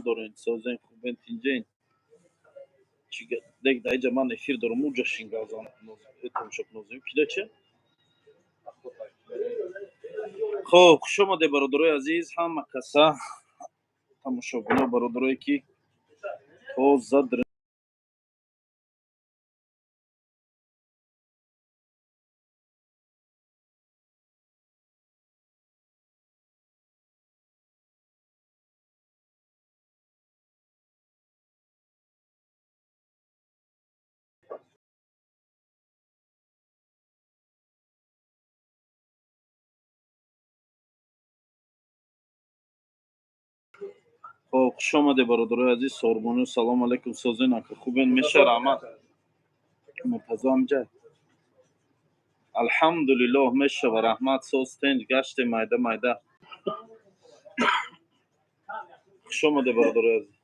دارین سازین خوبین تینجین دیگه دایجا من افیر دارم اونجا شینگازان تماشا نوزیم کیده چه خب خوش آمده برادرای عزیز همه کسا تماشا بنا برادرایی که تازه در خب خوش آمده برادرای عزیز سربانو سلام علیکم سازین اکا خوبین میشه رحمت مرتضی امجد الحمدلله میشه و رحمت سوز تنج گشت مایده مایده خوش آمده برادرای عزیز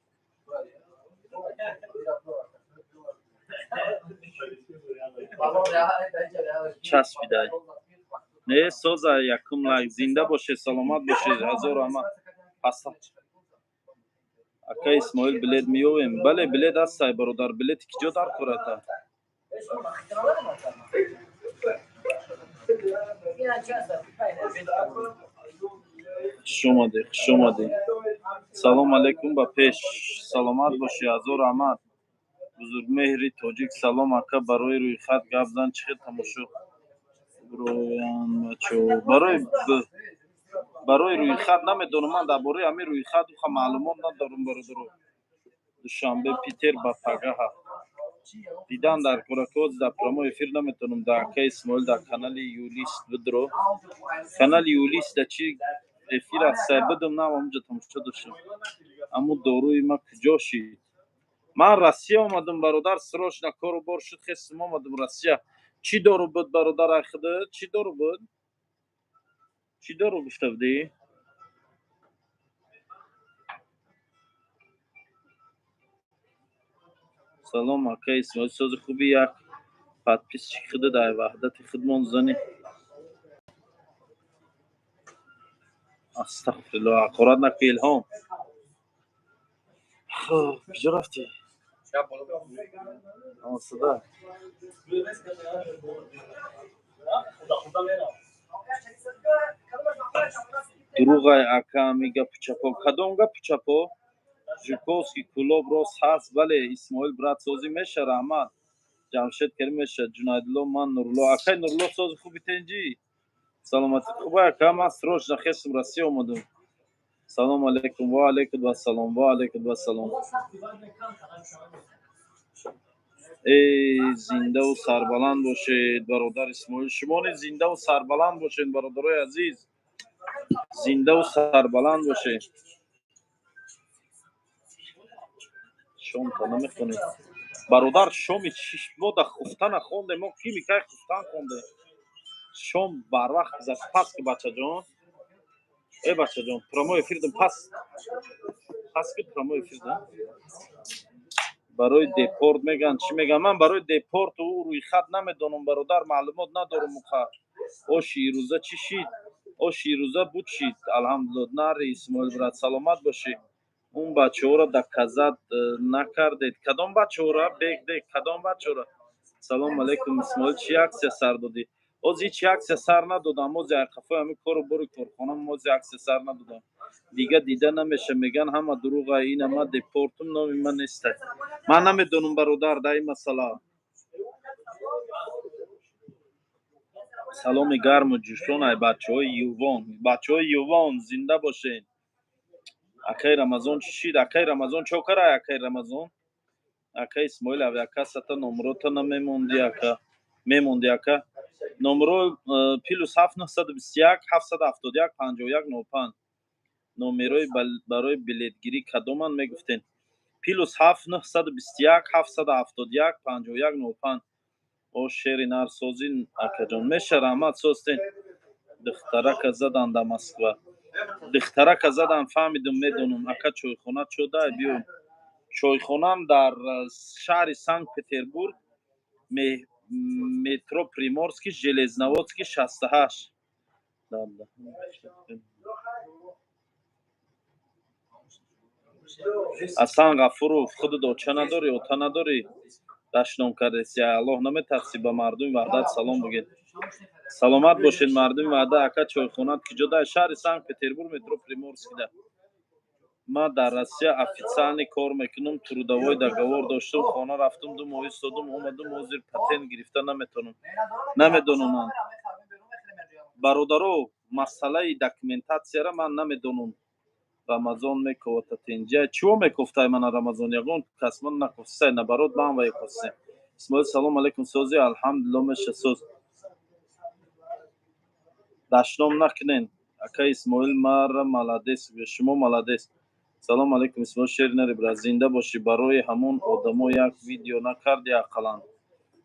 چسبیده نه سوزا یکم لایک زنده باشه سلامت باشه هزار رحمت هستا اکا اسماعیل بلد میویم بله بلد هستا برادر بلد کجا در کورتا خوش اومده سلام علیکم با پیش سلامت باشی هزار رحمت بزرگ مهری تاجیک سلام اکا برای روی خط گپ زن چه تماشا برویان بچو برای روی خط نمیدونم من درباره همین روی خط خو معلومات ندارم برادر دوشنبه پیتر با پگاه دیدن در کراکوز در پرومو افیر نمیتونم در که اسماعیل در کانال یولیست بدرو کانال یولیست در چی افیر از بدم نه اونجا تماشا داشتم اما داروی ما کجا شید من روسیه آمدم برادر سراش نکارو بار شد خستم آمدم روسیه چی دارو بود برادر اخده چی دارو بود چی دارو گفته بودی سلام اکا اسماعیل ساز خوبی یک подпис چیخده در وحدت خدمون زنی استغفرالله حقارت نکن الهام خب کجا رفتی صدا دروغ اکا میگه پچپو کدوم گه پچپو ژوکوسکی کلوب راست هست بله اسماعیل برات سازی میشه رحمت جمشید کریم میشه جنایدالله من نورالله اکای نورالله ساز خوبی تنجی سلامتی خوبه اکا من سروش نخستم رسی آمدم سلام علیکم و علیکم السلام و علیکم السلام ای زنده و سربلند باشید برادر اسماعیل شما نیز زنده و سربلند باشید برادرای عزیز زنده و سربلند باشید شام تا نمیخونید برادر شام چیش ما در خفتن خونده ما کی میکای خفتن خونده شام بر وقت زد پس که بچه جان ای بچه جان پرامو افیردم پس که پرامو افیردم برای دیپورت میگن چی میگن من برای دیپورت و روی خط نمیدونم برادر معلومات ندارم مخه او شیروزه چی شید او شیروزه بود شید الحمدلله نری اسماعیل برات سلامت باشی اون بچه ها را در کزد نکردید کدام بچه ها را بگده کدام بچه ها را سلام علیکم اسماعیل چی عکس سر دادی از هیچ عکس سر ندادم از یقفه همین کارو برو کارخانه از عکس سر ندادم دیگه دیده نمیشه میگن همه دروغه این ما دیپورتم نامی من نیست من نمیدونم برادر در این مسئله سلام گرم و جوشون ای بچه های یوان زنده باشین اکی رمضان چی شید اکی رمضان چوکره اکی رمضان اکی اسماعیل او اکا ستا نمرو تا نمیموندی اکا میموندی اکا نمرو پیلوس 7921 771 5195 نمروی برای بلیتگیری کدومان میگفتین پیلوس 7921 771 5195 او شیر نرسازین اکا جان میشه رحمت سوستین دخترک زدن در مسکو دخترک زدن فهمیدم میدونم اکا چویخونه چوده بیویم چویخونم در شهر سنت پتربورگ مترو پریمورسکی ژلزنوودسکی 68 Асан Ғафуров худудо ча надори ота надори дашном кардеси Аллоҳ наметарси ба мардуми ваҳдат салом бугед. Саломат бошед мардуми ваҳда. Ака чойхонат киҷода шаҳри Санкт-Петербург метро Приморскида. Ман дар Россия официални кор мекунам. Трудовой договор доштам. Хона рафтам 2 моҳ истодам. Омадам ҳозир патент гирифта наметонам. Намедонам. Бародаро, масъалаи документатсияра ман намедонам. Рамазон мекофтад инҷа. Чиво мекофтай мана Рамазон? Ягон кас ман накофтсай. Набарот ман ва якофтсай. Исмоил салом алейкум сози. Алҳамдулиллоҳ меша соз. Дашном накунен. Ака Исмоил мара маладес. Шумо маладес. Салом алейкум Исмоил шернери бра. Зинда боши. Барои ҳамон одамо як видео накарди ақалан.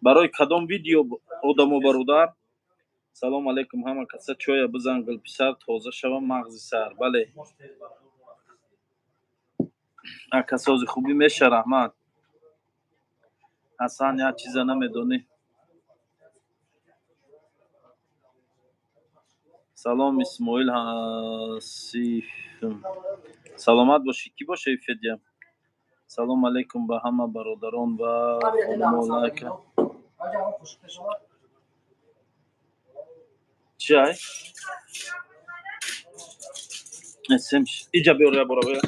Барои кадом видео одамо бародар? Салом алейкум ҳама каса чоя бизан гулписар тоза шава мағзи сар. Бале. Ака сози хуби меша раҳмат. Асан як чиза намедонӣ. Салом Исмоил ҳасиф. Саломат бошӣ. Кӣ бошед Федя? Салом алейкум ба ҳама бародарон ва хонумолака. Чай? Эсемш. Иҷа биёр я бора.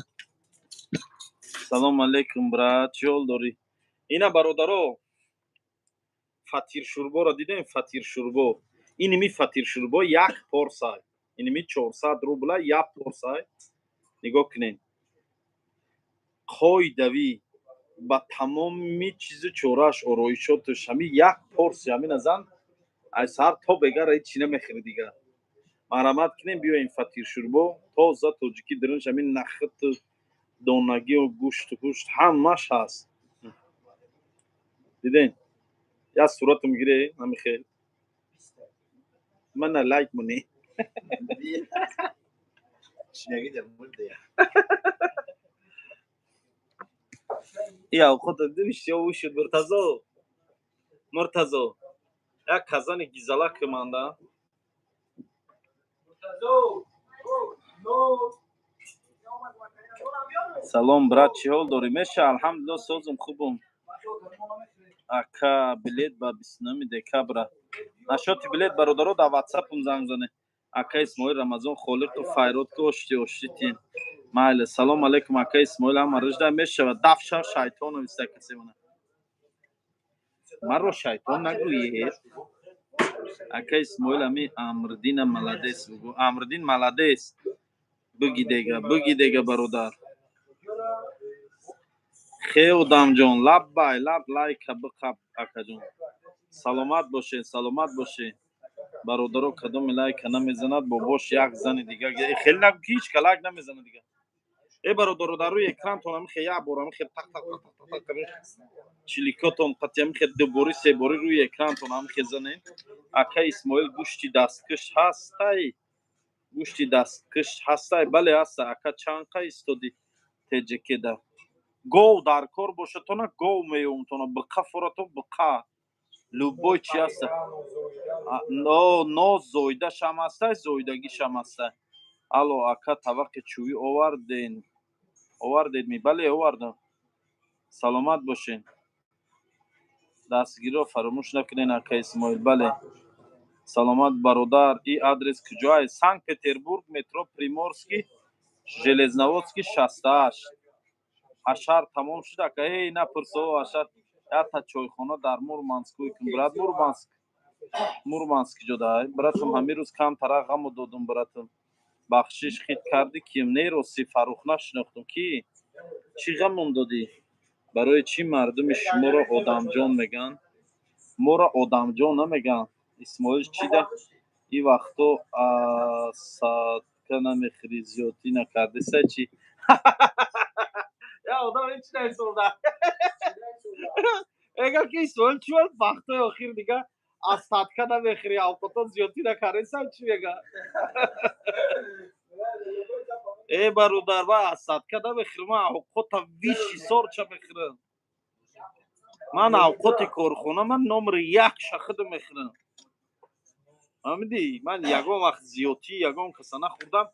Салом алейкум брат. Чӣ ҳол дорӣ? Ина бародаро, фатиршурборо дидем? Фатиршурбо. Иними фатиршурбо як порсай. Иними 400 рубла як порсай. Нигоҳ кунен. Қоидави ба тамоми чизу чорааш ороишотуш ҳами як порси ҳамин азан аз ҳар то бегара ҳеҷ чӣ намехӯри дигар. Марҳамат кунем биёем фатиршурбо. Тоза тоҷикӣ дирнш ҳамин нахиту донагию гӯшту пушт ҳамаш ҳаст. Диден? Як суратам гире намехел. Мана лайк мунӣ. Я охота дивиш ё ушуд Муртазо. Муртазо. Як казани гизалак манда. Салом брат, чӣ ҳол дорӣ? Меша алҳамдулиллоҳ созум хубам. Ака билет ба 29 декабра. Нашоти билет бародаро дар WhatsApp-ам занг зане. Ака Исмоил Рамазон холиқу файротку ошти. Майле. Салом алейкум ака Исмоил ҳама рижда мешавад. Дафша шайтон нависта касе мана. Маро шайтон нагӯед. Ака Исмоил ами Амрдина маладес бугу. Амрдин маладес. Буги дега бародар. Хео дамҷон лаббай лаб лайка биқаб акаҷон. Саломат боше, саломат боше. Бародаро кадоми лайка намезанад бо бош як зани дига. Хеле нагӯ ки ҳеҷ калак намезанад дига. Бародаро дар рӯи экрантон ҳамихе як бор ҳамихе так так так так чиликотон қати ҳамихе дубори себори рӯи экрантон ҳамихе занед. Ака Исмоил гӯшти дасткиш ҳастай? Гӯшти дасткиш ҳастай? Бале ҳаста. Ака чанқа истоди теҷекеда. Гов дар кор боша то на гов меём то на биқа фора то биқа. Любой чи ҳаста? Но зоида шам ҳастай? Зоидаги шам ҳастай? Алло ака таваққи чӯбӣ овардед ми? Бале овардам. Саломат бошед. Дастгириро фаромӯш накунед ака Исмоил. Бале. Саломат бародар. И адрес куҷо аст? Санкт-Петербург, метро Приморский, Железноводский 68. Ҳашар тамом шуд ака. Напурсо ҳашар. Ята чойхона дар Мурманск. Брат Мурманск ҷода. Братам ҳамин рӯз кам тарах ғаму додум братам. Бахшиш хит карди ким? Не рости Фаррух нашинохтам ки? Чӣ ғамам додӣ? Барои чӣ мардуми шуморо одамҷон меган? Моро одамҷон намеган. Исмоил чида? И вақто асадка намехӯри зиёдӣ накардисай чи? Я одам ҳеҷ наисолда. Эга ки Исмоил чӣ вақтои охир дига асадка намехӯри авқото зиёдӣ накардисай чи мега? Бародар ва асадка намехӯрам. Ман авқота виши сорча мехӯрам. Ман авқоти корхона ман номери 1 шахида мехӯрам. Фаҳмидӣ? Ман ягон вақт зиёдӣ ягон каса нахӯрдам.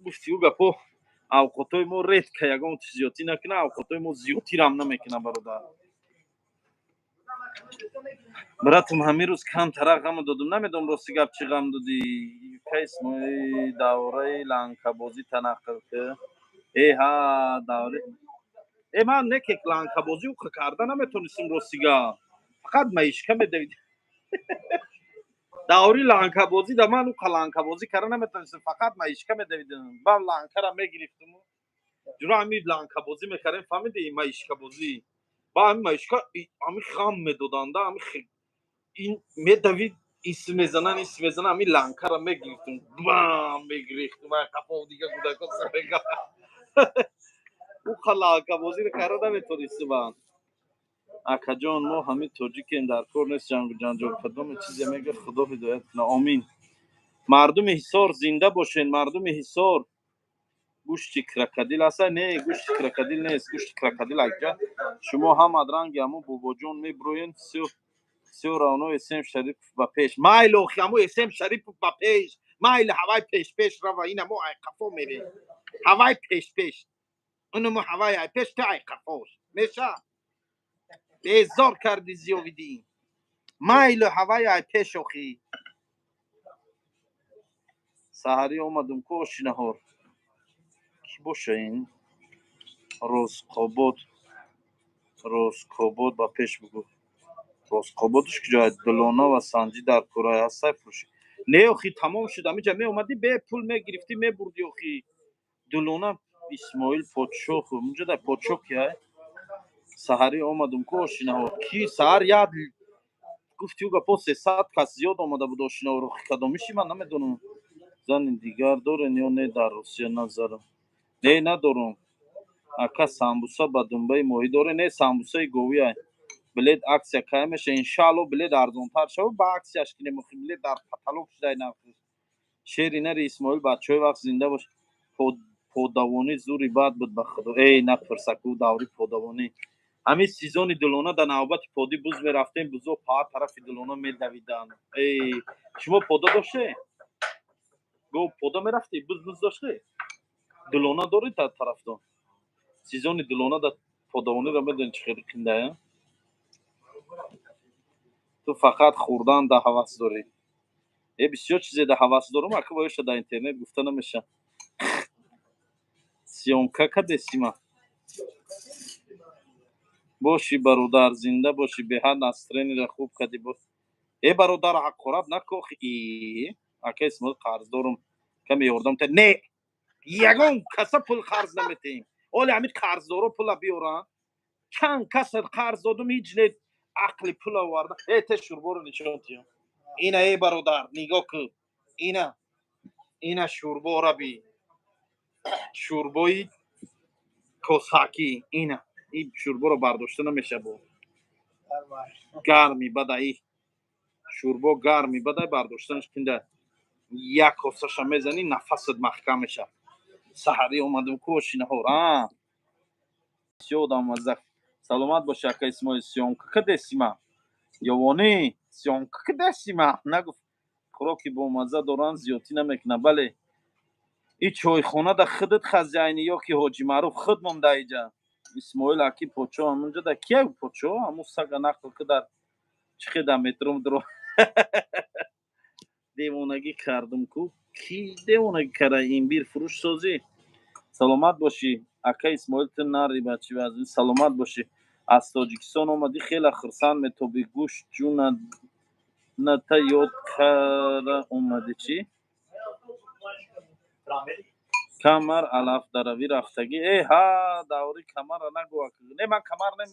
Гуфти ӯ гапо авқотои мо редка ягон чиз зиёдӣ накуна, авқотои мо зиёдтирам намекуна бародар. братум ҳамин рӯз камтара ғаму додум, намедонам рости гап чӣ ғам додӣ. Кайс мои давраи ланкабозӣ танаққул ки ҳа давраи ман некек ланкабозӣ уқа карда наметонистим рости гап. Фақат маишка медавид. даври ланкабозӣ да ман уқа ланкабозӣ карда наметонистим, фақат маишка медавидам. Ба ланкара мегирифтум. ҷура ҳамин ланкабозӣ мекардем, фаҳмидӣ маишкабозӣ. Ба ҳамин маишка ҳамин хам медоданда, ҳамин ин медавид, ис мезанан, ҳамин ланкара мегирифтум. Бам мегирифтум. Қафо дига кӯдако сарга. уқа ланкабозиро карда наметонистим. акаҷон мо ҳамин тоҷикем, дар кор нест ҷангу ҷанҷол кадоме чизе мега, худо ҳидоят куна. Омин. мардуми Ҳисор зинда бошен, мардуми Ҳисор. гӯшти крокодил аст? Не, гӯшти крокодил нест, гӯшти крокодил акҷа. шумо ҳамат ранги ҳамун бобоҷон меброен. все равно Эсем Шарипов ба пеш. Майл охи ҳамун Эсем Шарипов ба пеш. Майл ҳавай пеш рава, ин ҳамо айқафо мерем. ҳавай пеш. Оно мо ҳавай ай пеш та айқафош. Меша. безор карди зиёвидӣ. Майл ҳавай ай пеш охи. саҳарӣ омадум ку оши наҳор. Ки боша ин? Розкобод ба пеш бугу. розкободиш куҷояд? Дулона ва санҷӣ дар кораи ҳастай фурӯшӣ. Не охи тамом шуд. Амиҷа меомадӣ бе пул мегирифтӣ мебурдӣ охи. Дулона Исмоил подшоҳ. Мунҷа дар подшоҳ ки ай? саҳарӣ омадум ку оши наҳор. Ки саҳар яд гуфти уга по 300 кас зиёд омада буд оши наҳор. Охи кадомиши ман намедонам. зани дигар дорен ё не дар Русия назарам. Не надорам. ака самбуса ба думбаи моҳӣ доре? Не, самбусаи говӣ ай. билет аксия кай меша? Иншаалло билет арзонтар шава. Ба аксияш кинем охи. билет дар каталог шудай нархи. шери нари Исмоил бачаҳои вақт зинда бош. подавонӣ зури бад буд ба худо. напурсаку даври подавонӣ. ҳамин сезони дулона дар навбати подӣ буз мерафтем, бузо паҳа тарафи дулона медавиданд. шумо подо доште? гов подо мерафтӣ? буз доште? дулона доред дар тарафдон? сезони дулона дар подавониро медонӣ чӣ хеле қиндая? ту фақат хӯрдан да ҳавас дорӣ. бисёр чизе да ҳавас дорам, ака боёша дар интернет гуфта намеша. сиёмка кадесима. боши бародар, зинда боши, беҳад настроениро хуб кардӣ. бародар ҳақорат накун охи. ака Исмоил қарздорам, каме ёрдам та. Не, ягон каса пул қарз наметем. оли ҳамин қарздоро пула биёранд. чанд каса қарз додум, ҳеҷ не ақли пула оварда. те шӯрборо нишон тиё. ина бародар, нигоҳ кун. ина шӯрбора би. шӯрбои косакӣ. ин шӯрборо бардошта намеша бо. гарми бадай. шӯрбо гарми бадай бардоштанаш кинда. як косаша мезани, нафасат маҳкам меша. саҳарӣ омадум ку оши наҳор. сиёдам мазза. саломат боши ака Исмоил. сиёмка кадесима. ёвони сиёмка кадесима. нагуфт хӯроки бомазза доранд, зиёдтӣ намекуна. бале ин чойхона да худат хазяйни ё ки ҳоҷи маъруф худ монда иҷа? Исмоил аки подшоҳ ҳамунҷа да кия подшоҳ? ҳамун сага нақл ки дар чихе дар метро дро. девонагӣ кардум ку. Ки девонагӣ кара? имбир фурӯш созӣ. саломат боши ака Исмоил. ту нари бачи вазин. саломат боши. аз Тоҷикистон омадӣ? хела хурсанд метоби. гӯшт ҷуна ната ёд кара омадӣ чӣ? камар алаф даравӣ рафтагӣ. даври камара нагӯяк. Не, ман камар не.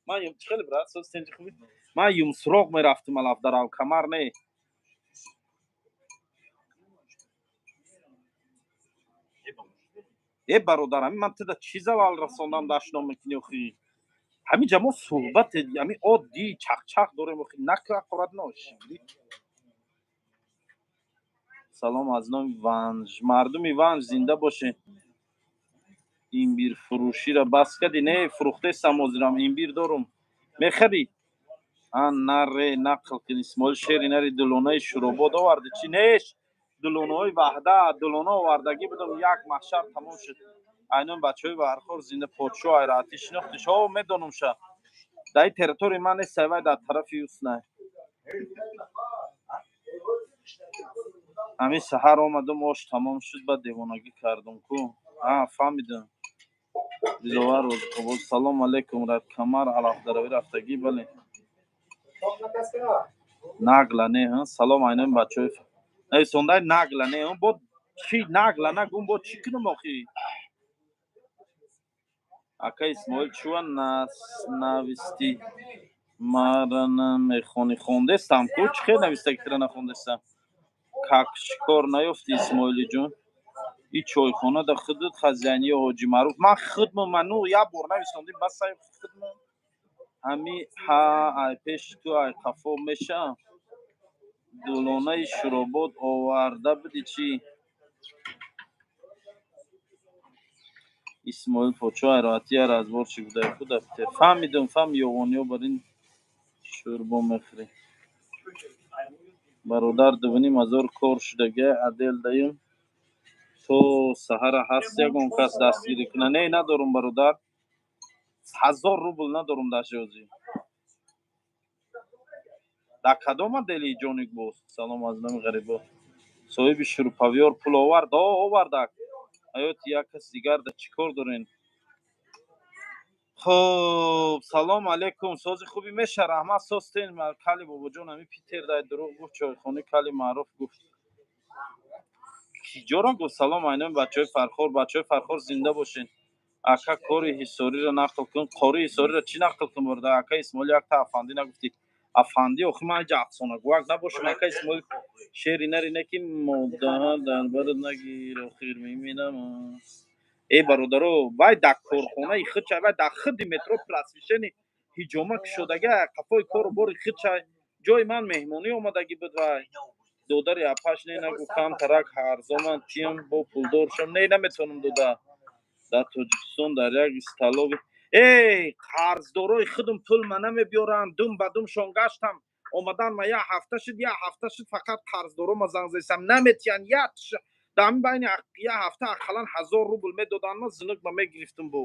ман чӣ хеле брат? соз тенҷи хуби. ман юмсуроғ мерафтим алаф дарав. камар не. бародар, ҳамин ман туда чӣ залал расондам дашно мекунӣ охи? ҳаминҷа мо суҳбат ҳамин оддӣ чахчах дорем охи. наку ақорат ноши. салом аз номи Ванж. мардуми Ванж зинда бошед. имбирфурӯширо бас кардӣ? Не, фурӯхтестам ҳозирам. имбир дорум. мехарӣ? наре нақл кун. Исмоил шери нари дулонаи Шуробод оварди чӣ? Неш дулонаҳои ваҳдат. дулона овардагӣ будам, як маҳшар тамом шуд. айнон бачаҳои вархор зинда подшо айратӣ шинохтиш о медонумша даи территории ман нестай вай дар тарафи уснай ҳамин саҳар омадум ош тамом шуд ба девонагӣ кардум ку фаҳмидам диловар розиқобод салому алайкум камар алафдаравӣ рафтагӣ бале нагла не салом айнои бачаҳои нависондаи нагла не бо чӣ нагла нагум бо чӣ кунум охӣ ака исмоил чува навистӣ мара намехонӣ хондестам ку чӣ хел навистагӣ тира нахондестам как шикор наёфтӣ исмоили ҷон и чойхона да худут хазяини ҳоҷи маъруф ман худму ману як бор нависондим басай худму ҳами ай пеши ту ай қафо меша дулонаи шуробот оварда буди чӣ исмоил подшо айроатӣ аразбор чӣ будаи худа питер фаҳмидум фаҳм ёғониё бар ин шӯрбо мехӯрӣ бародар 2,500 кор шудагия адел даём то саҳара ҳаст ягон кас дастгирӣ куна не надорум бародар 1000 рубл надорум дастёзӣ дар кадом адели ҷоник боз салом аз нами ғарибо соҳиби шурпавёр пул овард овардак ҳаёти як каси дигар да чӣ кор дорен хоб салому алайкум сози хуби меша раҳмат состен кали бобоҷон ҳами питер дай дурӯғ гуфт чойхони кали маъруф гуфт киҷора гуфт салом айнои бачаҳои фархор зинда бошен ака кори ҳисориро нақл кун қори ҳисориро чӣ нақл кун бародар ака исмоил якта афанди нагуфтӣ афанди охи ман ҷа афсонагӯяк набошам ака исмоил шери нарине ки моддаҳа дар барат нагир охир меминам бародаро вай дар корхонаи худчай вай дар худи метро просвещени ҳиҷома кушодагия қафои кору бори худчай ҷои ман меҳмонӣ омадагӣ буд вай додари апаш не нагу камтарак ҳарзоман тиям бо пулдор шам не наметавонам дода дар тоҷикистон дар як сталоби қарздорои худум пул ма намебиёранд дум ба думшон гаштам омадан ма як ҳафта шуд фақат қарздорома занг застам наметиҳанд дар ҳамин байни як ҳафта ақаллан 1000 рубл медоданд ма зунук ма мегирифтум бо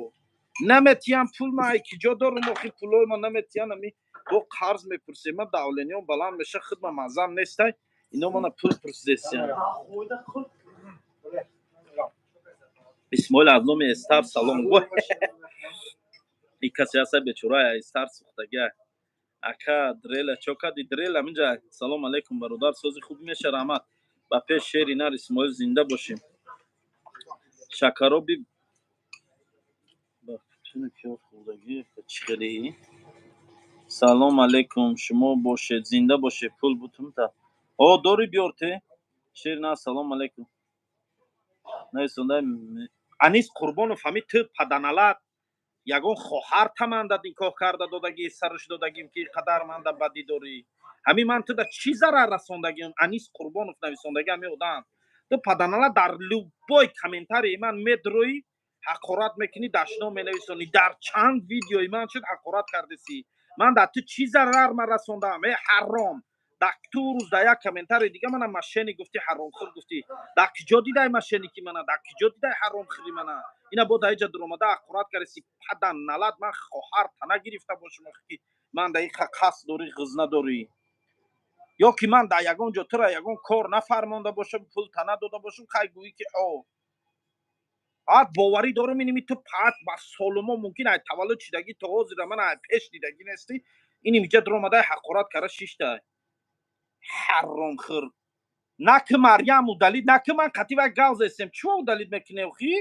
наметиҳанд пул ма киҷо дорум охи пулои ма наметиҳанд ами бо қарз мепурсем ма давлениём баланд меша худма мазам нестай ино мана пул пурсидестиям исмоил аз номи эстар салом гӯ ин касе ҳаста бечораи эстар сӯхтагия ака дрела чо кади дрел аминҷа салом алайкум бародар сози хуби меша раҳмат ба пеш шери нар исмоил зинда бошем шакароби чӣ хелӣ салом алайкум шумо бошед зинда бошед пул бутумта дори биёрте шери нар салом алайкум нависонда анис қурбонов ҳами ту паданалат ягон хоҳар таманда никоҳ карда додагӣ сарш додагим ки қадар манда бадӣ дорӣ ҳами ман туда чӣ зарар расондагим анис қурбонов нависондаги ҳами одам ту паданала дар любой комментарии ман медроӣ ҳақорат мекунӣ дашно менависонӣ дар чанд видеои ман шуд ҳақорат кардесӣ ман дар ту чӣ зарар ман расондам ҳаром дар ту рӯз дар як комментарии дига мана машени гуфтӣ ҳаромхӯр гуфтӣ дар киҷо дидай машени ки мана дар киҷо дидай ҳаромхӯри мана ина бо дар иҷа дуромада ҳақорат кардесӣ падан налад ман хоҳар тана гирифта бошам ки ман дар иқа қасд дорӣ ғизна дорӣ ё ки ман дар ягон ҷо тура ягон кор нафармонда бошам пул тана дода бошам қай гӯӣ ки боварӣ дорум иними ту паат ба солумо мумкин ай таваллуд шудагӣ то ҳозира мана ай пеш дидагӣ нестӣ иним иҷа дуромадай ҳақорат кара шиштай ҳаромхӯр наки марьям удалид наки ман қатъи вай гав застем чува удалид мекунем охи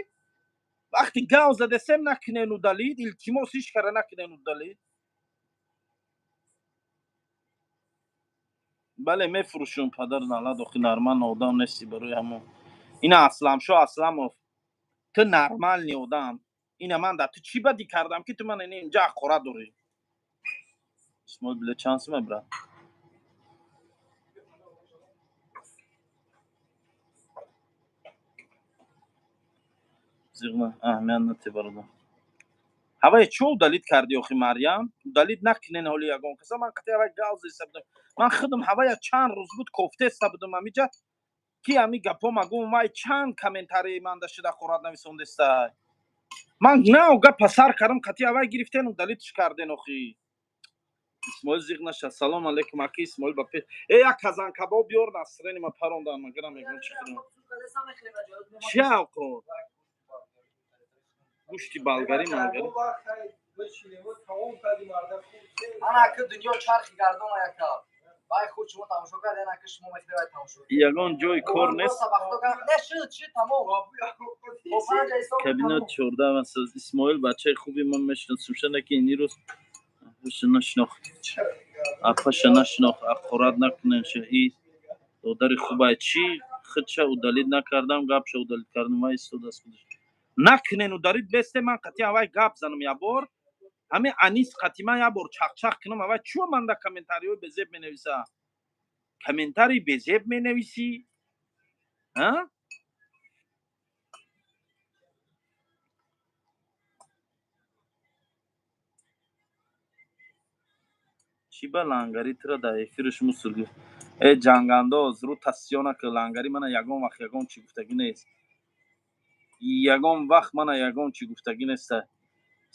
вақти гав задестем накунен удалид илтимос иш кара накунен удалид бале мефурӯшум падар налад охи нормал одам нестӣ барои ҳамон ина асламшо асламов ту нормални одам ина ман дар ту чӣ бадӣ кардам ки ту ман инҷа ҳақорат дорӣ исмоил билет чанд сум мебирад зиғна аҳамият наде бародар ҳавай чо удалид кардӣ охи марьям удалид накунен ҳоли ягон каса ман қатъи ҳавай гав зиста будам ман худам ҳавая чанд рӯз буд кофтеста будам амиҷа ки ами гапома гум вай чанд комментарии ман дашуд ҳақорат нависондестай من نه گپ پسر کردم قطعی اول گرفتن و دلیتش کردن آخی اسماعیل زیغ نشه سلام علیکم اکی اسماعیل با پیش ای یک کزان کباب بیار نصرین ما پروندن مگرم میگم چی کنم چی آقا گوشتی بلگاری مالگاری انا که دنیا چرخی گردم یکا بای خود شما تماشا کرد انا که شما مخری باید تماشا یگان جای کار نیست نه شد چی تمام کابینت چورده و اسماعیل بچه خوبی من میشناسم شنه که اینی روز نشناخت اپاش نشناخت اخورات نکنه ای دادر خوبه چی خودشه او دلید نکردم گپشه او دلید کردم و ایستو دست کدش نکنن او دارید بسته من قطعی اوای گپ زنم یا بار همه انیس قطعی من یا بار چاق چاق کنم اوای چو من در کامنتاری های بزیب می نویسه کامنتاری بزیب می نویسی ها چی با لنگری تر در افیرش مسلگی ای جنگانداز رو تصیانه که لنگری من یگان وقت یگان چی گفتگی نیست یگان وقت من یگان چی گفتگی نیست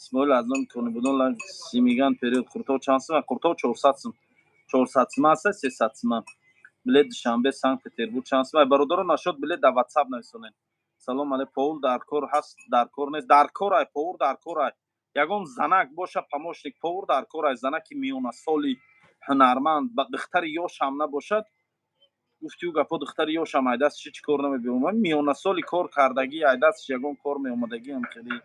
اسماعیل از نام کنه بدون سیمیگان پریود قرطاو چانس و قرطاو 400 است 300 بلیت شنبه سنت پترزبورگ چانس و برادر نشد بلیت در واتساپ نویسونین سلام علی پاول در کار هست در کار نیست در کار ای پاول در کار ای یگان زنک باشه помощник پاول در کار ای زنکی میونه سالی هنرمند با دختر یاش هم نباشد گفتی او گپا دختر یاش هم ایدست چی کار نمیبینم میونه سالی کار کردگی ایدست یگان کار میومدگی هم خیلی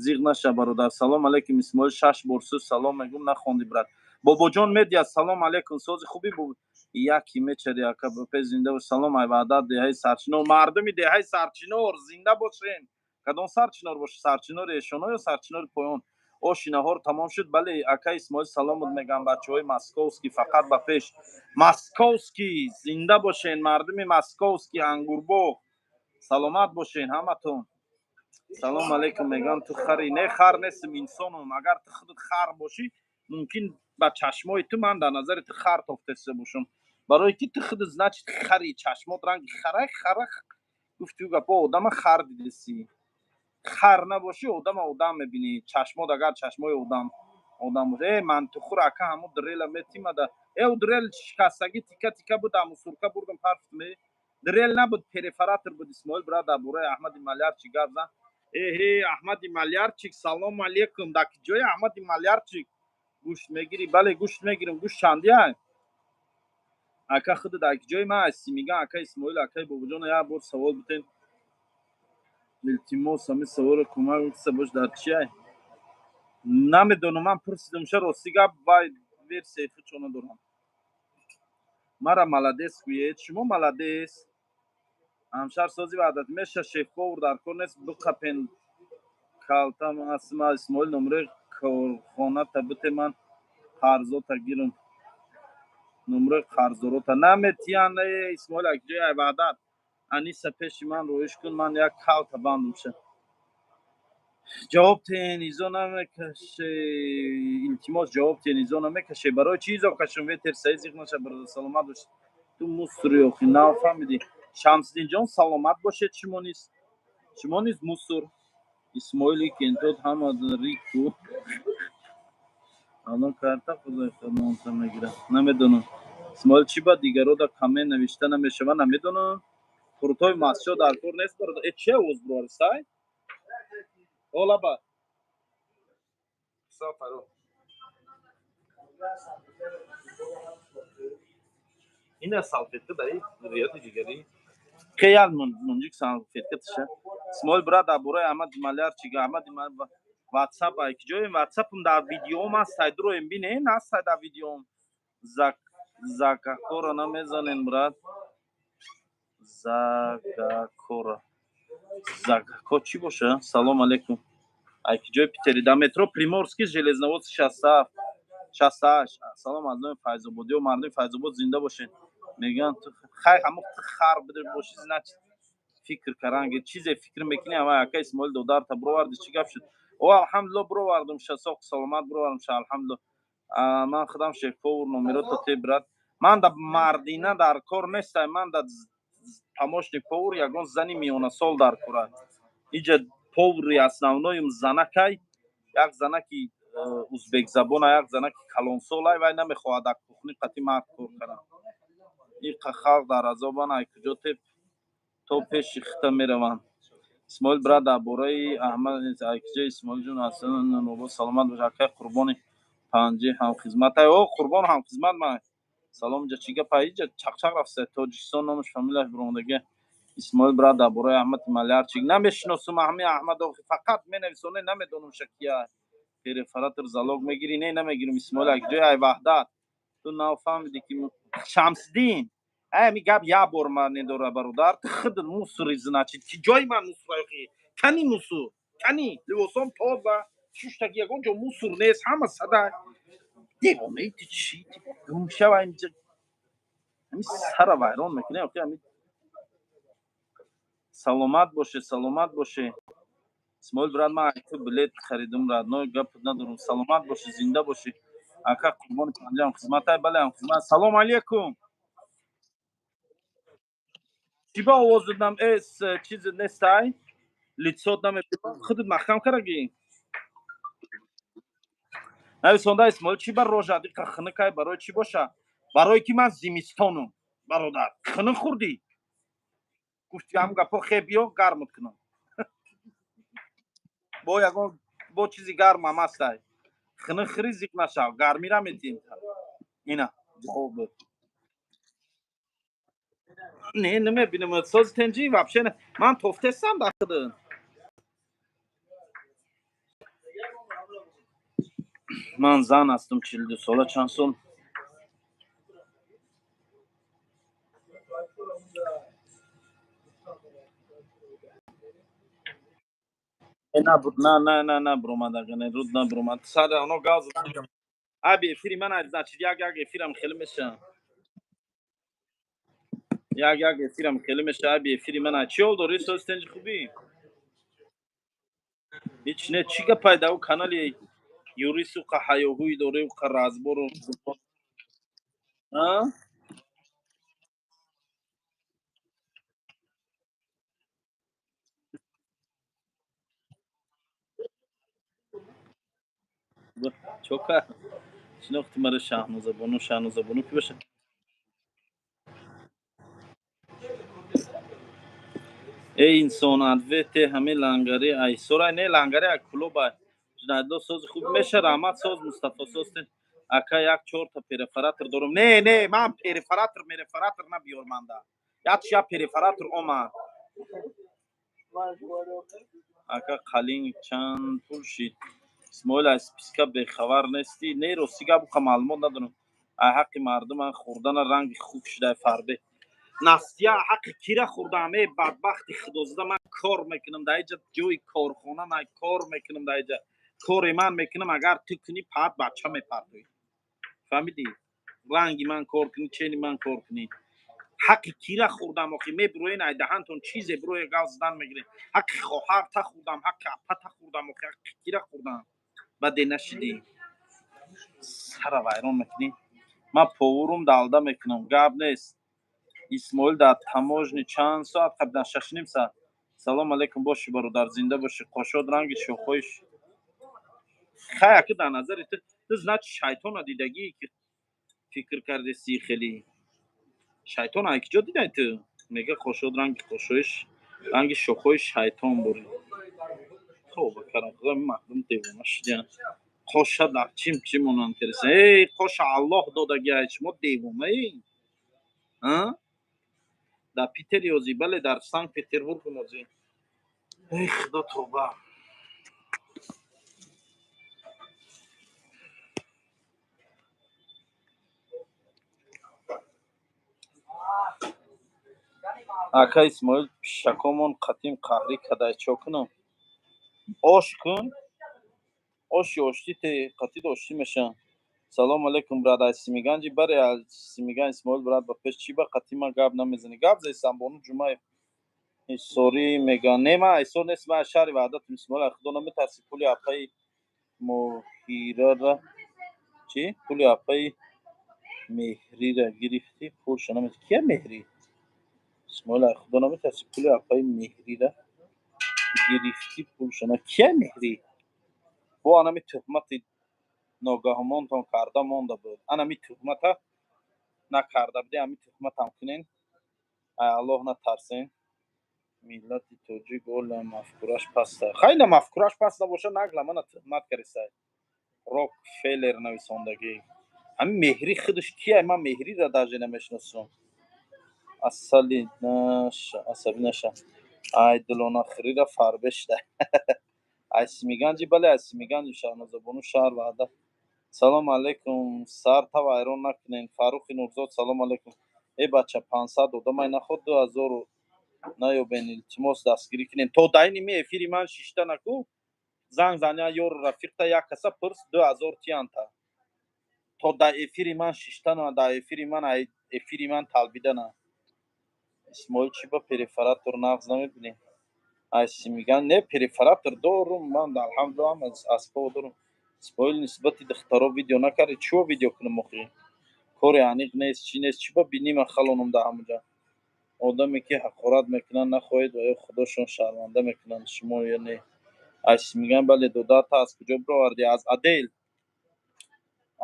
زیغ نشه برادر سلام علیکم اسماعیل 6 برسو سلام میگم نخوندی برات بابا جان مدیا سلام علیکم سوز خوبی بود یکی میچری اکا به زنده و سلام ای وعده دهه سرچینو مردمی دهه سرچینو زنده باشین کدام سرچینو باشه سرچینو ریشونو یا سرچینو پایان آشینا ها تمام شد بله اکا اسماعیل سلام بود میگم بچهای مسکوسکی فقط با پیش مسکوسکی زنده باشین مردمی مسکوسکی انگوربو سلامت باشین همتون سلام علیکم میگم تو خری نه خر نیستم انسانم اگر تو خودت خر باشی ممکن با چشمای تو من در نظر تو خر تافتسته باشم برای که تو خودت значит خری چشمات رنگ خره گفتی او گپا آدم خر دیدی خر نباشی آدم میبینی چشمات اگر چشمای آدم باشه من تو خور اکا همو دریل میتیم ده او دریل شکستگی تیکه تیکه بود همو سرکه بردم پرفت می دریل نبود پریفراتور بود اسماعیل برادر برای احمد ملیار چی گفت ای احمد ملیارچیک سلام علیکم داک جای احمد ملیارچیک گوشت میگیری بله گوشت میگیرم گوشت چندیه اکا خود داک جای ما هستی میگن اکا اسماعیل اکا بابا جان یا بار سوال بتین التماس همه سوال کمک سباش در چیه نمیدونم من پرسیدم شه راستی گپ وای ویر سیفه چونه دارم مرا ملادس کوید شما ملادس همشهر سازی وعدت میشه شفاور در کار نیست دو کپین کالتم اسما اسماعیل نمره کارخانه تبت من قرضاتا گیرم نمره قرضاروتا نمیتیان اسماعیل اکجای عبادت انیسا پیش من رویش کن من یک کالتا باندم شه جواب تین ایزا نمیکشه التماس جواب تین ایزا نمیکشه برای چیزا کشم ویتر سایزیق نشه برای سلامت باشه تو مصری اخی نفهمیدی شمسدین جان سلامت باشه شما نیست مصر اسماعیلی که انتود همه ریکو الان کارتا خدای خودمون میگیره نمیدونم اسماعیل چی با دیگرو دا کامنت نوشته نمیشه من نمیدونم پروتوی ماسچو در کار نیست برای چه اوز برورستای اولا با سافرو اینه سالفته دایی ریاض دیگری خیال منجیک سالفته تشه اسماعیل برادر برای احمد ملیار چی احمد من واتساپ ای که جای واتساپم در ویدیوم است درو ام بی نه است در ویدیوم زاکاکورا نمیزنین براد Zakako چی باشه؟ سلام علیکم ایکی جای پیتری در مترو پریمورسکی ژلزنوودس 68 سلام از نوع فیض‌آبادی و مردم فیض‌آباد زنده باشین میگن تو خیر همه خر بده باشی نه فکر کردن چیزی فکر میکنی اما اکا اسماعیل دودار تا برو ورد چی گپ شد او الحمدلله برو وردم شساق سلامت برو وردم ش الحمدلله من خودم شفاور نمرات تی برات من در مردینه در کار نیستم من در помощник پاور یگان زنی میونه سال در کار اینجا повари основноим занакай, як занаки узбекзабона, як занаки калонсолай вай намехоҳад дар кухни қати мард кор кунад. ин халқ дар азобан ай куҷо теп то пеши хита мераванд. исмоил брат дар бораи аҳмад айкиҷа исмоилҷон ҳасан нобод саломат бош. акай қурбони панҷи ҳамхизматай. о қурбон ҳамхизмат ман. салом ҷа чӣ гапа иҷа чақчақ рафта тоҷикистон номаш фамилияш буромадаги исмоил брат дар бораи аҳмад малярчик намешиносум. аҳми аҳмадоғи фақат менависонӣ намедонам шакия перефаратор залог мегирӣ не намегирам. исмоил айкиҷои ай ваҳдат ту нафаҳмидӣ ки шамсиддин ами гап я бор ман недора бародар хидр мусори зиначид ки ҷои ман мусурайхи кани мусур кани либосом тоза шуштаги ягон ҷо мусур нест ҳама садай девонаи ти чӣ гумшава инҷа ҳами сара вайрон мекунем. ҳами саломат боше. исмоил брат ман ту билет харидум радной гап надорум. саломат боши зинда боши. ака қурбони панҷам хизматай. бале хизмат. салом алейкум. чӣ ба овоз додам эс чизе нестай лицот намебинам худут маҳкам караги нависонда исмоил чӣ бар рожади хиныкай барои чӣ боша барое ки ман зимистонум бародар хини хӯрдӣ гуфти ҳам гапо хеб биё гармут кунам бо ягон бо чизи гармам ҳастай хини хири зиқ нашав гармира метием ина ҷавоб дод. не намебинам сози тенҷи вообще не ман тофтестам дар хидин ман зан ҳастам 42 сола чанд сол на буромадагане руд на буромад сар оно газ аби эфири ман значит як эфирам хеле меша як эфирам хеле меша аби эфири ман чӣ ҳол дорӣ сози тенҷи хубӣ ҳеҷ не чӣ гапай дар ӯ канали юрису ҳаёҳӯи дореву разбору чока шинохти мара шаҳнозабону ки баша эй инсон адвете ҳаме лангари айсорай не лангари ай кулобай жинайдо сози хуб меша раҳмат соз мустафо состе ака як чорта перефаратор дорум не ман перефаратор набиёр манда якчия перефаратор оман ака қалин чанд пул шид исмоил аз списка бехабар нестӣ не рости гапука маълумот надорам ай ҳаққи мардуман хӯрдана ранги хук шудай фарбе настия ҳаққи кира хӯрдам е бадбахти худозада ман кор мекунам дар иҷа ҷои корхона ман кор мекунам дар иҷа кори ман мекунам агар ту кунӣ паат бача мепартоӣ фаҳмидӣ ранги ман кор кунӣ чени ман кор кунӣ ҳаққи кира хӯрдам охи мебироен ай даҳантон чизе бироя гав задан мегирем ҳаққи хоҳарта хӯрдам ҳаққи апата хӯрдам охи ҳаққи кира хӯрдам баде нашидӣ сара вайрон мекунӣ ман повурум далда мекунам гап нест исмоил дар таможни чанд соат қабл 6:30 соат салом алейкум боши бародар зинда боши қошод ранги шохоиш хая ки дар назари ту значит шайтона дидагӣ ки фикр кардесӣ хеле шайтон айкиҷо дидай ту мега қошод ранги қошоиш ранги шохоиш шайтон бори тоба карам мардум девона шидиан қоша дар чӣ монанд тереса эй қоша аллоҳ додаги ай шумо девонаи дар питер ёзӣ бале дар санкт петербург мозӣ эй худо тоба ака исмоил пишакомон қатим қаҳрӣ кадай чо кунам ош кун оши оштите қатид ошти мешаванд салом алейкум брат аз симиганҷи баре аз симиган исмоил брат ба пеш чӣ ба қатима гап намезанӣ гап зестам бону ҷумаев ҳисорӣ мегӯянд не ман ҳисор нест ман аз шаҳри ваҳдатам исмоил аз худо наметарсӣ пули апаи моҳирара чӣ пули апаи меҳрира гирифтӣ пулша намет кия меҳрӣ исмоил аз худо наметарсӣ пули апаи меҳрира گرفتی پولشون کیه مهری با انمی تهمت ناگهانتان کرده مانده بود انمی تهمت نکرده بودی امی تهمت هم کنین ای الله نترسین ملت توجی گل مفکورش پسته خیلی مفکورش پسته باشه نگله من تهمت کردیسته روک فیلر نویسندگی همین مهری خودش کیه من مهری را درجه نمیشناسم اصلی نشه عصبی نشه ای دلونا خری را فربشته اسمیگنجی بله اسمیگنجی شهنازه بونو شهر وعده سلام علیکم سر تا وایرون نکنین فاروق نورزاد سلام علیکم ای بچه 500 دادم ای نخود 2000 نه بین التماس دستگیری کنین تو دای نیمی افیری من شیشته نکو زنگ زنیا یور رفیق تا یک کسا پرس 2000 تیان تا تو دای افیری من شیشته نه دای افیری من افیری من تلبیده نه اسماعیل چی با پریفراتور نغز نمیبینی ایسی میگن نه پریفراتور دارم من الحمدلله هم از اسپا دارم اسماعیل نسبتی دخترا ویدیو نکردی چو ویدیو کنم مخی کاری انیق نیست چی نیست چی با بینیم خلونم ده همونجا آدمی که حقارت میکنن نخواهید و خودشون شرمنده میکنن شما یعنی ایسی میگن بله دوداتا از کجا برآوردی از عدل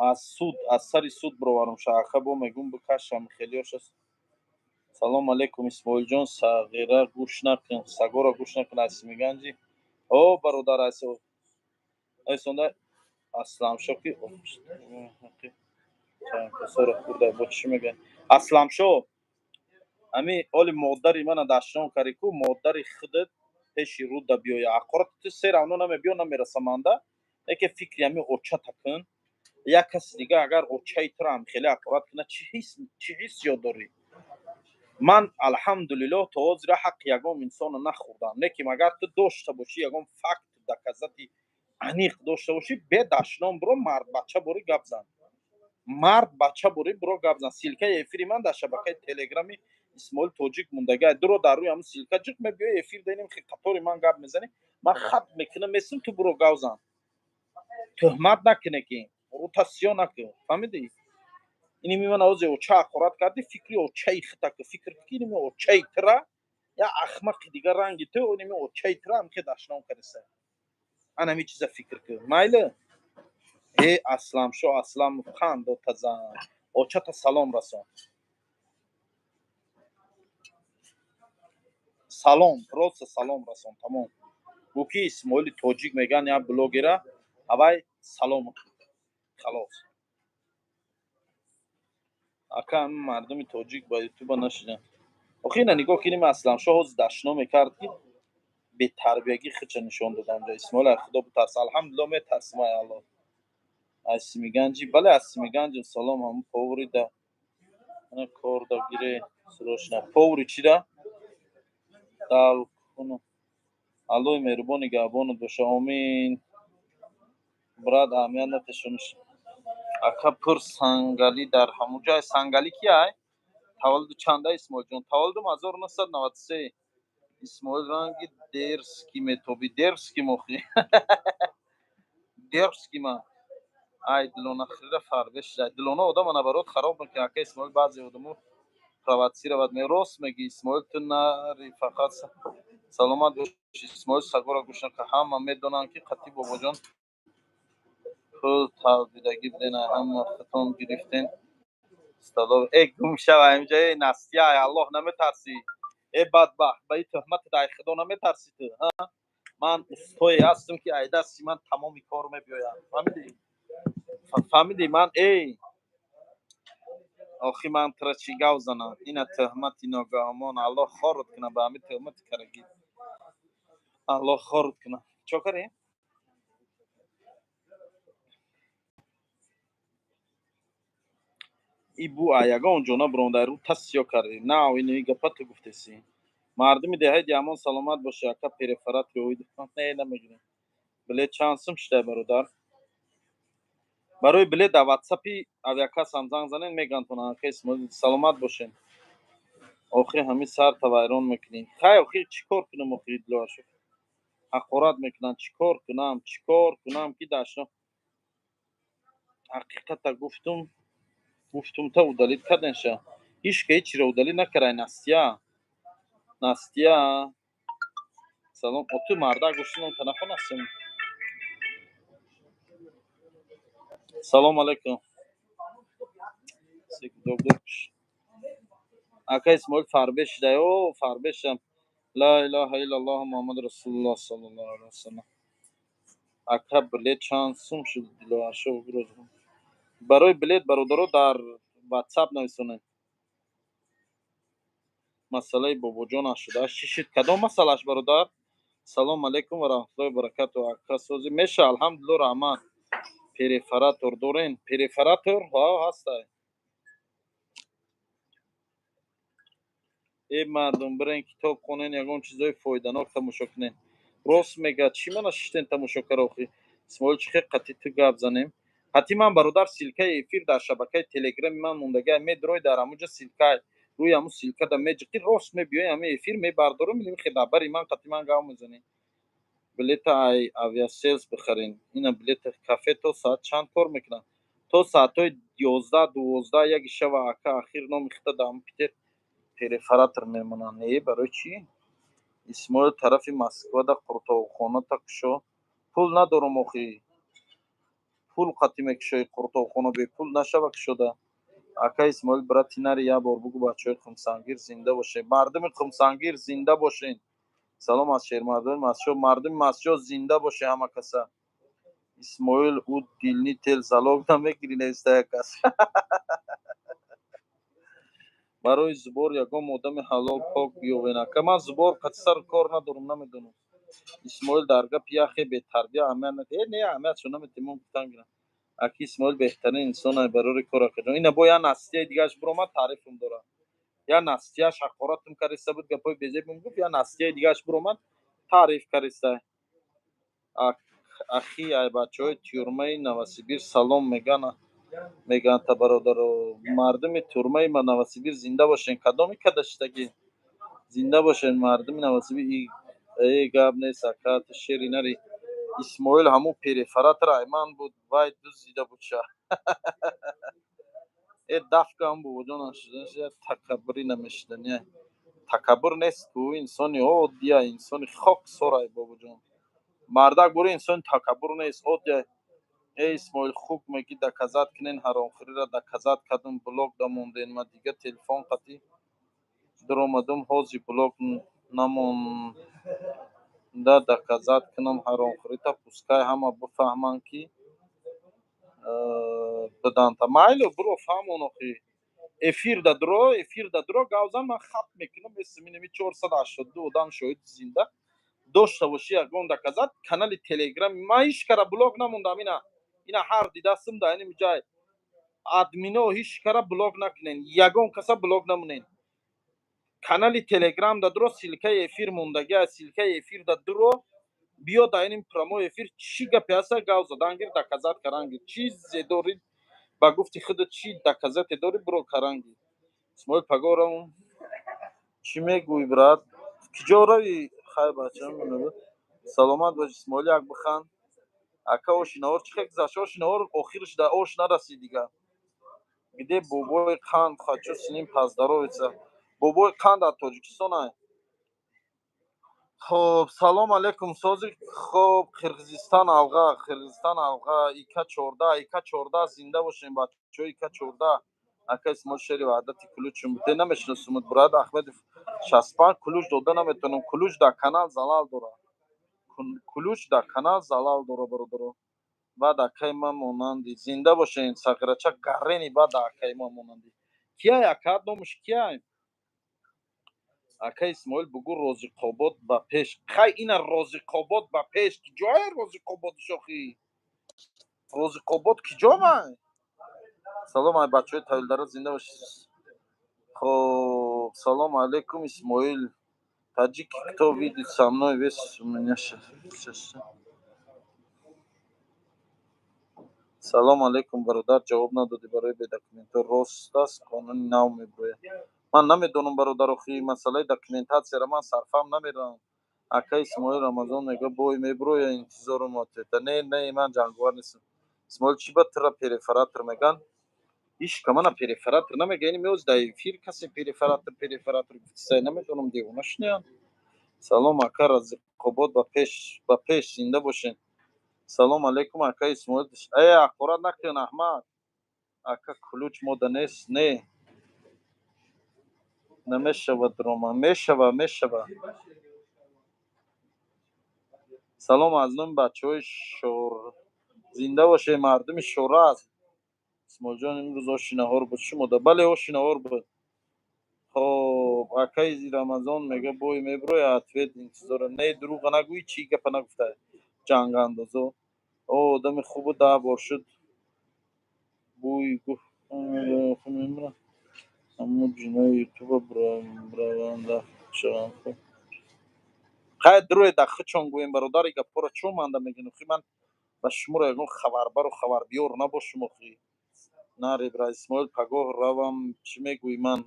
از سود از سر سود برآورم شاخه با میگم بکشم خیلی هاش است سلام علیکم اسماعیل جان صغیره گوش نکن سگورا گوش نکن ایسی میگن جی او برادر ایسو ایسونده اسلام شو کی کسور خورده با چی میگه اسلام شو امی اولی مادری من داشتم کاری کو مادری خودت پیش رو دا بیای اقرات تو سر اونو نمی بیو نمیرسمانده یکی فکری امی اوچا تکن یک کس دیگه اگر اوچای ترام خیلی اقرات کنه چی حس یاد داری من الحمدلله تو از را حق یگام انسان نخوردم لیکن اگر تو داشته باشی یگام فکت دکزتی انیق داشته باشی به داشتم برو مرد بچه بری گپ زن مرد بچه بری برو گپ زن سیلکه افیری من در شبکه تلگرامی اسماعیل توجیک موندگی درو در روی همون سیلکه جیک می بیای افیر دینیم که قطوری من گپ میزنی من خط میکنم مثل تو برو گپ زن تهمت نکنه که روتاسیون نکن فهمیدی اینی میمن اوز اوچا اقرات کردی فکری اوچای خطا که فکر کی نمی اوچای ترا یا احمق دیگه رنگی تو نمی اوچای ترا هم که داشتم کرسه انا می چیز فکر که مایله ای اسلام شو اسلام خان دو تزان اوچا تا سلام رسون سلام روز سلام رسون تمام بوکی اسماعیل توجیک میگن یا بلوگره اوای سلام خلاص اکا مردم توجیک با یوتیوب نشدن آخه اینا نگاه کنیم اسلام شو از دشنا میکرد که به تربیتی خچ نشون دادم جا اسماعیل خدا بترس الحمدلله میترسم ای الله اسمیگنجی بله اسمیگنج سلام هم پوری ده انا کار دا گیره سروشنا پوری چی ده دال کنو الله مهربانی گابون دوش آمین براد آمیان نتشونش اکا پر سنگالی در همون جای سنگالی کیه تولد چنده اسماعیل جون تولدم 1993 اسماعیل رنگی درسکی متوبی درسکی مخی درسکی ما ای دلونا خیره فرگش دلونا آدم نبرات خراب میکنه که اسماعیل بعضی آدمو روادسی رو می راست میگی اسماعیل تو نری فقط سلامت باش اسماعیل سگورا گوشن که همه میدونن که قطعی بابا جان خود تلبیدگی بدین هم ختم گرفتین استادو ای گم شو اینجای نستی ای الله نمیترسی ای بدبخت به این تهمت دای خدا نمیترسی تو ها من استوی هستم که ای دستی من تمامی کار میبیایم فهمیدی فهمیدی من ای آخی من ترا چی گاو زنم اینا تهمتی ناگهمان الله خارت کنه به همین تهمت کرگی الله خارت کنه چو کری ای بو آیگان جونا برونده رو تسیو کردی نه اینو ای گپت گفتسی مردمی دهه دیامان سلامت باشه اکا پریفرات روید نه نمیگیرم بله چانسم شده برادر برای بله در واتساپی اویاکا سامزنگ زنین میگن تو نه که اسم سلامت باشین آخه همین سر تا ویران میکنین خیلی آخه چیکار کنم آخه دلواشو حقارت میکنن چیکار کنم که داشتم حقیقتا گفتم تا udalit کردنشه هیچ که هیچی رو udalit نکرای نستیا салом оту марда гӯштинон танахон ҳастем. Салом алейкум. Ака Исмоил Фарбеш да о Фарбешам. لا إله إلا الله محمد رسول الله صلی الله علیه وسلم. ака билет чанд сум шуд дилоашо бирӯз. барои билет бародаро дар WhatsApp нависонед. масъалаи бобоҷонаш шудааст. Чӣ шуд? Кадом масъалааш бародар? Салом алейкум ва раҳматуллоҳи ва баракатуҳ. Ака созӣ меша? Алҳамдулиллоҳ раҳмат. Перефаратор дорен? Перефаратор ҳо ҳастай. мардум бирен китоб хонен, ягон чизои фоиданок тамошо кунен. Рост мегӯяд. Чӣ мана шиштен тамошо кара охи? Исмоил чӣ хел қатъи ту гап занем? ҳатӣ ман бародар силкаи эфир дар шабакаи телеграми ман мондагия медрои дар ҳамуҷа силкаи рӯи ҳамун силка да меҷиқӣ рост мебиёи ҳамин эфир мебардорум милим хелабари ман қатъи ман гап мезанем. билета авиаселс бихарен. ина билета кафе то соат чанд кор мекунад? То соатҳои 11-12 яки шава ака ахир номи хита даам Питер перефаратор мемонанд. Барои чӣ? Исмоил тарафи Москва да қуртовхоната кушо. Пул надорум охи. Пул қатъи мекушои қуртовхона бепул нашава кушода. ака Исмоил брати нари як бор бугӯ бачаҳои Хумсангир зинда бошед. Мардуми Хумсангир зинда бошед. салом аз шермардони Масҷод. мардуми Масҷод зинда бошед ҳама каса. Исмоил ӯ дилни тел залог намегирӣ неста як кас. барои зубор ягон модами ҳалол пок биёвен. ака ман зубор қатъи сару кор надорум намедонам. Исмоил дар гапи яхе бетарбия аҳамият надиҳед. не аҳамиятшо наметавонам гуфтан гирам. аки Исмоил беҳтарин инсонай барори кор акаҷон. ина бо як настияи дигааш биромад таърифум дорад. як настияш ҳақоратум кариста буд гапои безебум гуфт. як настияи дигааш биромад таъриф кариста. ахи ай бачаҳои тюрмаи Новосибир салом мегӯянд та бародаро. мардуми тюрмаи Новосибир зинда бошед. кадоми кадаштагӣ? зинда бошед мардуми Новосибир. гап нест ака ту шери нари. Исмоил ҳамун перефаратор айман буд. вай дуздида буд ша. дафкам бобоҷонаш такаббурӣ намешидани. такаббур нест ӯ инсони оддия, инсони хоксорай бобоҷон. мардак бори инсони такаббур нест оддия. Исмоил хуб мегӣ доказат кунен ҳаромхӯрира доказат кардум блок дамонден. ма дига телефон қатъи даромадум ҳози блок намонда доказат кунам ҳаромхӯрита пускай ҳама бифаҳманд ки биданта. майло биро фаҳмон охи. эфир да дуро гавзан ман хат мекунам. миними 482 одам шоҳиди зинда дошта бошӣ ягон доказат. канали телеграми ман ҳеҷ кара блок намондам. ина ҳар дидастум дар ин ҷай админо ҳеҷ кара блок накунен. ягон каса блок намонен. канали телеграм да дуро силкаи эфир мондагия. силкаи эфир да дуро биё дар ин прямой эфир чӣ гапе ҳаста гав задангир доказат карангир. чизе дорӣ ба гуфти худат чӣ доказате дорӣ биро карангир. Исмоил пагора чӣ мегӯй брат? киҷо равӣ? хай бача саломат бош. Исмоил як бихан. ака ошинаҳор чӣ хел гузашт? ошинаҳор охираш дар ош нарасид дига. где бобои қанд хочу с ним поздоровиться. бобои қанд дар Тоҷикистонай. хоб салом алейкум сози. хоб Қирғизистон алға ика 14 зинда бошем бачаҳои ика 14. ака Исмоил шери ваҳдати кулучум буде намешиносумуд брат Ахмедов 65 кулуч дода наметавонам. кулуч дар канал залал дорад. кулуч дар канал залал дорад бародаро. баъд акаи ман монанди зинда бошен. сағирача гаррени баъд акаи ман монанди. кияй ака? номуш кияй? ака Исмоил бугӯ Розиқобод ба пеш. хай ина Розиқобод ба пеш киҷои Розиқобод шохӣ? Розиқобод киҷомай? салом ай бачаҳои тавилдара зинда бошед. хоб салом алейкум Исмоил. таҷики кто видит со мной вес у меня сейчас. салом алейкум бародар. ҷавоб надодӣ барои бедокументҳо. рост аст қонуни нав меброяд. ман намедонам бародар охи масъалаи документатсияро ман сарфам намеравам. ака Исмоил Рамазон мега бой меброя интизору мотета. не ман ҷангувар нестам. Исмоил чӣ ба тура перефаратор меган? иш камана перефаратор намега. ин меоз дар эфир касе перефаратор гуфтисай намедонам девона шунаян. سلام اکا رزقاباد با پیش زنده باشین. سلام علیکم اکا اسماعیل. ای اخبارات نکن احمد. اکا کلوچ موده نیست. نه نمیشود دروما. میشود. سلام از نوم بچه های شور زنده باشه. مردم شوره است. اسماعیل جان امروز آشینهار بود شما ده. بله آشینهار بود. خب اکای رمضان میگه بوی میبروی اتوید انتظار نه دروغ نگوی چی گپ نگفته جنگ اندازو او دم خوب ده بار شد بوی گفت خمیمره اما جنای یوتیوب برونده شوان خب خیلی دروی دخه چون گویم برادری گپ پورا چون منده میگن خی من به شما رو یکون خبربر و خبر بیار نباشم خی ناری برای اسماعیل پگاه روم چی میگوی من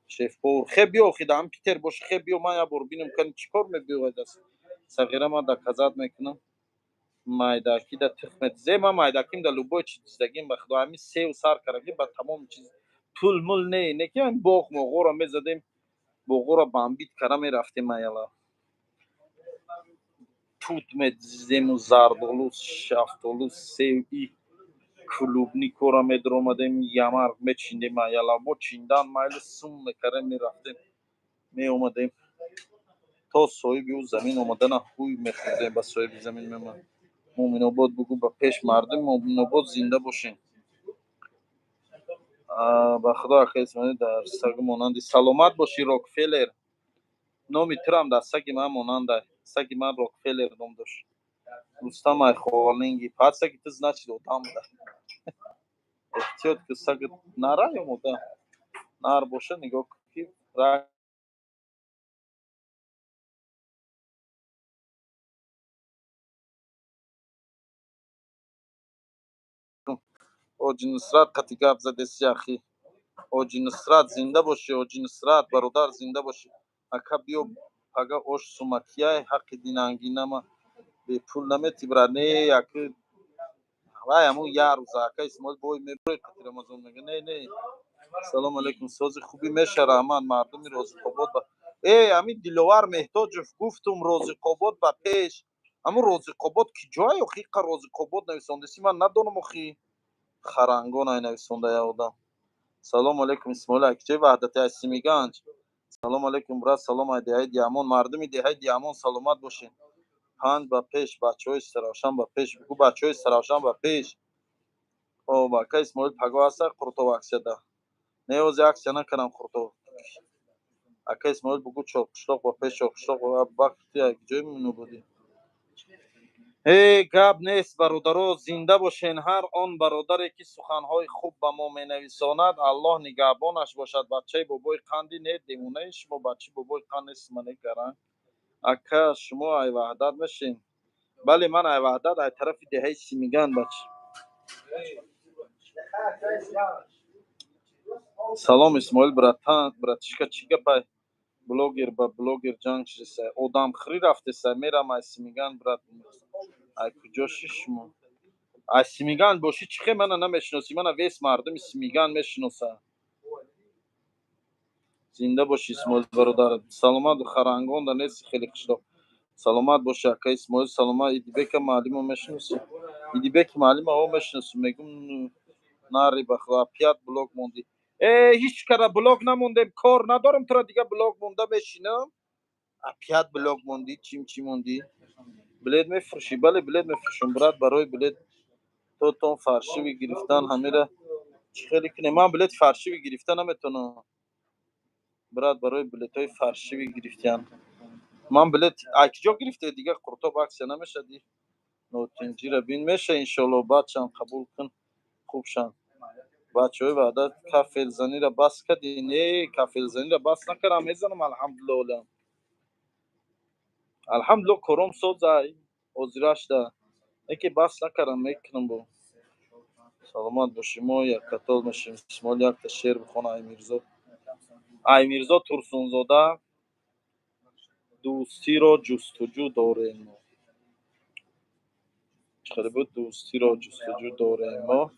شفبور خیلی بیو خیدم پیتر باش خیلی بیو من یا بور بینم کنی چیکار میبیو دست صغیره ما دکازات میکنم مایداکی دا تخمت زی ما مایداکیم دا لوبو چی دیستگیم بخدا همی سیو سار کردیم با تمام چیز پول مول نه که هم باغ موغورا میزدیم بوغورا بامبیت کردم رفتیم مایلا توت میزدیم و زاردولوس شافتولوس سیو ای کلوبنی کورا میدرومدیم یامار میچیندیم مایلا با چیندان مایل سوم میکردیم میرفتیم می اومدیم تا صاحبی او زمین اومدن خوی میخوردیم با صاحبی زمین میمون مومن آباد بگو با پیش مردم مومن آباد زنده باشین با خدا خیلی در سگ مانندی سلامت باشی روکفلر نامی ترام در سگ من ماننده سگ من روکفلر نام داشت رستم ای خوالنگی پس سگ تز نچی دوتام ده احتیاط که سگ نره یا موده نر باشه نگاه که رای اوج نصرت قطی گپ زده سیاخی اوج نصرت زنده باشی اوج نصرت برادر زنده باشی اکا بیو پگا اوش سومکیای حق دینانگی نما به پول نمیتی برانه یک وای همون یار روزا اکا اسمال بوی میبره قطر رمضان میگه نه سلام علیکم سوز خوبی میشه رحمان مردم روز قباد با ای همین دلوار محتاج گفتم روز قباد با پیش همون روز قباد کی جای اخی روز قباد نویسنده سی من ندونم اخی خرانگون ای نویسنده یادم سلام علیکم اسماعیل اکچه وحدت اسمیگنج سلام علیکم برات سلام ای دهای دیامون مردم دهای دیامون سلامت باشین پنج با پیش بچهای سراشان با پیش بگو بچهای سراشان با پیش او با که اسماعیل پگاه است قرطو واکسده نیوز یک نکنم قرطو اکا اسماعیل بگو چوکشلوق با پیش چوکشلوق و وقتی یک جای منو بودی ای گب نیست برادرو زنده باشین هر آن برادری که سخنهای خوب به ما می نویساند الله نگهبانش باشد بچه بابای قندی نه دیمونه شما بچه بابای قند نیست من نگران اکا شما ای وحدت بشین بله من ای وحدت ای طرف دهی سیمیگان بچه سلام اسماعیل براتان براتشکا چیگه پای بلوگر با بلوگر جنگ شده اودام خری رفته سه میرم ای سیمیگان برات ای کجاشی شما اسمیگان باشی چخه منو نمیشناسی من ویس مردم اسمیگان میشناسم زنده باشی اسماعیل برادر سلامت خرانگون در نیست خیلی خوشحال سلامت باشه اکا اسماعیل سلامت ایدیبک معلم میشناسی ایدیبک معلم او میشناسی میگم ناری بخوا پیات بلاگ موندی هیچ کاره بلاگ نموندم کار ندارم تو دیگه بلاگ مونده بشینم پیات بلاگ موندی چی موندی بلد میفروشی بله بلد میفروشم برات برای بلد تو فرشی گرفتن همه را خیلی کنه من بلیت فرشی گرفتن نمیتونم برات برای بلیت های فرشی گرفتن من بلیت اکجا گرفته دیگه قرطا باکس نمیشه دی نوتنجی را بین میشه انشالله بچه‌ام قبول کن خوب شن بچه های وعدت کافل زنی را بس کردی نه کافل زنی را بس نکردم میزنم الحمدلله الحمدلله کروم سوزای ازراش ده یکی بس نکردم میکنم با سلامت باشیم ما یک کتال میشیم اسمال یک تا شعر بخونه ای میرزا ترسونزاده دوستی را جستجو داریم ما چقدر بود دوستی را جستجو داریم ما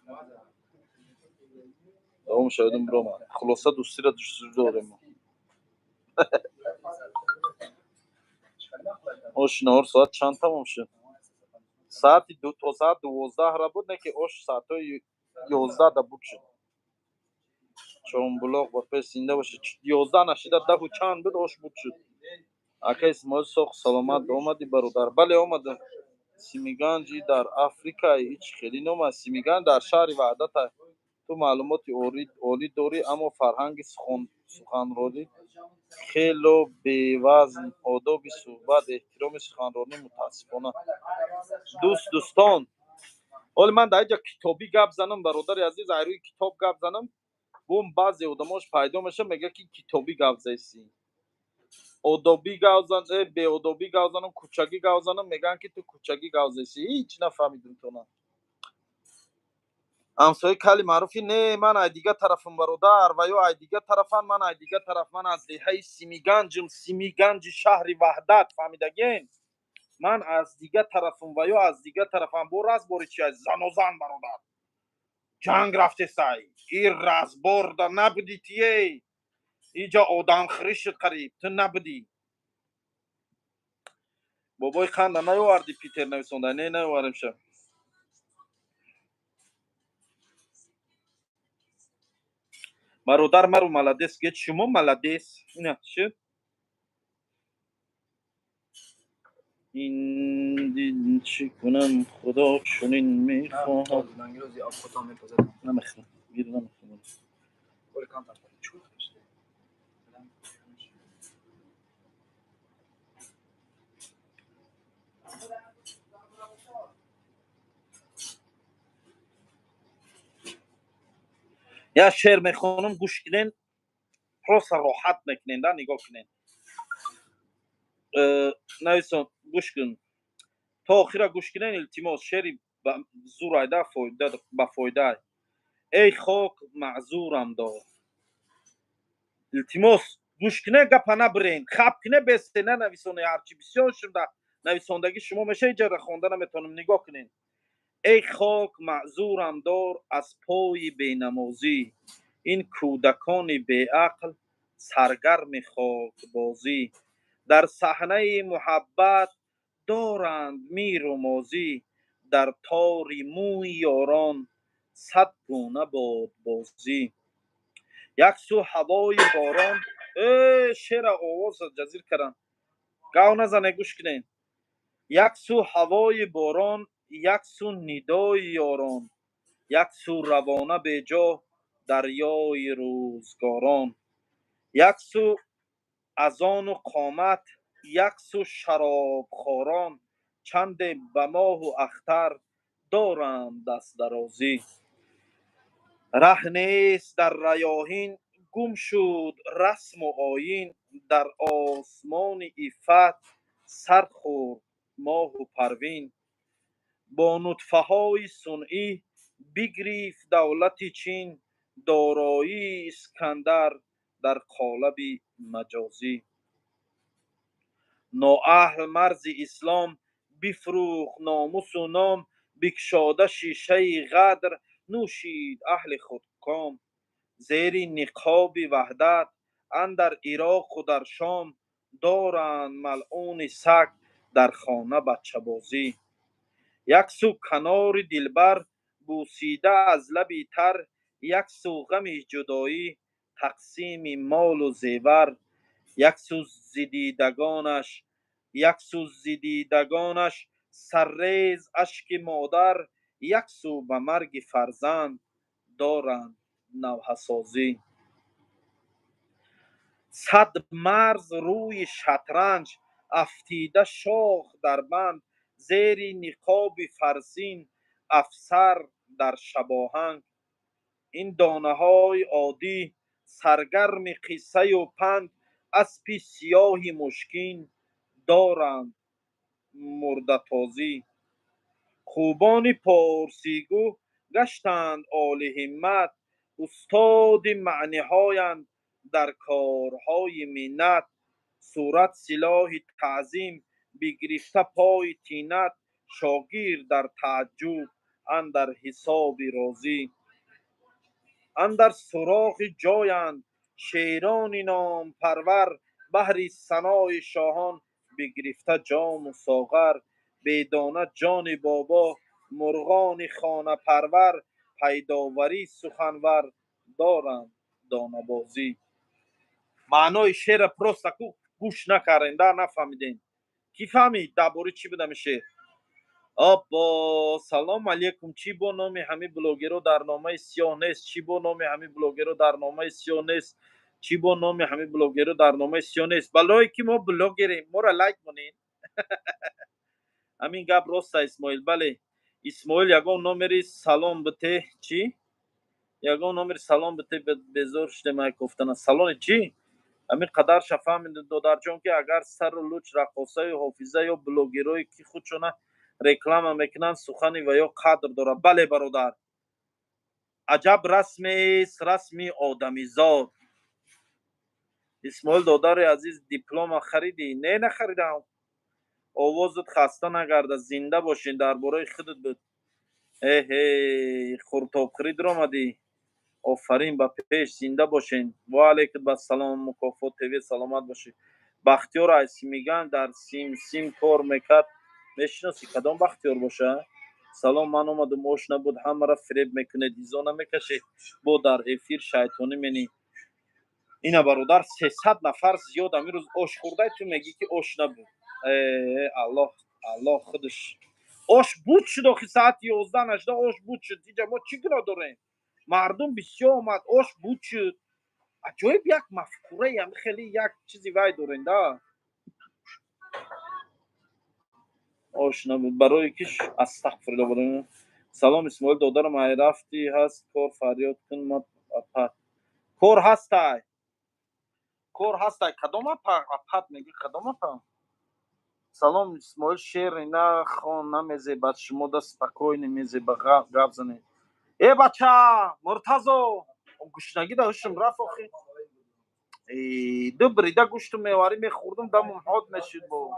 دوام شایدم برام خلاصه دوستی را جستجو داریم ما ош нор соат чанд тамом шуд? Саати то саат 12 ра буд, не ки ош саатҳои 11 да буд шуд. Чомбулоқ ба пеш зинда бошад. 11 нашида 10 чанд буд ош буд шуд. Акай исмоил соғ саломат омадӣ бародар? Бале омадам. Симиганҷи дар Африкаи ҳеҷ хеле номаст. Симиганҷ дар шаҳри Ваҳдата. Ту маълумоти олӣ дорӣ, аммо фарҳанги суханронӣ хело бевазн, одоби суҳбат, эҳтироми суханронӣ мутаассифона. Дӯстон, ҳоли ман дар ин ҷо китобӣ гап занам, бародари азиз, аз рӯи китоб гап занам, бом баъзе одамош пайдо мешавад, мегӯяд ки китобӣ гап застӣ. одобӣ гап занам, беодобӣ гап занам, кӯчагӣ гап занам, мегӯянд ки ту кӯчагӣ гап застӣ. ҳеҷ нафаҳмидум тона. ҳамсояи кали маъруфи не ман ай дига тарафам бародар, ва ё ай дига тарафан, ман ай дига тараф. Ман аз деҳаи Симиганҷим, Симиганҷи шаҳри Ваҳдат, фаҳмидагин? Ман аз дига тарафам ва ё аз дига тарафам. Бо разбори чи аст? Занозан бародар. Ҷанг рафтесай. Ин разборда набудӣ тие. Инҷа одамхӯрӣ шуд қариб. Ту набудӣ. бобои қанда наёвардӣ Питер нависонда? Не наёвардем шаб. бародар маро маладес гет, шумо маладес. Ина чӣ? ин чӣ кунам, худо чунин мехоҳад. Намехоҳам. Гир намехоҳам. Я шеър мехонам, гӯш кунен. Просто роҳат мекунен, да, нигоҳ кунен. нависон, гӯш кун. То охира гӯш кунен, илтимос. Шеъри зурай, да, ба фоидай. Эй хок маъзурам дор. илтимос, гӯш кунен, гапа набирен. хаб кунен, бесте нанависонед. ҳарчи бисёр шуда нависондагӣ шумо мешавад ҷара хонда наметавонам. нигоҳ кунен. эй хок маъзурам дор аз пои бенамозӣ. ин кӯдакони беақл саргарми хокбозӣ. дар саҳнаи муҳаббат доранд миру мозӣ. дар тори мӯи ёрон сад гуна бодбозӣ. як сӯ ҳавои борон. шеъра овоз ҷазир кардам. гав назанед, гӯш кунед. як сӯ ҳавои борон, як сӯ нидои ёрон. як сӯ равона беҷоҳ дарёи рӯзгорон. як сӯ азону қомат, як сӯ шаробхорон. чанде ба моҳу ахтар доранд дастдарозӣ. ره нест дар раёҳин, гум шуд расму оин. дар осмони иффат сар хӯрд моҳу парвин. бо нутфаҳои сунъӣ бигрифт давлати чин. дороии Искандар дар қолаби маҷозӣ. ноаҳл марзи ислом бифрӯхт номусу ном. бикшода шишаи ғадр нӯшид аҳли худком. зери ниқоби ваҳдат андар ироқу дар шом. доранд малъуни саг дар хона бачабозӣ. як сӯ канори дилбар бусида аз лаби тар. як сӯ ғами ҷудоӣ тақсими молу зевар. як сӯ зидидагонаш саррез ашки модар. як сӯ ба марги фарзанд доранд навҳасозӣ. сад марз рӯи шатранҷ афтида шох дар банд. зери ниқоби фарсин афсар дар шабоҳанг. ин донаҳои оддӣ саргарми қиссаю панд. аспи сиёҳи мушкин доранд мурдатозӣ. хубони порсигӯ гаштанд олиҳиммат. устоди маъниҳоянд дар корҳои миннат. сурат силоҳи таъзим бигирифта пои тинат. шогирд дар тааҷҷуб андар ҳисоби розӣ. андар суроғи ҷоянд шерони номпарвар. баҳри санои шоҳон بگرفته جام و ساغر بیدانه جان بابا مرغان خانه پرور پیداوری سخنور دارند دانه بازی. معنای شعر پروست کو گوش نکردین در نفهمیدین. کی فهمید درباره چی بودم شعر؟ آبا سلام علیکم. چی با نام همه بلاگرها در نامه سیاه نیست؟ چی با نام همه بلاگرها در نامه سیاه نیست؟ چی با نام همه بلاگرها در نامه سیاه نیست؟ بلایی که ما بلاگریم ما را لایک کنین. همین گپ راست اسماعیل. بله اسماعیل یگان نامری سلام بته چی؟ یگان نامری سلام بته بزار شده ما گفتن سلام چی؟ همین قدر شفاهم دادر جان که اگر سر و لوچ رقاصای حافظه یا بلاگرایی که خودشون رکلام میکنن سخنی و یا قدر داره. بله برادر عجب رسمی است رسمی آدمی زاد. اسماعیل دادر عزیز دیپلم خریدی؟ نه نخریدم. آوازت خسته نگرده زنده باشین درباره خودت بود. خورتاب خرید را آمدی. آفرین به پیش زنده باشین. و علیکم السلام مکافات تیوی سلامت باشی. بختیار عیسی میگن در سیم کار میکرد. میشناسی کدام بختیار باشه؟ سلام من اومدم آشنا بود همه را فریب میکنه دیزانه میکشه با در افیر شیطانی منی. اینا برادر 300 نفر زیاد امروز آش خورده تو میگی که آش نبود. الله خودش آش بود شد آخی ساعت 11 18 آش بود شد. دیگه ما چی کار داریم؟ مردم بسیار آمد آش بود شد. عجایب یک مفکوره هم خیلی یک چیزی وای دارین ده. آش نبود برای کش استغفرالله بودم. سلام اسماعیل دادرم ای رفتی هست کار فریاد کن ما کار هستی کار هستی کدام اپت میگی کدام اپت؟ سلام اسماعیل شعر اینا خون نمیزه بعد شما دست پکوی نمیزه به گپ زنی. ای بچه مرتضی گوشنگی داشتم رفت آخی دو بریده گوشت میواری میخوردم دمم حاد میشد با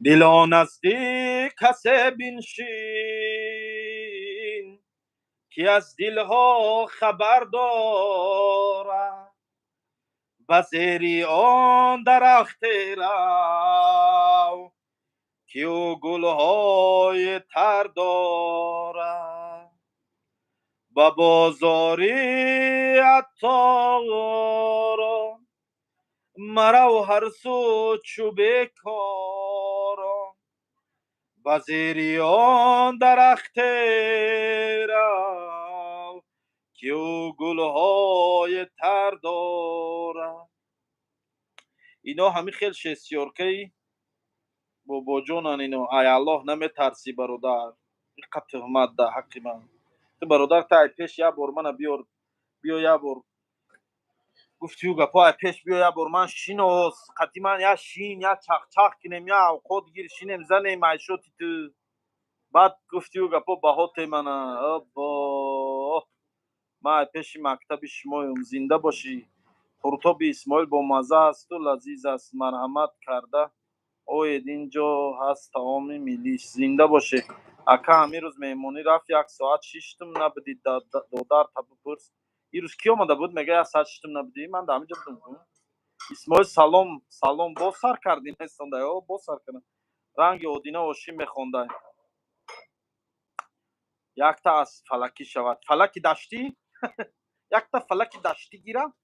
دلا نزدیک کسی بنشین که از دلها خبر دارد به زیر آن درخت رو که او گلهای تر دارد به بازاری عطارا مرو هر سو چو بیکارا به زیر آن درخت رو که او گلهای تر دارد. اینا همین خیلی شسیارکی بابا جانن. اینو ای الله نمیترسی برادر اینقدر تهمت ده حق من. تو برادر تا پیش یه بار من بیا یه بار گفتی او گپا پیش بیا یه بار من شینوس قطی من یا شین یا چخ کنیم یا اوقات گیر شینیم زنیم معیشوتی تو بعد گفتی او گپا بهات من ابا من پیش مکتب شما زنده باشی. خورتاب اسماعیل با مزه است و لذیذ است مرحمت کرده اوید اینجا هست تمام ملی زنده باشه. اکا همین روز مهمونی رفت 1 ساعت شیشتم نبودید دادر تب پرس این روز کی آمده بود میگه 1 ساعت شیشتم نبودی من در همینجا بودم. اسماعیل سلام با سر کردین هستنده یا با سر کردن رنگ آدینه آشی میخونده یک تا از فلکی شود فلکی دشتی یک تا فلکی دشتی گیرم.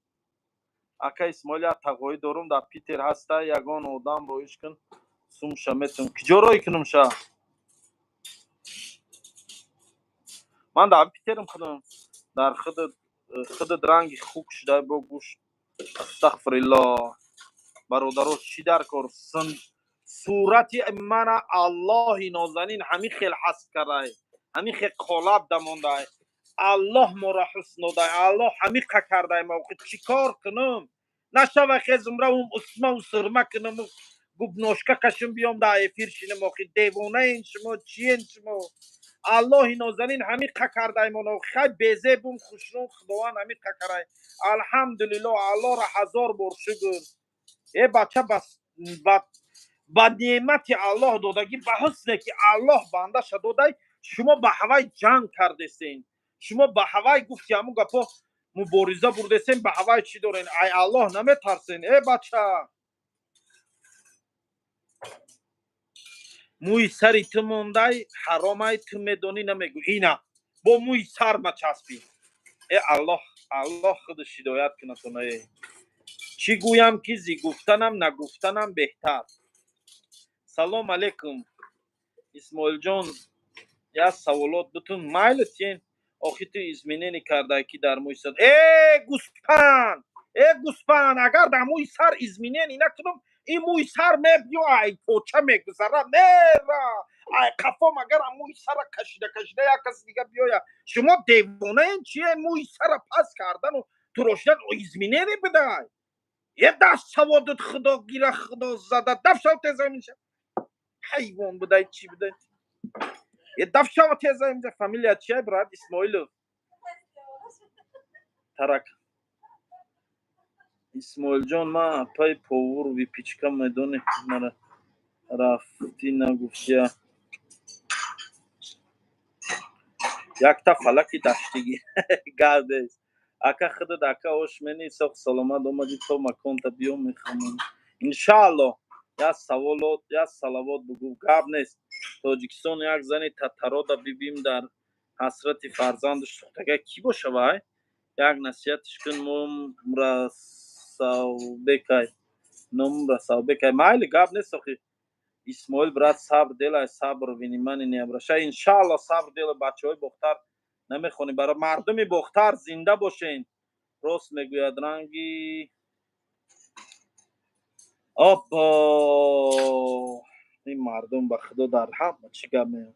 اکا اسماعیل یک تقوی دارم در پیتر هسته یگان آدم رویش کن سوم شمیتم کجا روی کنم شا من در پیترم خودم در خود رنگ خوک شده با گوش استغفرالله برادرو چی در کار صورتی من الله نازنین همین خیلی حس کرده همین خیلی قالب دمانده الله ما را حسن داده الله همین که کرده ما چی کار کنم نشوه خیزم را اون اسمه و سرمه کنم و گبناشکه کشم بیام در افیر شینم آخی دیوانه این شما چی این شما الله نازنین همین که کرده ما خیلی بیزه بوم خوشنون خداوند همین که کرده الحمدلله الله را 1000 بار شکر. ای بچه با نعمت الله دادگی به حسنی که الله بنده شده شما به هوای جنگ کردستین شما به هوای گفتی همون گپا مبارزه بردستین به هوای چی دارین ای الله نمیترسین ای بچه موی سری تو مونده حرامای تو میدونی نمیگو اینا با موی سر ما چسبی ای الله خودش هدایت کنه تو نه چی گویم که زی گفتنم نگفتنم بهتر سلام علیکم اسماعیل جان یا سوالات بتون مایلتین آخی تو ازمینه کرده که در موی سر ای گوسپن اگر در موی سر ازمینه نکنم این موی سر میبیو ای پوچه میگذره میره ای قفام اگر موی سر کشیده یا کسی دیگه بیاید شما دیوانه این چیه موی سر پس کردن و تراشدن و ازمینه بده یه دست سوادت خدا گیره خدا زده دفشا تیزه میشه حیوان بده چی بده یه دفشا تیزه میشه فامیلیا چیه براد اسماعیلو ترک اسماعیل جان ما پای پاور وی پیچکا میدونه مرا رفتی نگفتی یک تا فلکی داشتگی گرده اکا خود اکا اوش منی سخ سلامت اومدی تو مکان تا بیو میخوام انشالله یا سوالات یا صلوات بگو گاب نیست تاجیکستان یک زنی تترا دا ببیم در حسرت فرزندش سوختگه کی باشه وای یک نصیحتش کن رساو بکای مایل گاب نیست اخی اسماعیل برات صبر دل صبر وینیمن نیابرشه انشالله صبر دل بچه های بختر نمیخونی برای مردم بختر زنده باشین راست میگوید رنگی آبا این مردم به خدا در هم چیکار میگن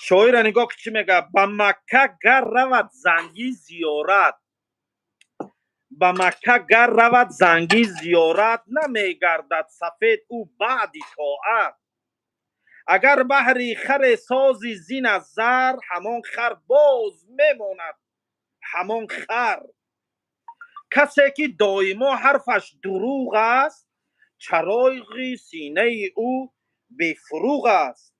شاعر نگاه که چی میگه با مکه گر رود زنگی زیارت با مکه گر رود زنگی زیارت نمیگردد سفید او بعدی طاعت اگر بهری خر سازی زین از زر همان خر باز میماند همان خر کسی که دایما حرفش دروغ است چراغ سینه او بی فروغ است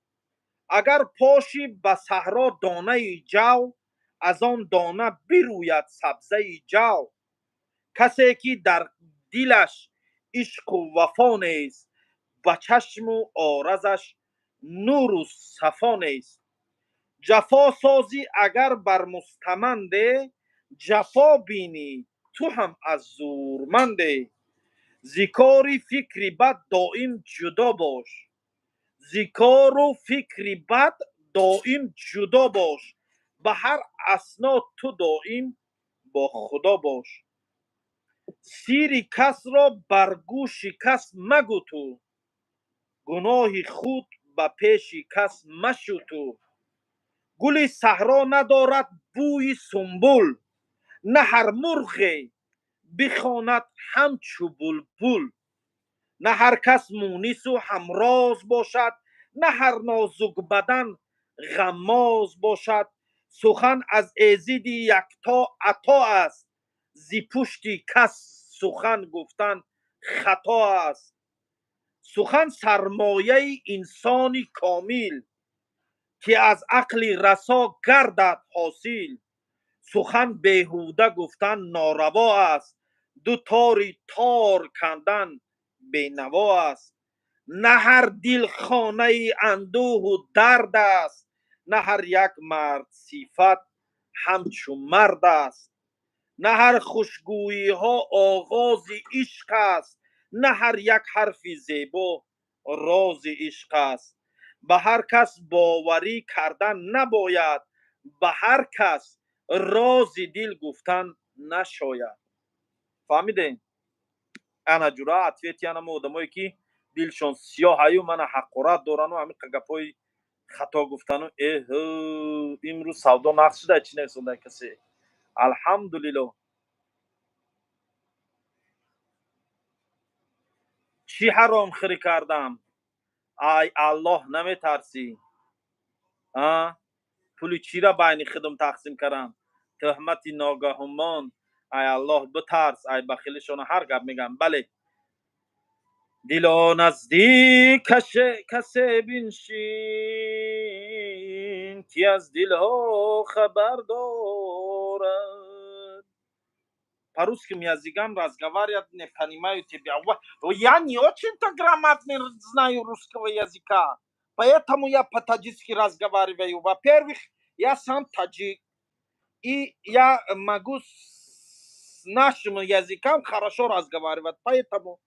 اگر پاشی به صحرا دانه جو از آن دانه بروید سبزه جو کسی که در دلش عشق و وفا نیست به چشم و عارضش نور و صفا نیست جفا سازی اگر بر مستمنده جفا بینی تو هم از زورمنده ذکاری فکری بد دائم جدا باش ذکار و فکری بد دائم جدا باش به هر اسنا تو دائم با خدا باش سیری کس را بر گوش کس مگو تو گناه خود به پیش کس مشو تو گل صحرا ندارد بوی سنبل نه هر مرغی بخواند همچو بلبل نه هر کس مونس و همراز باشد نه هر نازک بدن غماز باشد سخن از ایزد یکتا عطا است زی پشتی کس سخن گفتن خطا است سخن سرمایه انسانی کامل که از عقل رسا گردد حاصل سخن بیهوده گفتن ناروا است دو تاری تار کندن بینوا است نه هر دل خانه اندوه و درد است نه هر یک مرد صفت همچو مرد است نه هر خوشگویی ها آغاز عشق است نه هر یک حرف زیبا راز عشق است به هر کس باوری کردن نباید به هر کس راز دل گفتن نشاید فهمیدین انا جورا عطفیتی انا آدمایی که دلشان سیاهی و من حقارت دارن و همین گپای خطا گفتن و امروز سودا نقص شده چی نرسونده کسی الحمدلله چی حرام خوری کردم ای الله نمیترسی پولی چی را بین خودم تقسیم کردم تهمت ناگهمان ای الله بترس ای بخیلشان هر گپ میگم بله دلا نزدیک کسی بنشین که از دلها خبر دارد. По-русски языком разговаривать не понимаю тебя. Я не очень-то грамотно знаю русского языка, поэтому я по-таджикски разговариваю. Во-первых, я сам таджик, и я могу с нашим языком хорошо разговаривать, поэтому.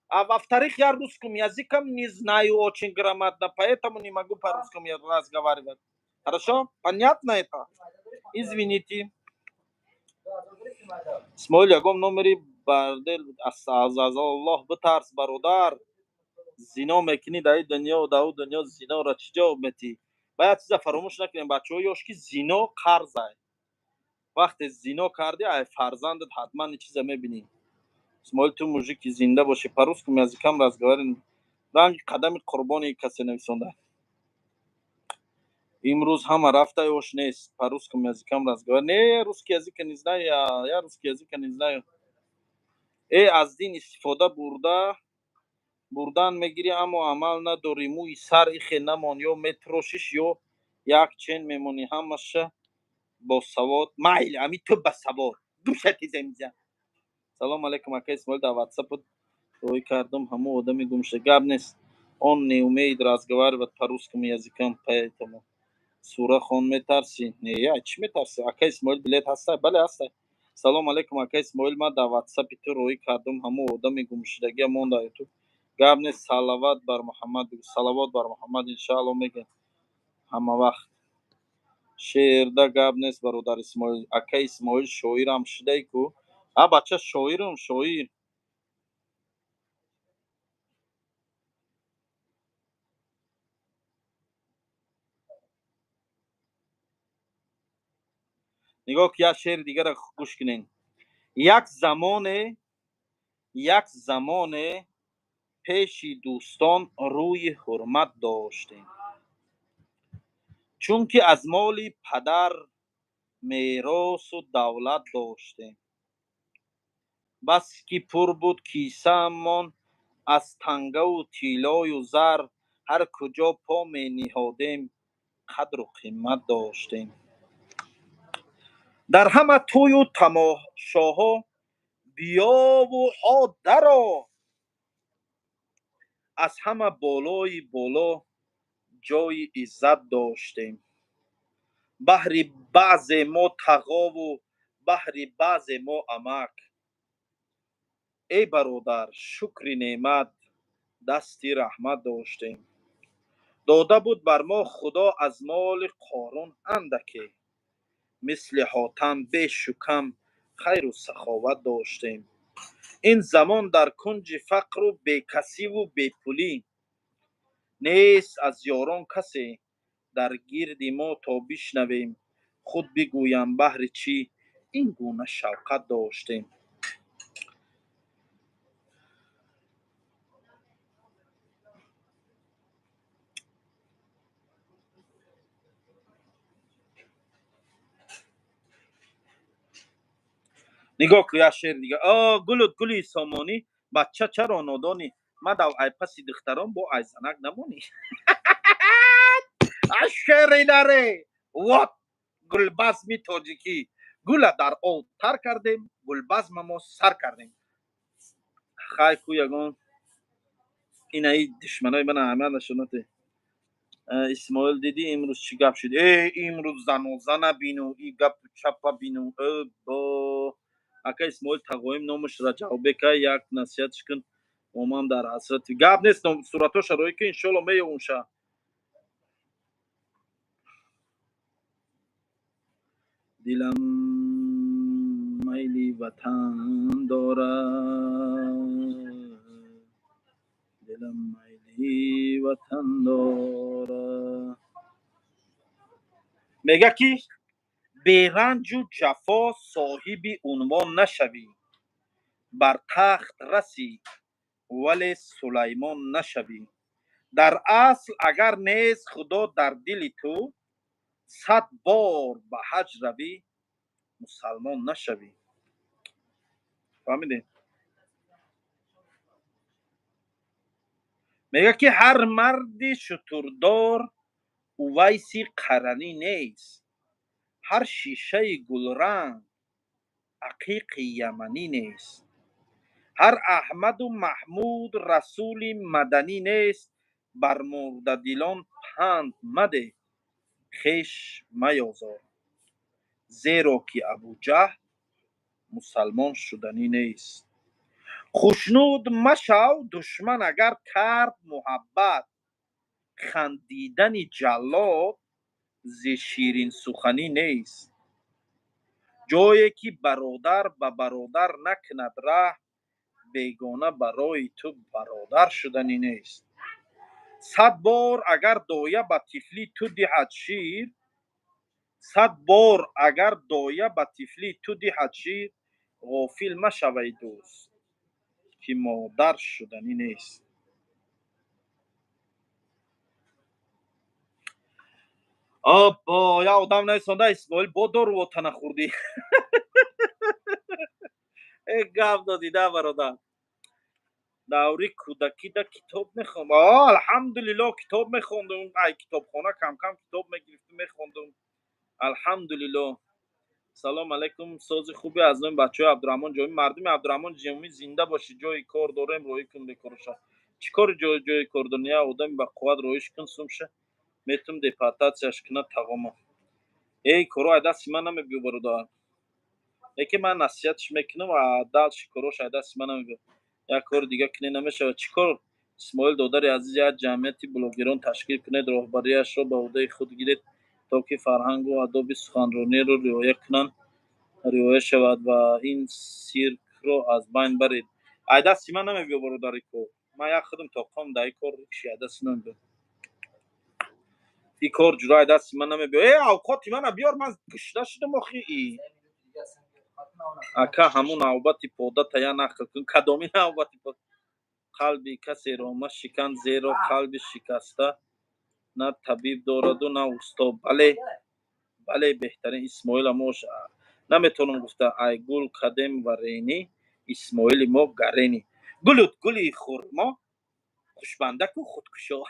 А во-вторых, я русским языком не знаю очень грамотно, поэтому не могу по-русски разговаривать. Хорошо? Понятно это? Извините. اسماعیل یگام نمری بردل از الله بترس برادر. زنا میکنی در این دنیا و در اون دنیا زنا را چجا میتی؟ باید چیزا فراموش نکنیم بچه ها یاش که زنا قرض است. وقتی زنا کردی ای فرزندت حتما این چیزا میبینی. اسماعیل تو موجی زنده باشه پروس کم از کم رازگوارین رنگ قدم قربانی کسی نویسنده. امروز همه رفته یاش نیست پروس کم از کم رازگوار نه روسکی язык не знаю я русский язык не знаю. از دین استفاده بردن میگیری اما عمل نداری موی سر ایخ نمان یا متروشش یا یک چین میمونی همش با سواد مایل امی تو با سواد گوشتی زمیزن. سلام علیکم اکا اسماعیل در واتساپ روی کردم همه آدمی گمشه گب نیست آن نیومید разговаривать по-русскому языком поэтому سوره خون میترسی نه یا چی میترسی اکا اسماعیل بلیت هسته بله هسته. سلام علیکم اکا اسماعیل ما در واتساپ تو روی کردم همه آدمی گمشدگی مونده تو گب نیست صلوات بر محمد بگو صلوات بر محمد انشاءالله میگه همه وقت شعرده گب نیست برادر اسماعیل اکا اسماعیل شاعرم شده کو بچه شاعرم شاعر نگاه که یک شعر دیگر را گوش کنین. یک زمان پیش دوستان روی حرمت داشتیم چون که از مال پدر میراث و دولت داشتیم بس که پر بود کیسه‌مان از تنگه و طلای و زر هر کجا پا می نهادیم قدر و قیمت داشتیم در همه توی و تماشاها بیا و ها درآ از همه بالای بالا جای عزت داشتیم بهر بعض ما تقا و بهر بعض ما عمک ای برادر شکر نعمت دستی رحمت داشتیم داده بود بر ما خدا از مال قارون اندکی مثل حاتم بیش و کم خیر و سخاوت داشتیم این زمان در کنج فقر و بیکسی و بیپولی نیست از یاران کسی در گرد ما تا بشنویم خود بگویم بهر چی این گونه شوقت داشتیم. نگاه که یک شعر دیگه گلی سامانی بچه چرا نادانی مدو ای پس دختران با ای زنک نمانی شعری داره وات گلبزم تاجیکی گل در آب تر کردیم گلبزم ما سر کردیم خای کو یگان این ای دشمنای من همه نشونته اسماعیل دیدی امروز چی گپ شد امروز زن و زن بینو ای گپ چپ بینو با اکا اسماعیل تقویم نامش را جواب که یک نصیحتش کن امام در حسرت گپ نیست صورتاش روی که انشالله می اونشا دلم میلی وطن دارد دلم میلی وطن دارد میگه کی بی رنج و جفا صاحب عنوان نشوی بر تخت رسی ولی سلیمان نشوی در اصل اگر نیست خدا در دل تو 100 بار به حج روی مسلمان نشوی. فهمیدین؟ میگه که هر مرد شتردار اویسی قرنی نیست، هر شیشه گلرنگ عقیق یمنی نیست، هر احمد و محمود رسول مدنی نیست، بر مرده دلان پند مده خویش میازار، زیرا که ابوجهل مسلمان شدنی نیست. خوشنود مشو دشمن اگر کرد محبت، خندیدن جلاد ز شیرین سخنی نیست. جایی که برادر به برادر نکند ره، بیگانه برای تو برادر شدنی نیست. 100 بار اگر دایه به طفلی تو دهد شیر، 100 بار اگر دایه به طفلی تو دهد شیر، غافل مشوی دوست که مادر شدنی نیست. یا آدم نیستانده اسماعیل با دور و تنه خوردی. ای گفت دادیده برادر، دوری کودکی دا کتاب میخوام. الحمدلله کتاب میخوندم. ای کتابخانه کم کم کتاب میگرفتم میخوندم. الحمدلله. سلام علیکم. ساز خوبی از این بچه های عبدالرحمن جامی. مردم عبدالرحمن جامی زنده باشی. جای کار داریم روی کن بکرشم. چیکار جای کار دنیا آدم با قوت رویش کن سمشه میتونم دیپارتاتیش کنه تمام. ای کارو دست من نمیگو برادر. یکی من نصیحتش میکنم و دلش کاروش دست من نمیگو. یک کار دیگه کنی نمیشه. چیکار اسماعیل دادر عزیز یک جمعیتی بلوگران تشکیل کنید، راهبریش را به عهده خود گیرید تا که فرهنگ و آداب سخنرانی رو رعایت کنند، رعایت شود و این سیرک رو از بین برید. دست من نمیگو برادر کو. من یک خودم طاقم در این کار چی دست نمیگو. این کار جرای دست من نمیگو. ای اوقات من بیار من گشته شدم اخی. اکا همون نوبتی پوده تیا نکن کدامی نوبتی پوده. قلبی کسی را مشکن زیرا قلب شکسته نه طبیب دارد و نه استاد. بله بهترین اسماعیل موش نمیتونم گفته. ای گل قدم و رینی اسماعیل ما گرینی. گلت گلی خورما خوشبنده کو خودکشا.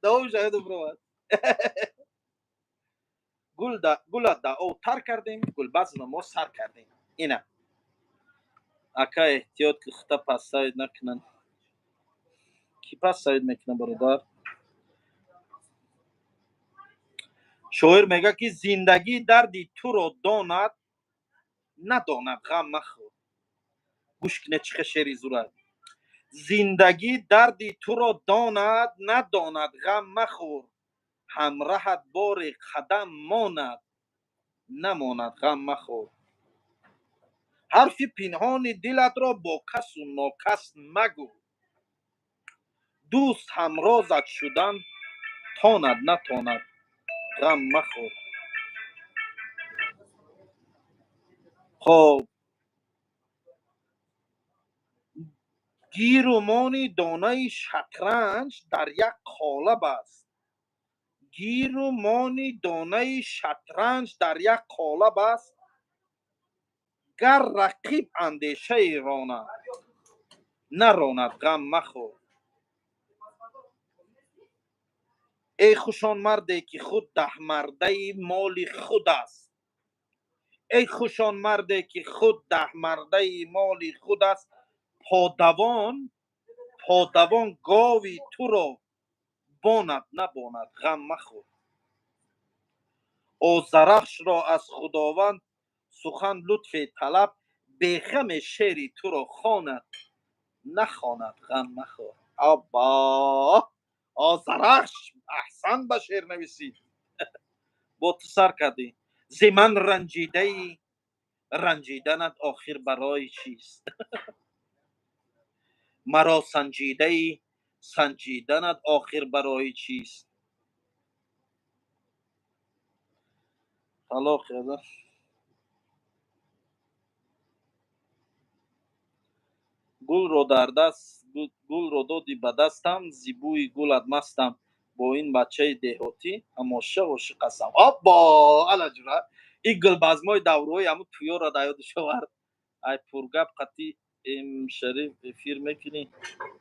دوام شاید برو. گل دا او تر کردیم، گل بزن ما سر کردیم. اینه اکا احتیاط که خطا پس ساید نکنن. کی پس ساید میکنه برادر؟ شاعر میگه که زندگی دردی تو را داند نداند غم مخور. گوش کنه چه شعری زورد. زندگی دردی تو را داند نداند غم مخور، همراهت بار قدم ماند نماند غم مخور. حرف پنهان دلت را با کس و ناکس مگو، دوست همرازت شدن تاند نتاند غم مخور. خب گیر و مانی دانه شطرنج در یک قالب است. گیر و مانی دانه شطرنج در یک قالب است. گر رقیب اندیشه راند نراند غم مخور. ای خوشان مردی که خود ده مرده مال خود است. ای خوشان مردی که خود ده مرده مال خود است. پادوان گاوی تو را باند نباند غم مخور. آذرخش را از خداوند سخن لطف طلب، بیخم شعری تو را خواند نخواند غم مخور. ابا آذرخش احسن به شعر نویسی. با تو سر کردی. ز من رنجیده ای رنجیدنت آخر برای چیست؟ مرا سنجیده ای سنجیدنت آخر برای چیست؟ طلاق کرده. گل رو دادی به دستم، زیبوی گلت مستم، با این بچه دهاتی هماشه عاشق هستم. آبا الا جورا این گل بزمای دوروی همون تویو را در یاد شورد. ای پرگپ قطی شریف فیر میکنی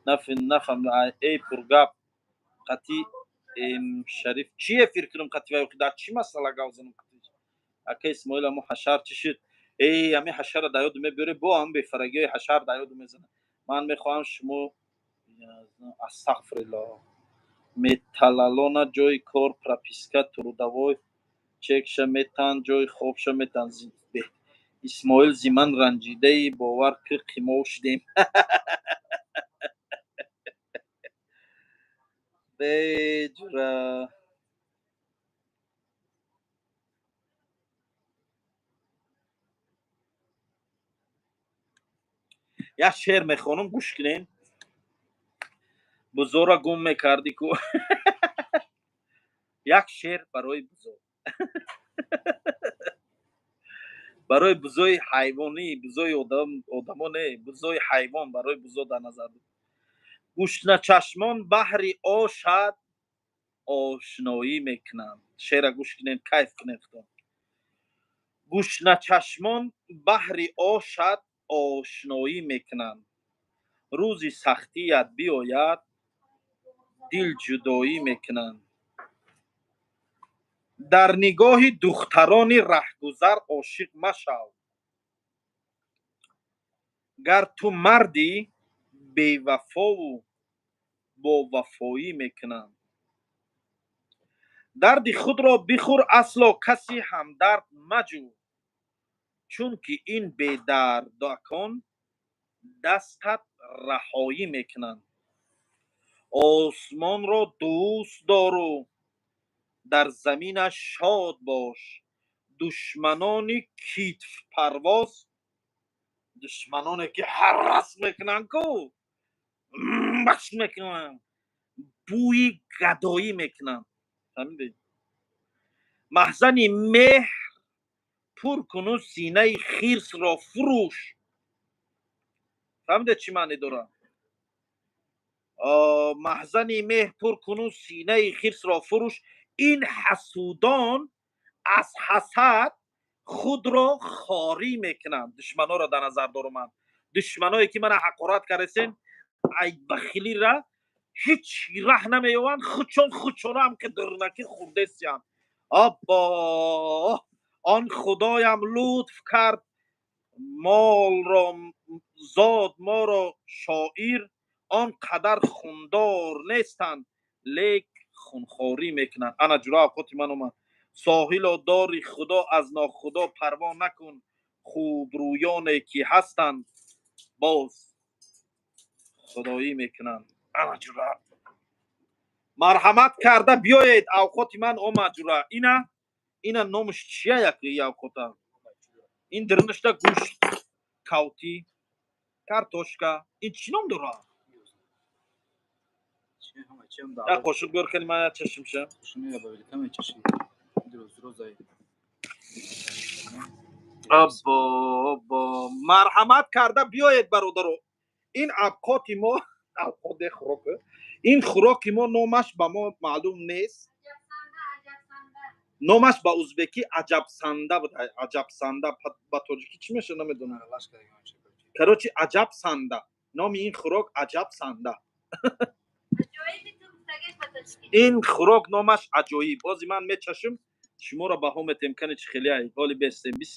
نفهم ای پرگاب قطی شریف چیه فیر کنم قطی وای در چی مسئله گاوزنم قطی اکه اسماعیل امو حشر چشید ای امی حشر دایود میبره با هم به فرگی حشر دایود میزنه من میخوام شما استغفر الله металлалона ҷойи кор прописка трудовой чекша метан ҷойи хобша метан исмоил зиман ранҷидаи бовар ки қимов шудем беҷура як шеър мехонам гӯш кунем бузора гум мекарди ку як шеър барои бузор барои бузои ҳайвонӣ бузои одамо не бузои ҳайвон барои бузор дар назар бигир гӯшначашмон баҳри ошад ошноӣ мекунанд шеъра гӯш кунед кайф кунед гӯшначашмон баҳри ошад ошноӣ мекунанд рӯзи сахтият биёяд дил ҷудоӣ мекунанд дар нигоҳи духтарони раҳгузар ошиқ машав гар ту марди бевафову бовафоӣ мекунанд дарди худро бихӯр асло каси ҳамдард маҷӯ чунки ин бедардакон дастат раҳоӣ мекунанд осмонро дӯст дору дар заминаш шод бош душманони китфпарвоз душманоне ки ҳаррас мекунанд ку баш мекунанд бӯи гадоӣ мекунанд фаҳмидӣ маҳзани меҳр пур куну синаи хирсро фурӯш фаҳмиде чӣ маъне дорад маҳзани меҳр пур куну синаи хирсро фурӯш ин ҳасудон аз ҳасад худро хорӣ мекунанд душманонро дар назар дорам душманое ки мана ҳақорат кардесен ай бахилира ҳеҷ раҳ намеёванд хучонам ки дурнаки хурдесиянд аббо он худоям лутф кард молро зод моро шоир он қадар хундор нестанд лек хунхорӣ мекунанд ана ҷура авқоти ман омад соҳило дори худо аз нохудо парво накун хубрӯёне ки ҳастанд боз худоӣ мекунанд ана ҷура марҳамат карда биёед авқоти ман омад ҷура ина номаш чия яки авқота ин дирништа гӯшт кавтӣ картошка ин чӣ ном дорад як қошуқ бёр кани ман як чашимша аббо марҳамат карда биёед бародаро ин авқоти мо авқоте хӯрок ин хӯроки мо номаш ба мо маълум нест номаш ба узбекӣ аҷабсанда буд аҷабсанда ба тоҷикӣ чӣ мешавад намедонам карочи аҷабсанда номи ин хӯрок аҷабсанда ин хӯрок номаш аҷоиб бози ман мечашм шуморо баҳо метем кани чӣ хеле ай ҳоли бестем бис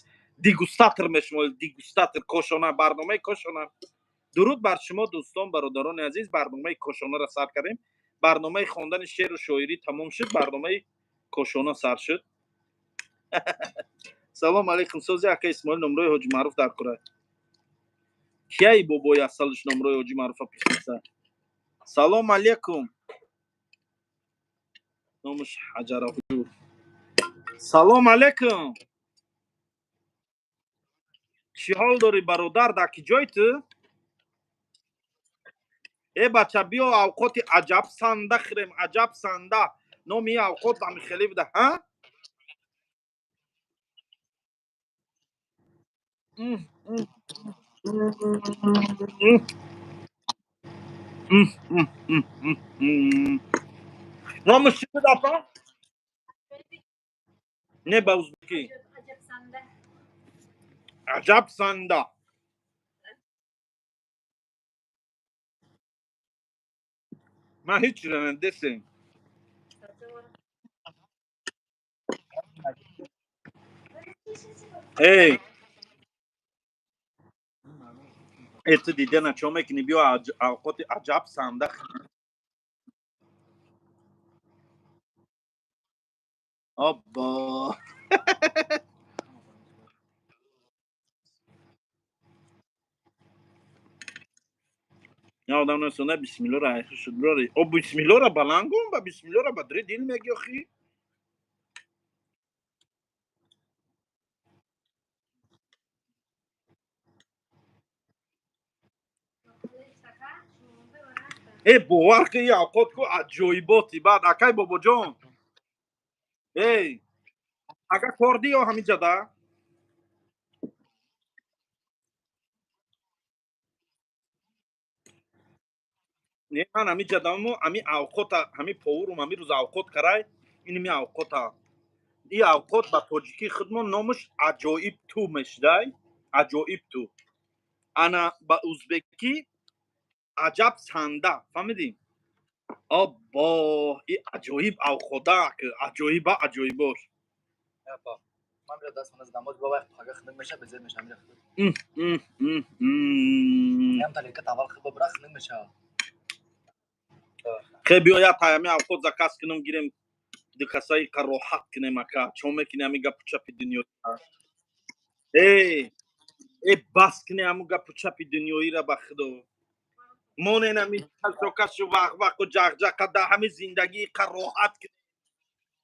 дегустатор мешумоед дегустатор кошона барномаи кошона дуруд бар шумо дӯстон бародарони азиз барномаи кошонаро сар кардем барномаи хондани шеъру шоирӣ тамом шуд барномаи кошона сар шуд салом алейкум сози ака исмоил номрои ҳоҷи маъруф дар кура кияи бобои асалш номрои ҳоҷи маъруфа пурсида салом алейкум номаш ҳаҷараҳуҷур салом алейкум чӣ ҳол дорӣ бародар дар ки ҷой ту е бача биё авқоти аҷабсанда хӯрем аҷабсанда номи ин авқот амихеле буда ҳа номаш чӣ буд апа не ба узбекӣ аҷабсанда من هیچ رنندسیم. ای ات دیده نه چون میکنی بیا اوقات عجب سنده آبا یا آدم نسونه بسم الله را شد براری او بسم الله را بلنگون با بسم الله را بدری دیل میگی آخی ای باور که یه اوقات کو عجایباتی بعد اکای بابا جان ای اگه کردی یا همین جدا نه من همین جدا مو همین اوقات همین پاورم همین روز اوقات کرای این می اوقات این اوقات با تاجیکی خدمت نامش عجایب تو مشدای عجایب تو انا با ازبکی عجب سنده فهمیدین آبا این عجایب او خدا که عجایب عجایباش Yapma. من biraz daha sonra zaman baba hakikaten meşe bezirmiş amir. Hem tabii ki taval kıba bırak ne meşe. خیلی بیا یا پیامی او خود زکاس کنم گیرم دکاسای قروحات کنم اکا چومه کنم امیگا پچا پی دنیا ای باس کنم امیگا پچا پی دنیایی را بخدو مونه نمی کسو کسو وق و جغ جغ دا همه زندگی قروحات کنم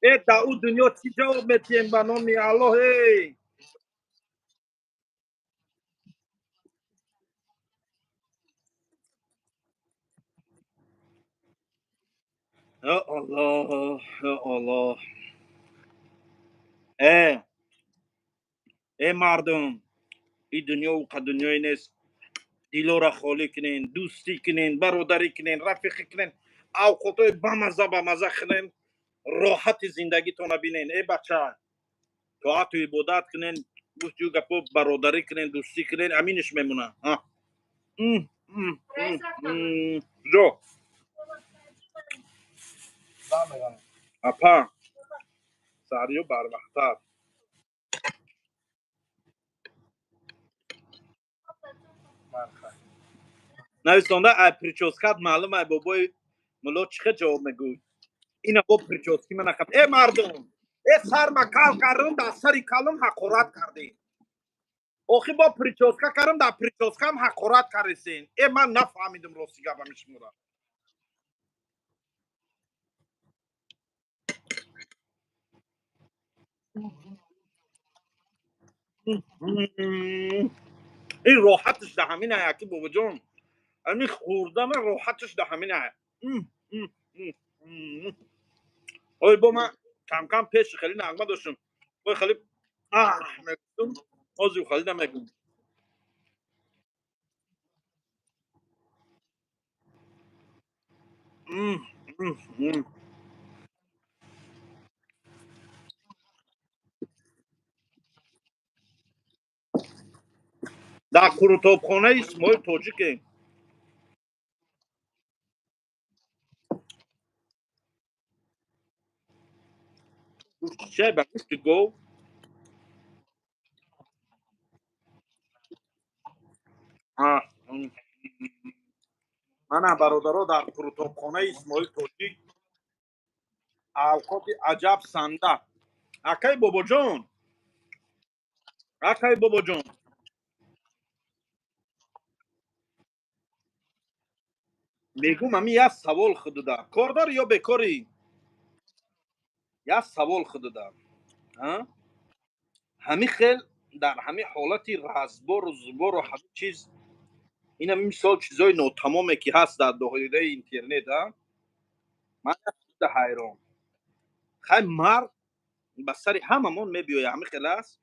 ای دا او دنیا چی جواب میتیم بنامی الله ای یا الله یا الله ای ای مردم این دنیا و قد دنیای نیست دیلو را خالی کنین دوستی کنین برادری کنین رفیقی کنین او خودتو بمزه کنین راحت زندگی تون بینین ای بچه تو ها تو عبادت کنین گفتگو گپو برادری کنین دوستی کنین امینش میمونه ها جو اپا ساریو بر وقتار نویستانده ای پریچوسکت معلوم ای بابای ملو چخه جواب میگوی اینا با پریچوسکی من نکم ای مردم ای سر مکال کردن در سری کلم حقورت کردی آخی با پریچوسکا کردم در پریچوسکا هم حقورت کردین ای من نفهمیدم راستی گپم شما این راحتش ده همین یکی بابا جان همین خوردن راحتش ده همین اوی با من کم کم پیش خیلی نغمه داشتم اوی خیلی میگفتم آزو خیلی نمیگم در کروتوبخانه اسماعیل تاجیک چه به گوشت گو من برادرها در کروتوبخانه اسماعیل تاجیک اوقات عجب سنده اکای بابا جان اکای بابا جان میگم امی یه سوال خود ده کاردار یا بیکاری یه سوال خود ده همین خیل در همین حالتی رزبار و زبار و همه چیز این همین مثال چیزای ناتمامه که هست در دایره اینترنت من خود حیران خیلی مرد به سر هممون میبیاید همین خیل است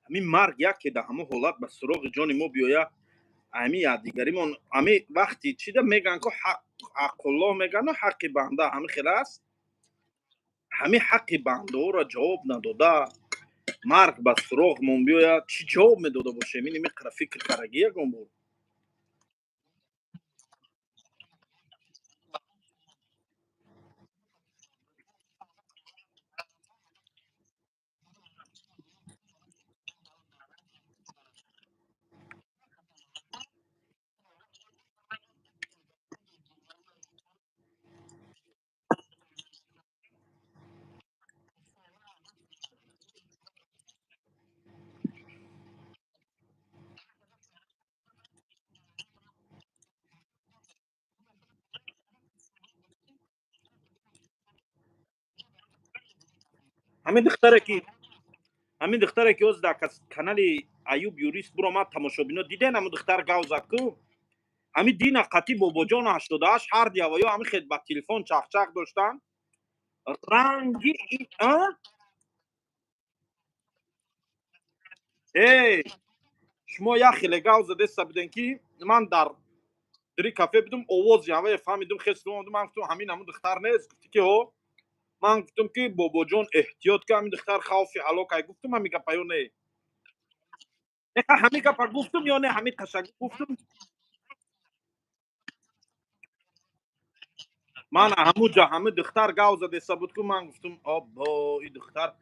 همین مرگ یک که در همه حالت به سراغ جان ما بیاید همین یادگاریمون همین وقتی چی ده میگن که حق الله میگن و حق بنده همین خیل است همین حق بنده ها را جواب نداده مرگ به سراغمون بیاید چی جواب میداده باشه این میقره فکر کرگی یکم بود همین دختره که از در کانال ایوب یوریس برو ما تماشابینا دیدن همین دختر گاو زد کو همین دین قطی بابا جان 88 هر دیوایو همین خدمت تلفن چخ چخ داشتن رنگی ای شما یا خیلی گاو زده سبدن کی من در دری کافه بدم آواز یاوه فهمیدم خستم من گفتم همین همون دختر نیست گفتی که ها من گفتم که بابا جان احتیاط که همین دختر خوفی علاقه گفتم همین گپایو نه همین گپا گفتم یا نه همین قشنگ گفتم من همونجا همه دختر گاو زده سبود که من گفتم آبا این دختر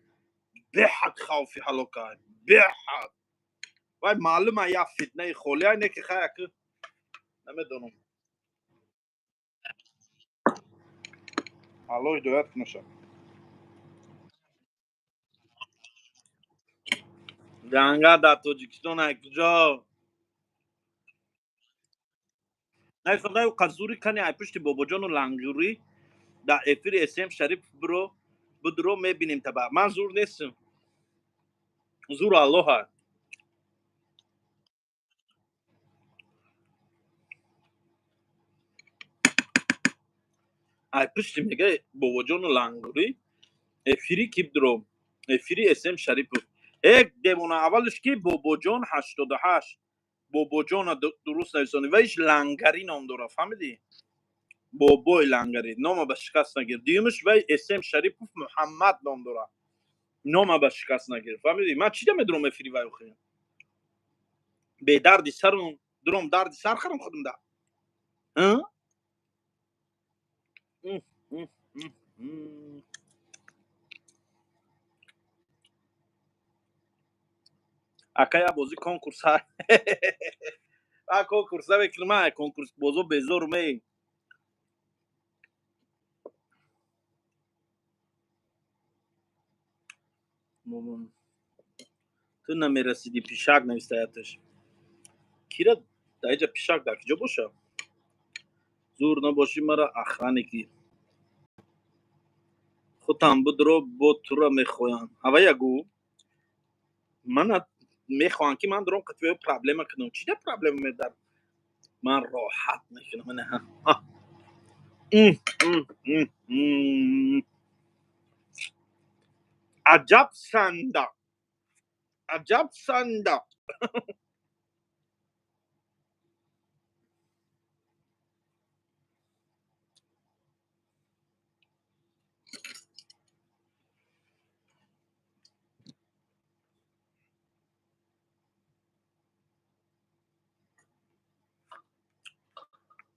به حد خوفی علاقه به حد وای معلومه یا فتنه خولی اینه که خیلی که نمیدونم الله هدایت کنه جنگا در تاجیکستان کجا نه خدای قزوری کنی ای پشت بابا جان و لنگوری در افیر اسم شریف برو بدرو میبینیم تبع من زور نیستم زور الله هست ای پشت میگه بابا جان و لنگوری افیری کی بدرو افیری اسم شریف یک دیوانه اولش که بابا جان 88 بابا جان درست نیستانی و ایش لنگری نام داره فهمیدی بابای لنگری نام به شکست نگیر دیمش و اسم شریف محمد نام داره نام به شکست نگیر فهمیدی من چی میدونم افیری و اخیر به درد سرم درم درد سر خرم خودم ده ها اکایا بازی کنکورس ها کنکورس ها بکنم کنکورس بازو بزور می تو نمیرسیدی پیشک نمیستایتش کیره دایجا پیشک در کجا باشه زور نباشی مرا اخرانی کی خودم بدرو با تو را میخوایم هوا یگو من میخوام که من درم کتوی پرابلم کنم چی ده پرابلم میدار من راحت میکنم نه عجب سنده عجب سنده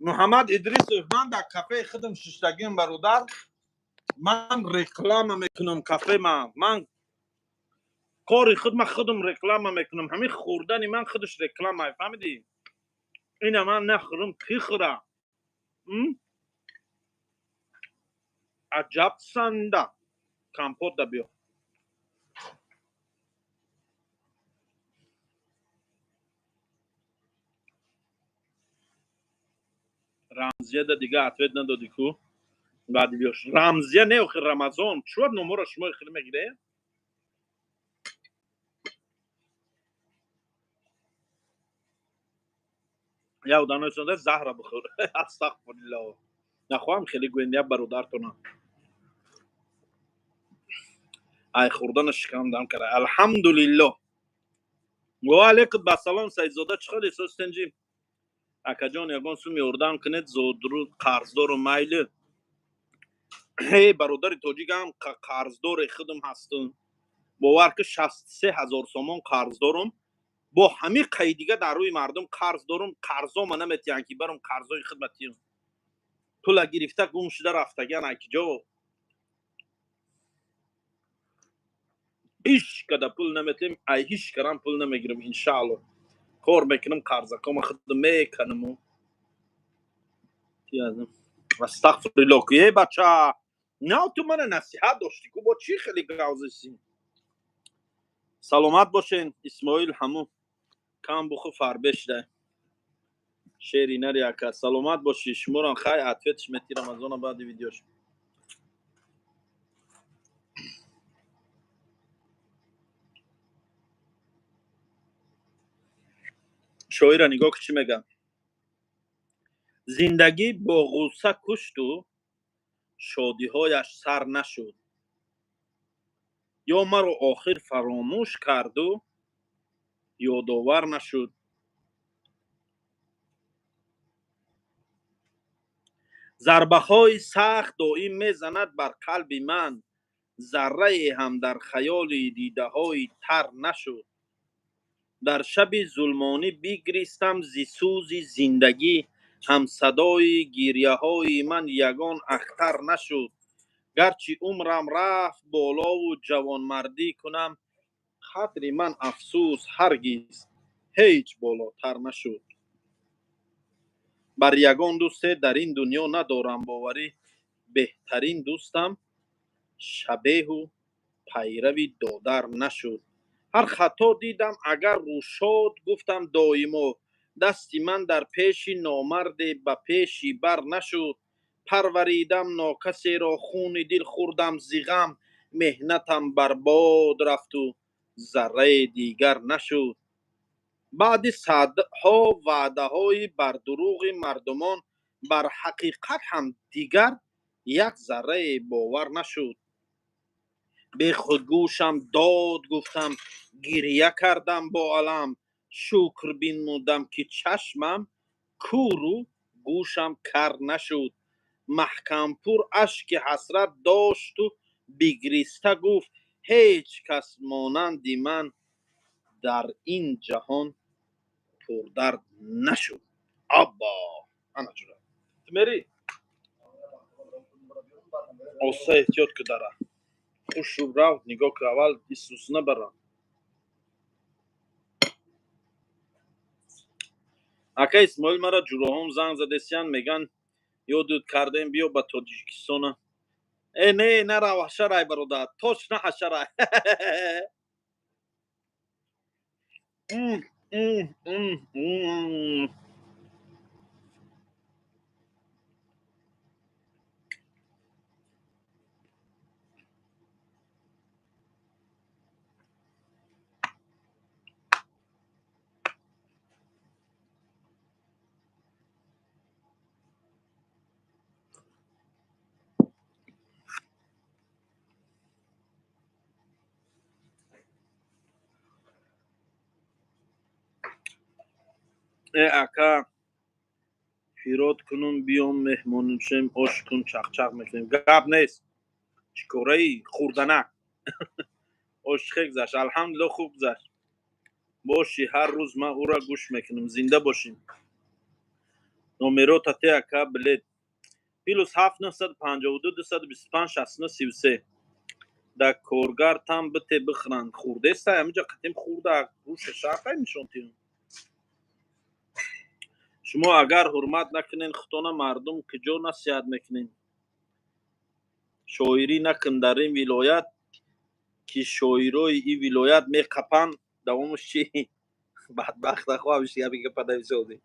محمد ادریس من در کافه خودم ششتگیم برادر من رکلام میکنم کافه من کاری خودم رکلام میکنم همین خوردنی من خودش رکلام فهمیدی اینا من نخورم کی خوره عجب سنده کمپوت دا بیا رمزیه دا دیگه اتوید ندادی کو بعد بیاش رمزیه نه اخی رمضان چوار نمورا شما خیلی میگیره یا دانشونده زهره بخور استغفرالله نخواهم خیلی گوینده برادرتونه ای خوردن شکم دم کرده الحمدلله و علیکم بسلام سیدزاده چخواد احساس تنجیم اکا جان یگان سوم یوردان کنید زودرو قرضدار و میل هی برادر توجیگ هم قرضدار خودم هستم باور که 63,000 سومان قرض دارم با همه قیدیگه در روی مردم قرض دارم قرضا ما نمیتیان که برم قرضای خدمتی پول گرفته گم شده رفتگن اکجا هیچ کده پول نمیتیم ای هیچ کرم پول نمیگیرم انشاءالله کار میکنم قرضه کم خود میکنم و تیازم استغفرالله که بچه نه تو من نصیحت داشتی که با چی خیلی گوزشیم سلامت باشین اسماعیل همون کم بخو فربش ده شیری نری اکر سلامت باشی شموران خیلی عطفت شمتی رمضان بعد ویدیوش شویره نگاه که چی میگم. زندگی با غصه کشت و شادیهایش سر نشد، یا مرا آخر فراموش کرد و یادآور نشد. ضربه‌های سخت دائم میزند بر قلب من، ذره هم در خیال دیده‌های تر نشد. در شب ظلمانی بگریستم ز سوز زندگی، هم صدای گریه‌های من یگان اختر نشد. گرچه عمرم رفت بالا و جوانمردی کنم، قدر من افسوس هرگز هیچ بالاتر نشد. بر یگان دوست در این دنیا ندارم باوری، بهترین دوستم شبیه و پیروی دادر نشد. هر خطا دیدم اگر روشاد گفتم دایما، دستی من در پیش نامرد به پیشی بر نشد. پروریدم ناکسی را خون دل خوردم ز غم، محنتم برباد رفت و ذره دیگر نشد. بعد صدها وعده های بر دروغ مردمان، بر حقیقت هم دیگر یک ذره باور نشد. به خود گوشم داد گفتم، گریه کردم با علم، شکر بنمودم که چشمم کور و گوشم کر نشد. محکم پر اشک حسرت داشت و بگریسته گفت، هیچ کس مانند من در این جهان پردرد نشد. ابا انا جورا میری اوسه احتیاط که داره خوش رو رفت نگاه که اول سوسنه برم. اکا اسماعیل مرا جوراهم زنگ زدستیان میگن یادت کردیم بیا به تاجیکستان. نه نرو حشرای برادر، توش نه حشرای. اکا پیرات کنم بیام مهمون شیم آش کن چخ میکنیم گپ نیست. چیکاره ای خوردنک عشق گذشت الحمدلله خوب گذشت. باشی هر روز من او را گوش میکنم. زنده باشیم. نومرات تی اکا بلد +7952 225 69 33 در کارگر تام بته بخرند خورده است همینجا قدیم خورده روش شرقه میشونتیم. شما اگر حرمت نکنین خطانه مردم کجا نصیحت میکنین. شاعری نکن در این ولایت که شاعرای این ولایت میقپن دوامش چی بدبخت خواهش یا بگه پدوی سعودی.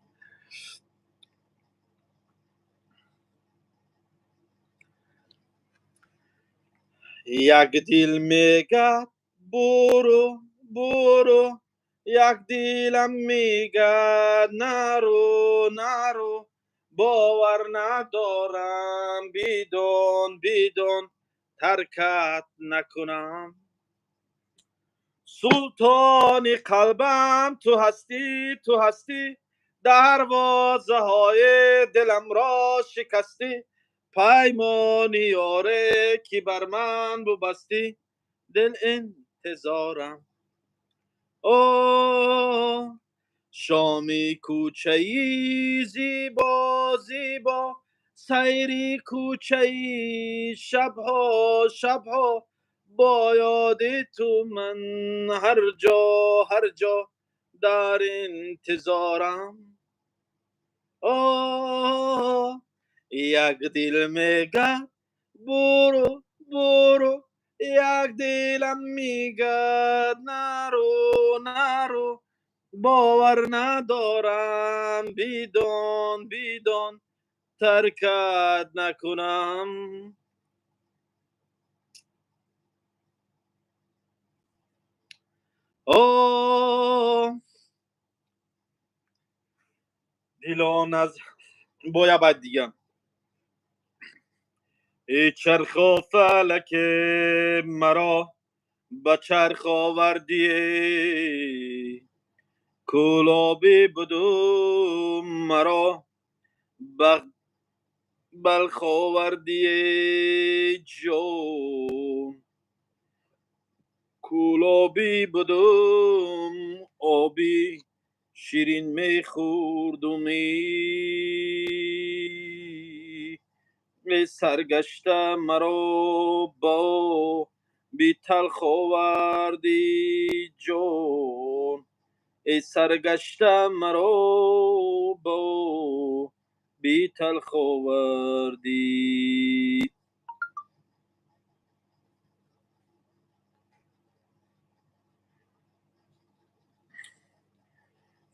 یک دل میگه برو برو، یک دلم میگه نرو نرو، باور ندارم بدون بدون ترکت نکنم. سلطان قلبم تو هستی، دروازه های دلم را شکستی، پیمان یاره که بر من ببستی، دل انتظارم. او شامی کوچه ای زیبا زیبا، سیری کوچه ای شبها شبها، با یاد تو من هر جا در انتظارم. آه یک دل میگه برو برو، یک دلم میگه نرو نرو، باور ندارم بدون بدون ترکت نکنم. آه ایلان از باید دیگه ای چرخ و فلک مرا به چرخ آوردی کلابی بدو مرا به بلخ آوردی جان کلابی بدم آبی شیرین می خوردمی ای سرگشته مرا با بی تلخ آوردی جان ای سرگشته مرا با بی تلخ آوردی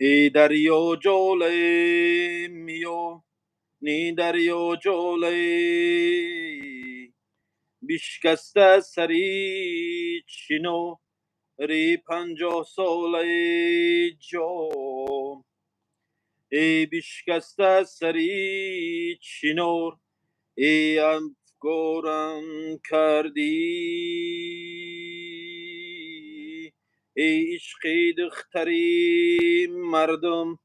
ای دریا جاله میا نی دریا جاله بیشکسته سری چینو ری 50 ساله جان ای بیشکسته سری چینور ای افگارم کردی ای عشقی دختری مردم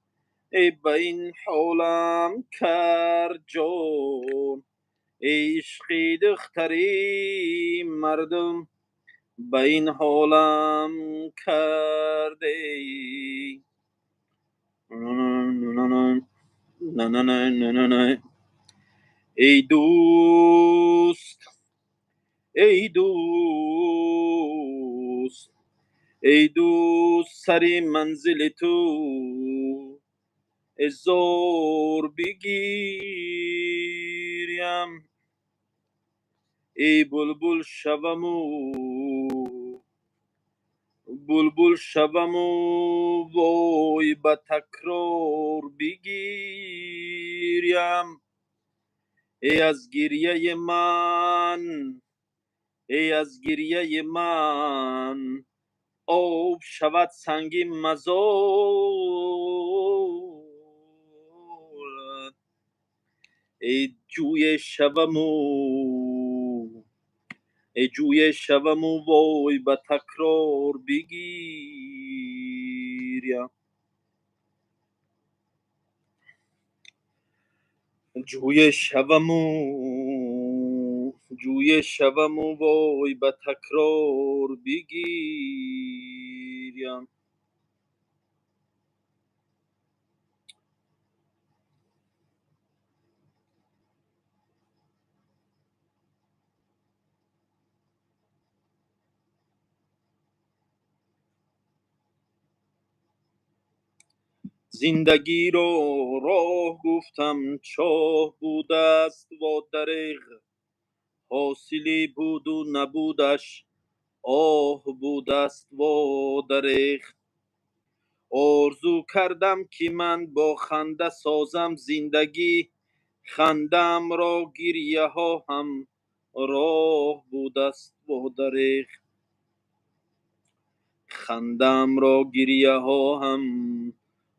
ای به این حالم کرد جان ای عشقی دختری مردم به این حالم کرده ای دوست ای دوست ای دوست سری منزل تو زور بگیریم ای بلبل شوم و وای به تکرار بگیریم ای از گریه من آب شود سنگی مزار ای جوی شوم و وای به تکرار بگیریم جوی شوم و وای به تکرار بگیریم زندگی را راه گفتم چاه بود است و دریغ حاصلی بود و نبودش آه بود است و دریغ آرزو کردم که من با خنده سازم زندگی خندم را گریه ها هم راه بود است و دریغ خندم را گریه ها هم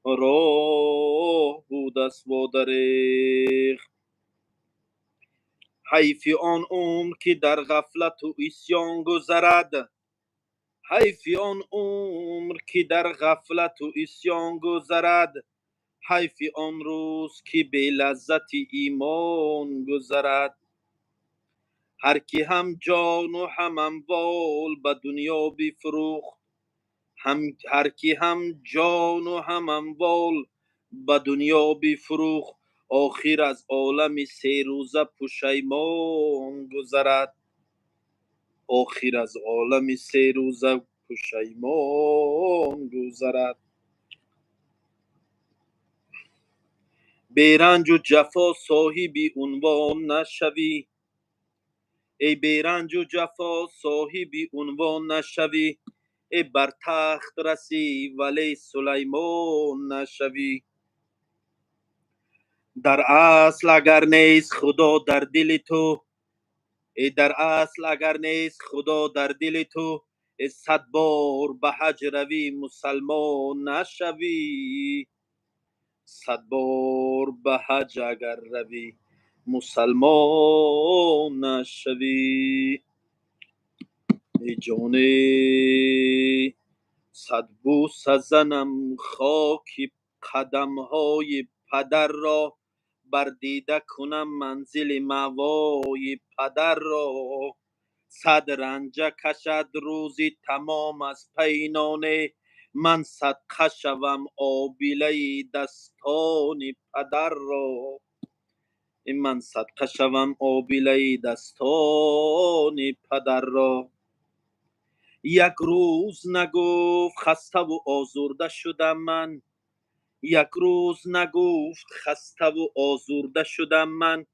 راه بود است و دریغ حیف آن عمر که در غفلت و عصیان گذرد حیف آن عمر که در غفلت و عصیان گذرد حیف آن روز که بی لذت ایمان گذرد هر کی هم جان و هم اموال به دنیا بفروخت هر کی هم جان و هم اموال به دنیا بفروخت آخر از عالم 3 روزه پشیمان گذرد آخر از عالم 3 روزه پشیمان گذرد بیرنج و جفا صاحب عنوان نشوی ای بیرنج و جفا صاحب عنوان نشوی ای بر تخت رسی ولی سلیمان نشوی در اصل اگر نیست خدا در دل تو در اصل اگر نیست خدا در دل تو 100 بار به حج روی مسلمان نشوی صد بار به حج اگر روی مسلمان نشوی. ای جان صد بوسه زنم خاک قدم های پدر را، بر دیده کنم منزل مأوای پدر را. صد رنجه کشد روزی تمام از پینانه، من صدقه شوم آبیله دستان پدر را. من صدقه شوم آبیله دستان پدر را. یک روز نگفت خسته و آزرده شدم من، یک روز نگفت خسته و آزرده شدم من.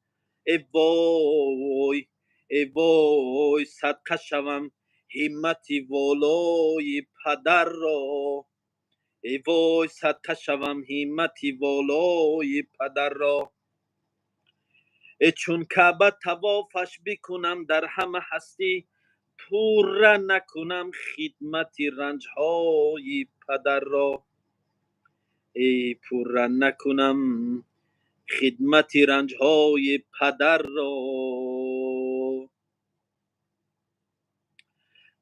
ای وای ای وای صدقه شوم همت والای پدر را. ای وای صدقه شوم همت والای پدر را. چون کعبه طوافش بکنم در همه هستی، پوره نکنم خدمت رنج های پدر را. ای پوره نکنم خدمت رنج های پدر را.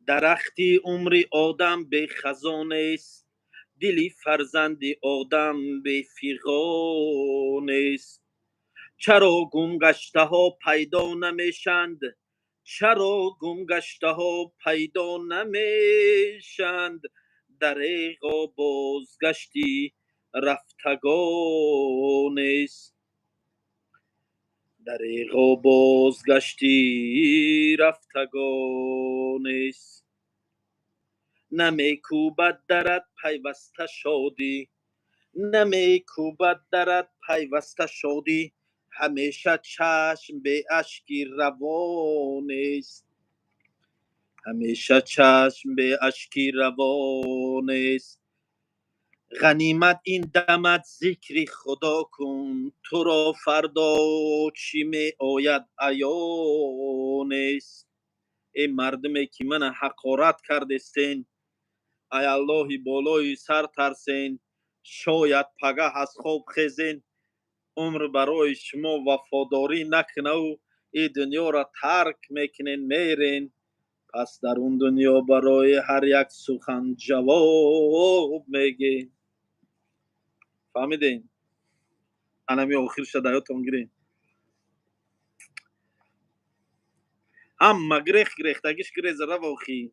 درختی عمر آدم به خزانه است، دلی فرزند آدم به فیغان است. چرا گم گشته ها پیدا نمیشند، چرا گم گشته ها پیدا نمیشند. دریغا بازگشتی رفتگان است، دریغا بازگشتی رفتگان است. نمی کوبد درت پیوسته شادی، نمی کوبد درت پیوسته شادی، همیشه چشم به اشکی روان است، همیشه چشم به اشکی روان است. غنیمت این دمت ذکر خدا کن، تو را فردا چی می آید عیان است. ای مردمی که من حقارت کردستین، ای الله بالای سر ترسین. شاید پگاه از خواب خیزین، عمر برای شما وفاداری نکنه و این دنیا را ترک میکنین میرین. پس در اون دنیا برای هر یک سخن جواب میگین. فهمیدین؟ انمی آخر شد حیاتون گیرین. اما گریختگیش گریز رو واخی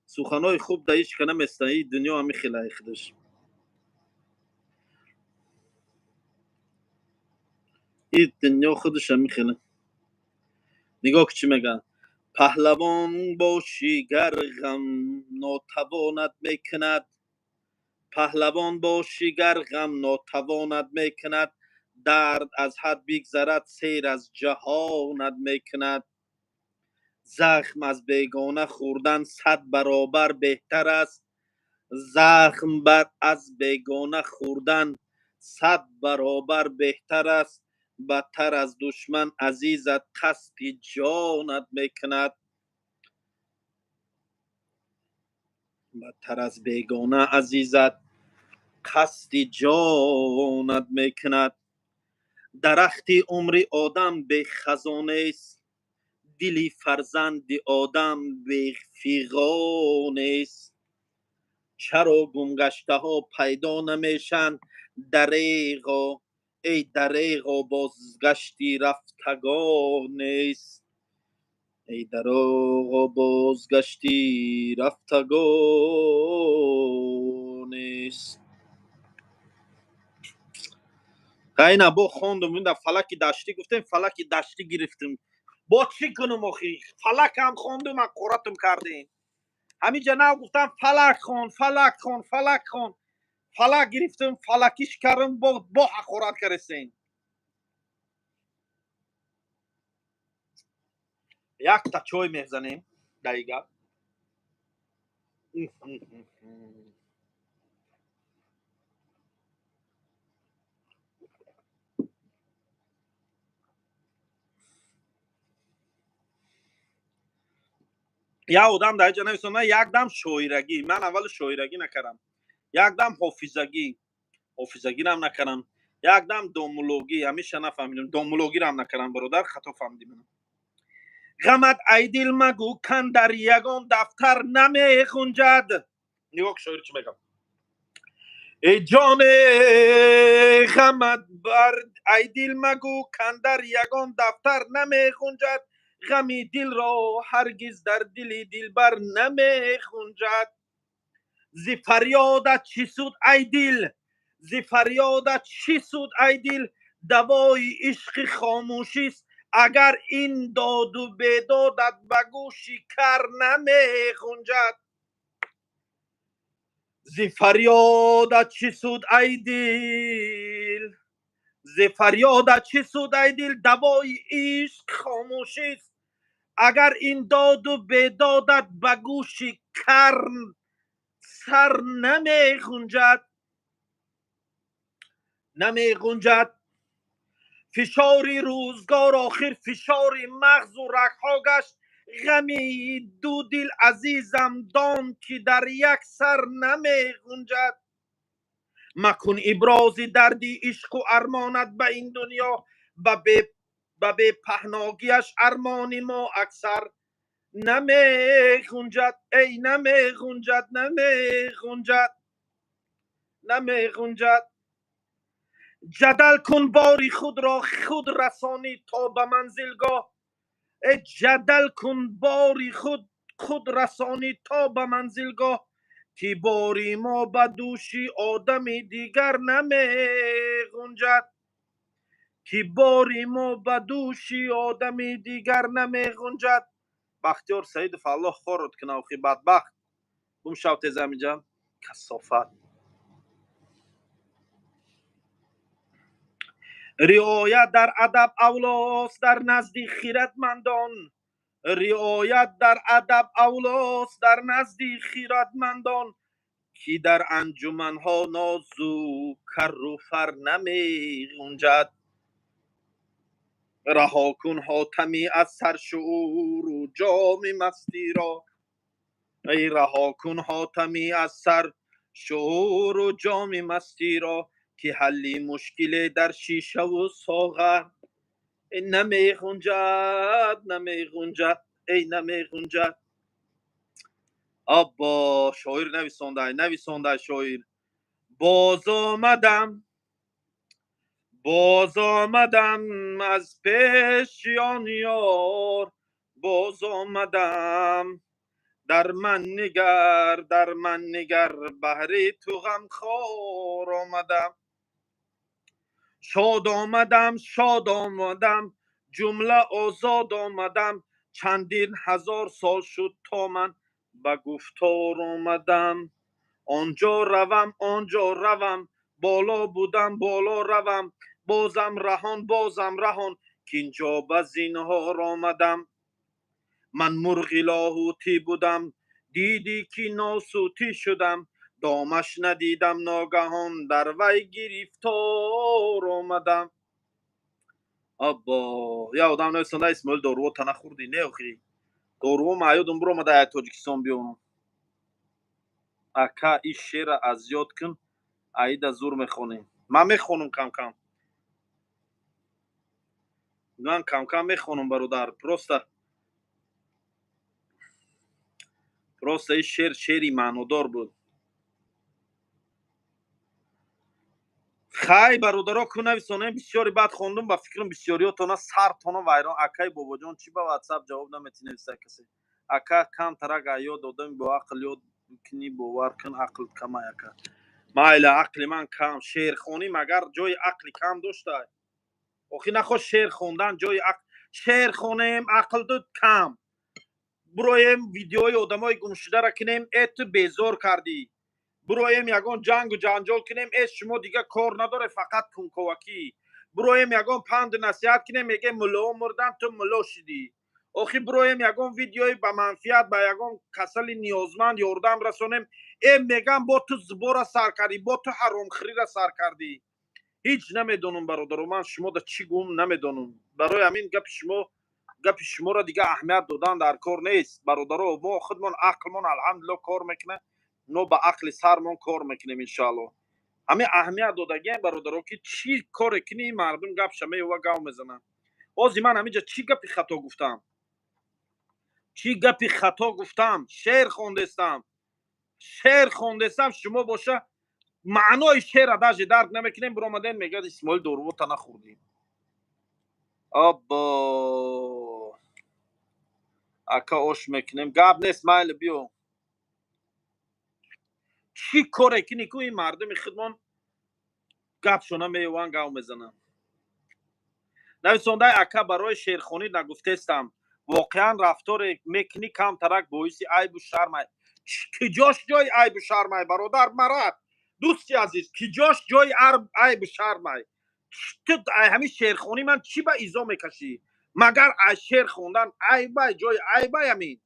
سخنای خوب دایش کنم استایی دنیا همی خیلی خودش. این دنیا خودش همی خیلی. نگاه که چی میگن؟ پهلوان باشی گر غم ناتوانت میکند، پهلوان باشی گر غم ناتوانت میکند. درد از حد بگذرد سیر از جهانت میکند. زخم از بیگانه خوردن 100 برابر بهتر است، زخم از بیگانه خوردن 100 برابر بهتر است. بدتر از دشمن عزیزت قصد جانت میکند، بدتر از بیگانه عزیزت قصد جانت میکند. درختی عمر آدم به خزانه است، دلی فرزند آدم به فیغان است. چرا گمگشته ها پیدا نمیشن، دریغا ای دریغا بازگشتی رفتگان است. ای دریغا بازگشتی رفتگان است. اینا با خوندم این در فلک دشتی گفتیم فلک دشتی گرفتیم. با چی کنم آخی؟ فلک هم خوندم و قراتم کردیم. همین جا گفتم فلک خون فلک خون فلک خون. فلک گرفتم فلکیش کردم با حقارت کردیم. یک تا چای میزنیم دقیقه. یا آدم در اینجا نمیستم من یک دم شویرگی، من اول شویرگی نکردم، یک دم حافظگی هم نکردم. یک دم دومولوگی همیشه نفهمیدم دومولوگی رو هم نکردم برادر خطا فهمیدم غمت ای دل مگو کن در یگان دفتر نمی خونجد نگاه که شاعر چی میگم ای جان غمت بر ای دل مگو کن در یگان دفتر نمی خونجد غمی دل را هرگز در دل دلبر نمی خونجد ز فریادت چی سود ای دل ز فریادت چی سود ای دل دوای عشق خاموشی است اگر این داد و بیدادت به گوشی کر نمی خونجد ز فریادت چی سود ای دل ز فریادت چی سود ای دل دوای عشق خاموشی است اگر این داد و بیدادت به گوشی کر سر نمی غنجد فشاری روزگار آخر فشاری مغز و رگ‌ها گشت غمی دو دل عزیزم دان که در یک سر نمی غنجد مکن ابراز دردی عشق و ارمانت به این دنیا به بی پهناگیش ارمان ما اکثر نمی غنجد ای نمی غنجد جدل کن باری خود را خود رسانی تا به منزلگاه جدل کن باری خود رسانی تا به منزلگاه که باری ما به دوشی آدمی دیگر نمی غنجد بختیار سعید فالله خورد کناخی بدبخت بوم شوت زمینجان کثافت رعایت در ادب اولاست در نزد خیرتمندان که در انجمنها ناز و کر و فر نمی غنجد رها کن حاتمی از سرشعور و جام مستی را ای رها کن حاتمی از سر شعور و جام مستی را که حلی مشکل در شیشه و ساغر نمی غنجد ای نمی غنجد ابا شاعر نویسنده شاعر باز آمدم از پیش آن یار باز آمدم در من نگر بهر تو غمخوار آمدم شاد آمدم جمله آزاد آمدم چندین هزار سال شد تا من به گفتار آمدم آنجا روم بالا بودم بالا روم بازم رهان که اینجا به زینهار آمدم من مرغ لاهوتی بودم دیدی که ناسوتی شدم دامش ندیدم ناگهان در وی گرفتار آمدم ابا یا آدم نویسنده اسماعیل دورو تنه خوردی نه اخی دورو معیودم برو مده ای تاجیکستان بیونم اکا این شعر از یاد کن ای دا زور میخونیم من میخونم کم کم میخونم برادر پروسته این شعری معنادار بود خی برادرها کو نویسانه بسیاری بعد خوندم با فکرم بسیاری تانا سر تانا ویران اکای بابا جان چی با واتساپ جواب نمیتی نویسه کسی اکا کم ترک یاد آدم با عقل یاد کنی باور کن عقل کم اکا مایل عقل من کم شعر خونی مگر جای عقل کم داشته آخی نخواه شعر خوندن جای عقل شعر خونیم عقل داد کم برویم ویدیوی آدمای گم شده را کنیم ات بیزار کردی برویم یگان جنگ و جنجال کنیم شما دیگه کار نداره فقط کنکوکی برویم یگان پند نصیحت کنیم میگه ملا مردن تو ملا شدی آخی برویم یگان ویدیوی به منفیت به یگان کسل نیازمند یاردم رسونیم میگم با تو زبور سر کردی با تو حرام خوری را سر کردی هیچ نمیدونم برادر من شما دا چی گم نمیدونم برای همین گپ شما را دیگه اهمیت دادن در کار نیست برادرها ما خودمون عقلمون الحمدلله کار میکنه نو به عقل سرمون کار میکنیم انشالله همه اهمیت دادگی برادرها که چی کار کنی مردم گپ شمه و گاو میزنن. بازی من همینجا چی گپی خطا گفتم؟ چی گپی خطا گفتم؟ شعر خوندستم. شعر خوندستم شما باشه معنای شعر داج درک نمیکنیم برآمدین میگه اسماعیل دورو تا نخوردیم. ابا اکا اوش میکنیم گپ نیست مایل بیو. چی کار کنی که این مردم خودمون گپ شونه میوان گاو میزنن. نویسنده اکا برای شعرخوانی نگفتستم واقعا رفتار میکنی کم ترک باعث عیب و شرم. کی جاش جای عیب و شرم برادر مرد دوستی عزیز کی جاش جای عیب و شرم. تو همین شعرخوانی من چی به ایزا میکشی؟ مگر از شعر خوندن عیب جای عیب همین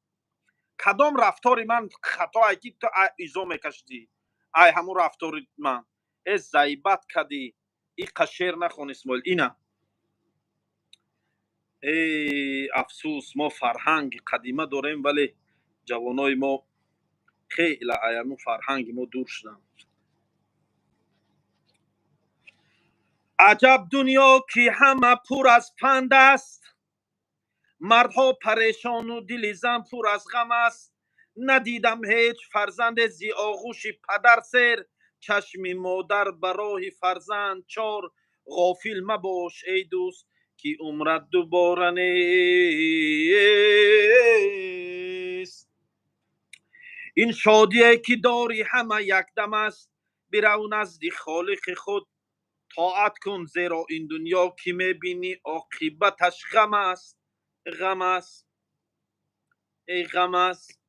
کدام رفتاری من خطا کی تو ایزا میکشی؟ ای همون رفتار من از زیبت کدی این قشر نخون اسماعیل اینا. ای افسوس ما فرهنگ قدیمه داریم ولی جوانای ما خیلی ایامو فرهنگ ما دور شدن. عجب دنیا که همه پر از پند است مردها پریشان و دل زن پر از غم است. ندیدم هیچ فرزند زی آغوش پدر سر چشم مادر برای فرزند چار. غافل مباش ای دوست که عمرت دوباره نیست. این شادیه که داری همه یک دم است برو نزد خالق خود طاعت کن زیرا این دنیا که میبینی عاقبتش غم است. غم است ای غم است.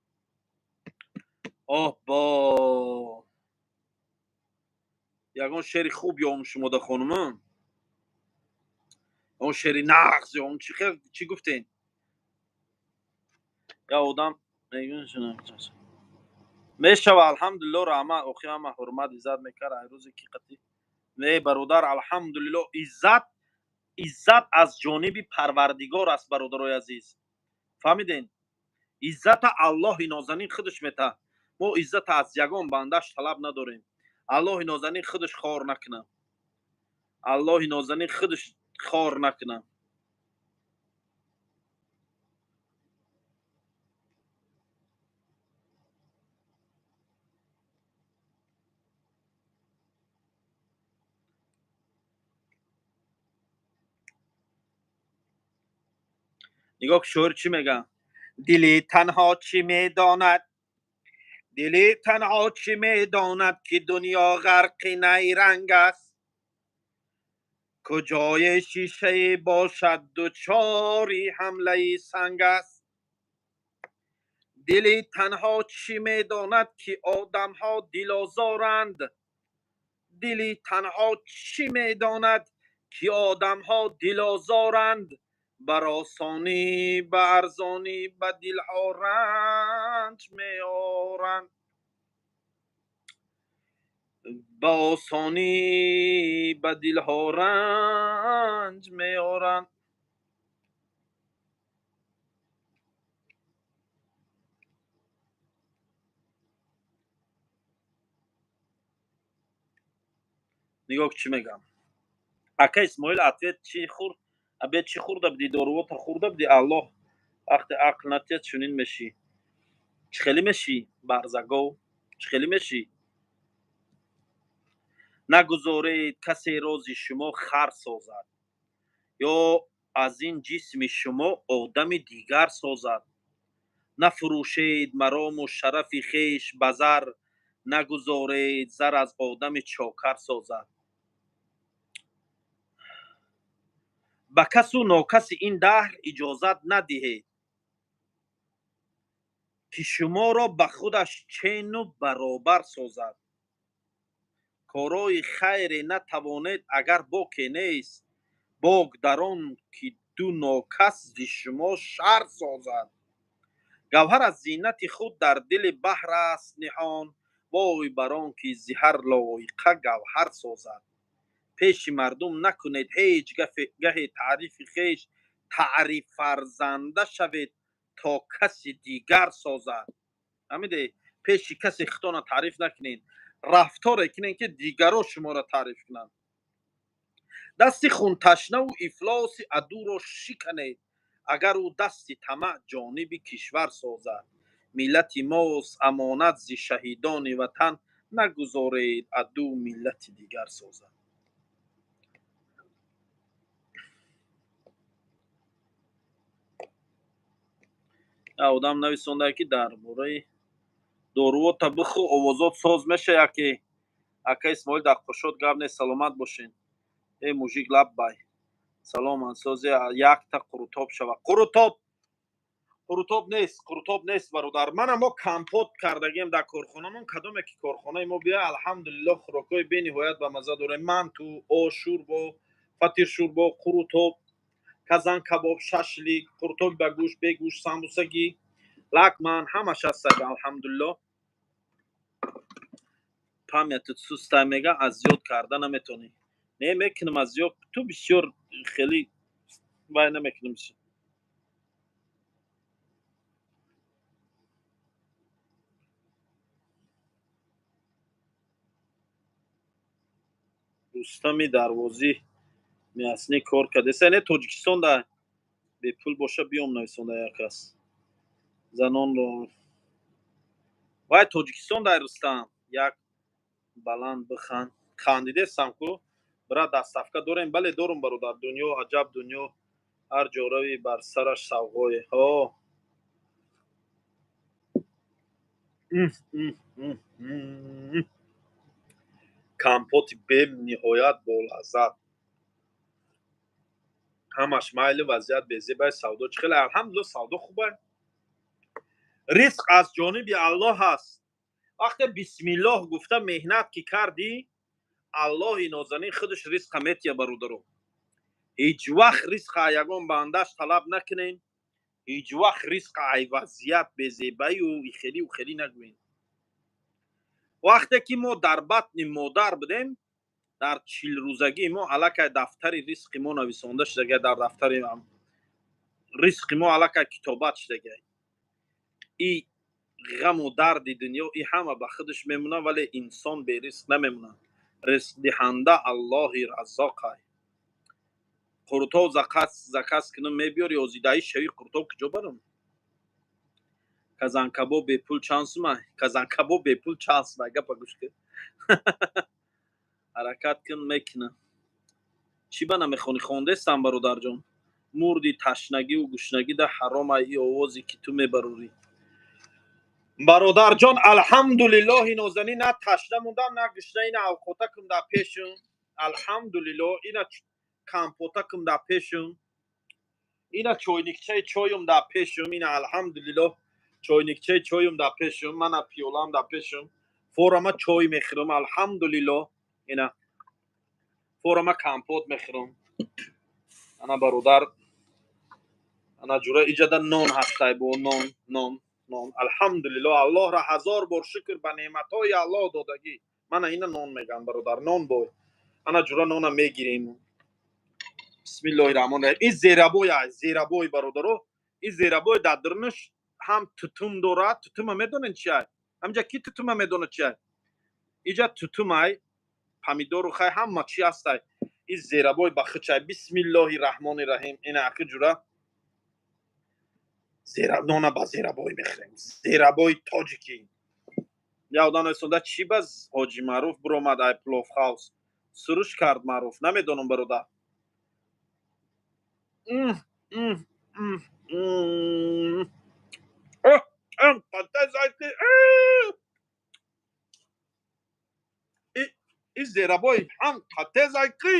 آه با یگان شعر خوب یا شما دا خانومم اون شعر نغز یا اون چی گفتین یا آدم میگن شنم میشه الحمدلله رحمت اخی همه حرمت عزت میکرد روز کی قطعی نه برادر الحمدلله عزت از جانب پروردگار است برادرای عزیز. فهمیدین؟ عزت الله نازنین خودش میته. ما عزت از یگان بندش طلب نداریم. الله نازنین خودش خار نکنه. الله نازنین خودش خار نکنه. نگاه که شعر چی میگه؟ دلی تنها چی میداند دلی تنها چی میداند که دنیا غرق نیرنگ است. کجای شیشه باشد دوچاری حمله سنگ است. دلی تنها چی میداند که آدم ها دل آزارند. دلی تنها چی میداند که آدم ها دل آزارند. بر آسانی به ارزانی به دل ها رنج میارند. به آسانی به دل ها رنج میارند. نگاه چی میگم اکا اسماعیل اتویت چی خورد ابیت چی خورده بدی دارو تا خورده بدی الله وقت عقل نتیت چنین میشی چخیلی میشی برزگو چخیلی میشی. نگذارید کسی روزی شما خر سازد یا از این جسم شما آدم دیگر سازد. نفروشید مرام و شرف خویش به زر نگذارید زر از آدم چاکر سازد. به کس و ناکس این دهر اجازت ندهید که شما را به خودش چین و برابر سازد. کارای خیر نتوانید اگر باکی نیست باک در آن که دو ناکس ز شما شر سازد. گوهر از زینت خود در دل بحر است نهان وای بر آن که ز هر لایقه گوهر سازد. پیش مردم نکنید هیچ گه تعریف خویش تعریف فرزنده شوید تا کسی دیگر سازد. فهمیدی؟ پیش کسی خودتان تعریف نکنید рафторе кинен ки дигаро шуморо таъриф кунанд. дасти хунташнаву ифлоси адуро шиканед, агар ӯ дасти тамаъ ҷониби кишвар созад. миллати мост амонат зи шаҳидони ватан, нагузоред аду миллати дигар созад. одам нависонда ки дар бораи доруво табуху овозот соз меша. яке ака исмоил дахпошот гап нест. саломат бошен. мужик лаббай. салом ансози якта қурутоб шава. қурутоб нест бародар. мана мо компот кардагем дар корхонамон. кадоме ки корхонаи мо бия алҳамдулиллоҳ хӯрокҳои бениҳоят ба мазза дорем. манту, ош шӯрбо, фатир шӯрбо, қурутоб, казан кабоб, шашлик, қурутоби ба гӯшт, бе гӯшт, самбусагӣ, лакман, ҳамаш ҳастад алҳамдулиллоҳ. памятит сустай мега аз зиёд карда наметонӣ. не мекунам аз зиёд. ту бисёр хеле вай намекунам. рустами дарвозӣ меҳасни кор карда. не тоҷикистон да бепул боша биём нависонда якас. занонро вай тоҷикистон да рустам. як баланд бихан хандидестам ку. брат дастафка дорем? бале дорум бародар. дунё аҷаб дунё. ҳар ҷо равӣ бар сараш савғое. компоти бениҳоят болаззат. ҳамаш майли вазъият безебай савдо чӣ хеле алҳамдулиллоҳ савдо хубай. ризқ аз ҷониби аллоҳ ҳаст. вақте бисмиллоҳ гуфта меҳнат ки кардӣ, аллоҳи нозанин худаш ризқа метия бародаро. ҳеҷ вақт ризқа ягон бандаш талаб накунем. ҳеҷ вақт ризқа ай вазъият безебаю ихелӣ ухелӣ нагӯем. вақте ки мо дар батни модар будем, дар 40 рӯзагии мо аллакай дафтари ризқи мо нависонда шудагай. дар дафтари ризқи мо аллакай китобат шудагай. и ғаму дарди дунё и ҳама ба худаш мемонад, вале инсон беризқ намемонад. ризқдиҳанда аллоҳи раззоқай. қурутоб заказ кунам мебиёри озидаи шави қурутоб куҷо барам? казан кабоб бепул чанд сумай? казан кабоб бепул чанд сумай? гапа гӯш кун. ҳаракат кун мекунам. чӣ ба намехонӣ? хондестам бародарҷон. мурди ташнагиву гушнагӣ да ҳаромай и овозе ки ту мебарорӣ. бародарҷон алҳамдулиллоҳи нозанин на ташна мондам на гушна. ина авқотакум дар пешум. алҳамдулиллоҳ. ина компотакум дар пешум. ина чойникчаи чоюм дар пешум. ина алҳамдулиллоҳ чойникчаи чоюм дар пешум. мана пиёлам дар пешум. форама чой мехӯрам алҳамдулиллоҳ. ина форама компот мехӯрам. ана бародар ана ҷура иҷада нон ҳастай бо нон алҳамдулиллоҳ. аллоҳро ҳазор бор шукр ба неъматҳои аллоҳ додагӣ. мана ина нон мегӯям бародар. нон бой. ана ҷура нона мегирем. бисмиллоҳи раҳмони раҳим. ин зерабой бародаро. ин зерабой дар дурнаш ҳам тутум дорад. тутума медонед чи ай? ҳамҷа ки тутума медонад чи ай? иҷа тутумай, помидору хай ҳама чи ҳастай. ин зерабой ба хучай. бисмиллоҳи раҳмони раҳим. ина аки ҷура нона ба зерабой мехӯрем. зерабои тоҷикӣ. я одам нависонда чӣ ба ҳоҷи маъруф биромад ай пловхаус? суруш кард маъруф. намедонам бародар. ин зерабой ҳам қате зайқӣ.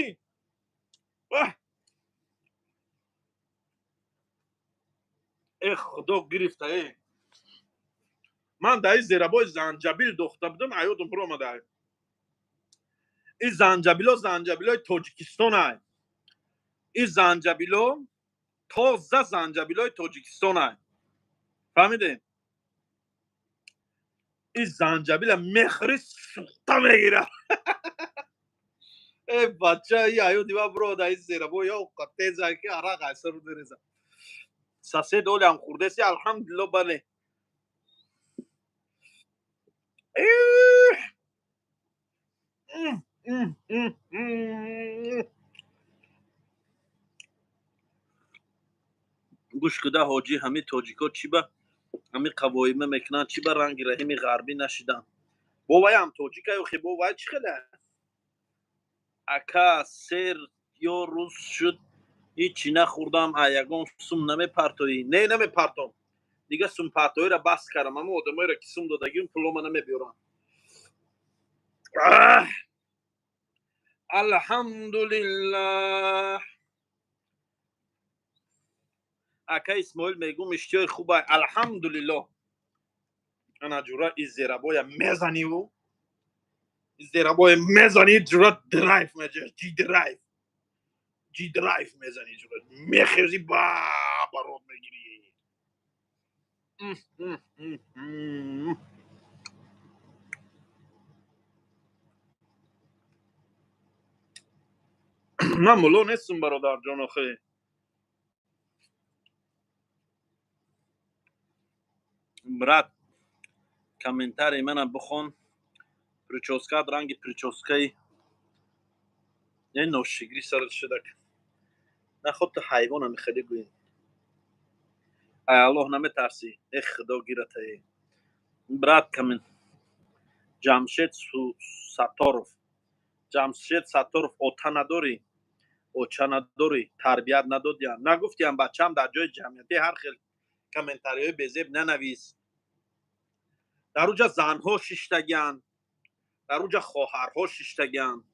худо гирифта. ман дар ин зерабой занҷабил дохта будам. ҳаётам биромада. ин занҷабилои тоҷикистон ай. ин занҷабило тоза занҷабилои тоҷикистон ай. фаҳмидем? ин занҷабила мехӯри сухта мегира. бача ин ҳаёти ман биромада. ин зерабой ё қате зайқӣ арақ айсар дереза. сасед олиам хурдеси алҳамдулиллоҳ. бале شده حاجی همین تاجیکا چی به همین قوایمه میکنن چی به رنگ رحیم غربی نشیدن بابای هم تاجیکا یو خی بابای چی خده اکا سر یا روز شد هیچی نخوردم ایگان سوم نمیپرتویی نه نمیپرتم دیگه سوم پرتویی را بس کردم اما آدمایی را که سوم دادگی اون پلومه نمیبیارن الحمدلله اکا اسماعیل میگم اشتیای خوبه الحمدلله انا جورا این زیرابای میزنی و زیرابای میزنی جورا درایف میجه جی درایف میزنی جورا میخیزی برات میگیری من ملو نیستم برادر جان آخه برات کامنتاری منم بخون پریچوسکا رنگ پریچوسکای یه نوشیگری سرت شده نه خود تو حیوان هم خیلی گوین ای الله نمیترسی ای خدا گیرت ای برات کامنت جمشید ستارف اوتا نداری اوچا نداری تربیت ندادیم نگفتیم بچم در جای جمعیتی هر خیل کامنتاری های بزیب ننویس در اوجا زنها شیشتگیان در اوجا خواهرها شیشتگیان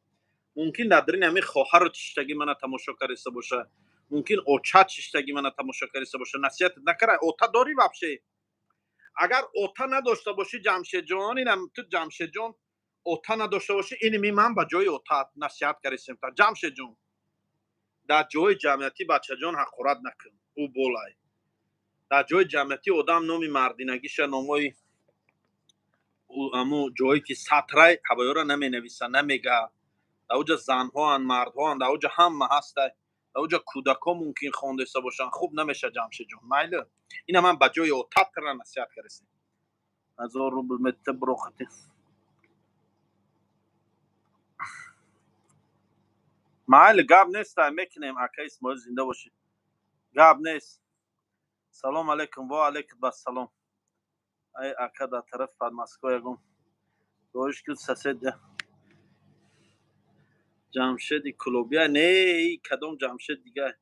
ممکن ندارین همین خواهر رو شیشتگی من تماشا کریسته باشه ممکن اوچا شیشتگی من تماشا کریسته باشه نصیحت نکره اوتا داری وابشه اگر اوتا نداشته باشی جمشید جان اینم تو جمشید جان اوتا نداشته باشی اینمی من با جای اوتا نصیحت کریستم تا جمشید جان در جای جمعیتی بچه جان حقارت نکن او بولای در جای جمعیتی آدم نامی مردینگیش نامای امو جایی که سطرای هوایی را نمی نویسن نمیگه در اوجا زنها هن مردها هن در اوجا همه هسته در اوجا کودکا ممکن خوانده سا باشن خوب نمیشه جمشید جان مایله این من با جای اوتا را نصیحت کریستم 1000 روبل متر بروختی مایله گاب نیست میکنیم اکا اسماعیل زنده باشی گاب نیست سلام علیکم و علیکم السلام ای اکا در طرف فرماسکو یگم روش کل سسد جمشید کلوبیا نه ای کدام جمشید دیگه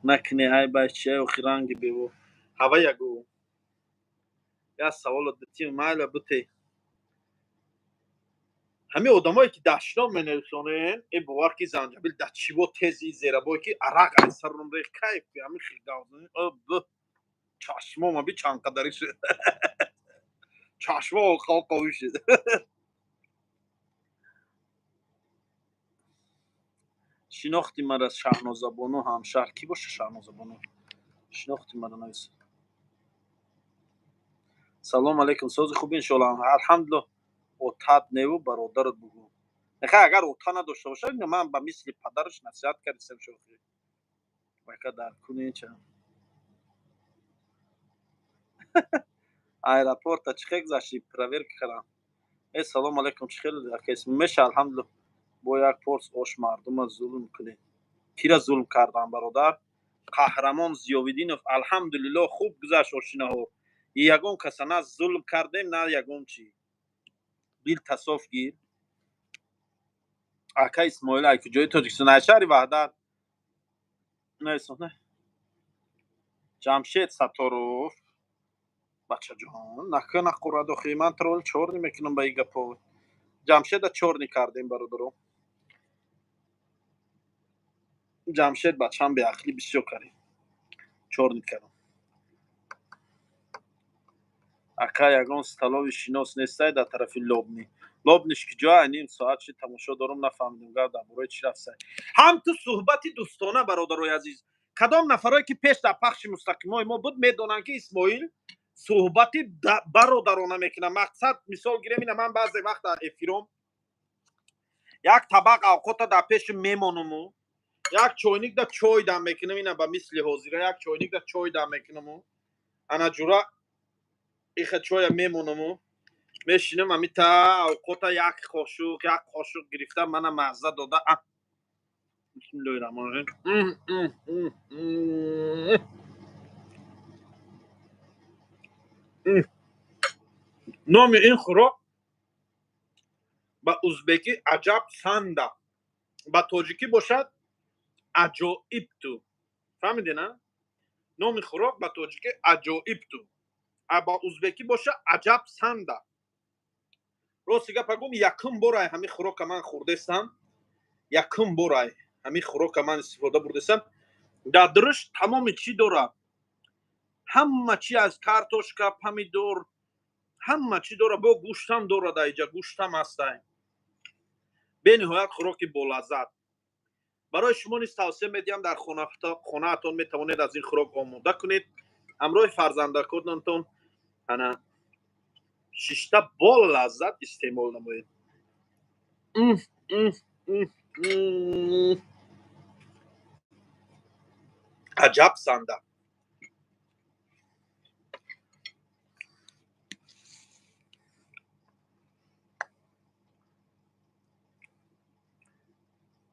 نکنه ای بچه و خیرانگی بیو هوا یگو یا سوال دتی مایل بوتی همه آدمایی که دشنا منوسونن این باور کی زنجبیل دچیبو تزی زیرا بو کی عرق از سرم ریخ کیف همین خیلی اب چشمو ما بی چند قدری شد چشمو خال قوی شد شناختی من از شهناز بانو همشهر کی باشه شهناز بانو شناختی من نویس سلام علیکم سوز خوب انشالله الحمدلله اوتاد نیو برادرت بگو نخه اگر اوتا نداشته باشه اینو من با مثل پدرش نصیحت کردم شوخی وکا در کنی چه ایرپورت چخه گذاشتی پرورک کردم ای سلام علیکم چخیل کس میشه الحمدلله با یک پرس اوش مردم ظلم کنی کی را ظلم کردم برادر قهرمان ضیاءالدینов الحمدلله خوب گذشت اوشینا ها یگون کسا نه ظلم کردیم نه یگون چی بیل تصاف گیر اکا اسماعیل ای که جای تاجیکستان شهری وحدت نه جمشید ستارف بچه جان نکه نخورد و خیلی من ترول چور نمیکنم با این گپا جمشید چور نکردیم برادرو جمشید بچه هم به عقلی بسیار کریم چور نکردم اکا یگان ستلاوی شناس نیسته در طرف لبنیش که جا نیم ساعت شد تماشا دارم نفهمیدم گر در برای چی رفت هم تو صحبتی دوستانه برادرای عزیز کدام نفرایی که پیش در پخش مستقیمای ما بود میدونن که اسماعیل صحبتی برادرانه میکنه مقصد مثال گیرم اینه من بعضی وقت در افیرم یک طبق اوقات در پیش میمونم یک چوینیک در چای دم میکنم اینه با مثل حاضره یک چوینیک در چای دم میکنم انا جورا ایخ چای میمونم میشینم امیتا اوقات یک قاشق گرفتم منم مزه داده Bismillahirrahmanirrahim. نام این خوراک با ازبکی عجب سنده، با تاجیکی باشد عجایب تو. فهمیدی نه؟ نام خوراک با تاجیکی عجایب تو، با ازبکی باشه عجب سنده. راستی گپ گم یکم بارای همین خوراک من خوردستم، یکم بارای همین خوراک من استفاده بردستم. در درش تمام چی داره، همه چی از کارتوشکا، پامیدور، همه چی داره. با گوشتم داره، در اینجا گوشتم هسته. به نهایت خوراک بولذت. برای شما نیز توصیه میدیم در خانه‌تان میتوانید از این خوراک آماده کنید، همراه فرزندکانتان انا ششتا بول لذت استعمال نمایید. عجب سنده.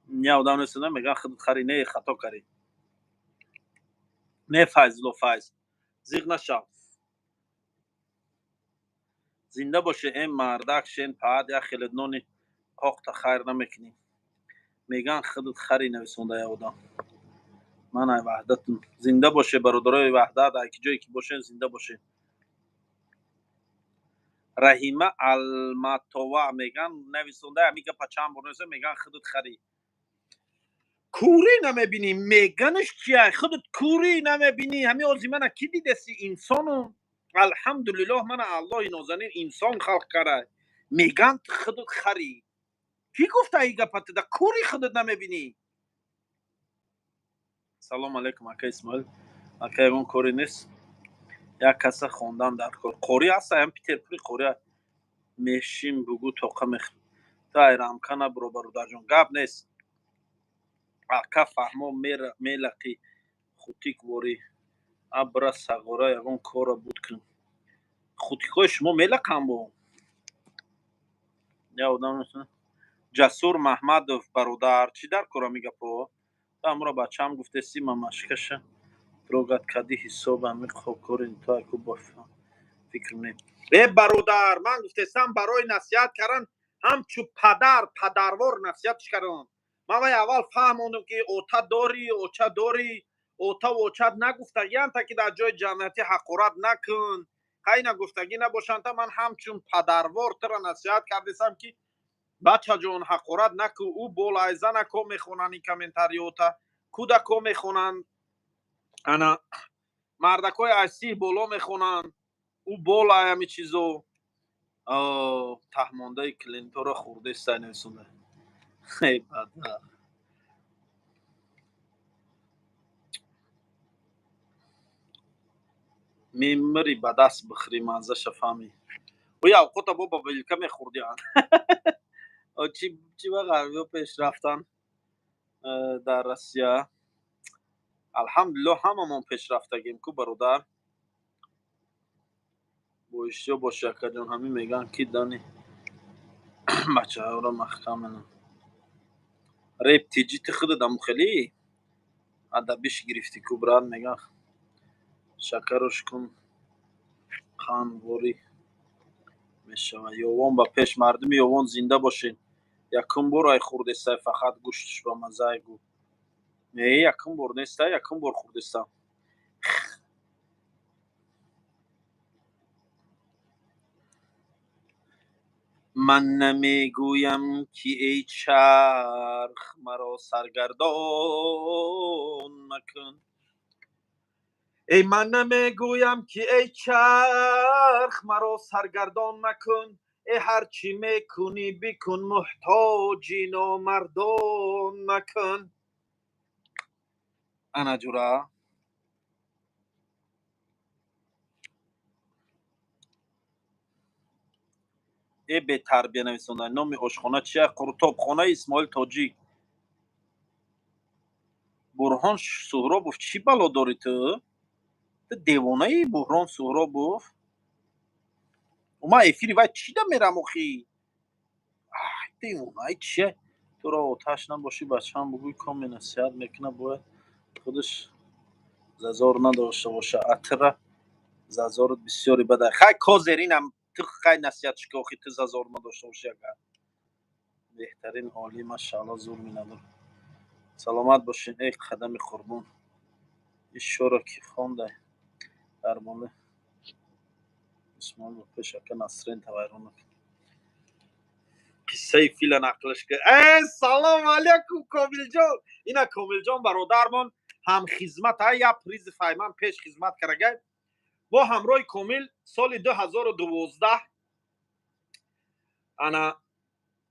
نه آدم نسونه میگن خود خری نه خطا کری نه فایز لو فایز زیغ نشو. زنده باشه این مردک شین پاد یا خیلدنونی پاخت خیر نمیکنی. میگن خود خری نویسونده یا آدم. من ای وحدتون زنده باشه، برادرای وحدت ای که جایی که باشه زنده باشه. رحیمه المطوع میگن نویسونده میگه پچم برنسه میگن خودت خری. کوری نمیبینی میگنش چیه؟ خودت کوری نمیبینی؟ همین آزیمن کی دیدستی انسانو؟ الحمدلله من الله نازنین انسان خلق کرده. میگن خودت خری. کی گفته ایگه پته ده کوری خودت نمیبینی؟ سلام علیکم اکا اسماعیل. اکا اون کوری نیست. یک کسا خوندم در کور کوری هسته هم پیتر پوری کوری میشیم بگو توقع میخ تا ایرام کنه برو برادر جون گپ نیست. اکا فهمو میلقی خوتیک وری ابرا سغورا یگون کورا بود کن خوتیکای شما میلقم بو یا آدم نیست. جسور محمدوف برادر چی در کورا میگه پو امرا بچه‌ام گفته سیما مشکشه دروگت کدی حساب همی خوب کورین تا اکو بافم فکر نیم. ای برادر من گفتستم برای نصیحت کردن همچو پدروار نصیحتش کردم. من اول فهموندم که اوتا داری اوچا داری اوتا اوچا نگفتگی تا که در جای جمعیتی حقارت نکن خیلی نگفتگی نباشن تا من همچون پدروار تر نصیحت کردستم که بچه جون حقارت نکن. او بالای زن کو میخونن این کامنتاری اوتا کودا کو میخونن انا مردکای اصلی بالا میخونن او بالا همی چیزو تهمانده کلینتو رو خورده سای نویسونده. ای بدبخت میمری به دست بخری مزه شفامی و یا اوقات با ویلکه میخوردی هن. چی با غربی پیش رفتن در روسیه الحمدلله هممون پیش رفتگیم کو برادر بوشیا با شکر جان همین میگن کی دانی بچه ها رو محکم ریب تیجیت خود دم خیلی ادبیش گرفتی کو براد میگن شکرش کن خانواری میشوه یوان با پیش مردم یوان زنده باشین یکم برای خوردسته فقط گوشتش با مزه گو نه یکم بر نیسته یکم بر خوردسته. من نمیگویم که ای چرخ مرا سرگردان مکن. ای من نمیگویم که ای چرخ مرا سرگردان مکن. ای هرچی میکنی بکن محتاجی نامردان مکن. انا جورا ای به تربیه نویسوندن نام آشخانه چیه؟ قرطابخانه اسماعیل تاجی. برهان سهرابوف چی بلا داری تو دیوانه ای؟ بحران سهرابوف اوما افیری وای چی دا میرم اخی دیوانه ای چیه تو را آتش نباشی بچه هم بگوی کامی نصیحت میکنه باید خودش ززار نداشته باشه عطر ززارت بسیاری بده خیلی کازرینم تو خیلی نصیحتش که آخی تو ززار نداشته باشی اگر بهترین عالی ماشاءالله زور می ندارم سلامت باشین ای قدم قربون اشاره که خونده درمانه اسمان رو پیشکه نصرین تویرونه قصه فیل نقلش کرد سلام علیکم کامل جان اینا کامل جان برادرمان هم خدمت های یا پریز فایمان پیش خدمت کرده با همراه کامل سال 2012 انا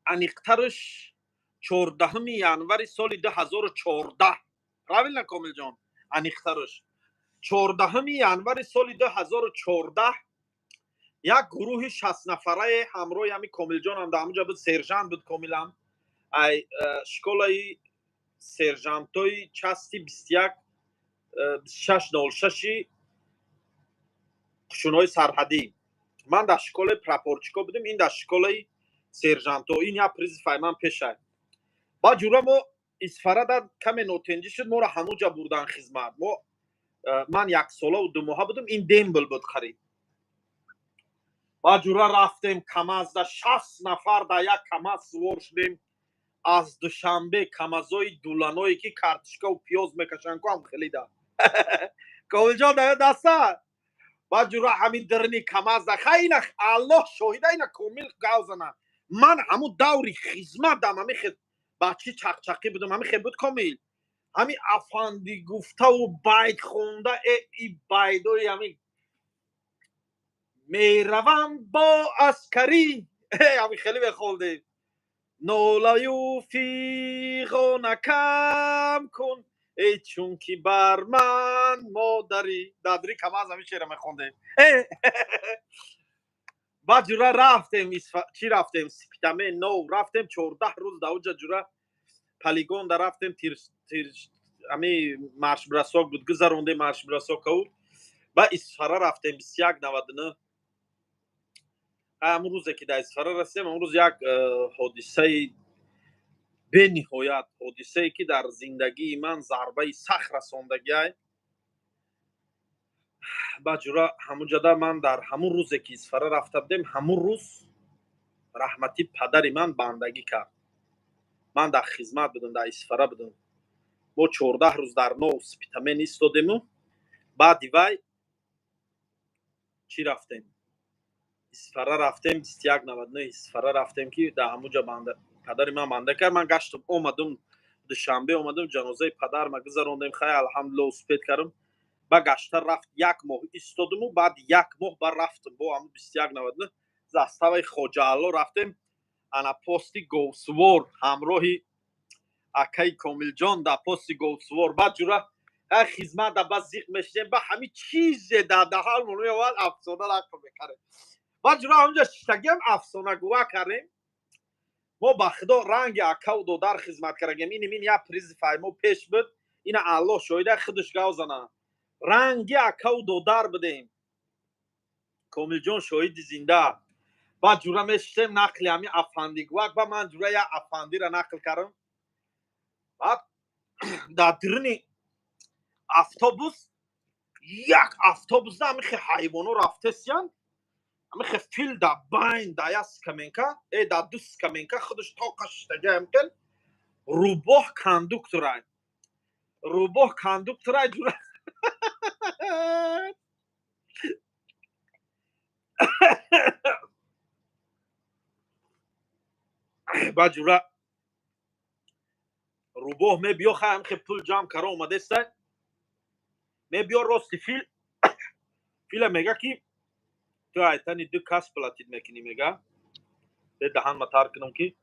انیقترش 14 ینوری سال 2014 правильно کامل جان انیقترش 14 ینوری سال 2014 یک گروه 60 نفره همراه همی کامل جان هم در همونجا بود سرژانت بود کامل هم ای شکلای سرژانتوی چستی 21 2606 قشونای سرحدی من در شکل پراپورچیکو بودیم این در شکل سرژانتو این یا پریز فایمان پیشه با جورا ما اسفره در کم نوتنجی شد ما را همونجا بردن خدمت ما من 1 ساله و 2 ماه بودم این دیمبل بود خرید با جورا رفتیم کماز در 60 نفر در یک کماز سوار شدیم از دوشنبه کمازای دولانایی که کارتشکا و پیاز میکشن که هم خیلی ده کامل جان در دسته با جورا همین درنی کماز ده خیلی الله شاهده اینا کامل گوزنه من همون دوری خدمت دم همی خد بچه چقچقی بودم همی خد بود کامل همی افندی گفته و باید خونده ای بایدوی همی میروم با اسکری همی خیلی بخولده نولایو فیغو کم کن ای چون که بر من مادری دادری کماز همی شیره میخونده با جورا رفتیم چی رفتیم سپتامبر 9 رفتیم 14 روز در جورا پلیگون در رفتیم امی مارش براساک بود گذرونده مارش براساک او با اسفره رفتیم 2199 همون روزی که در اسفره رسیدیم اون روز یک حادثه به نهایت حادثه‌ای که در زندگی من ضربه سخت رساندگی با جورا همون جدا من در همون روزی که اسفره رفته بودیم همون روز رحمتی پدر من بندگی کرد من در خدمت بودم در اسفره بودم ما 14 روز در نو سپتامبر ایستادیم بعد وای چی رفتیم اسفره رفتیم 2199 اسفره رفتیم که در همونجا بنده پدر من بنده کرد من گشتم اومدم دوشنبه اومدم جنازه پدر ما گذروندیم خیلی الحمدلله اسپید کردم با گشته رفت 1 ماه ایستادم و بعد 1 ماه بر رفتم با همون 2199 زاستاوی خوجالو رفتیم انا پستی گوسوار همراهی اکای کامل جان در پستی گوسوار بعد جورا خدمت در بعد زیق میشیم با همین چیز در حال منوی اول افسانه رقم میکنه بعد جورا همونجا شتگیم افسانه گوه کردیم ما با خدا رنگ اکا و دودر خدمت کردیم این یا پریز فایمو پیش بود این الله شایده خودش گوزنه رنگ اکا و دودر بدیم کامل جان شاید زنده بعد جورا میشتیم نقلی همی افندی گوه با من جورا یا افندی را نقل کردم بعد در درنی افطوبوس یک افطوبوس دا همیخی حیوانو رفته سیان همیخی فیل دا باین دا یا سکمینکا ای دا دو سکمینکا خودش تاقش تگه همکن روباه کندوکتورای جورا با جورا روباه می بیو خواهی همیخی پول جام کرا اومده سای می بیو راستی فیل میگه که تو ایتانی 2 کاس پلاتید میکنی میگه به دهان مطار کنم که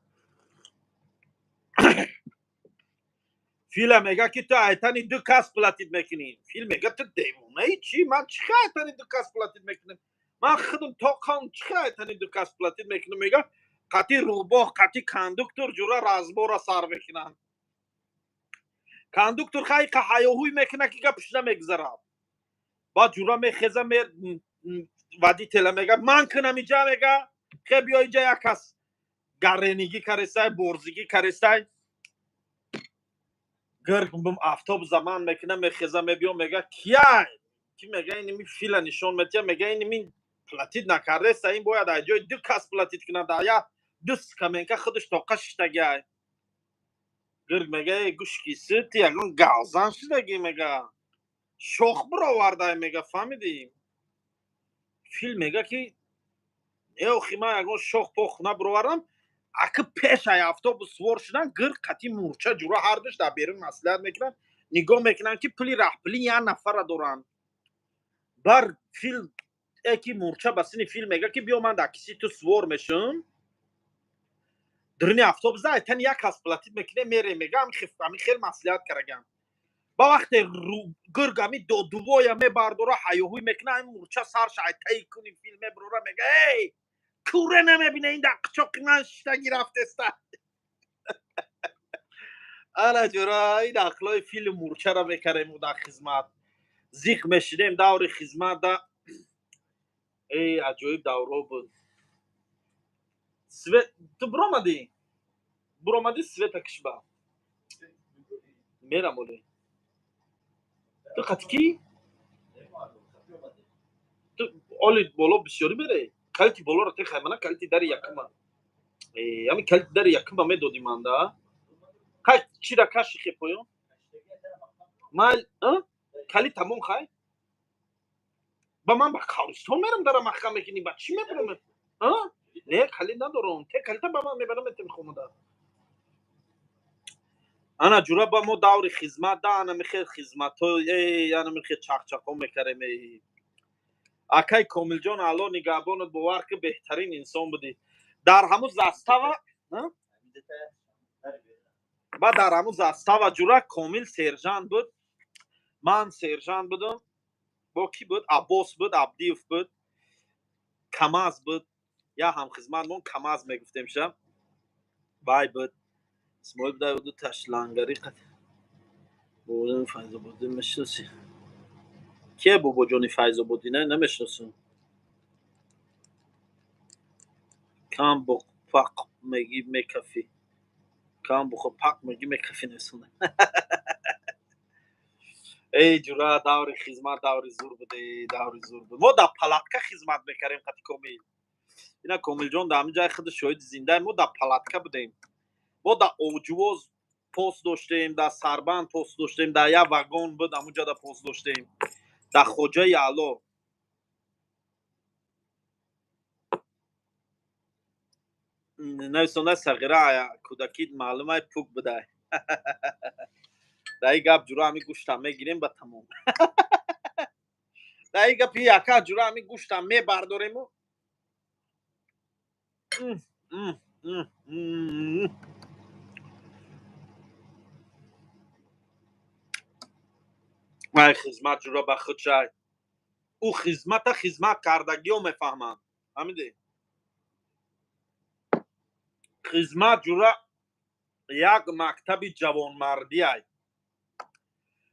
فیل میگه که تو ایتانی 2 کاس پلاتید میکنی فیل میگه تو دیوونه ای چی من چی ایتانی 2 کاس پلاتید میکنم من خودم تا کام چی ایتانی 2 کاس پلاتید میکنم میگه قطی روباه قطی کندوکتور جورا رازبورا سر میکنن کندوکتور خیلی حیاهوی میکنه که گپش نمیگذره با جورا میخزه ودی تله میگه من کنم اینجا میگه خیلی بیا اینجا یک کس گرنگی کرسته برزگی کرسته گرگ بم آفتاب زمان میکنه میخزه میبیام میگه کیه کی میگه این فیل نشون میده میگه این پلاتید نکرده است این باید از جای دو کس پلاتید کنه دایا دوست کمین که خودش طاقتش تگه گرگ میگه گوش کیسه تی اگه گازان شدگی میگه شوخ برو ورده میگه فهمیدیم فیل میگه که ای خیمه اگه شوخ پخ نبروارم اگه پیش ای آفتاب سوار شدن گرگ قطی مورچه جورا هردش در بیرون مسئلت میکنن نگاه میکنن که پلی راه پلی یه نفر دارن بر فیل اکی مورچه بسینی فیل میگه که بیا من در کسی تو سوار میشم درنی آفتاب زای تن یک کس پلاتید میکنه میره میگه همی خیلی مسئلت کرگم با وقت گرگ همی دوای می برداره حیوهوی میکنه این مورچه سرش تایی کنی فیل میبروره میگه ای کوره نمیبینه این در قچاق من شتگی رفته است انا جورا این اخلای فیل مورچه را میکریم در خدمت زیخ میشیدیم دور خدمت دا ای عجایب دوره بود تو برامدی سویت کشبه میرم اولی تو قطکی تو اولی بالا بسیاری بره کلتی بالا را تخیلی منه کلتی در یکم همی کلتی در یکم میدادی من دا چی را کشی خی پایون مال کلی تمام خواهی با من با کارستان میرم دارم مخم میکنی با چی میبرم نه کلی ندارم ته کلیتا با من میبرم اتم خونه دا انا جورا با ما دور خدمت دا انا میخیر خدمت انا میخیر چاق میکرم اکای کامل جان الله نگهبانت باور که بهترین انسان بودی در همون زستاوا با در همون زستاوا جورا کامل سرجان بود من سرجان بودم با کی بود عباس بود عبدیف بود کماز بود یا هم خدمتمون کماز میگفتیم شب بای بود اسمای بود تشلانگری قد بودن فایز بودن میشناسی کی بابا جانی فایز بودی نه نمیشناسم کام بو پاک میگی میکفی کام بو پاک میگی میکفی نسونه ای جورا دور خدمت دور زور بوده دور زور بود ما در پلاتکا خدمت میکردیم قطی کامل اینا کامل جان در همینجای خود شاهد زنده ما در پلاتکا بودیم ما در اوجواز پست داشتیم در سربند پست داشتیم در یک واگن بود همونجا در پست داشتیم در خوجه یعلا نویسنده صغیره کودکیت معلومه پوک بوده در این گپ جورا همی گوشتم میگیریم به تمام در این گپ یکا جورا همی گوشتم میبرداریم و من خدمت جورا به خود شای او خدمت کردگی رو میفهمم همیده خدمت جورا یک مکتب جوانمردی ای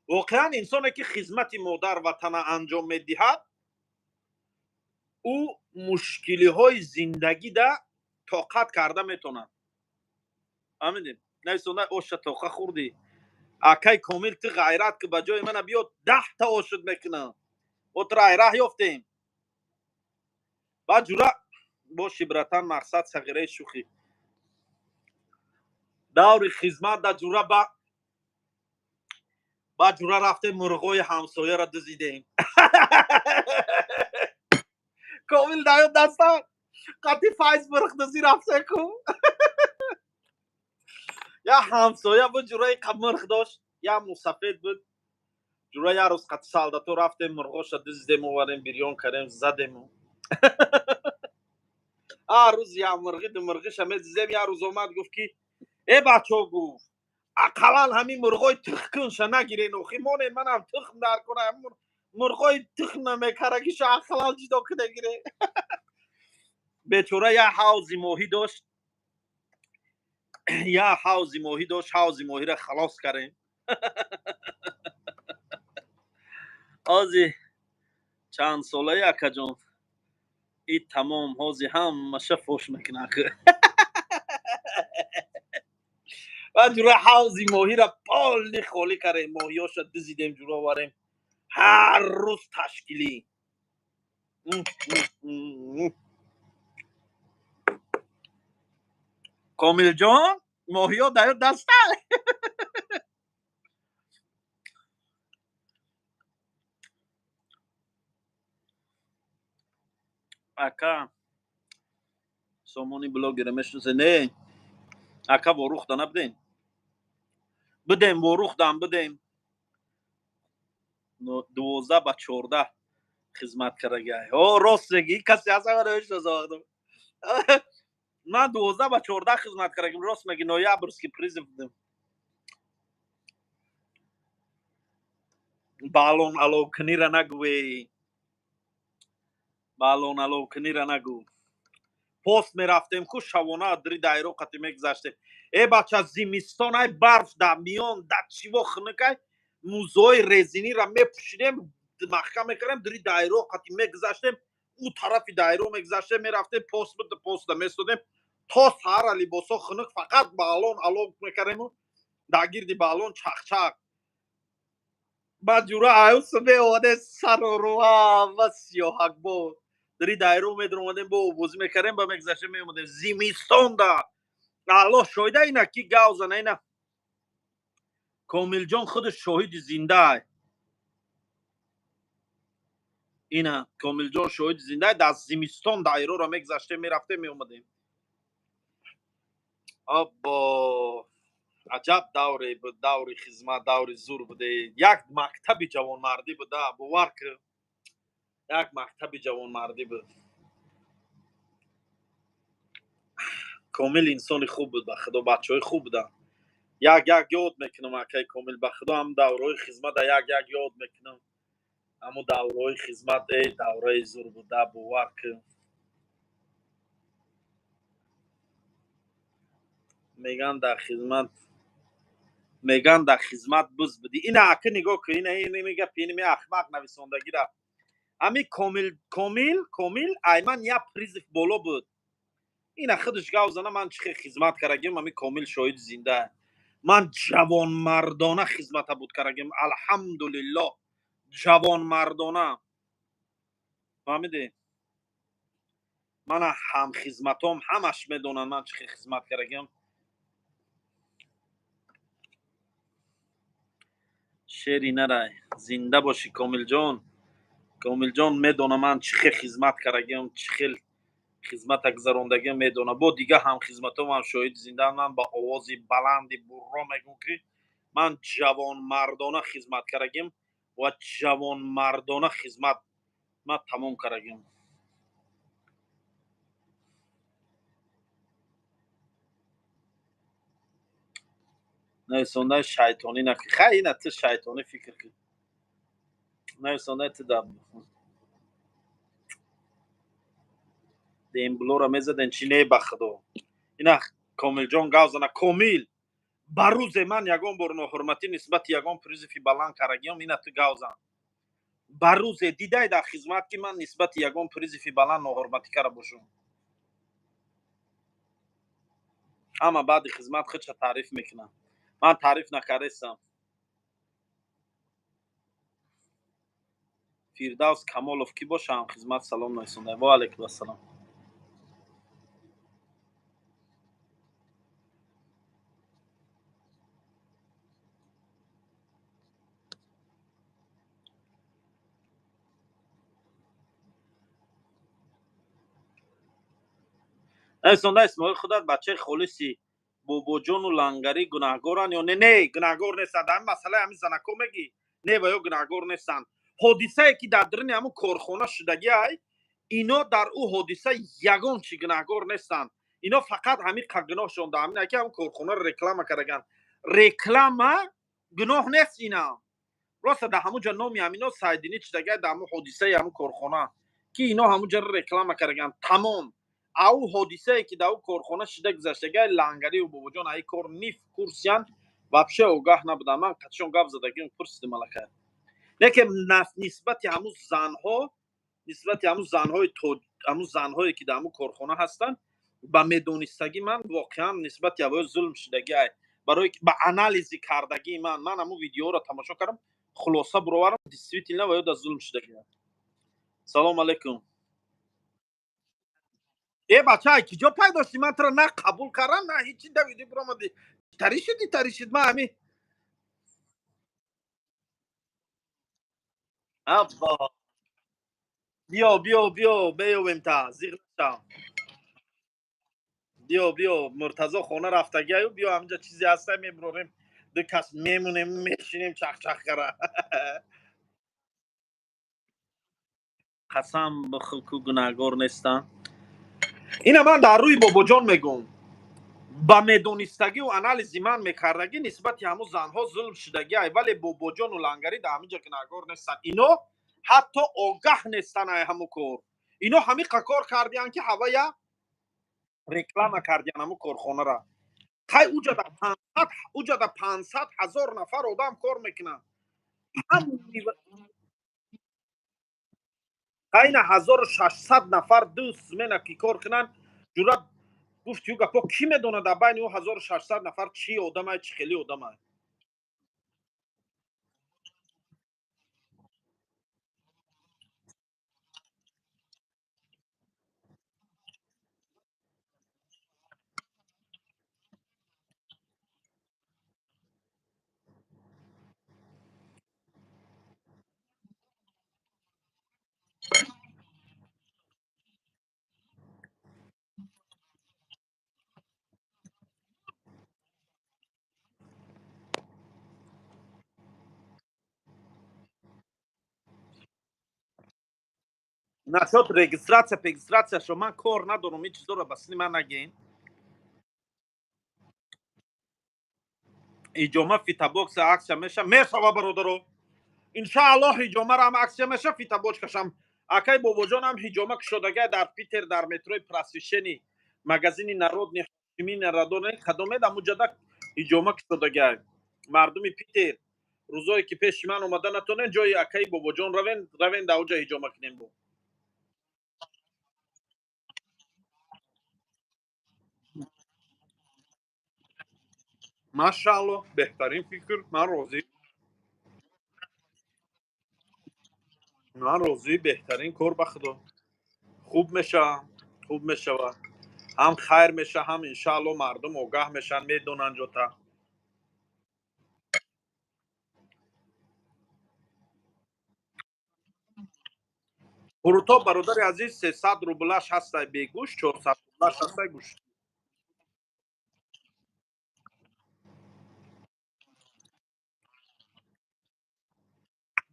واقعا انسانی که خدمت مادر وطن انجام میدهد او مشکلی های زندگی ده طاقت کرده میتونه همین نویسنده اوش طاقت خوردی اکای کامل تو غیرت که بجای من بیاد 10 تا اوشد میکنه و تو راه یافتیم بعد جورا با شبرتن مقصد صغیره شوخی دور خدمت در جورا با جورا رفته مرغای همسایه را دزیدیم کامل دایم دستان قطی فایز مرغ دزی رفته کن یا همسایه بود جورای مرغ داشت یا مسافد بود جورا یا روز قطی سالداتو رفتیم مرغاش را دزیدیم آوریم بریان کردیم زدیم روز یا مرغی دو مرغیش همه دیدیم یا روز اومد گفت که ای بچه ها گفت اقلال همین مرغای تخکنش نگیرین اوخی مانین من هم تخم در کنم مرغای تخم نمیکرگیش اقلال جدا کده گیره بیچوره یا حوزی ماهی داشت حوزی ماهی را خلاص کردیم آزی چند ساله یکا جان این تمام حوزی هم مشه فوش میکنه و جوره حوزی ماهی را خالی خالی کردیم ماهیاشو دزیدیم جلو آوریم هر روز تشکیلی کامل جان ماهیا در دسته اکا سامانی بلاگر مشنسه نه اکا وروخ دانه بدیم وروخ دان بدیم 12 با 14 خدمت کرده راست میگی کسی از اول روش نزاختم من 12 با 14 خدمت کردم راست میگی نویابرسکی پریز بودم بالون الو کنی را نگوی بالون الو کنی را نگو پست میرفتیم کو شوانه دری دایرو قتی میگذاشتیم ای بچه زمستان ای برف در میان در چی وقت نکای موزای رزینی را میپوشیدیم محکم میکردیم دری دایرو قتی میگذاشتیم او طرفی دایرو میگذاشتیم میرفتیم پست بود پست میستادیم تا سهر لباسا خنک فقط بالون الو میکردیم در گرد بالون چخ چخ بعد جورا آیوس میومده سر و روها و سیاهک بود دری دایرو میدرومدیم با بوزی میکردیم با میگذاشتیم میومدیم زمستان دا الله شایده اینا کی گاوزن اینا کامل جان خودش شاهد زنده اینا کامل جان شاهد زنده در زمستان دایرو را میگذاشتیم میرفتیم میومدیم ابا عجب دوری بود دوری خدمت دوری زور بوده یک مکتب جوان مردی بوده باور کن یک مکتب جوان مردی بود کامل انسان خوب بود به خدا بچهای خوب بودن یک یاد میکنم اکای کامل به خدا هم دورهای خدمت یک یاد میکنم اما دورهای خدمت دوره زور بوده باور کن میگن در خدمت بز بودی این اکه نگاه کن این میگه پینی احمق نویسندگی را امی کامل ایمن یا پریزف بالا بود این خودش گاو زنه من چه خدمت کردم امی کامل شاهد زنده من جوان مردانه خدمت بود کردم الحمدلله جوان مردانه فهمیدی من هم خدمتام همش میدونن من چه خدمت کردم شعری نرای زنده باشی کامل جان میدونه من چه خدمت کردم چه خدمت گذراندگی میدونه با دیگه هم خدمتام هم شاهد زنده من با آوازی بلندی برا میگم که من جوان مردانه خدمت کردم و جوان مردانه خدمت من تمام کردم نویسنده شیطانی نکن خیلی نه تو شیطانی فکر کن نویسنده تو دب دیم بلو را میزدن چی نه بخدا اینا کامل جان گاوزنه کامل بروز من یگان بار ناحرمتی نسبت یگان پریزفی بلند کردم اینا تو گاوزن بروز دیده در خدمت که من نسبت یگان پریزفی بلند ناحرمتی کرده باشم اما بعد خدمت خودش تعریف میکنم من تعریف نکردم فیردوس کمالوف کی باشم خدمت سلام نایسونده و علیکم السلام نایسونده اسمای خودت بچه خالصی بابا جان و لنگری گناهگارن یا نه گناهگار نیستن در مسئله همین زنکو میگی نه و یا گناهگار نیستن حادثه که در درون همون کارخانه شدگی های اینا در او حادثه یگان چی گناهگار نیستن اینا فقط همین گناهشون در همین که همون کارخانه رو رکلام کردن رکلام گناه نیست اینا راست در همون جا نامی همینا سایدینی چدگی در همون حادثه همون کارخانه که اینا همون جا رکلام کردن تمام او حادثه که در او کارخانه شده گذشتگی لنگری و بابا جان ای کار نیف کورسیان وابشه اوگاه نبودم من قطشون گاف زدگی پرسید ملکه لیکن نسبت همون زنهای که در همون کارخانه هستن با میدونستگی من واقعا نسبت یا ظلم شدگی برای با انالیزی کردگی من همون ویدیو رو تماشا کردم خلاصه بروارم دیسویتیلا و یاد ظلم شده گیرم. سلام علیکم. ای بچه های کی جا پیداشتی من ترا نه قبول کردم نه هیچی دویدی برامدی تری شد من همی ابا بیا بیویم تا زیغ نشم. بیا مرتضی خونه رفتگی و بیا همینجا چیزی هسته میبروریم دو کس میمونیم میشینیم چخ کرده. قسم بخور که گناهگار نیستم. اینا من در روی بابا جان میگم با میدونستگی و انالیزی من میکردگی نسبت همون زنها ظلم شدگی ولی بابا جان و لنگری در همینجا گناهگار نیستن. اینو حتی آگاه نیستن همون کار. اینو همین کار کردیان که هوای رکلام کردیان همون کارخانه را. خیلی اوجا در 500,000 نفر آدم کار میکنن. این 1600 نفر دوست منه که کار کنن جورا گفت یوگا پا کی میدونه در بین اون 1600 نفر چی آدمه چی خیلی آدمه. نشد رگستراسیا شما من کار ندارم این چیزا رو بسنی من نگین. ایجوما فیتا باکس عکس میشه میشوه برادرو انشاءالله ایجوما رو هم عکس میشه فیتا باکس کشم اکای بابا جان هم ایجوما شدگه در پیتر در متروی پراسوشنی مگزینی نارود نخمی نرادونه خدمه در مجدد ایجوما شدگه مردمی پیتر روزایی که پیش من اومدن نتونه جای اکای بابا جان روین در اوجا ایجوما کنیم بود. ماشاءالله بهترین فکر من راضی بهترین کار بخدا خوب میشه خوب میشه هم خیر میشه هم انشالله مردم آگاه میشن میدونن جوتا. فروتا برادر عزیز 300 روبلش هست بگوش 400 روبلش هست گوش.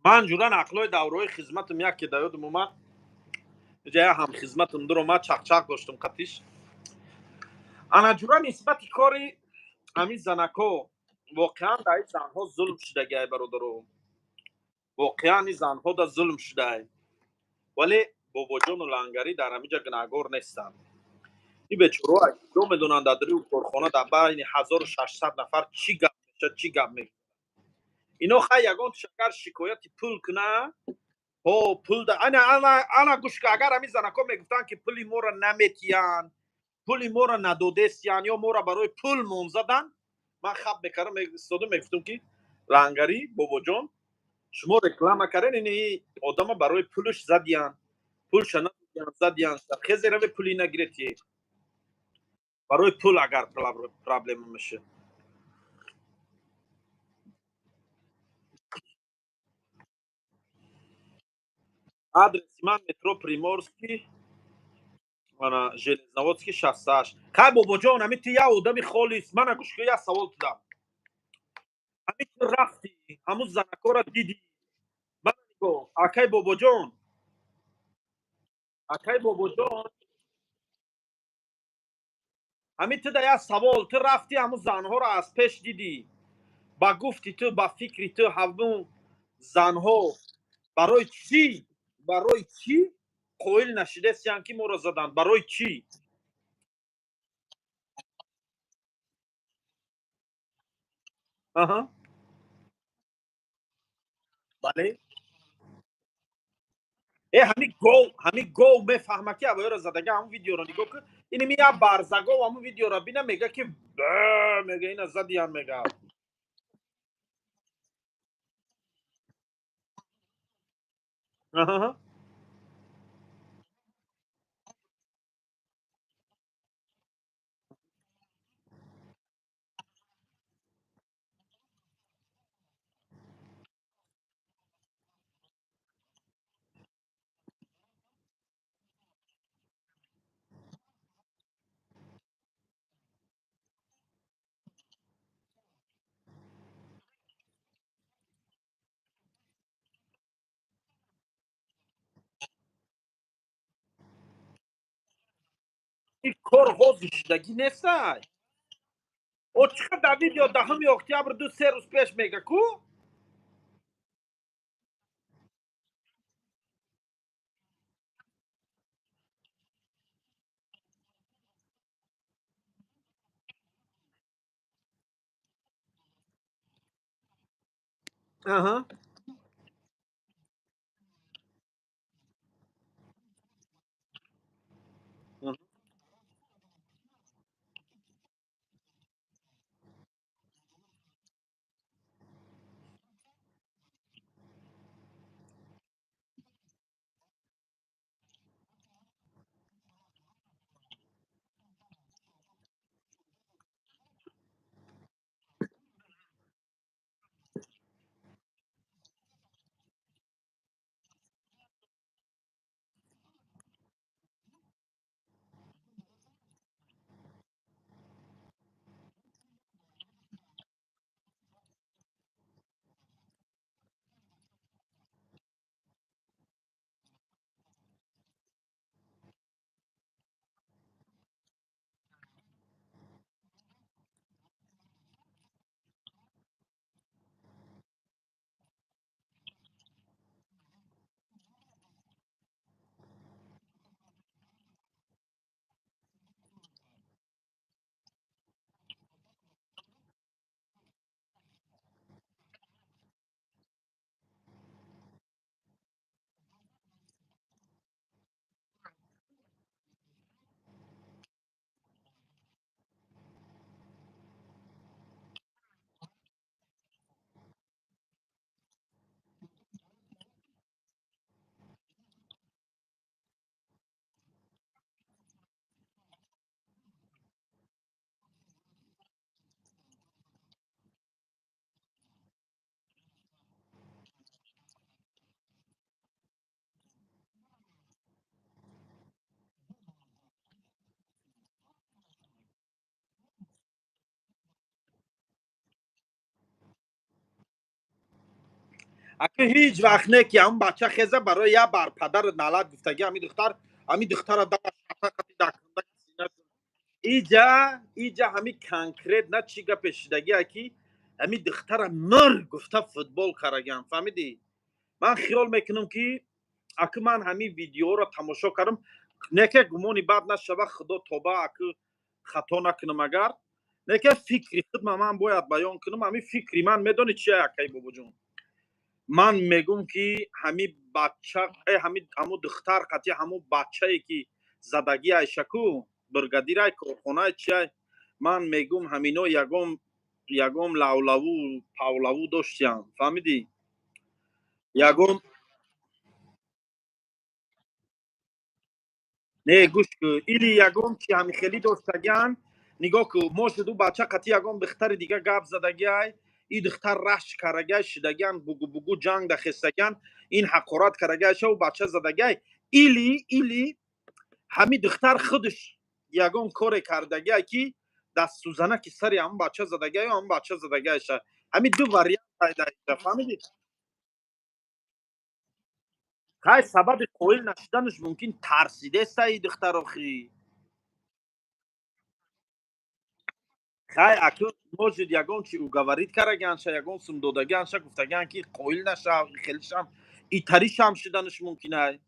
من جوران عقلای دوره خدمتم یک که دایودم اومد جای هم خدمتم در اومد چق داشتم قطیش انا جوران نسبت کاری همین زنکو واقعا در این زنها ظلم شده گه برادرو واقعا این زنها در ظلم شده ولی بابا جان و لنگری در همینجا گناهگار نیستن. این بیچاره دو میدونن در دری و کارخانه در بین 1600 نفر چی گپ میشه چی گپ میشه. اینا خیلی یگان شکر شکایت پول کنه ها پول ده انا گوش که اگر همین زنکا میگفتن که پولی ما را نمیتیان پولی ما را ندودستیان یا ما را برای پول مون زدن من خب بکرم استاده میگفتم که لنگری بابا جان شما رکلام کردین این آدم برای پولش زدیان پول شنا زدیان خیلی رو پولی نگرفتی برای پول اگر پرابلم میشه. آدرس من مترو پریمورسکی انا ژلезноводский 68 کای بابا جان همین تو یا آدم خالص من گوش که یا سوال دادم همین تو رفتی همون زنکا را دیدی من گو اکای بابا جان اکای بابا جان همین تو یا سوال تو رفتی همون زنها را از پیش دیدی با گفتی تو با فکری تو همون زنها برای چی قویل نشده سیان که ما را زدن برای چی. آها بله همین گو بفهمه که اوی را زدگه همون ویدیو را نگاه که اینی میگه برزگو و همون ویدیو را بینه میگه که میگه این زدی هم میگه این کار حوزشدگی نیست او چقدر در ویدیو دهم اکتبر 2 3 روز پیش میگه کو آها. اگه هیچ وقت نه که اون بچه خیزه برای یه بر پدر نالت گفتگی همین دختر در شفقتی دکنده سینه ایجا همین کنکریت نه چی گپشیدگی اکی همین دختر مر گفته فوتبال کرگم فهمیدی من خیال میکنم که اگه من همین ویدیو را تماشا کردم نه که گمانی بد نشوه خدا توبه اگه خطا نکنم اگر نه که فکری خود من باید بیان کنم همین فکری من میدونی چیه اکی بابا جون من میگم که همین بچه همین همو دختر قطعی همو بچه ای که زدگی ایشکو برگدیر ای کارخانه چیه من میگم همینا یگم لولو پاولو داشتیم فهمیدی یگم نه گوش کو ایلی یگم چی همی خیلی داشتگن نگاه کو ما شدو بچه قطعی یگم دختر دیگه گپ زدگی ای این دختر رش کرگه شدگن بگو بگو جنگ دخستگن این حقارت کرگه شو بچه زدگی ایلی همین دختر خودش یگان کار کردگی که دست سوزنه که سری هم بچه زدگی و هم بچه زدگیش همین دو وریانت پیدا شده فهمیدی خیلی سبب قویل نشدنش ممکن ترسیده است این دختر آخی خیلی اکنون موجود یگان چی او گوارید کرگنش یگان سم دودگنش گفتگن که قویل نشه خیلیش هم ایتریش هم شدنش ممکنه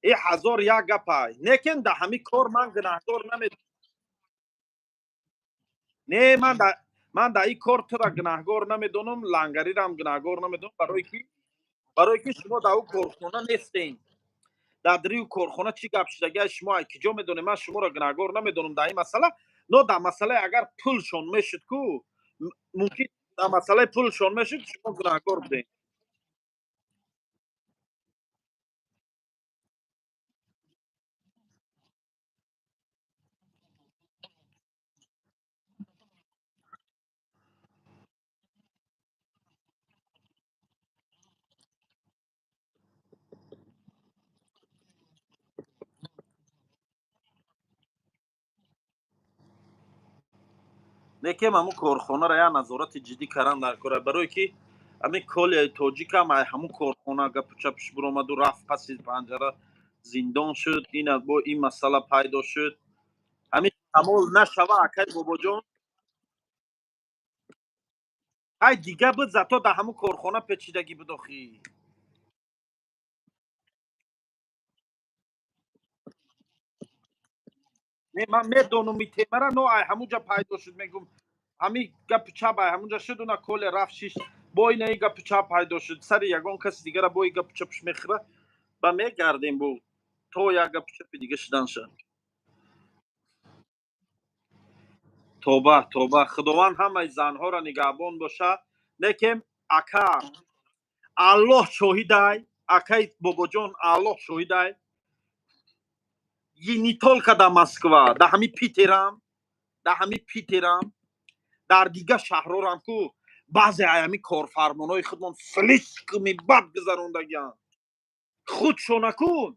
ای هزار یک گپای نیکن ده همین کار من گناهکار نمی نه من در این کار تو را گناهکار نمیدونم لنگری را هم گناهکار نمیدونم برای که شما در او کارخانه نیستین در دریو کارخانه چی گپ شده شما کجا میدونید من شما را گناهگار نمیدونم در این مسئله نه در مسئله اگر پولشون میشد کو ممکن در مسئله پولشون میشد شما گناهگار بودین لیکن همون کارخانه را یا نظارت جدی کردن در کار برای که همین کل تاجیک هم همون کارخانه گپ چپش برآمد و رفت پس پنجره زندان شد این با این مسئله پیدا شد همین تمام نشوه اکای بابا جان های دیگه بود زتا در همون کارخانه پیچیدگی بداخی نه من میدونم می تیمره نو ای همونجا پیدا شد میگم همین گپ چپ ای همونجا شد و نه کل رفت شیش با این ای گپ چپ پیدا شد سر یگان کس دیگه را با این گپ چپش میخره و میگردیم بود تو یک گپ چپ دیگه شدن شد توبه توبه خداوند همه زنها را نگهبان باشه لیکن اکا الله شاهدای اکای بابا جان الله شاهدای یی نیتولکا در مسکوا در همین پیترام در همین پیترام در دیگه شهرها هم کو بعضی ایامی کارفرمانای خودمان سلیسکمی بد گذروندگیان خودشون کو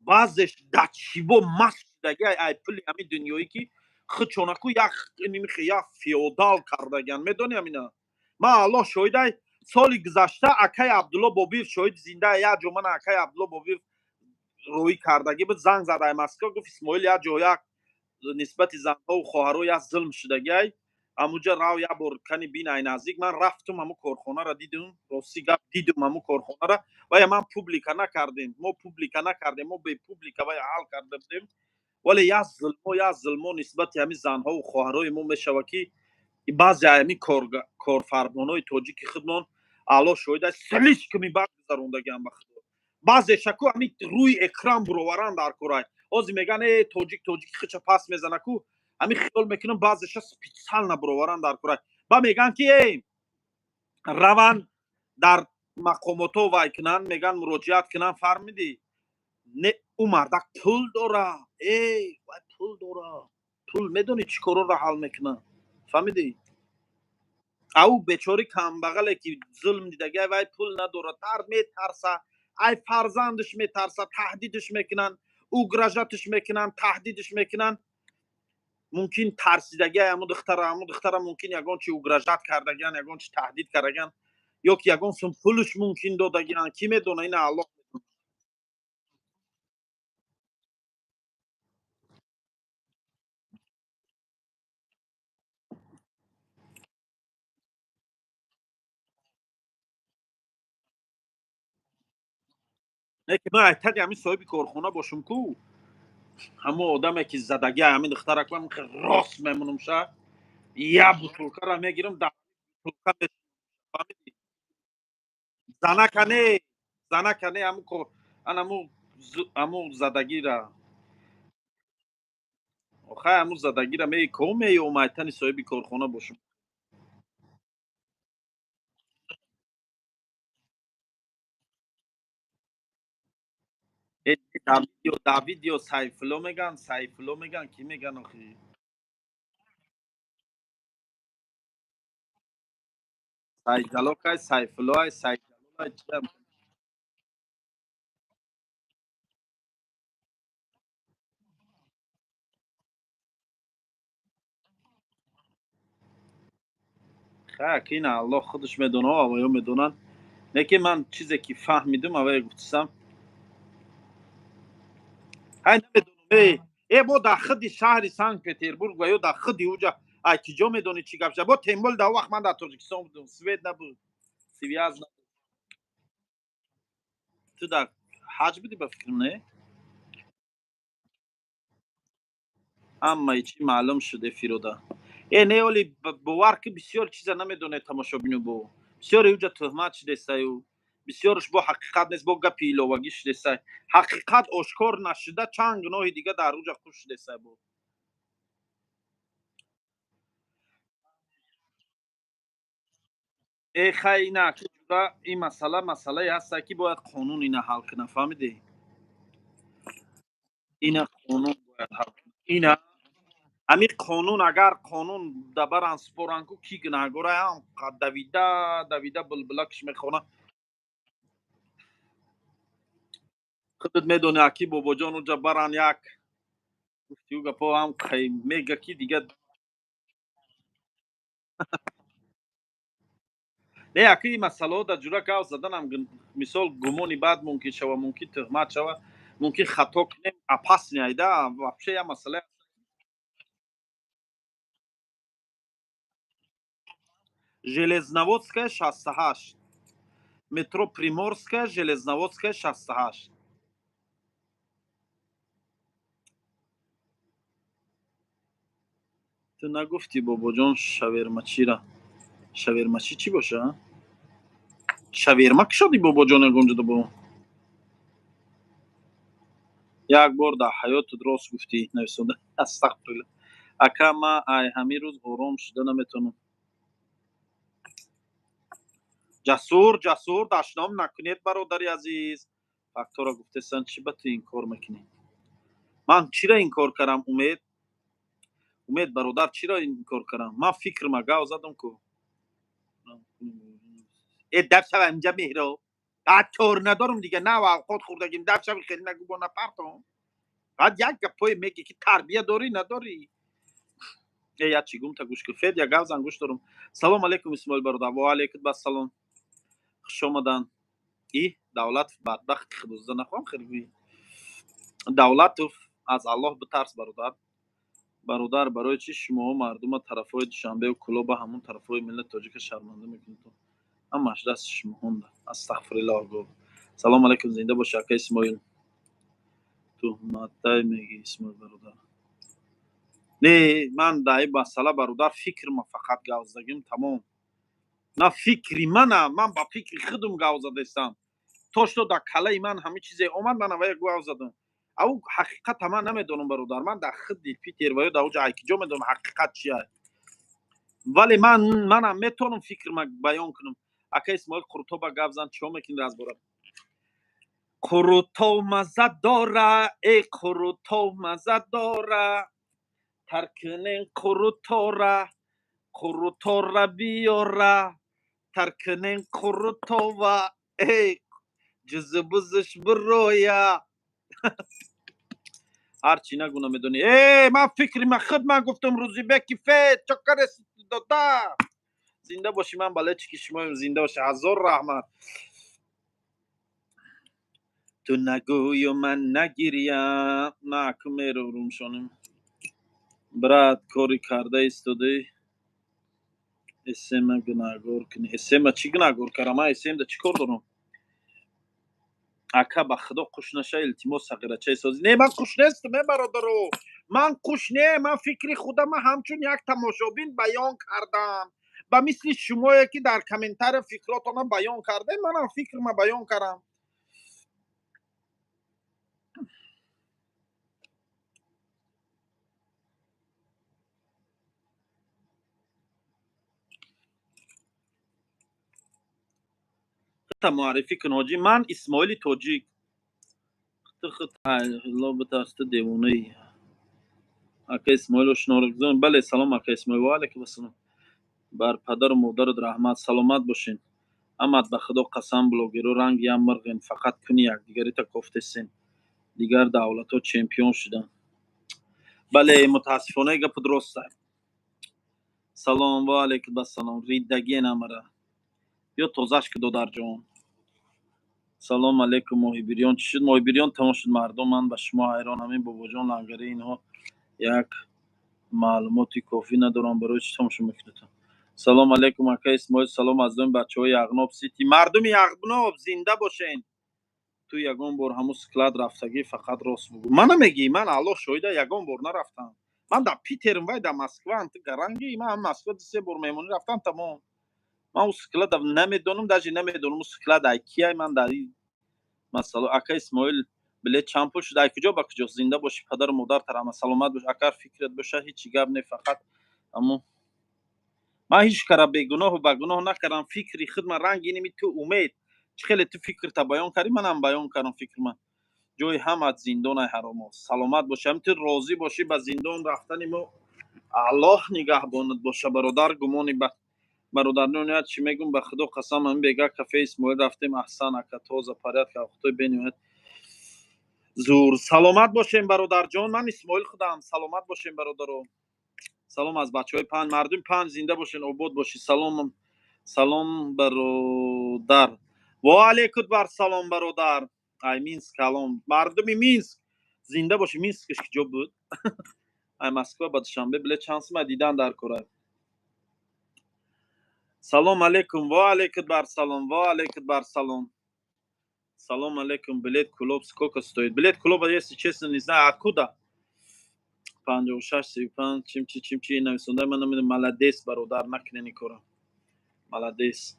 بعضش دچیبو مست شدگی ای پولی همین دنیایی که خودشون کو یک نمیخه یک فیودال کردگیان میدونی همینا ما الله شاهده سالی گذشته اکای عبدالله بابیف شاهد زنده یا جمعه اکای عبدالله بابیف روی کردگی بود زنگ زده مسکو گفت اسماعیل یا جو یک نسبت زنها و خواهرها یک ظلم شدگی اموجا راو یا بار کنی بین ای نزدیک من رفتم همو کارخانه را دیدم راستی گپ دیدم همو کارخانه را و یا من پوبلیکا نکردیم ما پوبلیکا نکردیم ما به پوبلیکا و حال کرده بودیم ولی یا ظلم نسبت همین زنها و خواهرای ما میشوه که بعضی همین کارفرمانای تاجیک خودمان الله شاهد سلیش که می بعد گذروندگی هم بخدا بعضی شکو همین روی اکران برووران در کورای اوزی میگن ای تاجیک خچ پاس میزنه کو همین خیال میکنم بعضیش سپیڅل نبرووران در کورای با میگن که ای روان در مقاماتو وای کنن میگن مراجعت کنن فرمیدی نه او مردک پول داره ای وای پول داره پول میدونی چی کارو را حل میکنه فهمیدی او بیچاره کمبغله که ظلم دیدگی وای پول نداره تر میترسه ای فرزندش میترسه تهدیدش میکنن او گرجتش میکنن تهدیدش میکنن ممکن ترسیدگی همو دختر ممکن یگان چی او گرجت کردگیان یگان چی تهدید کردگیان یا که یگان سم پولش ممکن دادگیان کی میدونه این الله نه که من ایتد همین صاحب کارخونه باشم کو همو آدمی که زدگی همین دختر کنم که راست میمونم شه یا بطولکه را میگیرم در بطولکه زنکنه زنکنه همو کو ان همو زدگی را آخه همو زدگی را می کوم می اومدن صاحب کارخانه باشم ای داوید یا سیفلو میگن کی میگن آخه سیجلو که سیفلو های سیجلو های خیلی که این الله خودش میدونه و یا میدونن نه که من چیزی که فهمیدم اوه گفتم های نمیدونم ای با در خود شهر سنت پتربورگ و یا در خود اوجا ای کجا میدونی چی گپ شد با تیمبل در وقت من در تاجیکستان بودم سوید نبود سویاز نبود تو در حج بودی به فکرم نه اما چی معلوم شده فیرودا ای نه ولی باور که بسیار چیزا نمیدونه تماشا بینو بو بسیار اوجا تهمت شده سایو بسیارش با حقیقت نیست، با گپی ایلوگیش دسته. حقیقت آشکار نشده چند گناه دیگه در روز خوش دسته بود. ای خیلی نه که جدا این مسئله هسته که باید قانون اینه حل کنه، فهمیدی؟ اینه قانون باید حل کنه. اینه امی قانون اگر قانون دبرن سپورانکو کی گناهگاره هم دویده بلبلکش میخونه. خودت میدونی اکی بابا جان اونجا برن یک گفتیو گپا هم خیلی میگه کی دیگه نه اکی مسئله در جورا که زدن هم مثال گمونی بعد ممکن شوه، ممکن تهمت شوه، ممکن خطا کنیم اپس نیایده وابشه یه مسئله. ژلزنوودسکه 68 مترو پریمورسکه ژلزنوودسکه 68. تو نگفتی بابا جان شاورماچی را شاورماچی چی باشه؟ شاورما که شدی بابا جان گنجه با یک بار در حیات درست گفتی نویسنده استغفرالله. اکا ما ای همین روز آرام شده نمیتونم. جسور دشنام نکنید برادری عزیز. فاکتورا گفته سن چی با تو این کار میکنی؟ من چرا این کار کردم؟ امید برادر چرا این کار کردم؟ من فکر مگاو زدم که دب شو اینجا میرو طور ندارم دیگه، نه و خود خوردگیم دب شو خیلی نگو با نپرتم. بعد یک گپای میگی که تربیه داری نداری. یا چی گم تا گوش کفید یا گاز انگوش دارم. سلام علیکم اسماعیل برادر. و علیکم السلام. خوش آمدن. ای دولت بدبخت خدوزده نخوام خیلی دولت از الله بترس برادر برای چی شما مردم طرفای دوشنبه و کلوب همون طرفای ملت تاجیک شرمنده میکنید؟ همش دست شما هنده. استغفرالله گو. سلام علیکم زنده باش اکا اسماعیل. تو ماته میگی اسماعیل برادر. نه من در این مسئله برادر فکر ما فقط گوزدگیم تمام. نه فکری من با فکر خودم گوزده استم. توش تو در کله من همه چیزی اومد من اوه گوزدم. او حقیقت من نمیدونم برادر. من در خود پیتر و در اوج ایکی میدونم حقیقت چیه. ولی منم میتونم فکر ما بیان کنم. اکا اسماعیل قرطو با گوزن چه میکنی از براد؟ قرطو مزه داره ای قرطو مزه داره ترکنین قرطو را بیاره ترکنین قرطو و ای جزبزش برویا. هرچی نگونه میدونی من فکری من خود من گفتم روزی بکی فید چکر داده زنده باشی. من بله چی که شما زنده باشی. هزار رحمت. تو نگوی و من نگیریم نکنه رو روم شانم برات کاری کرده ایستاده اسم گناهگار کنی. اسم چی گناهگار کردم؟ من اسم ده چی کار دارم؟ اکا با خدا خوش نشه التماس صغیره چه سازی. نه من خوش نیستم برادرو. من خوش نه. من فکری خودم همچون یک تماشابین بیان کردم با مثل شما که در کامنتر فکراتونم بیان کرده منم فکر ما بیان کردم. تا معرفی کن حاجی. من اسماعیل توجیک. خط الله بتاسته دیوونه ای. اکا اسماعیل شنارگزان. بله سلام اکا اسماعیل و علیکم السلام. بر پدر و مادر رحمت سلامت باشین. امد به خدا قسم بلوگرو رنگ یم مرغین فقط کنی یک دیگری تا کفته سین دیگر دولت ها چمپیون شدن. بله متاسفانه گپ درسته. سلام و علیکم السلام. ریدگی نمره یا توزش که دو در جان. سلام علیکم ماهیبیریان. چی شد ماهیبیریان تمام شد مردم؟ من به شما حیران. همین بابا جان لنگری اینها یک معلوماتی کافی ندارم برای چی تماشا میکنید. سلام علیکم اکا اسماعیل. سلام از دوم بچهای یغناب سیتی. مردم یغناب زنده باشین. تو یگان بار همون سکلاد رفتگی فقط راست بگو. من میگی من الله شاهده یگان بار نرفتم. من در پیترم وای در مسکو انت گرنگی من هم مسکو 3 بار میمونی رفتم تمام. من اون سکلت نمیدونم داشتی نمیدونم اون سکلت ای کیه من در این مثلا اکا اسماعیل بله چمپو شد ای کجا با کجا زنده باشی پدر و مادر ترم سلامت باش اگر فکرت باشه هیچی گپ نه فقط اما من هیچ کار بیگناه و بگناه نکردم فکری خود من رنگی نمی تو امید خیلی تو فکر تا بیان کردی منم بیان کردم فکر من جای هم از زندان حرام است سلامت باشه هم تو راضی باشی به زندان رفتن ما الله نگهبانت باشه برادر گمانی به برادران چی میگم به خدا قسم من بگه کافه اسماعیل رفتیم احسن اکا تازه پرید که خدای بنیمت زور سلامت باشیم برادر جان من اسماعیل خودم سلامت باشیم برادرو سلام از بچهای پنج مردم پنج زنده باشین آباد باشی سلام سلام برادر و علیکم بر سلام برادر ای مینسک سلام مردم مینسک زنده باشی مینسکش کجا بود ای مسکو با دوشنبه بله چانس ما دیدن در کره سلام علیکم و علیکم بر سلام و علیکم بر سلام سلام علیکم بلیت کلوب сколько стоит بلیت کلوب если честно не знаю откуда 56 35 чимчи нависонда man намедонам молодец бародар накунени кора молодец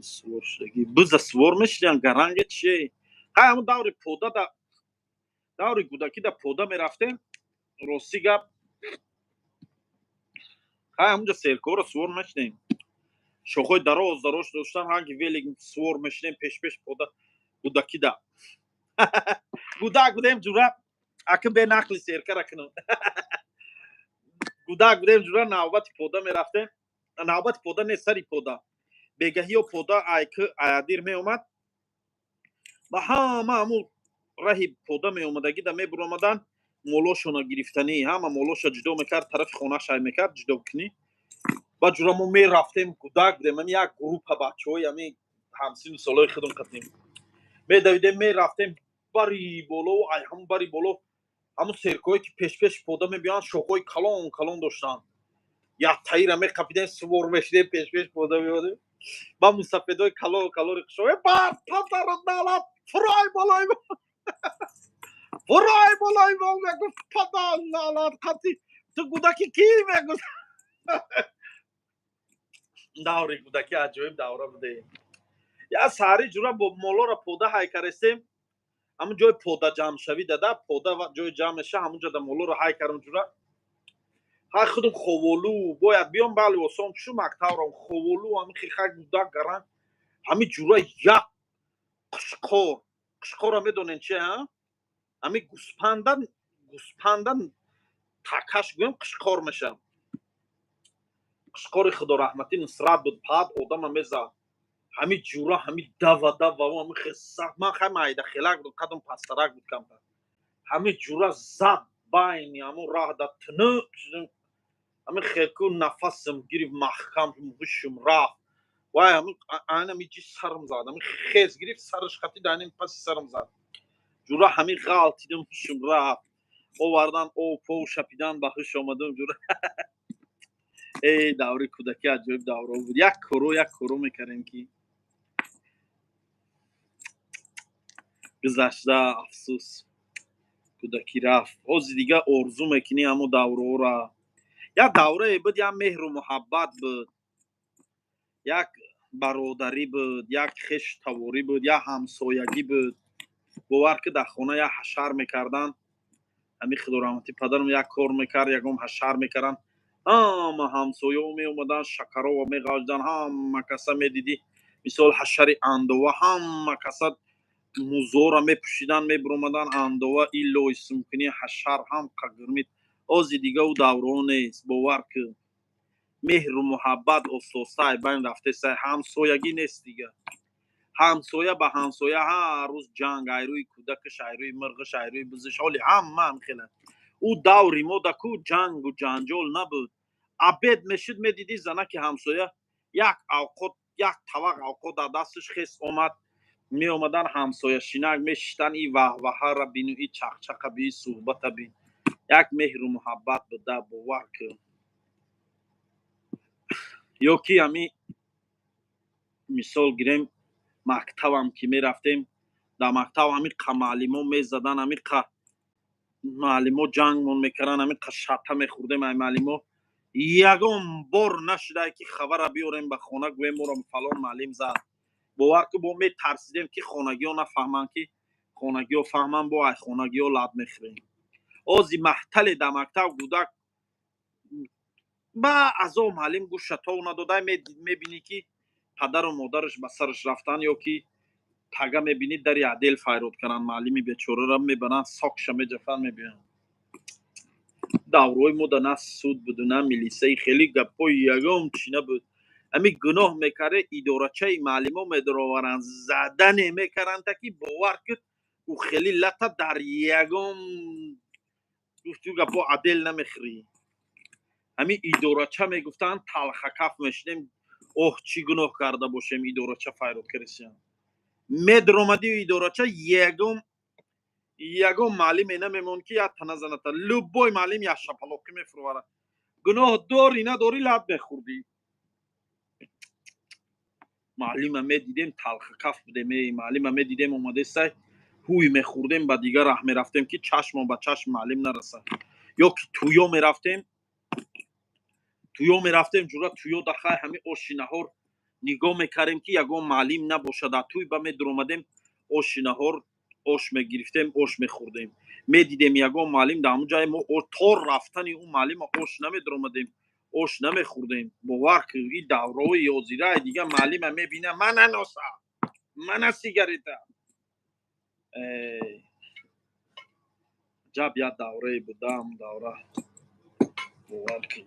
свор шудаги буза свор мешидан гаранга чие ҳай ҳамун даври пода да даври кӯдакӣ да пода мерафтем рости гап ҳай ҳамунҷо серкора свор мешидем шохҳои дароз дароз доштан ҳанги велик свор мешидем пеш пода кӯдакӣ да кӯдак будем ҷура акн бе нақли серкара кунам кӯдак будем ҷура навбати пода мерафтем навбати пода не сари пода бегаҳиё пода айки аядир меомад ва ҳама ҳамун раҳи пода меомадагида мебуромадан молошона гирифтанӣ ҳама молоша ҷудо мекард тарафи хонааш ай мекард ҷудо кунӣ ба ҷура мо мерафтем кӯдак будем ами як группа бачаҳои ами ҳамсину солҳои худам қатнем медавидем мерафтем бари боло ай ҳамун бари боло ҳамун серкое ки пеш пода мебиёнд шохҳои калон доштанд яктаира меқапидем свор мешидем пеш пода меодем ба мусафедои калори қушо бар патаро далат фурай болой мегуфт падал налат қати ту кӯдаки кӣ мегуфт даври кӯдакӣ аҷоиб давра буде я саҳари ҷура бо молора пода ҳай карестем ҳамун ҷои пода ҷамъшавӣ дада пода ҷои ҷамъ меша ҳамунҷо да молора ҳай кардам ҷура ҳай худам ховолу бояд биём бали осон шу мактабрам ховолу ҳами хиха кӯдак гаранг ҳами ҷура як қушқорро медонен чи ҳами гӯспандан такаш гӯем қушқор мешам қушқори худораҳматӣ нусрат буд пад одама мезад ҳами ҷура ҳами дава ҳами хисак ман хай майда хелак буд қадам пастарак буд камтар ҳами ҷура зад байни ҳамун раҳ да тунук шудем ҳами хелку нафасам гирифт маҳкам ҳушум рафт вай ҳами ҷи сарам зад ҳами хез гирифт сараш қатида ҳамин паси сарам зад ҷура ҳами ғалтидам ҳушум рафт овардан опову шапидан ба ҳуш омадам ҷура даври кӯдакӣ аҷоиб давра буд як коро мекардем ки гузашта афсӯс кӯдакӣ рафт ҳозир дига орзу мекунӣ ҳамун давраҳоро як даврае буд як меҳру муҳаббат буд як бародарӣ буд як хештаворӣ буд як ҳамсоягӣ буд бовар ки дар хона як ҳашар мекарданд ҳамин худораҳматӣ падарам як кор мекард ягон ҳашар мекарданд ҳама ҳамсояҳо меомаданд шакарова меғажданд ҳама каса медидӣ мисол ҳашари андова ҳама каса музора мепӯшиданд мебуромаданд андова илло исмкунӣ ҳашар ҳамқа гирмит ҳозир дига ӯ давраҳо нест бовар ки меҳру муҳаббат ососта ай байн рафтеса ҳамсоягӣ нест дига ҳамсоя ба ҳамсоя ҳар рӯз ҷанг ай рӯи кӯдакаш ай рӯи мирғаш ай рӯи бузаш ҳоли ҳама ҳамхела ӯ даври мо да ку ҷангу ҷанҷол набуд абед мешуд медидӣ занаки ҳамсоя як авқот як тавақ авқот дар дасташ хес омад меомаданд ҳамсояшинак мешиштанд и ваҳваҳара бину и чақчақа бин и суҳбата бин як меҳру муҳаббат буда бовар ки ё ки ҳами мисол гирем мактабам ки мерафтем дар мактаб ҳамиқа маълимо мезаданд ҳамиқа маълимо ҷангмон мекарданд ҳамиқа шата мехӯрдем ай маълимо ягон бор нашудае ки хабара биёрем ба хона гӯем моро фалон маълим зад. бовар ку бо метарсидем ки хонагиҳо нафаҳманд ки хонагиҳо фаҳманд бо ай хонагиҳо лаб мехӯрем. ози маҳтале дар мактаб гудак ба азо маълим гӯшатов надодай мебинӣ ки падару модараш ба сараш рафтан ё ки тага мебинӣ дари адел файрод кардан маълими бечораро мебаранд сокша меҷафанд мебинанд. даврои мо да на суд буду на милисаи хеле гапҳои ягон чӣ набуд. ҳамин гуноҳ мекарде идорачаи маълимо медароваранд задане мекаранд таки бовар куд ӯ хеле лата дар ягон гуфту гапҳо адел намехӯрӣ. ҳамин идорача мегуфтанд талхакаф мешинем оҳ чӣ гуноҳ карда бошем идорача файродкарисиям. медромадию идорача ягон маълиме намемонд ки як тана заната. любой маълим як шапалоқӣ мефурварад. гуноҳ дорӣ надорӣ лаб мехӯрдӣ. маълима медидем талхакаф будем, маълима медидем омадестай ҳуй мехӯрдем ба дигар раҳ мерафтем ки чашмо ба чашм маълим нарасад. ё ки туё мерафтем ҷура туё дахай ҳамин оши наҳор нигоҳ мекардем ки ягон маълим набошад. дар туй ба медромадем оши наҳор ош мегирифтем ош мехӯрдем. медидем ягон маълим дар ҳамун ҷое мо то рафтани ӯ маълима ош намедромадем ош намехӯрдем. бовар ки и давраҳои ҳозираи дига маълима мебина ман аноса мана сигарета. ҷаб як даврае будам давра бовар ки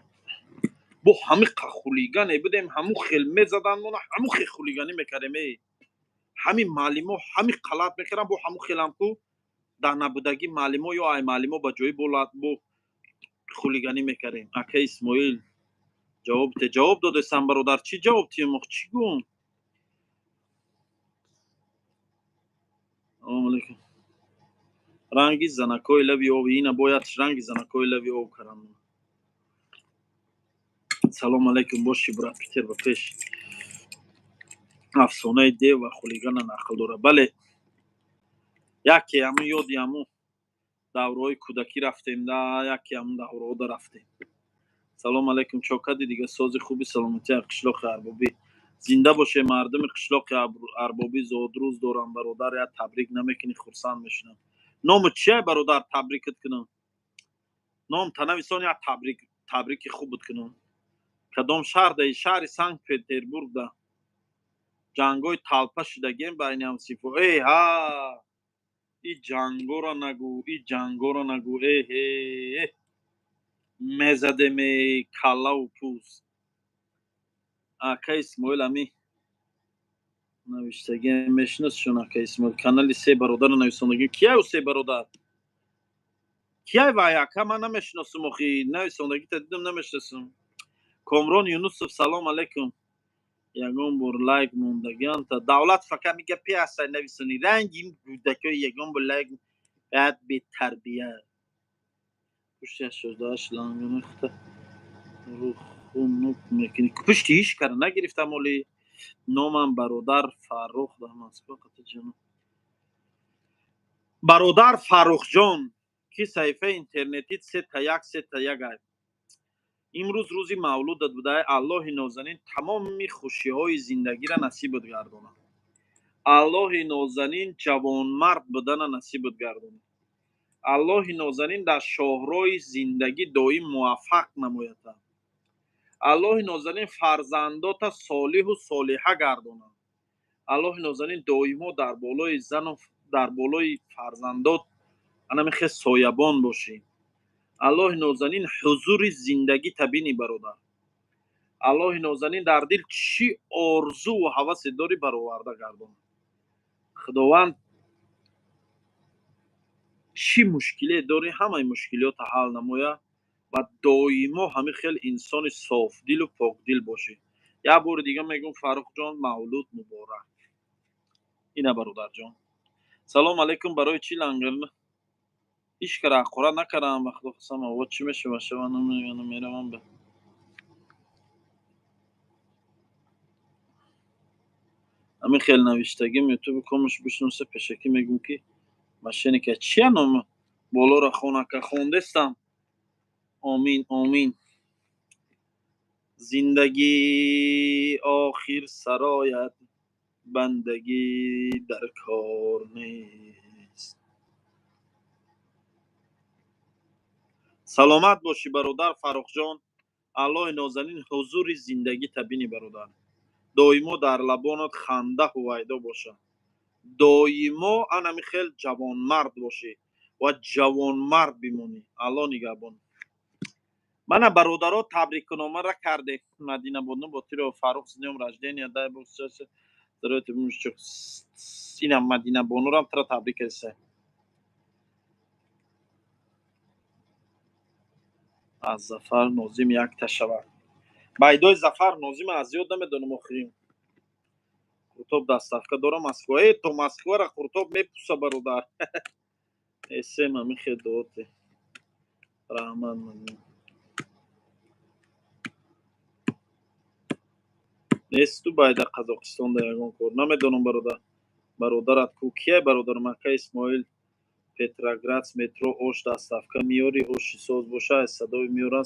бо ҳамиқа хулигане будем ҳамун хел мезаданд мона ҳамун хел хулиганӣ мекардем. ҳамин маълимо ҳамин қалат мекарданд бо ҳамун хелам ку дар набудагӣ маълимо ё ай маълимо ба ҷои бо хулиганӣ мекардем. ака исмоил ҷавоб додесам бародар. чӣ ҷавоб тиёмох чӣ гӯм? салому алайкум. ранги занакои лави оби ина бояд ранги занакои лави об карам. салому алайкум. боши брат Питер ба пеш. афсонаи дев ва хулигана нақл дора. бале яке ҳамун ёди ҳамун давраҳои кӯдакӣ рафтем да яке ҳамун давраҳода рафтем. салому алайкум чокади дига сози хуби саломатии қишлоқи арбобӣ. зинда боше мардуми қишлоқи арбобӣ зодрӯз дорам бародар. як табрик намекунӣ хурсанд мешунам. ному чия бародар табрикат кунам? ном танависон як табрики хубут кунам. кадом шаҳр даи шаҳри Санкт Петербург да ҷангҳои талпа шудагем байни ҳамсифо. ҳа и ҷангҳоро нагӯ мезадем каллаву пӯст. ака исмоил ами навиштагӣ мешиносшон. ака исмоил канали се бародарро нависондагӣ. кияй ӯ се бародар? кияй вай ака? ман намешиносам охи нависондагита дидам намешиносам. комрон юнусов салом алайкум. ягон бор лайк мондагианта. давлат фақат мига пиасай нависони ранги кӯдакои ягон бор лайк як бетарбия. пушти 88 лангонахта рухунук мекунӣ. пушти ишкара нагирифтам оли. номам бародар Фаррух дар Москва қатаҷон. бародар Фаррухҷон ки саҳифаи интернетит 3-1 ай. имрӯз рӯзи мавлудат будае. аллоҳи нозанин тамоми хушиҳои зиндагиро насибат гардонад. аллоҳи нозанин ҷавонмард будана насибат гардонад. аллоҳи нозанин дар шоҳрои зиндагӣ доим муваффақ намоята. аллоҳи нозанин фарзандота солиҳу солиҳа гардонад. аллоҳи нозанин доимо дар болои зану дар болои фарзандот анамихе соябон бошӣ. аллоҳи нозанин ҳузури зиндагӣ табини бародар. аллоҳи нозанин дар дил чӣ орзуву ҳавасе дорӣ бароварда гардонад. худованд чӣ мушкиле дорӣ ҳамаи мушкилиёта ҳал намоя ва доимо ҳамин хел инсони софдилу покдил бошӣ. як бори дига мегӯм Фаррухҷон мавлуд муборак. ина бародарҷон. салому алайкум. барои чӣ лангана ишкара ақора накардам ба худо қасам. аввод чӣ мешава шава намеравам ба ҳамин хел навиштагим ютуби комуш бишноса пешакӣ мегӯм ки машиника чия ном болора хонака хондестам. омин омин. زندگی آخر سرایت بندگی در کار نیست. سلامت باشی برادر فرخ جان. الله نازنین حضور زندگی تبینی برادر. دائما در لبانت خنده هویدا باشه. دائما انمی خیل جوان مرد باشی و جوان مرد بمونی. الله نگهبان. من برادرها تبریکنامه را کرده مدینه بودن با تیر فرخ سنیم رجدین یاده بسیار ضرورت بمونش اینم مدینه بونو را ترا تبریک است. از ظفر نازم یک تشوار بایدای ظفر نازم از یاد نمیدونم آخرین خورتوب دستافکا دارم مسکو. ای تو مسکو را خورتوب میپوسه برادر. ایسه من میخواه دوته رحمان من نیست تو باید قزاقستان دا یگان کار نمیدونم برادر. برادرت کوکیه برادر مکه اسماعیل پتراگرادس مترو اوش دستافکا میاری اوشی ساز باشه از صدای میارن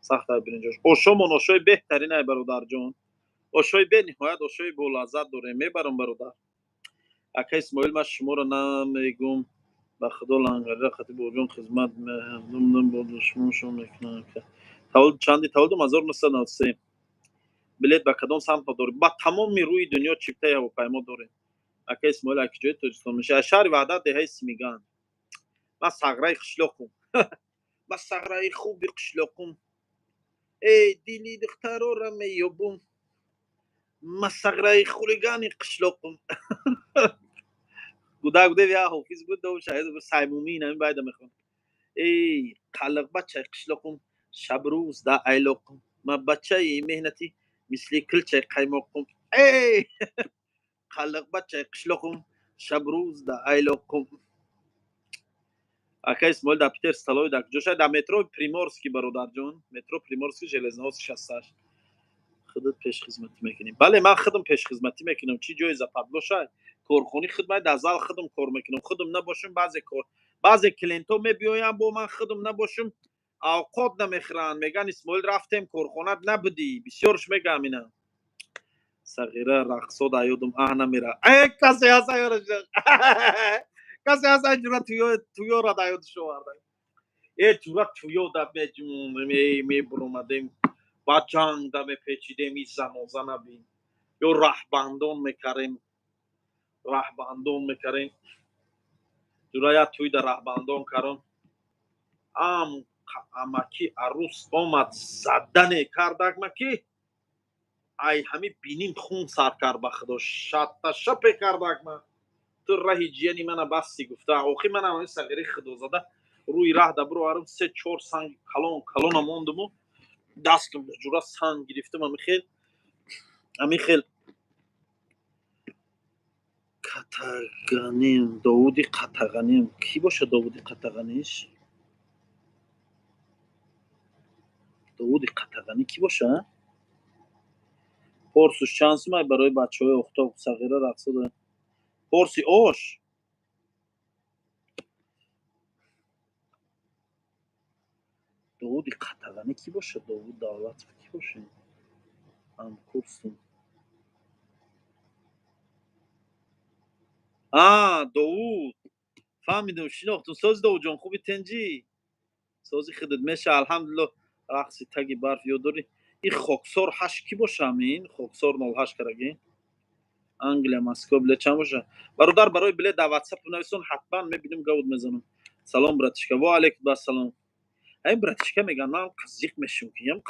سخت برینجاش. اوشامون اوشای بهترین ای برادر جان. اوشای به نهایت اوشای با لذت داره میبرم برادر. اکا اسماعیل من شما رو نمیگم به خدا لنگره خطیب اوجان خدمت مهمون با دشمنشون میکنم که چندی تولدم 1993 بلیت به کدام سمت داره با تمام روی دنیا چیپته هواپیما داره. اکا اسماعیل اکی جای تاجیکستان میشه شهر وحدت دهه سیمیگان. من سغرای قشلاقم. من سغرای خوبی قشلاقم. ای دیلی دخترو را میابم. من سغرای خولیگانی قشلاقم. گوده یا حافظ بود و شاید سیمومی نمی باید میخوام. ای قلق بچه قشلاقم شب روز دا ایلاقم. من بچه مهنتی مثل کلچه قیماقم. ای قلق بچه قشلاقم شب روز دا ایلاقم. اکا اسماعیل دا پیتر ستالوی دا کجاشه دا مترو پریمورسکی برادر جان. مترو پریمورسکی ژلزنه‌هاست 68 خودت پیش خدمتی میکنیم. بله من خودم پیش خدمتی میکنم. چی جای زپدلوشه کارخونی خدمت دازال خودم کار میکنم. خودم نباشم بعضی کلینتو میبیاین با من خودم نباشم اوقات نمیخرن میگن اسماعیل رفتیم کارخونت نبودی. بسیارش میگم اینا. صغیره رقصو دا یادم نمیره. ای کسی هست یارش کسی هست اینجورا تویو را دا یادشو ورده. ای جورا تویو دا میبرومدیم با جنگ دا میپیچیدیم این زنازنه بین یا رهبندان میکریم جورا یا توی دا رهبندان کرن امکی عروس آمد زدن کردک مکی ای همی بینیم خون سر کرد بخدا شتا شپی کردک من تو رهی جیانی من بستی گفته آخی من همی سگری خدا زده روی ره دا برو هرم 3-4 سنگ کلون ماندم و دستم جورا سنگ گرفتم همی خیل قطغنیم داودی قطغنیم کی باشه داودی قطغنیش داودی قطغنی کی باشه پرسوش چانسی مای برای بچه های اختاب صغیره رقصه داره پرسی اوش داودی قطغنی کی باشه داود دولت کی باشه هم کورسون داود فهمیدم شناختم ساز داود جان خوبی تنجی سازی خودت میشه الحمدلله رقصی تگی برف یاداری این خاکسار 8 کی باشه همین خاکسار 08 کرگی انگلیا مسکو بلیت چند باشه برادر برای بلیت در واتساپ بنویسون حتما میبینیم گود میزنم. سلام براتشکا و علیکم السلام. این براتشکا میگن من قزیق میشم که یم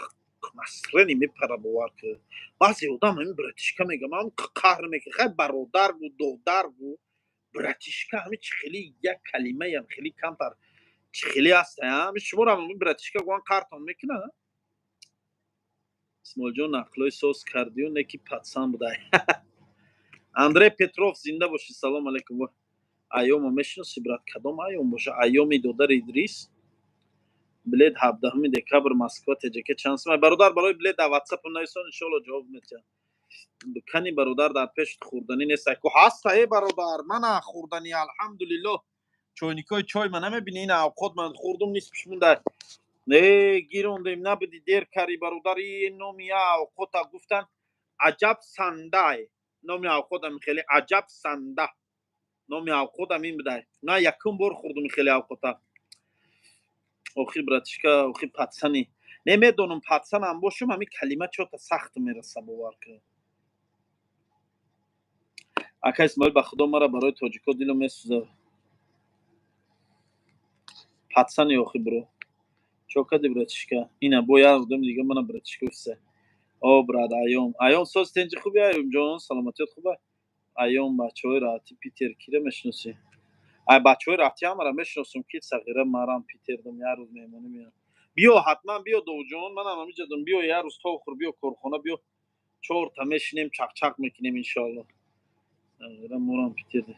مسرنی میپره باور که بعضی آدم این براتشکا میگن من قهر میکنه خیلی برادر بود دودر بود براتشکا همین خیلی یک کلمه هم خیلی کمتر خیلی هست همین شما رو همین براتشکا گوان قهرتان میکنه اسمال جان نقلای سوس کردی و نکی پتسان بوده. اندری پتروف زنده باشی. سلام علیکم و ایام میشناسی برات کدام ایام باشه ایام دودر ادریس بلیت 17 دکبر مسکو تجک چانس من برادر برای بلیت در واتساپ نویسون ان شاء الله جواب میدم. دکانی برادر در پیش خوردنی نیست کو هست ای برادر من خوردنی الحمدلله چوینیکای چای من نمیبینی این اوقات من خوردم نیست پیش مونده نه گیروندیم نبودی دیر کاری برادری نومی اوقات گفتن عجب سنده نومی اوقاتم خیلی عجب سنده نومی اوقاتم این بوده نه یکم بار خوردم خیلی اوقات آخی براتشکا آخی پتسنی نمیدونم پتسن هم باشم همین کلمه چوتا سخت میرسه باور که اکا اسماعیل به خدا مرا برای تاجیکا دیلو میسوزه پتسنی آخی برو چوکدی براتشکا اینه باید آدم دیگه من براتشکا بسه براد ایام سوز تنجی خوبی ایام جان سلامتیت خوبه ایام بچه های راحتی پیتر کیره میشناسی بچه های راحتی هم را میشناسم که صغیره مرام پیتر دم یه روز میمونه میاد بیا حتما بیا دو جان من هم همینجا دم بیا یه روز تو خور بیا کارخانه بیا چهار تا میشینیم چق چق میکنیم انشالله صغیره مرام پیتر ده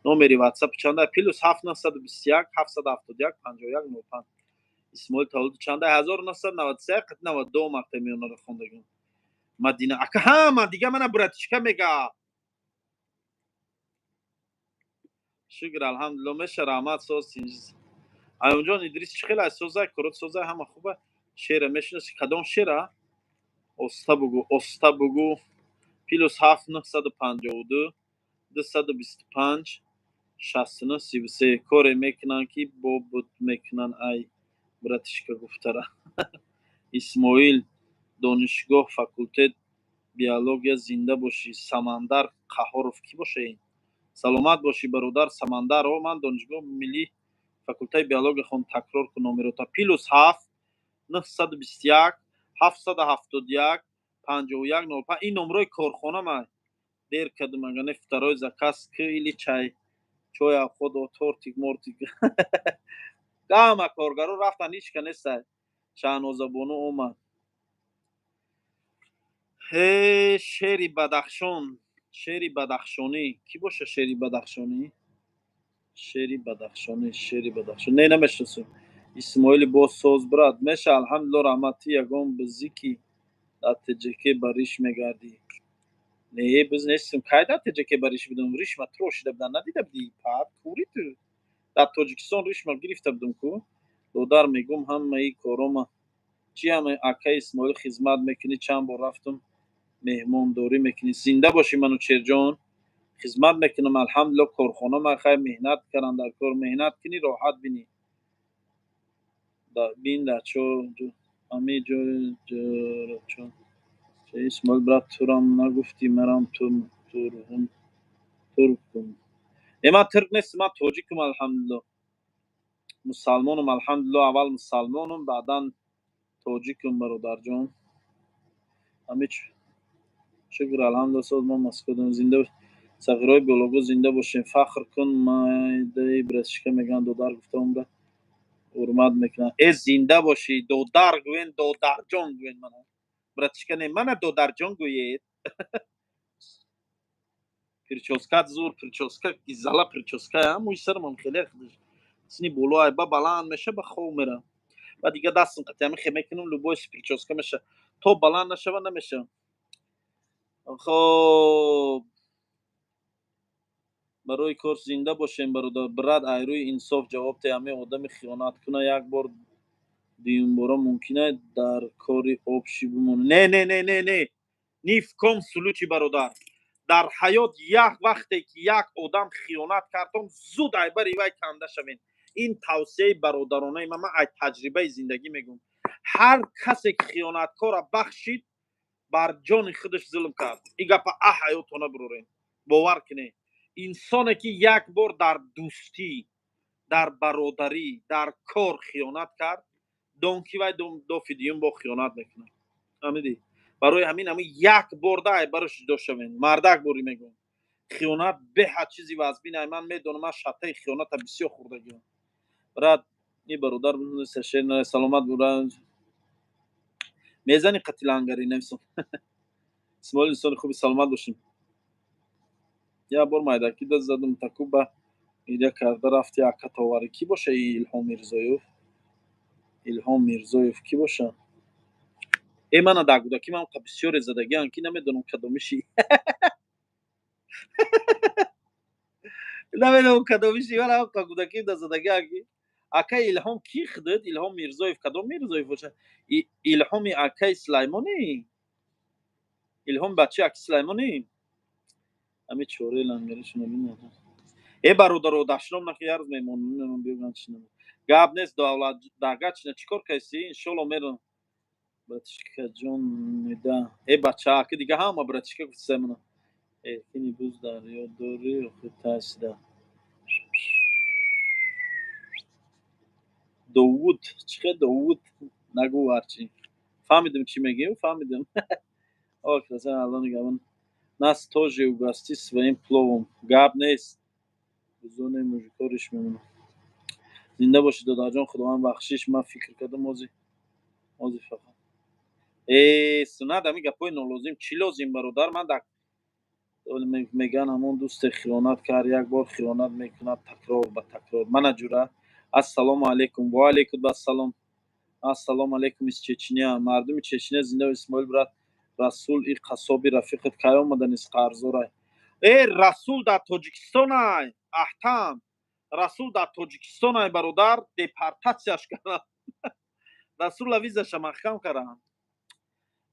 نمری واتساپ چنده پلوس 7921 771 5195 اسماعیل تولد چنده 1993 قط 92 مقطع میونه رو خوندگیم مدینه اکا ها دیگه من براتشکا میگه شکر الحمدلله میشه رحمت ساز سینجز ایام جان ادریس چه خیلی از سوزه کرد سوزه همه خوبه شعر میشناسی کدام شعره استا بگو پلوس 7952 225 69 33 کار میکنن که با بود میکنن ای براتشکا گفتره اسماعیل دانشگاه فاکولته بیولوژیا زنده باشی سمندر قهارов کی باشه این سلامت باشی برادر سمندر من دانشگاه ملی فاکولته بیولوژیا خون تکرار کنم نمرات پلوس 7 921 771 5105 این نمره کارخانه من دیر کدوم اگه نفترای زکاس که ایلی چای خود و تورتیک مورتیک گام کارگرو رفتن هیچ که نیست شهناز بانو اومد شعری بدخشان شعری بدخشانی کی باشه شعری بدخشانی شعری بدخشانی نه نمیشناسم اسماعیل با ساز براد میشه الحمدلله رحمتی یگان بزیکی در تجکه بریش میگردی نه بزنستم که در تجکه بریش بدم ریش ما تروش دبدن ندیده بدی پاک کوری تو در تاجیکستان ریش ما گرفته بدم کو دودار میگم همه ای کاروما چی همه اکای اسماعیل خدمت میکنی چند بار رفتم مهمانداری میکنی زنده باشی منو چرجان خدمت میکنم الحمدلله کارخانه ما خیلی مهنت کردن در کار مهنت کنی راحت بینی بین در چو امی جو چون چه اسماعیل برات تورم نگفتی مرام تورهم ترکم من ترک نیست من تاجیکم الحمدلله مسلمانم الحمدلله اول مسلمانم بعدا تاجیکم برادر جان همه شکر الحمدلله ساز ما مسکودم زنده صغیرای بیولوژی زنده باشین فخر کن مایده برشکه میگن دودار گفتم به حرمت میکنن زنده باشی دودار گوین دودار جان گوین من برشکه نه من دودار جان گوید پرچوسکات زور پرچوسکا گیزالا پرچوسکا همون سر من خیلی خودش سنی بولای با بلند میشه به خو میره و دیگه دستم قطعا خیلی میکنم لباس پرچوسکا میشه تو بلند نشه و نمیشه خب برای کار زنده باشیم برادر براد ایروی انصاف جواب ته همه آدم خیانت کنه یک بار دیم بارا ممکنه در کاری آبشی بمونه نه نیف کن سلوچی برادر در حیات یک وقتی که یک آدم خیانت کردم زود ایبر ایوای کنده شوین این توصیه برادرانه من از تجربه زندگی میگم هر کسی که خیانتکار بخشید بر جان خودش ظلم کرد این گپ حیاتونه برورین باور کنه انسانی که یک بار در دوستی در برادری در کار خیانت کرد دونکی و دو فیدیون با خیانت میکنه فهمیدی برای همین یک بار ده برش جدا شوین مردک بوری میگم خیانت به هر چیزی و از بین من میدونم من شته خیانت بسیار خوردگیم برات این برادر سشن سلامت بودن میزنی قتل انگاری نمیسم اسماعیل انسان خوبی سلامت باشین یه بار مایدکی دست زدم تکو به ایده کرده رفتی اکا تاوری کی باشه الهام میرزایف کی باشه من در کودکی من بسیار زدگی انکی نمیدونم کدومشی نمیدونم کدومشی ولی کودکی در زدگی انکی акай Илҳом ки худид? Илҳом Мирзоев кадом Мирзоев боша? Илҳоми акай Сулаймонӣ? Илҳом бачаи аки Сулаймонӣ? Ами чоре лангеришона бинад. Бародаро дашном нахи ярз мемонам биёган чинам. Гап нест давлат дагачна чикор кайси? Иншалло мерам. Братишка ҷон неда. Бача аки дига ҳама братишка гуфтсамана. Кини буз дарё дори хутасда. Довуд, чиқа Довуд? Нагу ҳарчи. Фаҳмидим чӣ мегӯ, фаҳмидим. Красан аллони гаван. Нас тоже угости своим пловом. Гап нест. Бузоне мужико риш мемонам. Зинда боши додарҷон, худованд бахшиш. Ман фикр кардам ози фақат. Сунад ами гапои нолозим чӣ лозим бародар? Ман меган ҳамон дӯсте хиёнат кард, як бор хиёнат мекунад такрор ба такрор. Мана ҷура. Ассалому алейкум. Ва алейкум ассалом. Ассалому алейкум из Чечня. Мардуми Чечня зинда Исмоил брат. Расул и қасоби рафиқат кай омадан из Қарзорай. Расул дар Тоҷикистонай. Аҳтам. Расул дар Тоҷикистонай бародар, депортатсияш кардам. Расул визаша маҳкам кардам.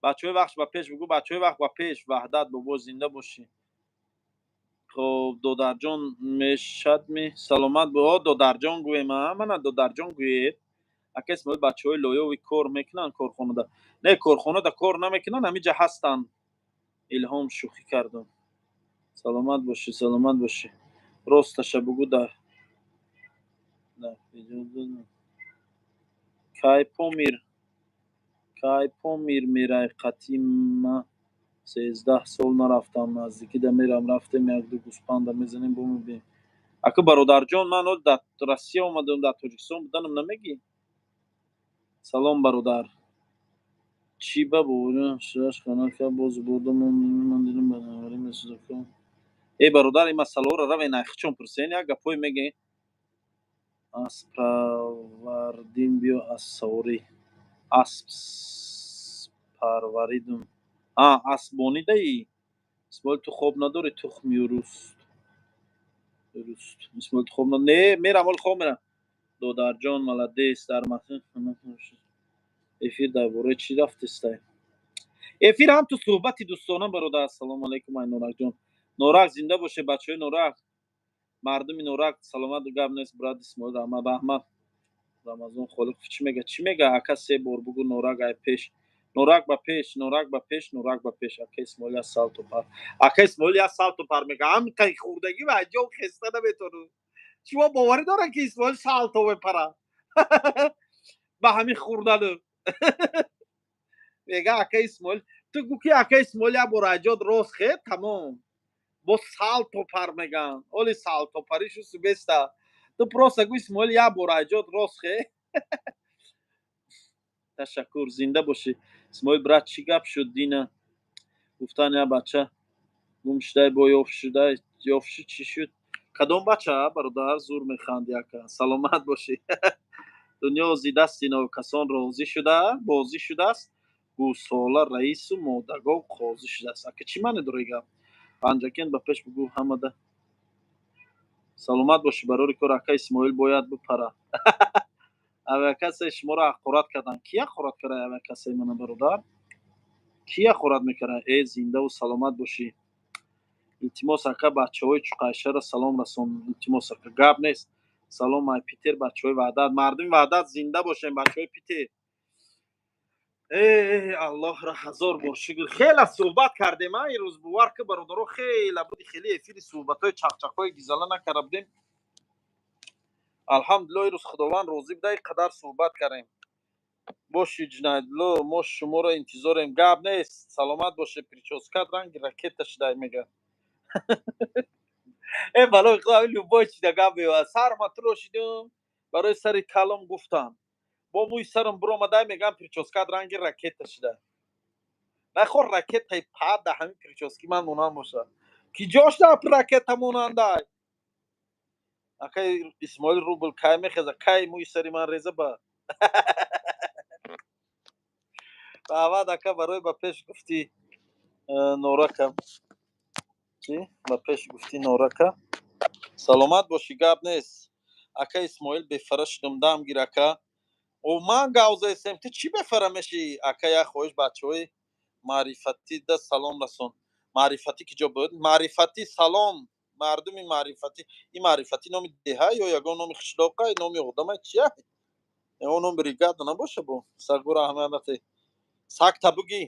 бачаҳои вақт ба пеш бигӯ, бачаҳои вақт ба пеш. Ваҳдат бобо зинда бошӣ. خب دودرجان میشد می سلامت به دودرجان گویم من دودرجان گوید اگه اسم بچهای لویوی کار میکنن کارخونه ده نه کارخونه ده کار نمیکنن همینجا هستن الهام شوخی کردم سلامت باشی راستش بگو ده کای پامیر میرای قدیم 13 سال نرفتم نزدیکی ده میرم رفتم یک دو گوسپند میزنیم ببینیم اگه برادرجان من در روسیه اومدم در تاجیکستان بودنم نمیگی سلام برادر چی بابا شش خانه که باز بردم من دیدم بنواری مسیج کنم برادر این مسئله رو روی نخچون پرسین یک گپای میگی از پروردیم بیا از سوری اسب پروریدم اسبونیده ای اسمال تو خواب نداری تخمی و روست اسمال تو خواب نداری نه میرم حال خواب میرم دودرجان ملدیس در متن افیر درباره چی رفت استای افیر هم تو صحبتی دوستانه برادر السلام علیکم ای نورک جان نورک زنده باشه بچهای نورک مردم نورک سلامت و گپ نیست براد اسماعیل احمد رمضان خالق چی میگه اکا سه بار بگو نورک ای پیش نورک با پیش اکا اسماعیل سال تو پر میگه هم که خوردگی و جو خسته نمیتونه شما باوری دارن که اسماعیل سال تو بپره با همین خوردن میگه اکا اسماعیل تو گو که اکا اسماعیل یا براجات روز خید تمام با سال تو پر میگن اولی سال تو پریشو سبسته تو پروسه گو اسماعیل یا براجات روز خید تشکر زنده باشی اسماعیل برات چی گپ شد دینا گفتن یا بچه گم شده با یافشی چی شد کدام بچه برادر زور میخند یکا سلامت باشی دنیا زیدست اینا کسان راضی شده بازی شده است گوساله رئیس و مادگاه قاضی شده است اگه چی منه داره گم پنجکین به پیش بگو همه سلامت باشی برای کار اکا اسماعیل باید بپره اوه کسی شما را حقارت کردن کی حقارت کرده اوه کسی من برادر کی حقارت میکنه ای زنده و سلامت باشی التماس اکا بچهای چقایشه را سلام رسون التماس اکا گپ نیست سلام ای پیتر بچهای وحدت مردم وحدت زنده باشین بچهای پیتر الله را هزار بار شکر خیلی صحبت کردیم این روز بوار که برادرها خیلی افیری صحبتای چقچقای گیزاله نکرده بودیم الحمدلله این روز خداوند راضی بوده قدر صحبت کردیم باشی جنایدلو ما شما را انتظاریم گپ نیست سلامت باشه پریچوسکت رنگ راکتش دای میگه بالای خواهی لوبای چی دا گپ بیوه سر ما تروشیدم برای سر کلام گفتم با موی سرم برو آمده میگم پریچوسکت رنگ راکتش دای نخور راکت های پاد ده همین پریچوسکی من مونم باشه کی جاش ده راکت همونم دای اکای اسماعیل روبل کای میخزه کای موی سری من ریزه با بعد اکا برای با پیش گفتی نورکم چی؟ با پیش گفتی نورکم سلامت باشی گپ نیست ака Исмоил бефарашидум дам гир ака о ман гавзаесем ту чӣ бефарамеши ака як хоҳиш бачаҳои маърифатӣ да салом расон маърифатӣ ки ҷо буд маърифатӣ салом мардуми маърифатӣ ин маърифатӣ номи деҳа ё ягон номи қишлоқа номи одама чия ягон номи бригада набоша бо сагура аҳамиятате саг табуги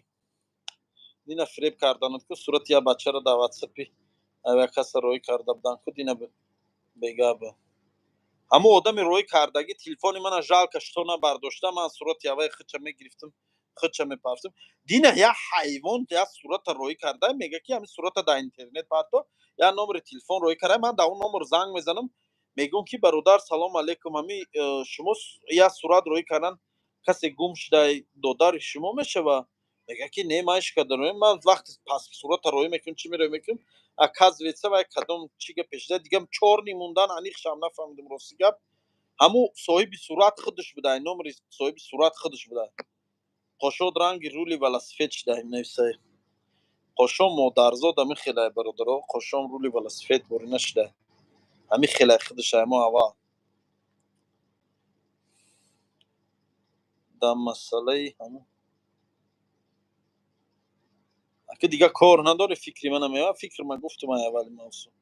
дина фиреб кардануд ку сурати як бачаро дар ватсапи як каса роҳӣ карда буданд ку дина бегап ҳамун одами роҳӣ кардагӣ телефони мана жалка шито набардошта ман сурати аввали хича мегирифтам хича мепафтам дина як ҳайвон як сурата роҳӣ карда мега ки ҳамин сурата дар интернет парто як номери телефон роҳӣ карда ман дар он номер занг мезанам мегӯям ки бародар салом алейкум ҳамин шумо як сурат роҳӣ кардан касе гум шуда додари шумо мешава мега ки не ман иш кардаам ман вақти пас сурата роҳӣ мекунам чӣ мероҳӣ мекунам аказывается вай кадом чӣ гапе шуда дигам 4 дни мундан аниқшам нафаҳмидам рости гап ҳамун соҳиби сурат худаш буда номери соҳиби сурат худаш буда қошод ранги рули велосипед шуда менависад қошон модарзод ҳамин хелай бародаро қошон рули велосипед борина шуда ҳамин хелай худаш ҳамон аввал дар масъалаи ҳамун ака дигар кор надори фикри мана мева фикр ма гуфтум аввали мавсум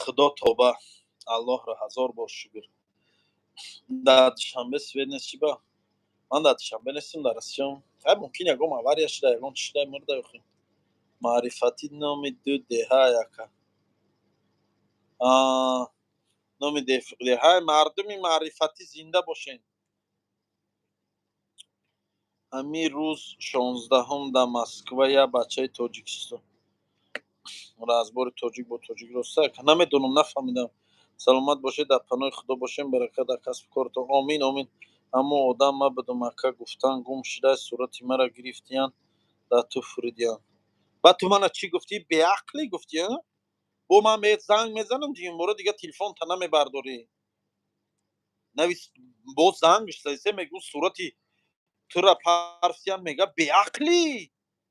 худо тоба аллоҳро ҳазор бор шукр дар душанбе свет нест чӣ ба ман дар душанбе нестам дар растиҷон ай мумкин ягон авария шуда ягон чӣ шуда мурда охи маърифатӣ номи ду деҳа яка номи деҳаи мардуми маърифатӣ зинда бошен ҳамин рӯз 16 дар Москва як бачаи тоҷикистон разбори тоҷик бо тоҷик роста намедонам нафаҳмидам саломат бошед дар паноҳи худо бошем баракат дар касбу коратон омин омин ҳамон одам ма будум ака гуфтан гум шуда сурати мара гирифтиян дар ту фуридиян баъд ту мана чӣ гуфтӣ беақлӣ гуфтӣ бо ман занг мезанам дигимбора дигар телефонта намебардорӣ навис боз занг бишзасе мегӯ сурати тура парсиян мега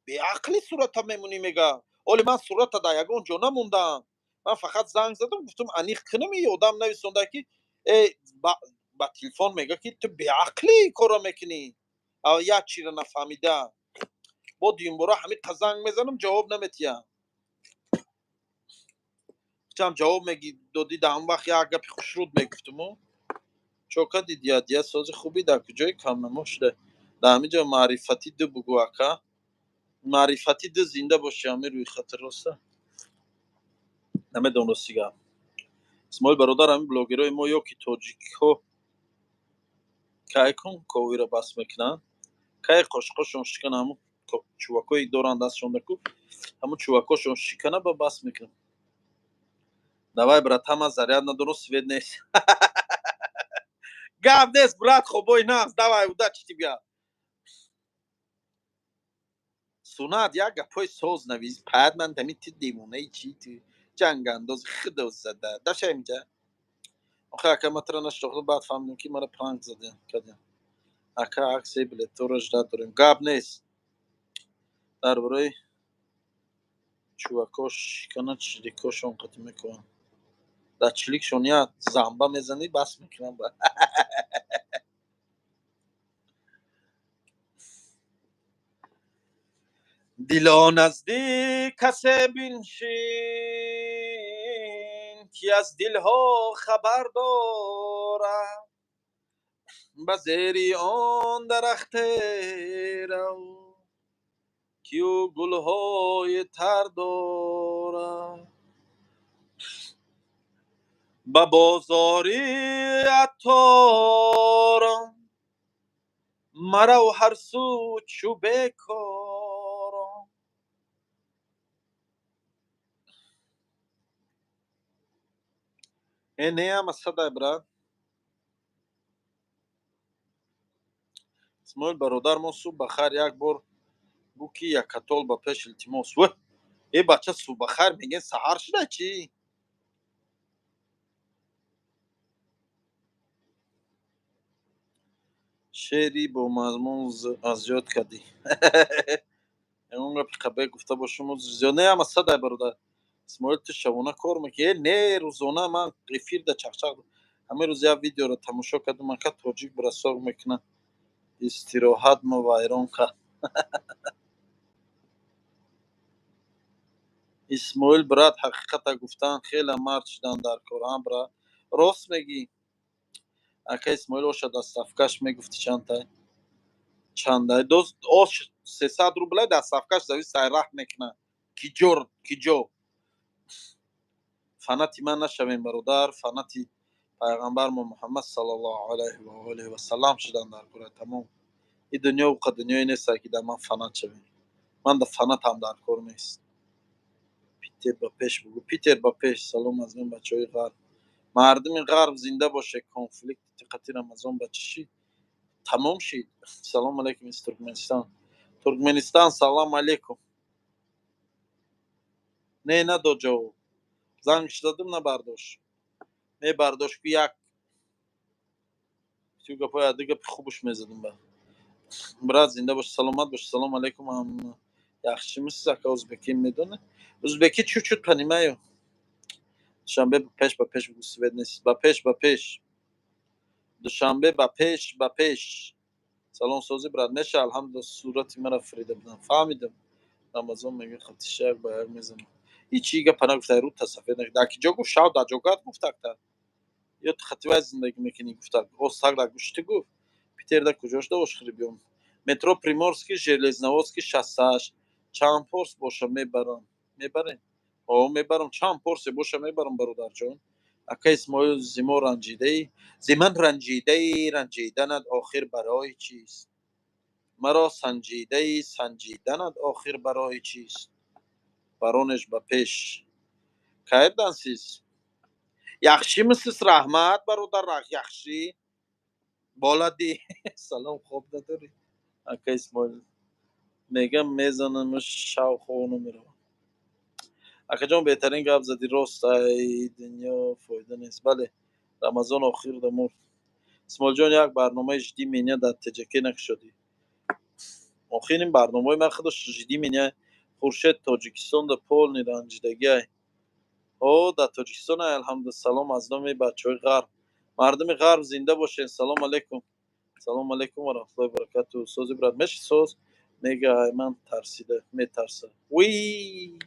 беақлӣ сурата мемунӣ мега оли ман сурата дар ягон ҷо намондам ман фақат занг задам гуфтам аниқ кунам ин одам нависонда ки ба телефон мега ки ту беақлӣ кора мекунӣ як чиро нафаҳмида бо дигимбора ҳамиқа занг мезанам ҷавоб наметиҳам чам ҷавоб мегидодӣ дар он вақт як гапи хушруд мегуфтуму чока дидия сози хуби дар куҷои камнамо шуда дар ҳамин ҷо маърифатӣ ду бугӯ ака маърифатӣ ду зинда боши ҳамин рӯйхати роста намедонам рости гап исмоил бародар ҳамин блогерои мо ё ки тоҷикҳо кай кун ковиро бас мекунанд кай қошқошон шикана ҳамун чувакое доранд дастшон даку ҳамун чувакошон шикана ба бас мекунанд давай братан ман заряд надорам свет нест гап нест брат хобой намс давай удачи тебя сунат як гапҳои соз навис падман дами ту девонаи чӣ ту ҷангандоз худо зада даша инҷа охир ака ма туро нашнохтам баъд фаҳмидам ки мара пранк задем кардем ака аксияи билетҳоро жда дорем гап нест дар бораи чувако шикана чирикошон қатӣ мекунанд дар чиликшон як замба мезанӣ бас мекунанд дило наздик касе биншин ки аз дилҳо хабар дорад ба зери он дарахте рав ки ӯ гулҳои тар дорад ба бозори атторон марав ҳар су чӯ бекорон неам асадай брат исмоил бародар мо субҳ бахайр як бор гӯ ки як катол ба пеш илтимос э бача субҳ бахайр мегӯяд саҳар шуда чӣ шеъри бомазмун аз ёд кардӣ اون پیکابه گفته باشم زیونه هم صد برادر اسماعیل تو شبونه کار میکنه نه روزانه من قفیر ده چخچخ همه روز یا ویدیو رو تماشا کردم من که توجیک برساق میکنه استراحت ما وایران که اسماعیل برات حقیقتا گفتن خیلی مرد شدن در کار برا راست میگی اگه اسماعیل اوشد از صفکش میگفتی چند تا دوست اوش 300 روبله در صفکش زوی سیرح میکنه کی جو فناتی من نشویم برادر فناتی پیغمبر ما محمد صلی الله علیه و آله و سلام شدن در کار تمام این دنیا و دنیای نیست که در من فنات شویم من در فنات هم در کار نیست پیتر با پیش بگو پیتر با پیش سلام از من بچه های غرب مردم غرب زنده باشه کنفلیکت تقتی رمضان بچه شید تمام شید سلام علیکم از ترکمنستان سلام علیکم نه دو جو زنگش دادم نه برداشت نه برداشت که یک توی گپای دیگه خوبش میزدم با برات زنده باش سلامت باش سلام علیکم هم yaxshi misiz aka o'zbekim میدونه o'zbeki чуть-чуть понимаю душанбе ба пеш бигу свет нест ба пеш душанбе ба пеш салом созӣ брат меша алҳамдулилла сурати мара фарида будам фаҳмидам рамазон мега хатишак ба як мезанам ҳичига пана гуфта рута сафед накард дар ки ҷо гуфт шав дар ҷогат гуфтакта ё ту хативай зиндагӣ мекунӣ гуфтак остагда гӯшти гуфт питерда куҷошда ошхири биём метро приморский железноводский 68 чанд порс боша мебарам мебарем мебарам чанд порсе боша мебарам бародарҷон ака исмоил зимо ранҷидаӣ зиман ранҷиданат охир барои чист маро санҷиданат охир барои чист баронеш ба пеш кайдансиз яхшимисиз раҳмат бародар яхшӣ боладӣ салом хоб надорӣ ака исмоил мегам мезанамш шавхона меравам акаҷон беҳтарин гап задӣ рост ай дунё фоида нест бале рамазон охир дамурд исмоилҷон як барномаи жиддӣ мения дар тҷк накушодӣ охир ин барномаи ман худаш жиддӣ мения хуршед тоҷикистон да полный ранҷидагиай дар тоҷикистон ай алҳамдулилла салом аз номи бачаҳои ғарб мардуми ғарб зинда бошед салом алейкум ва раҳматуллоҳи ва баракатуҳ сози брат меши соз мега ай ман тарсида метарса уи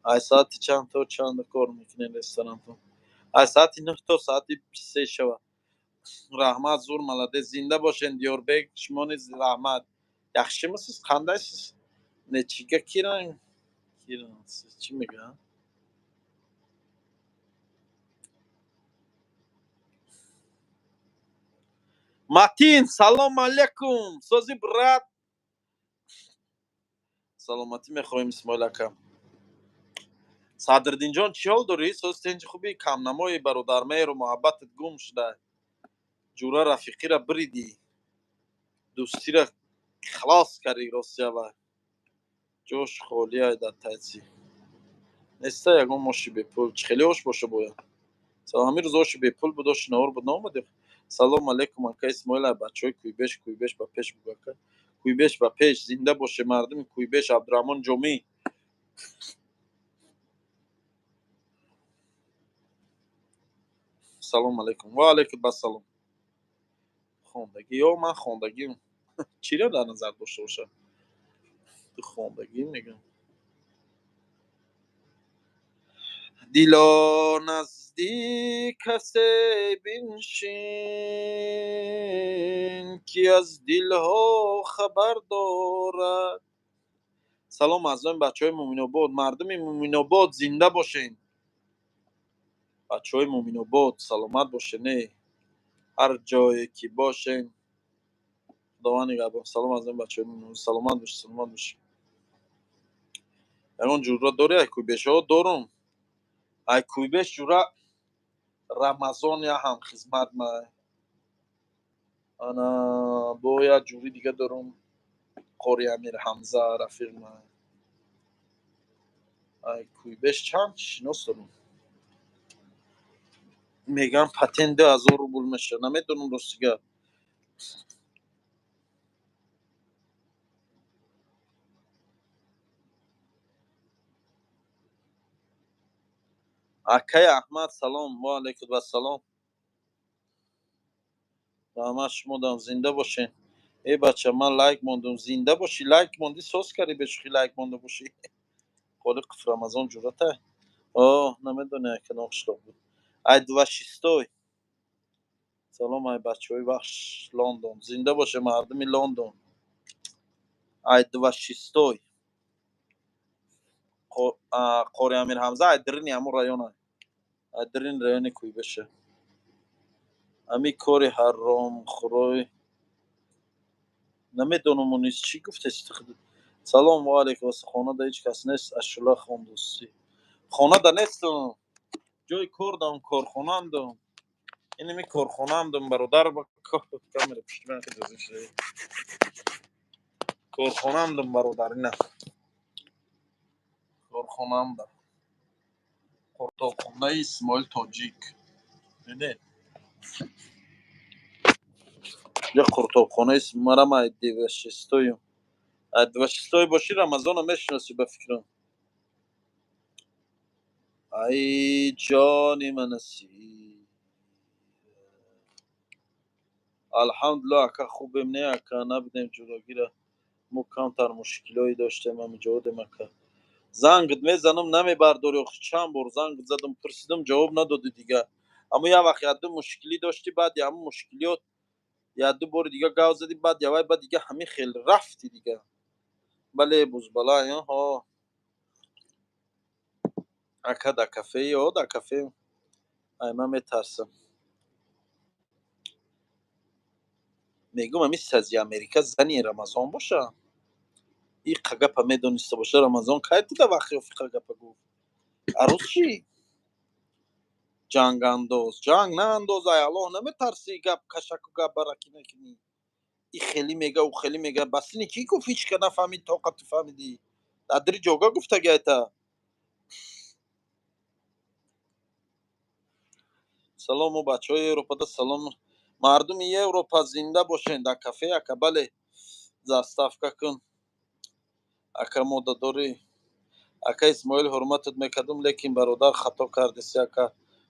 ай соати чанд то чанд кор мекунед ресторантон ай соати 9 то соати 23 шавад раҳмат зур маладес зинда бошед диёрбек шумо низ раҳмат яхшимисиз қандайсиз нечига киран чӣ мегӯянд матин салом алейкум сози брат саломатӣ мехоҳем исмоил ака садриддинҷон чӣ ҳол дорӣ сози тенҷи хуби камнамои бародармеҳру муҳаббатат гум шуда ҷура рафиқира биридӣ дӯстира халос кардӣ ростиава ҷош холиай дар тайцӣ неста ягон оши бепул чӣ хеле ош боша бояд ҳамин рӯз оши бепул буд оши наҳор буд наомадӣ салом алейкум ака исмоил ай бачаҳои кӯйбеш ба пеш бугӯ ака кӯйбеш ба пеш зинда боше мардуми кӯйбеш абдураҳмон ҷомӣ салом алейкум ва алейкум ассалом хондагӣ ман хондагим чиро дар назар дошта бошад ту хондагӣ мегӯям дило наздик касе биншин ки аз дилҳо хабар дорад салом аз номи бачаҳои муъминобод мардуми муъминобод зинда бошед бачаҳои муъминобод саломат бошед ҳар ҷое ки бошед худованд нигаҳбон салом аз номи бачаҳои муъминобод саломат бошед ягон ҷура дорӣ ай кӯйбешҳо дорум ай кӯйбеш ҷура рамазон я ҳамхизмат май ана бо як ҷури дига дорум қори амир ҳамза рафиқ май ай кӯйбеш чанд шинос дорум мегӯям патент 2000 рубл мешавад намедонам ростигап акай аҳмад салом. Ва алайкум ассалом. ҳама шумо дам зинда бошен. бача ман лайк мондум. Зинда бошӣ, лайк монди, соз кардӣ бешухӣ лайк монда бошӣ. холи қиф рамазон ҷурата. намедонӣ яке ноқишлоқ буд. ай 26 салом ай бачаҳои вахш Лондон. Зинда боше мардуми Лондон. ай 26 қори Амир Ҳамза айдрини ҳамун района. айдрин райони Кӯйбаша. ами кори ҳаромхӯрой намедонам он низ чӣ гуфтаст. салом ва алайкум ассалом. хонада ҳеҷ кас нест. ашула хондусӣ. хонада нестам. ҷои кор дам, корхонаам дам. инами корхонаам дам бародар ба камера пушти ман иҷоза шуд. корхонаам дам бародарина. корхонаам дам. қуртоқхонаи Исмоил Тоҷик. диде? я қуртоқхонаи марам ай 26 ай 26 боши Рамазона мешиносӣ ба фикрам. ай ҷони манаси. алҳамдулилла ака хубем не ака набудем ҷудогира. мо камтар мушкилое доштем амиҷодем ака. зангт мезанам намебардорӣ. охи чанд бор занг задам пурсидам ҷавоб надодӣ дига. аммо я вақт яду мушкилӣ дошти баъди ҳамун мушкилиёт яду бори дига гав задӣ баъд явай баъд дига ҳамин хел рафтӣ дига. бале бузбала ака да кафе да кафе. ай ман метарсам. мегум ами сази Америка зани Рамазон боша. иқа гапа медониста боша Рамазон кай дуда вақиёфи гапа гуфт. арӯз чӣ? ҷангандоз. ҷанг наандоз ай Аллоҳ наметарсӣ гап кашаку гап баракӣ накунӣ. и хелӣ мега у хелӣ мега басини кӣ гуфт ҳичка нафаҳмид тоқа ту фаҳмидӣ. адри ҷога гуфтаги айта. салому бачаҳои Европада салом. мардуми Европа зинда бошен. дар кафе ака бале. заставка кун. ака модадорӣ. ака Исмоил ҳурматат мекардам лекин бародар хато кардеси ака.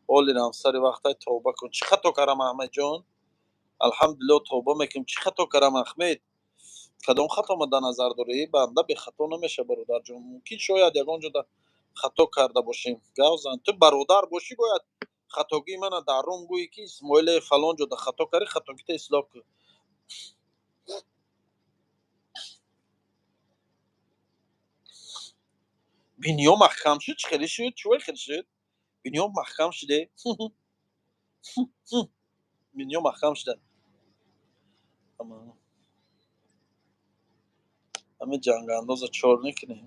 оли ҳамсари вақтай тавба кун. чӣ хато кардам аҳмадҷон? алҳамдулилло тавба мекунем. чӣ хато кардам Ахмед? кадом хато мада назар дорӣ? банда бехато намеша бародарҷон. мумкин шояд ягон ҷода хато карда бошем. гавзан ту бародар бошӣ бояд хатогии мана дар рум гӯӣ ки Исмоиле фалон ҷода хато кардӣ, хатогита ислоҳ кун. бинём маҳкам шуд. чӣ хеле шуд? чӣ хеле шуд? бинём маҳкам шуде? бинём маҳкам шуда. ҳамин ҷангандоза чор некунем.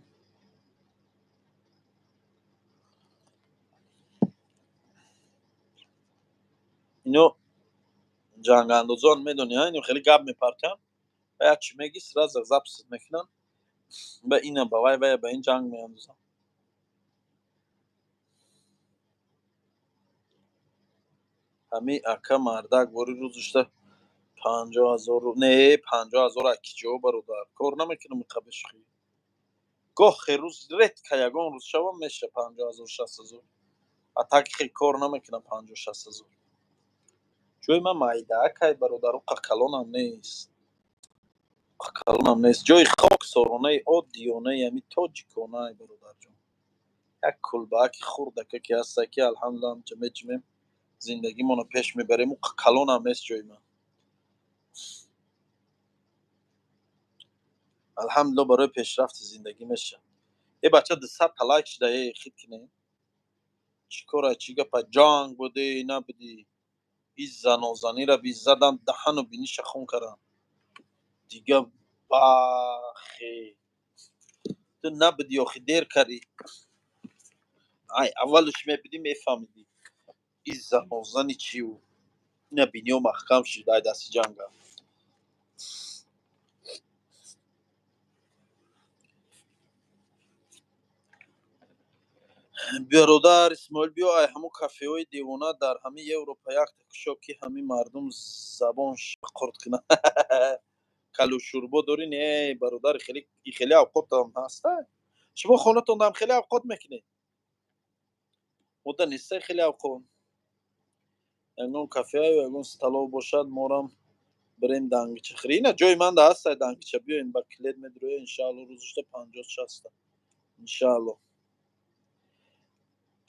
ино ҷангандозон медонӣ ино хеле гап мепартанд. як чӣ меги сразу записит мекунанд. ба ина ба вай вая ба ин ҷанг меандозанд. ҳамин ака мардак бори рӯзушта 50,000 не 50,000 акиҷо бародар. кор намекунам иқа бешухӣ. гоҳе рӯз редка ягон рӯз шавам меша 50,000 60,000. атаки хел кор намекунам 50-60,000. ҷои ман майдаакай бародар. қақалонам нест. қақалонам нест. ҷои хоксоронаи оддиёнаи ами тоҷиконаи бародарҷон. як кулбааки хурдака ки ҳаста ки алҳамдулилла ҳамча меҷмем зиндагимонро пеш мебарем. қақалонам нест ҷои ман. алҳамдулилла барои пешрафти зиндагӣ меша. бача 200 та лайк шуда хит кинем. чӣ кора чӣ гапа ҷанг будӣ набудӣ. изза нозаниро безадам даҳану биниша хун кардам. дига бахе ту набудӣ охи дер кардӣ. ай аввалуш мебудӣ мефаҳмидӣ. изза нозани чию. ина бинё маҳкам шуд ай дасти ҷанга. бародар Исмоил биё ай ҳамун кафеҳои девона дар ҳамин Европа якта кушо ки ҳамин мардум забон қурт кунанд. калушурбо дорӣ не бародар. хеле авқотам ҳаста. шумо хонатонда ҳам хеле авқот мекунед. مدت نیسته خیلی اوقات یگان کافه و یگان ستالو باشد مورم بریم دانگچه خری نه جای من ده هست دانگچه بیاین با کلید میدروه انشالله روزشته 50-60 انشالله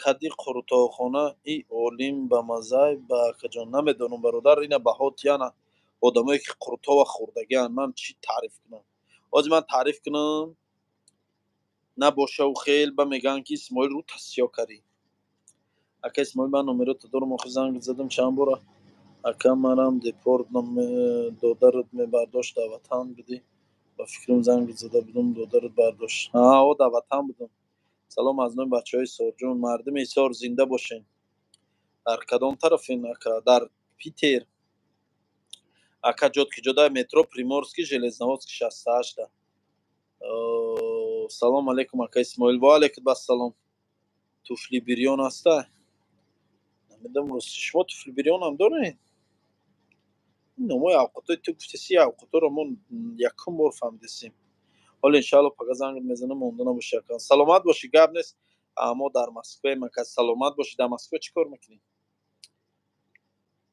کدی قرطاخانه ای اولیم به مزای با کجان نمیدونم برادر اینه بهات یا نه آدمایی که قرطا و خوردگیان من چی تعریف کنم آج من تعریف کنم نباشه و خیل با میگن که اسماعیل رو تسیا کری اکا اسماعیل من نمیرات دارم آخی زنگ زدم چند باره اکا منم دیپورت دادرت می برداشت وطن بدی با فکرم زنگ زده بودم دادرت برداشت او در وطن بودم سلام از نوع بچه های سارجون مردم ایسار زنده باشین در کدام طرفین اکا در پیتر اکا جد که جدا مترو پریمورسکی ژلезноводسکی 68 سلام علیکم اکا اسماعیل و علیکم السلام توفلی بریون هسته نمیدونم راستی شما توفلی بریون هم دارین نمای اوقاتای تو گفتسی اوقاتا رو من یکم بار فهمیدیم حالا انشالله پگه زنگ میزنه مونده نباشه کن سلامت باشی گپ نیست اما در مسکو مکه سلامت باشی در مسکو چیکار میکنی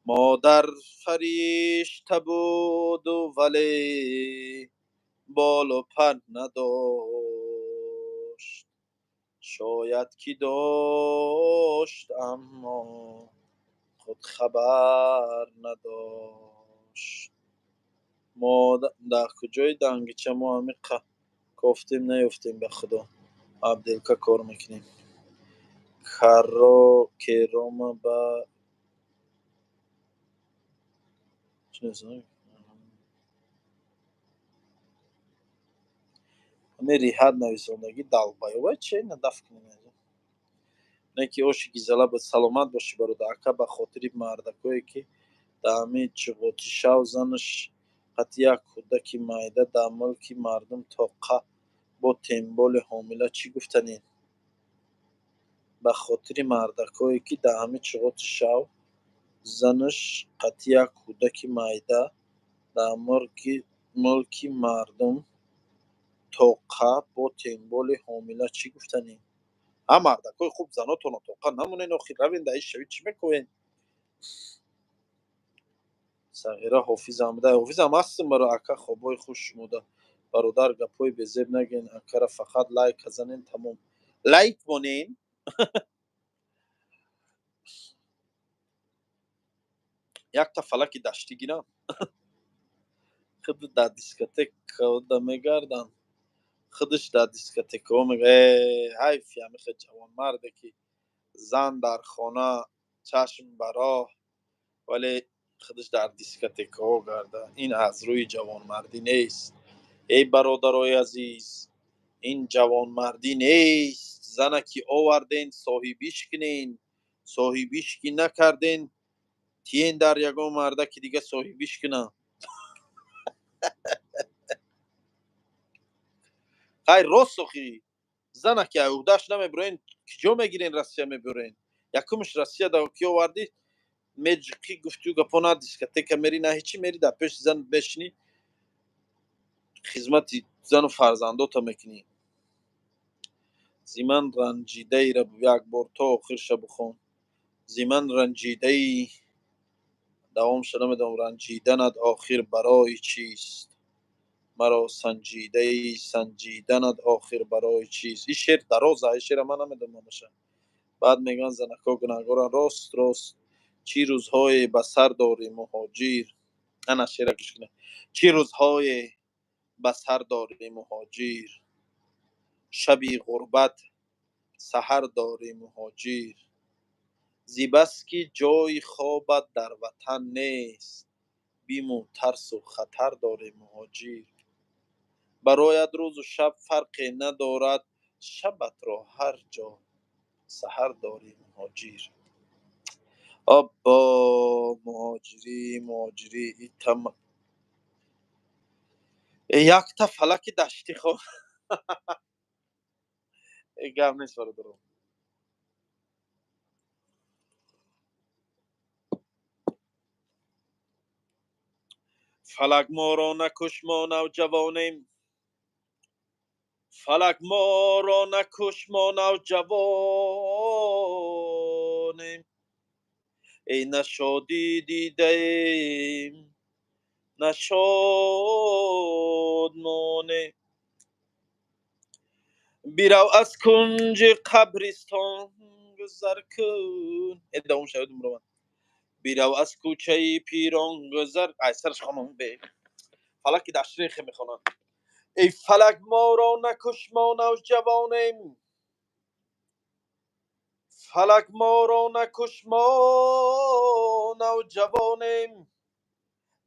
مادر فریشته بود و ولی بال و پر نداشت شاید کی داشت اما خود خبر نداشت ما در کجای دنگچه ما همین گفتیم نیفتیم به خدا عبدالکا کار میکنیم کرا کروم با چیزایی همه ریحت نویسندگی دلبایی وای چه ندف کنیم نه که اوشی گیزالا به سلامت باشی برو دعکا به خاطری مردکایی که دامی چغوتی شاو زنش حتی یک کودکی مایده در ملکی مردم توقع با تنبال حامله چی گفتنین به خاطری مردکایی که دامی چغوتی شاو زنش حتی یک کودکی مایده در ملکی مردم توقع با تنبال حامله چی گفتنین هم مردکای خوب زناتون توقع نمونین و خیلی روین دهی شوید چی میکنین صغیره حافظ آمده حافظ هم هستم برای اکا خوابای خوش موده برادر گپای بزیب نگین اکا را فقط لایک کزنین تمام لایک بونین یک تا فلکی دشتی گیرم خود در دیسکتک کوده میگردن خودش در دیسکتک ها میگه حیف یا میخه جوان مرده که زن در خانه چشم براه ولی خودش در دیسکتک ها گرده این از روی جوان مردی نیست ای برادرای عزیز این جوان مردی نیست زنکی آوردین صاحبیش کنین صاحبیش کی نکردین تین در یگان مرده که دیگه صاحبیش کنه خیر راست سخی زنکی اودش نمیبرین کجا میگیرین رسیه میبرین یکمش رسیه دا کی آوردی مجکی گفتو گپانا دیسکتک میری نه هیچی میری در پیش زن بشنی خدمت زن و فرزندات میکنی زیمن رنجیده ای را یک بار تا آخر شب خون زیمن رنجیده ای دوام نمیدم رنجیدنت آخر برای چیست مرا سنجیده ای سنجیدنت آخر برای چیست این شعر درازه این شعر من نمیدونم باشه بعد میگن زنکا گناهگارن راست چی روزهای به سر داری مهاجر انا شعر گوش کنه چی روزهای به سر داری مهاجر شبی غربت سحر داری مهاجر زیبست که جای خوابت در وطن نیست بیم و ترس و خطر داره مهاجر برایت روز و شب فرقی ندارد شبت را هر جا سحر داری مهاجر آبا مهاجری یک تا فلک دشتی خواه گم نیست برادرم فلک ما را نکش ما نوجوانیم فلک ما را نکش ما نوجوانیم ای نشادی دیدیم نشادمانه. بیرو از کنج قبرستان گذر کن. ادامه شاید رو. بیرو از کوچه پیران گذر. ای سرش خانم به فلک دشریخ میخونن. ای فلک ما را نکش ما نوجوانیم. فلک ما را نکش ما نوجوانیم.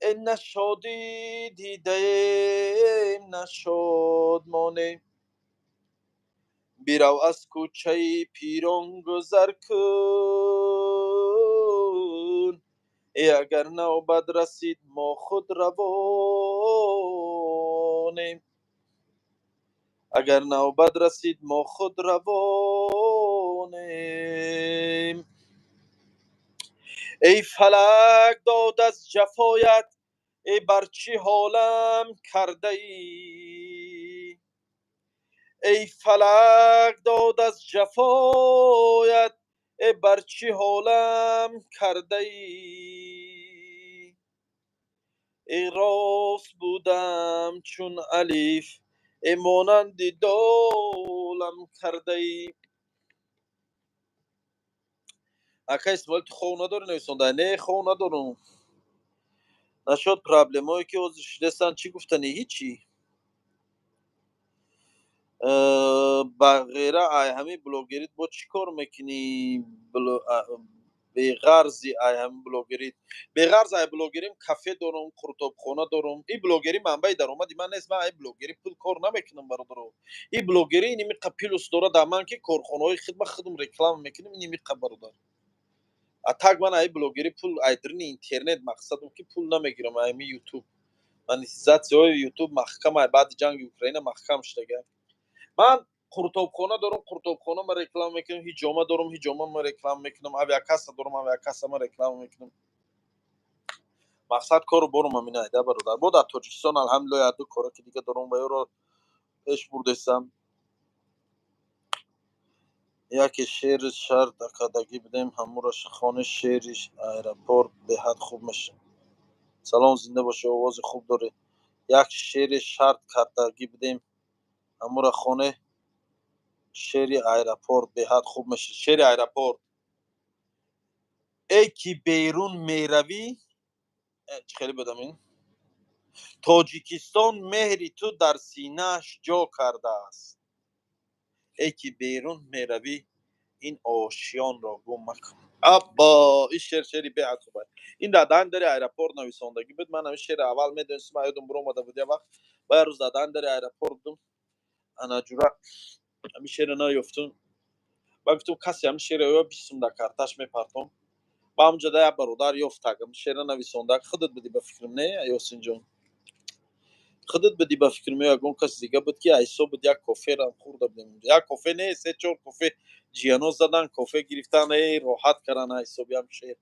ای نشادی دیدیم نشادمانیم. بیرو از کوچه پیران گذر کن. ای اگر نوبت رسید ما خود روانیم. اگر نوبت رسید ما خود روانیم. ای فلک داد از جفایت ای بر چی حالم کرده ای. ای فلک داد از جفایت ای بر چی حالم کرده ای. ای راست بودم چون الف ای مانند دالم کرده ای. اکا اسماعیل تو خو نداره نویسنده؟ نه خو ندارم. نشد پرابلمایی که ازش رسن چی گفتنی؟ هیچی. بغیره ای همه بلوگریت با چی کار میکنی؟ به غرضی ای همه بلوگریت به غرض ای بلوگریم کافه دارم کتابخانه دارم. این بلوگری منبع درآمدی من نیست. من ای بلوگری پول کار نمیکنم برادر. این بلوگری اینمی قپیلوس داره دامن که کارخانه‌های خودم رکلام میکنیم اینمی برادر. اتاق من ای بلوگری پول ایدرین اینترنت مقصدم که پول نمیگیرم. ای یوتیوب من زیاد یوتیوب محکمه بعد جنگ اوکراین محکم شده. من کتابخانه دارم کتابخانه ما رکلام میکنم. هیجامه دارم هیجامه ما رکلام میکنم. اویاکاسا دارم اویاکاسا ما رکلام میکنم. مقصد کارو برم همینه ایده برادر. بود در تاجیکستان الحمدلله دو کارا که دیگه دارم و رو پیش بردستم. یکی شعر شرط اکادگی بدیم همورش خانه شعریش ایرپورت به حد خوب میشه. سلام زنده باشه آواز خوب داره. یک شعر شرط کردگی بدیم همورا خانه شعری ایرپورت به حد خوب میشه. شعر ایرپورت ای کی بیرون میروی خیلی بدم این تاجیکستان مهری تو در سینه‌اش جا کرده است. ای که بیرون میروی این آشیان را گم مکن. ابا این شعری بیعت خوبه. این دادن داره ایرپورت نویسندگی بود. من همین شعر اول میدونستم ایدون برو اومده بود یه وقت با روز دادن داره ایرپورت دم انا جورا همین شعر نیفتم. با گفتم کسی همین شعر یا بیستم در کارتاش میپرتم با همونجا ده برادر یافتم شعر نویسنده خودت بدی به فکرم نه یاسین جان خودت بدی به فکر میاگم کسی دیگه بود که ایسا بود یک کافه را خورده بودیم. یک کافه نه سه چهار کافه جیانو زدن کافه گرفتن ای راحت کردن ایسا بیام شعر.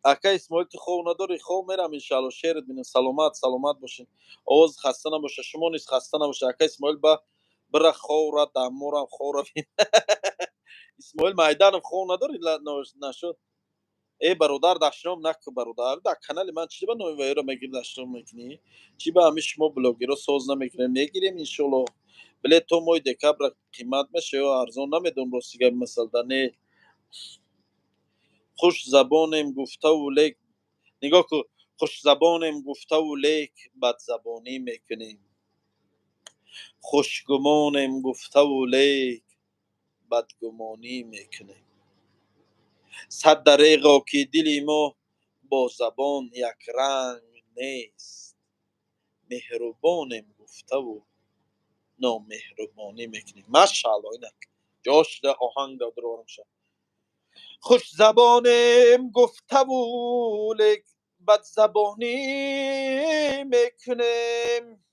اکا اسماعیل تو خوب نداری خوب میرم انشالله شعرت بینم. سلامت باشین آواز خسته نباشه شما نیز خسته نباشه. اکا اسماعیل با برا خورا دمورم خورا بین اسماعیل میدانم خوب نداری نشد. ای برادر دشنام نکن برادر در کانال من چی با نوی رو میگیر دشنام میکنی چی با همه شما بلاگر رو ساز نمیکنه میگیریم انشالله بله تو مای دکبر قیمت میشه یا ارزان نمیدون راستی مثلا نه خوش زبانم گفته و لیک نگاه کو خوش زبانم گفته و لیک بد زبانی میکنیم. خوشگمانم گفته و لیک بدگمانی میکنیم. صد دریغا که دلی ما با زبان یک رنگ نیست. مهربانم گفته و نامهربانی میکنیم. ماشاءالله اینه جاش ده آهنگ داد رو شد. خوش زبانم گفته و لیک بد زبانی میکنیم.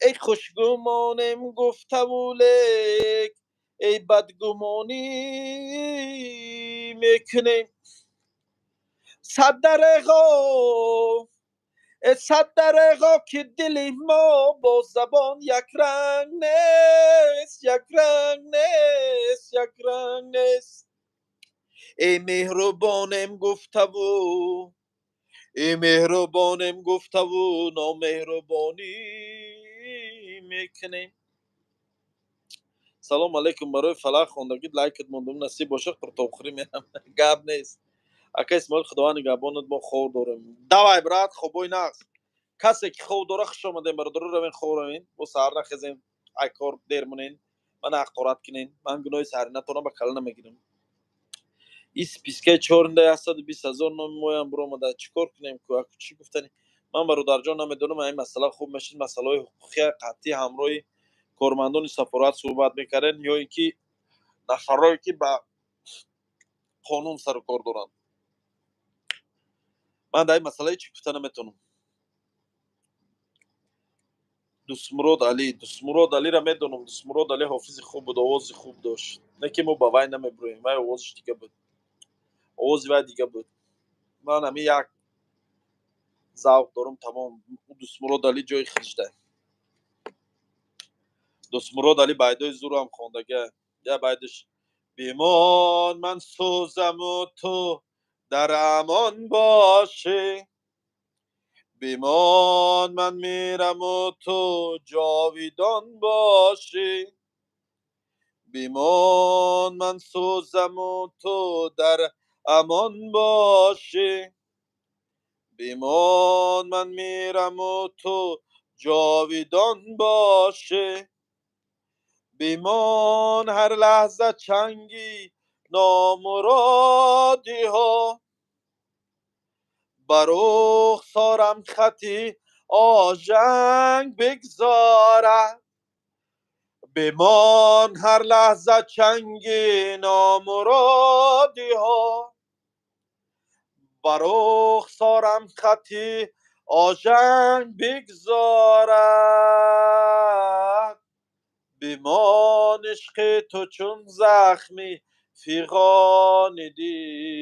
ای خوشگمانم گفته و لیک ای بدگمانی میکنیم. صد دریغا که دل ما با زبان یک رنگ نیست یک رنگ نیست یک رنگ نیست. ای مهربانم گفتو ای مهربانم گفتو نامهربانی میکنیم. سلام علیکم. برای فلاح خوندگید لایکت موندم نصیب باشه پرتاب خوریم گپ نیست. اکا اسماعیل خداوند نگهبانت ما خور داریم. давай брат خوبوی نقص کسی که خود داره خوش آمدین برادر روین خور روین بو سهر نخیزین ای کار دیر مونین من حقارت کنین من گناه سهر نتونم به کله نمیگیرم. ایس پیسکه چورنده 120,000 نام مویم برو مده چیکار کنیم که چی گفتنی من برادر جان نمیدونم این مسئله خوب میشین مسئله حقوقی قطعی همراه کارمندان سفارت صحبت میکردن یا اینکه نفرایی که با قانون سر و کار دارن. من در این مسئله چی گفتن نمیتونم. دوست مراد علی را میدونم. دوست مراد علی حافظ خوب بود آواز خوب داشت نه که ما با وای نمیبرویم وای آوازش دیگه بود آواز وای دیگه بود. من همین یک ذوق دارم تمام. دوست مراد علی جای خشته. دوست مراد علی بیدای زور هم خوندگه یا بیدش بیمان من سوزم و تو در امان باشی بیمان من میرم و تو جاویدان باشی بیمان من سوزم و تو در امان باشی بیمان من میرم و تو جاویدان باشی بیمان هر لحظه چنگی نامرادی ها بر رخسارم خطی آژنگ بگذارد بیمان هر لحظه چنگی نامرادی ها بر رخسارم خطی آژنگ بگذارد بیمان عشق تو چون زخمی فیغان دیل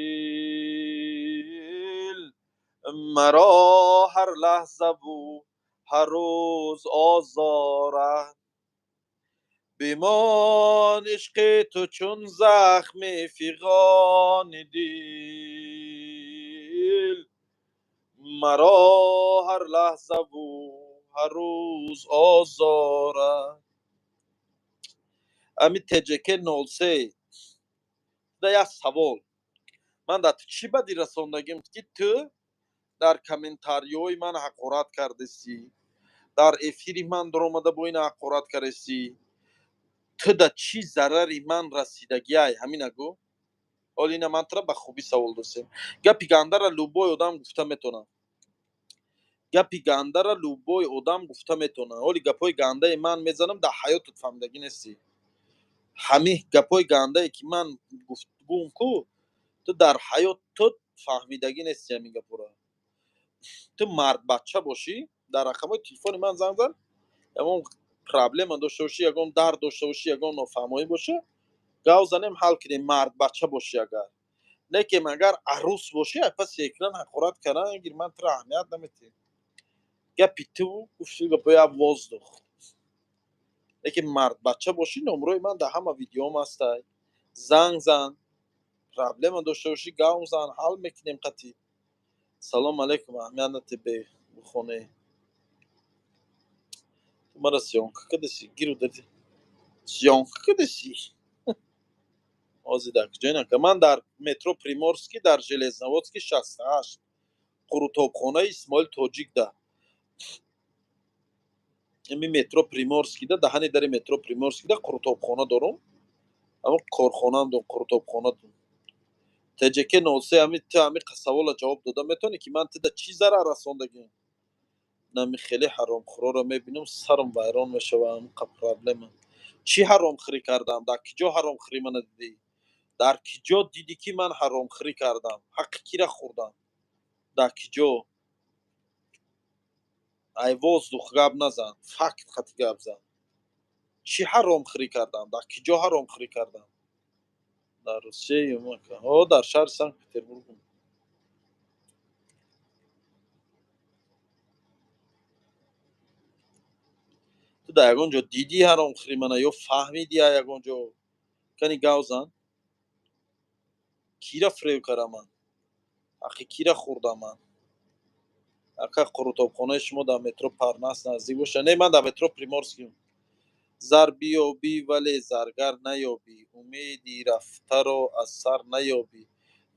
مرا هر لحظه و هر روز آزارد بیمان عشق تو چون زخمی فیغان دیل مرا هر لحظه و هر روز آزارد. امی تجکه 03 ده یک سوال من در تو چی بدی رساندگیم که تو در کامنتاریوی من حقارت کردسی در افیری من در اومده با این حقارت کردسی تو در چی ضرری من رسیدگی های همین نگو. حالا این من ترا به خوبی سوال دستیم گپی گنده را لوبای آدم گفته میتونم گپی گنده را لوبای آدم گفته میتونم حالی گپای گنده من میزنم در حیاتت فهمیدگی نیستی همه گپای گنده ای که من گفتگوم کو تو در حیات تو فهمیدگی نیستی همین گپا را. تو مرد بچه باشی در رقمای تلفن من زنگ زن یگان پرابلم داشته باشی یگان درد داشته باشی یگان نافهمایی باشه گاو زنیم حل کنیم. مرد بچه باشی اگر نه که مگر عروس باشی پس یکران حقارت کردن گیر من تر اهمیت نمیتی گپی تو گفتی گپای آواز دخت لیکن مرد بچه باشی نمروی من در همه ویدیوم هسته زنگ زن پرابلم داشته باشی گاو زن حل میکنیم قطعی. سلام علیکم اهمیت به خونه مرا سیانکه کدسی گیرو دادی سیانکه کدسی آزیدک جای نکه من در مترو پریمورسکی در ژلزنوودسکی 68 قروتوبخانه اسماعیل توجیک ده امی مترو پریمورسکی ده دهانی در مترو پریمورسکی ده قروتوبخانه دارم اما کارخانه هم دارم قروتوبخانه دارم تجکه 03 امی تو امی سوال جواب داده میتونی که من تده چی ضرر رساندگیم نمی خیلی حرام خورا رو میبینم سرم ویران میشه و هم پرابلم چی حرام خوری کردم در کجا حرام خوری من دیدی در کجا دیدی که من حرام خوری کردم حق کی را خوردم در کجا ایواز دو گپ نزن فقط خط گپ زن چی حرام خوری کردم در کجا حرام خوری کردم در روسیه یا مکه ها در شهر سنت پترزبورگ تو در یگان جا دیدی حرام خوری من یا فهمیدی یگان جا کنی گاو زن کیرا فریو کردم من اخی کیرا خوردم من اکا قروتابخانه شما در مترو پرنس نزدیک باشه نه من در مترو پریمورسکیم زر بیابی ولی زرگر نیابی امیدی رفته رو از سر نیابی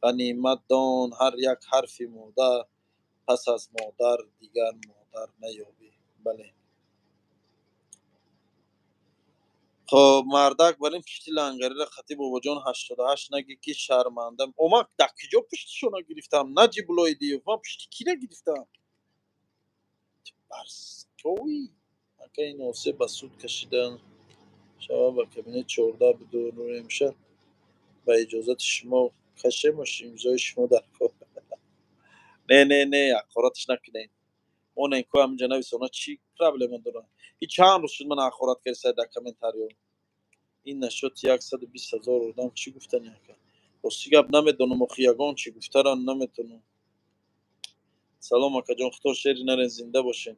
غنیمت دان هر یک حرفی مادر پس از مادر دیگر مادر نیابی. بله خب مردک بریم پشتی لنگری را خطیب بابا جان 88 نگی که شرمندم اومک در کجا پشتشو نگرفتم نجی بلایدی من پشتی کی نگرفتم برس توی اگه این آسه بسود کشیدن شما با کابینه 14 به دور امشب با اجازت شما کشه باشه امضای شما در کار نه اخاراتش نکنین اون اینکو همینجا نویس اونا چی پرابلم دارن این چند روز شد من اخارات کرده در کامنتاریو این نشد 120,000 آدم چی گفتن یکا راستی گپ نمیدونم خیابان چی گفتن نمیدونم سلام اکا جان خدا شری نرین زنده باشین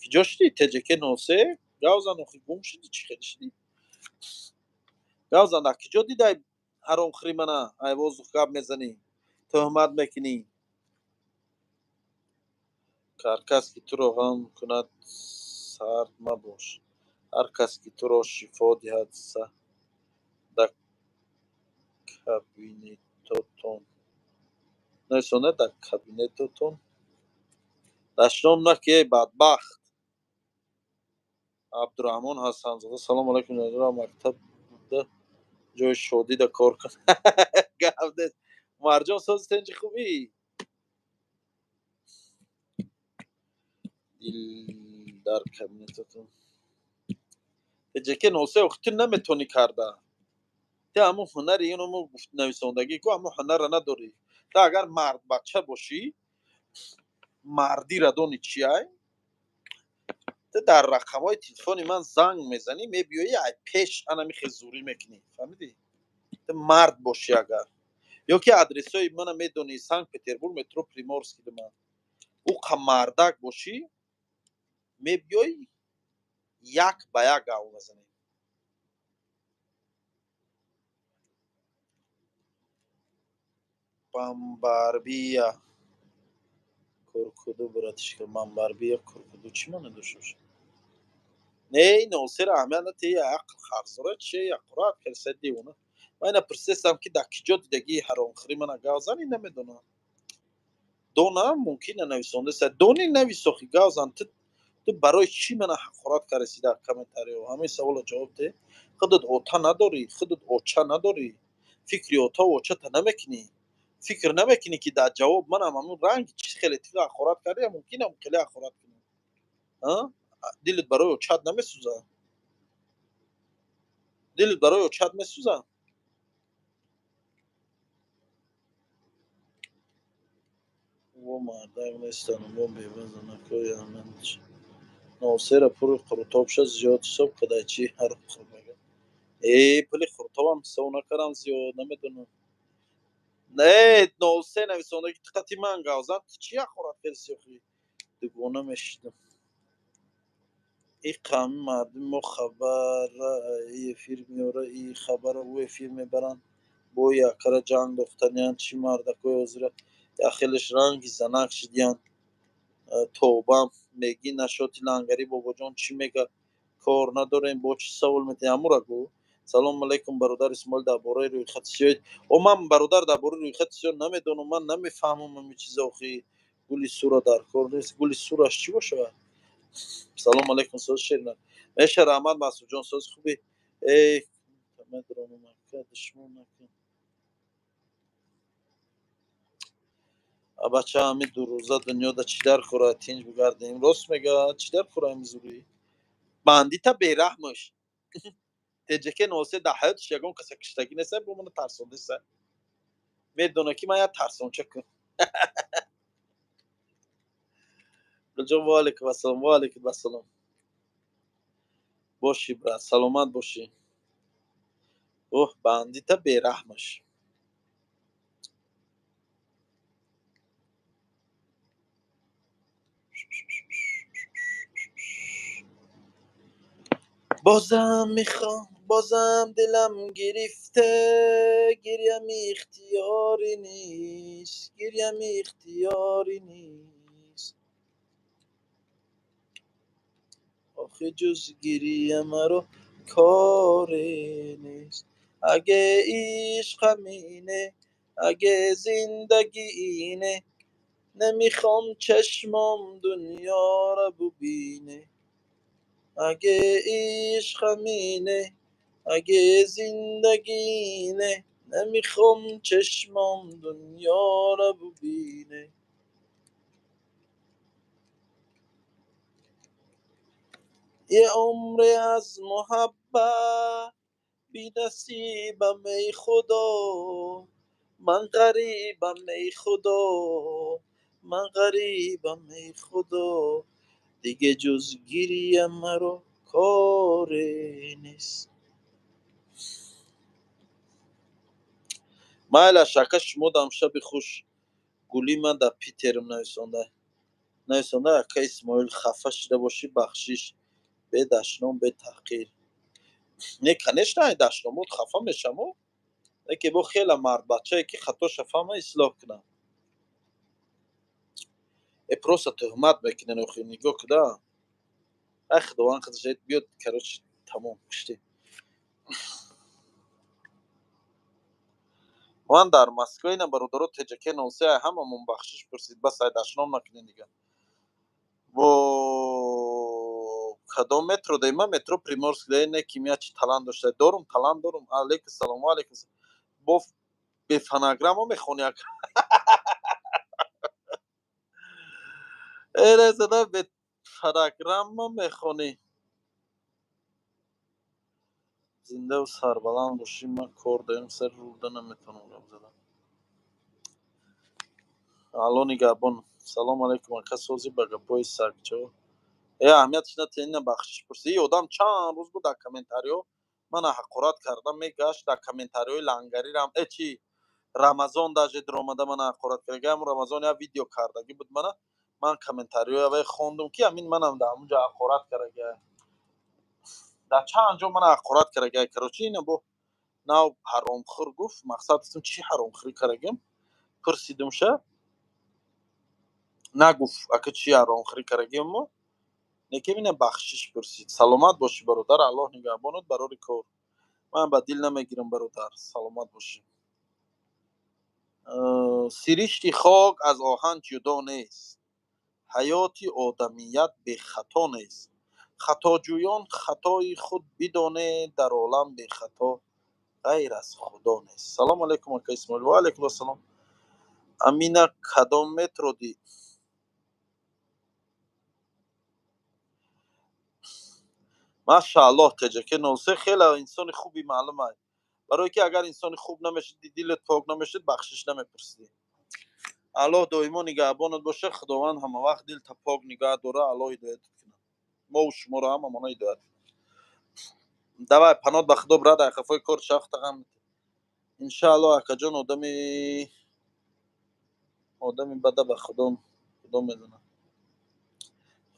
کی جاشتی تجک نوسه گاوزن اخی گم شدی چی خیلی شدی گاوزن کی جا دیدای حرام خری منه ای وضو گپ میزنی تهمت میکنی هر کس که تو را غم کند سرد مباش هر کس که تو را شفا دهد در کابینتتون نه در کابینتتون دشتم نکه بدبخت عبدالرحمن حسن زاده سلام علیکم نظر مکتب بوده جای شادی در کار کن گفته مرجان ساز تنج خوبی دل در کابینتتون جکه نوسه اختی نمیتونی کرده تو همون هنر اینو مو گفت نویسندگی کو همون هنر را نداری تو اگر مرد بچه باشی مردی را دونی چیه تو در رقمای تلفن من زنگ میزنی میبیایی ای پیش انا میخی زوری میکنی فهمیدی تو مرد باشی اگر یا که ادرسای من میدونی سنت پترزبورگ مترو پریمورسکی من او مردک باشی میبیایی یک به یک گاو بزنی بمبربیا کرکدو براتش که بمبربیا کرکدو چی مانه دوشوش نه ناصر احمد تی عقل خرزره چه اقرات کرسدی اونه من پرسیستم که در کجا دیدگی حرام خری من گاوزنی نمیدونم دونا ممکنه نویسنده سه دونی نویسخی گاوزن تو برای چی من حقارت کردی در کامنتاریو همه سوال جواب ده خودت اوتا نداری خودت اوچا نداری فکری اوتا اوچا تا نمیکنی فکر نمیکنی که در جواب من هم همون رنگ چی خیلی تیغ حقارت کردی ممکنه هم خیلی حقارت کنی ها دلت برای اوچات نمیسوزه دلت برای اوچات میسوزه و مردم نیستن و بیوزن کوی همینش ناصر پر قروتاب شد زیاد صبح کدای چی هر خوب میگه ای پلی خورتاب هم سو نکردم زیاد نمیدونم نه نوسه نویسنده که تقتی من گاوزن چی اخورات کرسی اخی دگونه میشنم ای قومی مردم ما خبر ای فیلم میاره ای خبر او فیلم میبرن بو یکر جنگ دختنیان چی مردکوی ازره یا خیلش رنگی زنک شدیان توبه میگی نشاتی لنگری بابا جان چی میگه کار نداریم با چی سوال میتی امورا گو سلام علیکم برادر اسماعیل درباره روی خط سیاه او من برادر درباره روی خط سیاه نمیدونم من نمیفهمم همین چیزا آخی گلی سورا در کار نیست گلی سورش چی باشه سلام علیکم ساز شیرین میشه رحمت مسعود جان ساز خوبی ای نمیدونم من دشمن نکن بچه همین دو روزه دنیا دا چی در خوره تینج بگردیم راست میگه چی در خوره میزوری بندیتا بیرحمش تجکه نوسه در حیاتش یگان کسی کشتگی نیست بمونه ترسونده سه میدونه که من یا ترسون چه کن رجا و علیکم السلام و علیکم السلام باشی برات سلامت باشی اوه بندیتا بیرحمش بازم میخوام بازم دلم گرفته، گریم اختیاری نیست، گریم اختیاری نیست. آخه جز گریه مرا کاری نیست. اگه عشق همینه، اگه زندگی اینه، نمیخوام چشمام دنیا رو ببینه. اگه عشق همینه، اگه زندگی اینه، نمیخوام چشمام دنیا رو ببینه. یه عمر از محبت بی نصیبم ای خدا، من غریبم ای خدا، من غریبم ای خدا، دیگه جز گریه مرا کاری نیست. مایلا شکر شمودم شب خوش. گلی من در پیترم نویسنده اکا اسماعیل خفه شده باشی بخشش به دشنام به تحقیر. نه کنش نه دشنامود خفه میشم و که با خیلی مرد بچه که خطا شفا ما اصلاح کنم. اپروسا تهمت میکنه نخی نگاه کده اخ دوان خدشت بیاد کراچ تمام کشتی. وان در مسکو اینا برادرو تجکه نوسه هممون بخشش پرسید بس ای دشنام نکنه دیگه. و کدام مترو دیما مترو پریمورسک نه کیمیا چی تالان داشته دارم تالان دارم علیک سلام و علیکم با به فناگرامو میخونی اره زده به فناگرامو میخونی. زنده و سربلند باشی من کار دارم سر روده نمیتونم گم زدم. الو نگهبان سلام علیکم اکا سوزی بگه پای سرکچو ای اهمیتش نتینه بخشش پرسی ای آدم چند روز بود در کامنتاریو من حقارت کردم میگشت در کامنتاریو لنگری رم ای چی رمضان داجه در اومده من حقارت کردم رمضان یا ویدیو کردگی بود من کامنتاریو یا خوندم که همین منم در اونجا حقارت کردم در چند جا من حقارت کردم کروچی اینه بو ناو حرام خور گفت مقصدتون چی حرام خوری کردم پرسیدم شه نگفت اگه چی حرام خوری کردم ما نکه اینه بخشش پرسید سلامت باشی برادر الله نگهبانت برای کار من با دل نمیگیرم برادر سلامت باشی. سیریشتی خاک از آهن جدا نیست، حیاتی آدمیت به خطا نیست، خطاجویان خطای خود بدانه در عالم به خطا غیر از خدا نیست. سلام علیکم اکا اسماعیل و علیکم السلام. امینه کدام مترو دی ماشاءالله تجکه نوسه خیلی انسان خوبی معلومه برای که اگر انسان خوب نمیشد دلت پاک نمیشد بخشش نمیپرسیدی. الله دائما نگهبانت باشه خداوند همه وقت دل تا پاک نگه داره الله هدایت کنه ما و شما رو هم مانا هدایت دوای پناه به خدا برادر خفای کار شخت هم ان شاء الله اکا جان آدمی بده به خدا میدونه.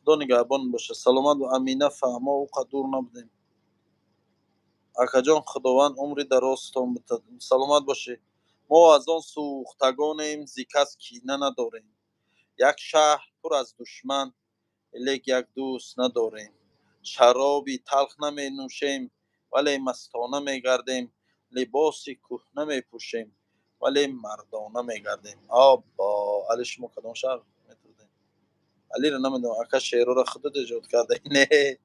خدا نگهبان باشه سلامت و امینه فهمه و قدور نبودیم اکا جان خداوند عمری درازتان بده سلامت باشه. ما از آن سوختگانیم ز کس کینه نداریم، یک شهر پر از دشمن لیک یک دوست نداریم، شرابی تلخ نمی نوشیم ولی مستانه می گردیم، لباس کهنه می پوشیم ولی مردانه می گردیم. آبا علی شما کدام شهر میتونید علی رو نمیدونم اکا شعر رو خودت ایجاد کرده نه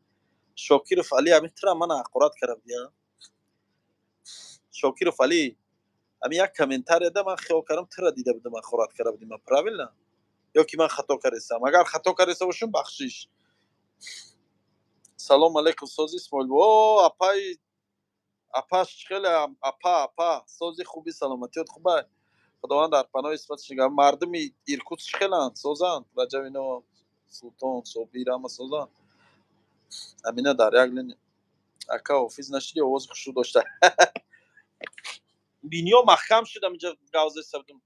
شاکر فعلی همین ترا من حقارت کردم یا شاکر فعلی همین یک کامنتار ده من خیال کردم ترا دیده بودم حقارت کرده بودم پراویل نه یا که من خطا کردم اگر خطا کردم باشم بخشش. سلام علیکم سازی اسماعیل او اپاش خیلی اپا سازی خوبی سلامتیت خوبه خداوند در پناه اسمتش نگه. مردم ایرکوتسک خیلی سوزن رجب اینا سلطان صوبیر همه سوزن امینه در یک لینی اکا حافظ نشدی آواز خوشو داشته بینیا محکم شدم اینجا گوزه سردم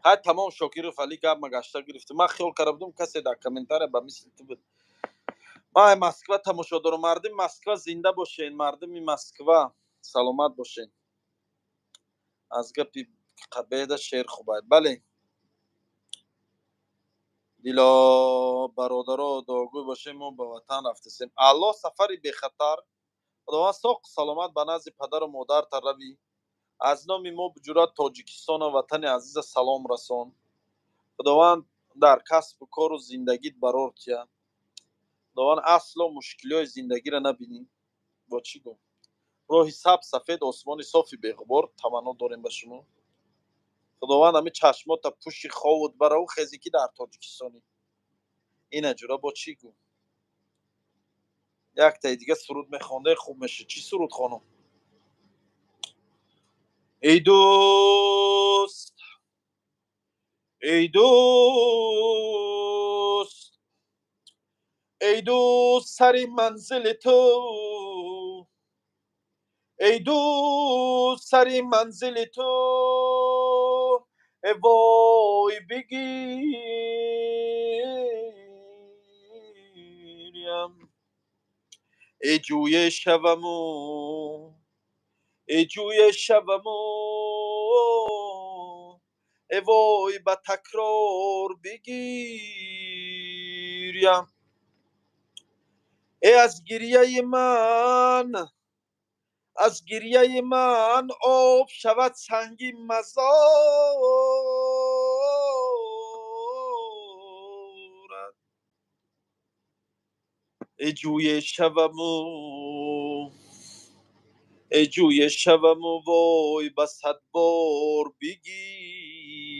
های تمام شاکر فعلی گب مگشته گرفته من خیال کرده بودم کسی در کامنتار با مثل تو بود ما مسکو تماشادار مردم مسکو زنده باشین، مردم مسکو سلامت باشین. از گپی قبیده شعر خوبه. بله دیلا برادرها داغوی باشیم، ما به وطن رفتیم. الله سفری بی خطر خداوند ساق سلامت به نزد پدر و مادر روی. از نام ما بجورت تاجیکستان و وطن عزیز سلام رسان. خداوند در کسب و کار و زندگیت برار تیا. خداوند اصلا مشکلی های زندگی را نبینی. با چی گفت؟ راهی سفید آسمان صافی بی‌غبار تمنا داریم به شما. خداوند همه چشمات پوشی خواهد برای او خزیکی در تاجیکستانی. این اجورا با چی گفت؟ یک تا دیگه سرود میخوانده خوب میشه. چی سرود خانم؟ ای دوست، ای دوست، ای دوست سر منزل تو، ای دوست سر منزل تو، ای وای بگیریم. ای جوی شبمو، ای جوی شبمو، ای وای به تکرار بگیریم. ای از گریه من، از گریه من آب شود سنگی مزارت. ای جوی شبمو، ای جوی شبمو وای به 100 بار بگیریم.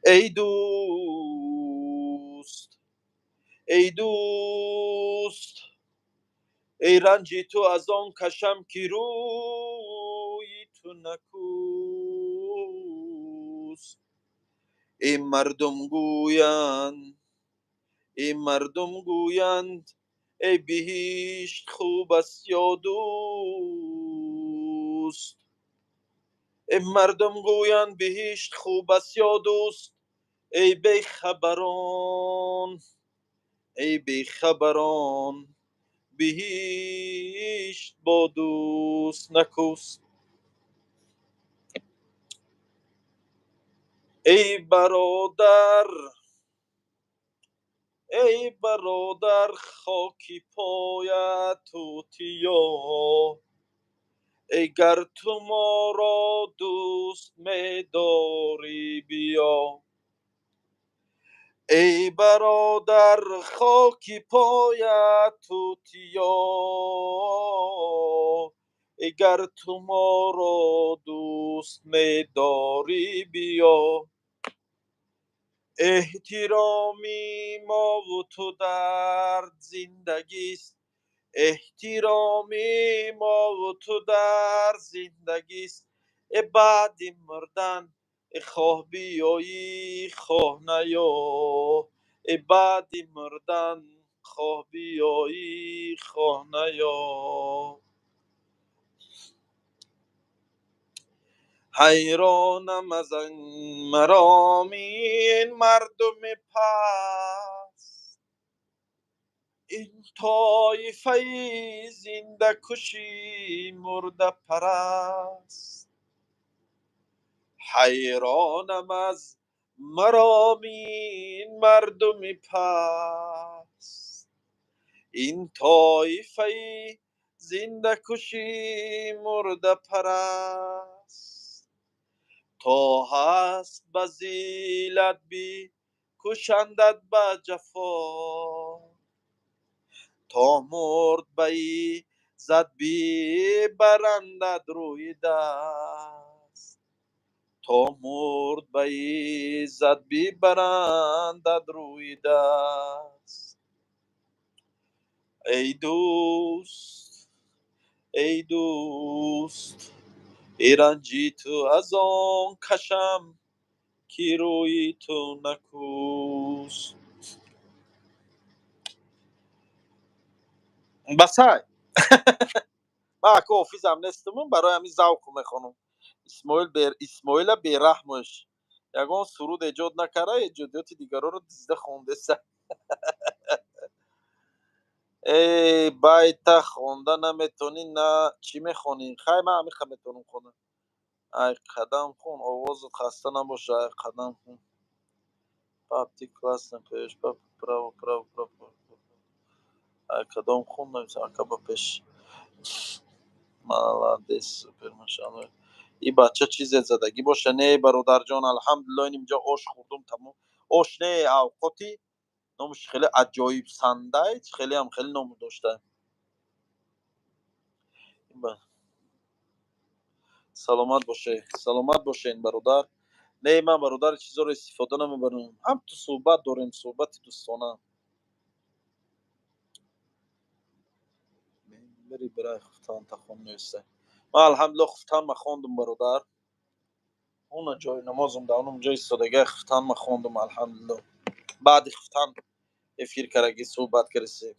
ای دوست، ای دوست، ای رنجی تو از آن کشم که روی تو نکوست. ای مردم گویند، ای مردم گویند ای بهشت خوب است یا دوست. ای مردم گویند بهشت خوب است یا دوست. ای بیخبران، ای بیخبران بهشت با دوست نکوست. ای برادر، ای برادر خاکی پایت توتیا. ای گر تو ما را دوست می‌داری بیا. ای برادر خاکی پایت توتیا. ای گر تو ما را دوست می‌داری بیا. احترامی ما و تو در زندگیست، احترامی ما و تو در زندگیست. ای بعد مردن ای خواه بیایی خواه نیا. ای بعد مردن خواه بیایی خواه نیا. حیرانم از این مرامین مردم پست. این طایفه زنده کشی مرده پرست. حیرانم از مرامین مردم پست. این طایفه زنده کشی مرده پرست. تا هست بزیلت بی کشندت به جفا. تا مرد بی زد بی برندت روی دست. تا مرد بی زد بی برندت روی دست. ای دوست، ای دوست، ای رنجی تو از آن کشم که روی تو نکوست. بسای من اکو حافظم نستمون برای همین ذوق میخونم. اسماعیل بیرحمش یگان سرود ایجاد نکره، ایجادیات دیگران رو دیزده خونده. ای байта خونده نمیتونی نه چی میخونی؟ خیلی من همیخه میتونم خونه. ای قدم خون آوازت خسته نباشه. ای قدم خون папти классно поешь, папа право, право, право, право. Ай кадом хун намисам, акаба пеш. Молодец, супер, машалло. این بچه چیز زدگی باشه. نه برادر جان الحمدلله اینجا آش خوردم تمام. آش نه اوقاتی نامش خیلی عجایب سنده است. خیلی هم خیلی نام داشته. سلامت باشه. سلامت باشه این برادر. نه من برادر چیزا رو استفاده نمیبرم. هم تو صحبت داریم، صحبت دوستانه. بری برای خفتان تخون نیسته. من الحمدلله خفتان مخوندم برادر. اون جای نمازم در اونم جای ایستادگی خفتان مخوندم الحمدلله. بعد خفتان افیر کرگی صحبت کرسی.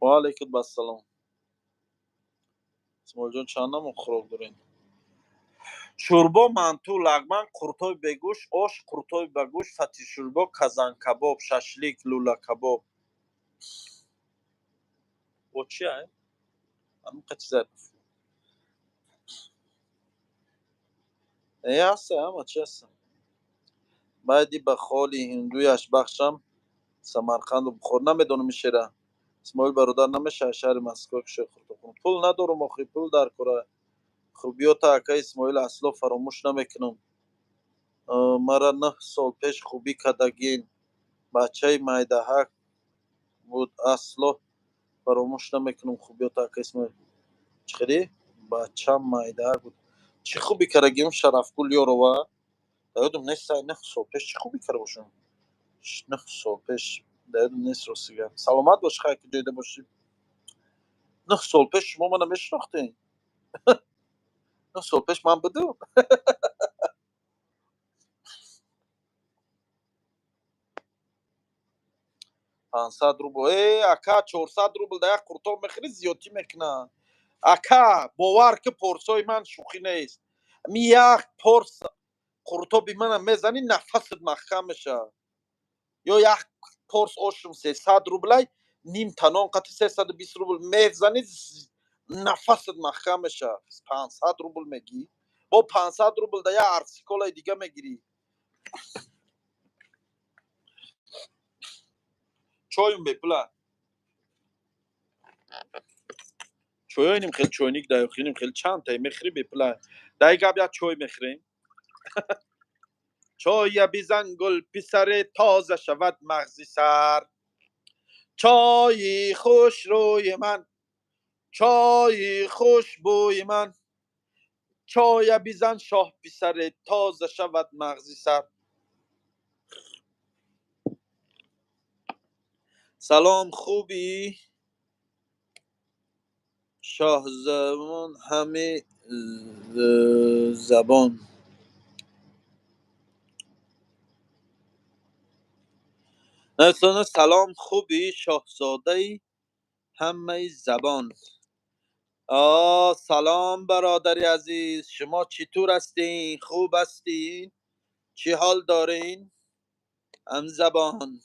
و علیکم السلام. اسماعیل جان چند نمون خوراک دارین؟ شوربا، منتو، لغمن، قورتای بگوش، آش، قورتای بگوش، فتی شوربا، کازان کباب، شاشلیک، لولا کباب. و چی هست؟ همین چیزا هست. همه چی هست. بعدی به خالی هندویش بخشم سمرقند رو بخور. نمیدونم میشه را اسماعیل برادر نمیشه شهر مسکو که خورد کنم. پول ندارم آخی. پول در کره خوبیات اکا اسماعیل اصلا فراموش نمیکنم. مرا 9 سال پیش خوبی کدگین بچه مایدهک بود. اصلا فراموش نمیکنم خوبیات اکا اسماعیل. چخیری؟ بچه مایدهک بود. چی خوبی کردگیم شرف گل یارو. دایدم نیست 9 سال پیش چی خوبی کرده باشم. 9 سال پیش دایدم نیست راسیگه. سلامت باش خیلی که دیده باشی. 9 سال پیش شما منو میشناختین. 9 سال پیش من بودم. 500 روبل. ای اکا 400 روبل در یک قرطاب میخری زیادی میکنه. اکا باور که پرسای من شوخی نیست. می یک پرس قرطابی من میزنی نفست محکم میشه. یا یک پرس آشم 300 روبل نیم تنان قطع 320 روبل میزنی نفست محکم میشه. 500 روبل میگی با 500 روبل در یک ارسیکول دیگه میگیری. چایم بپلا چاییم خیلی چاینیک دایخینیم خیلی چند تای میخری بپلا دای گاب یا چای میخریم. چای بیزن گل پسر تازه شود مغزی سر. چای خوش روی من چای خوش بوی من. چای بیزن شاه پسر تازه شود مغزی سر. سلام خوبی؟ شاه زبان همه زبان. نستانه سلام خوبی؟ شاهزاده همه زبان. سلام برادری عزیز. شما چطور هستین؟ خوب هستین؟ چی حال دارین؟ هم زبان.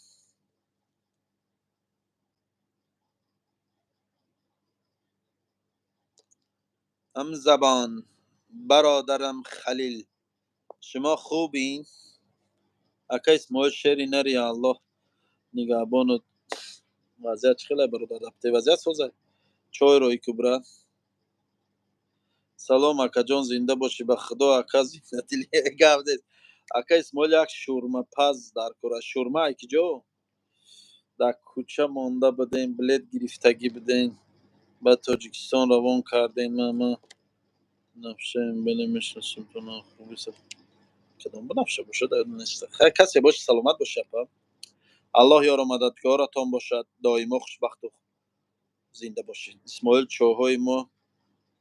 هم زبان برادرم خلیل. شما خوبین؟ اکا اسماعیل شعری نری الله نگهبانو. وضعیت خیلی برادر رفته وضعیت سوزه. چای روی کبره. سلام اکا جان زنده باشی به خدا. اکا زنده دلی گفته. اکا اسماعیل یک شورما پز در کره. شورما اکی جو در کوچه مانده بدین بلیت گرفتگی بدین به تاجیکستان روان کردین. ما نفشه این بله میشناسیم تو خوبی سد کدام بنفشه باشه در نیسته. خیلی کسی باشه سلامت باشه. الله یار و مددگارتان باشد. دائما خوشبخت و زنده باشید. اسماعیل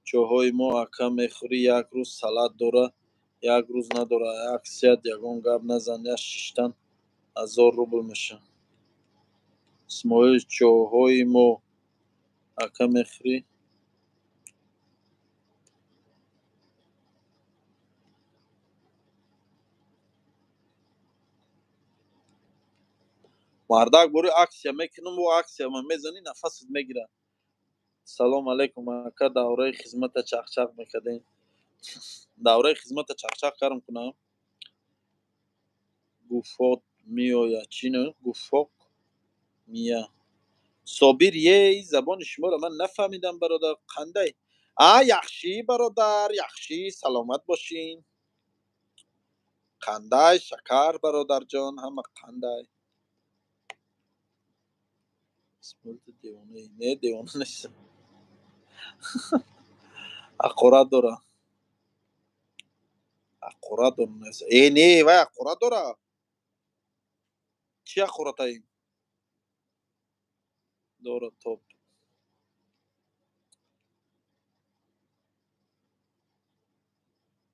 چوهای ما اکا میخوری یک روز سلات داره یک روز نداره. اکسیت یکون گب نزن یا 6,000 روبل میشه. اسماعیل چوهای ما اکا میخوری مردک بوری اکسیا میکنم و اکسیا من میزنی نفست میگیره. سلام علیکم اکا دوره خدمت چخچخ میکردین. دوره خدمت چخچخ کارم کنم. گوفات میویا چینه گوفاک میا. صابر یه زبان شما رو من نفهمیدم برادر خنده. یخشی برادر یخشی سلامت باشین. خنده شکر برادر جان همه خنده. اسمولت دیوانه نه دیوانه نیست. اقورا داره. اقورا داره نیست. نه وای اقورا داره. چی اقورا تایی؟ داره توپ.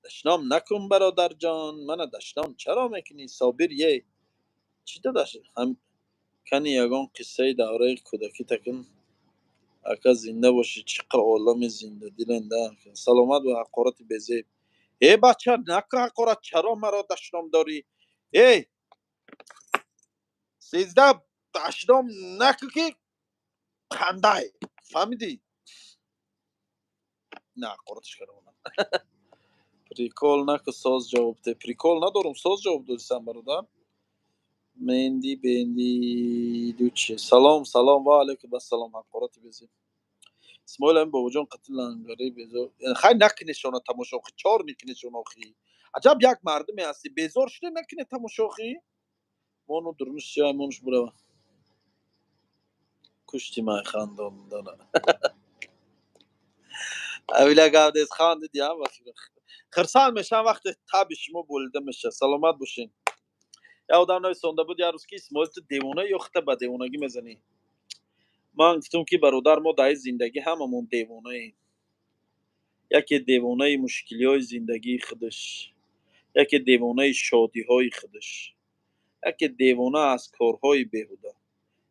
دشنام نکن برادر جان من دشنام چرا میکنی صابر یه چی داشت هم کنی یگان قصه دوره کودکی تکن اکا زنده باشی چقدر عالم زنده دلنده سلامت و حقارت بزیب. ای بچه نکن حقارت چرا مرا دشنام داری؟ ای 13 دشنام نکن که خنده فهمیدی؟ نه حقارتش کردم. پریکول نکن ساز جواب ده پریکول ندارم ساز جواب دادیستم برادر. مهندی بهندی دوچه سلام سلام و علیکم السلام حقارت بزیب. اسماعیل هم بابا جان قتل لنگری بیزار خیلی نکنه شونا تماشاخی چهار میکنه شوناخی عجب یک مردمی هستی بیزار شده نکنه تماشاخی مانو درمش چیه مانش برو کشتی من خندان دانه اویلا گودیز خانده دیم وقتی خرسان میشن وقت تب شما بولده میشه سلامت باشین. یا آدم نوی سونده بود یه روز که اسماعیل تو دیوانه یخته به دیوانگی میزنی. من گفتم که برادر ما در زندگی هممون دیوانه ایم. یکی دیوانه مشکلی های زندگی خودش یکی دیوانه شادی های خودش یکی دیوانه از کارهای بیهوده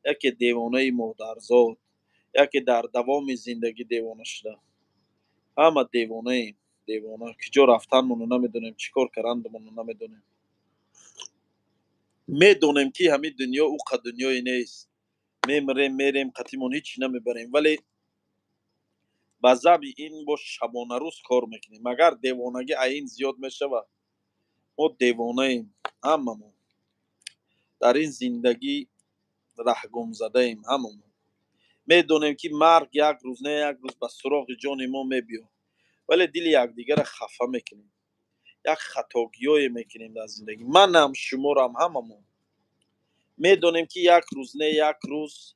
یکی دیوانه مادرزاد یکی در دوام زندگی دیوانه شده. همه دیوانه ایم دیوانه کجا رفتنمونو نمیدونیم چیکار کردنمونو نمیدونیم. میدونیم که همین دنیا او قد دنیای نیست. میمریم میریم قطیمون هیچ نمیبریم ولی با زب این با شبانه روز کار میکنیم. مگر دیوانگی این زیاد میشه و ما دیوانه ایم هممون در این زندگی ره گم زده ایم هممون. میدونیم که مرگ یک روز نه یک روز به سراغ جان ما میبیاد ولی دل یکدیگر را خفه میکنیم. یک خطاگیایی میکنیم در زندگی. من هم شما هم هممون میدونیم که یک روز نه یک روز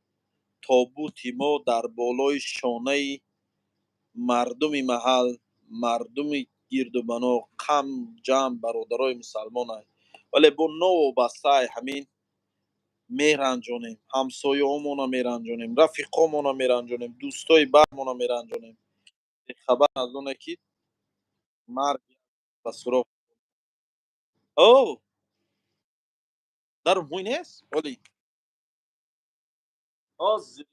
تابوت ما در بالای شانه مردم محل مردم گرد و بنا قم جمع برادرای مسلمان هست ولی با نو و بسته همین میرنجونیم همسایه همونا میرنجونیم رفیقامونا میرنجونیم دوستای برمونا میرنجونیم. خبر از اونه که مرگ و سراغ او در موی نیست ولی آزی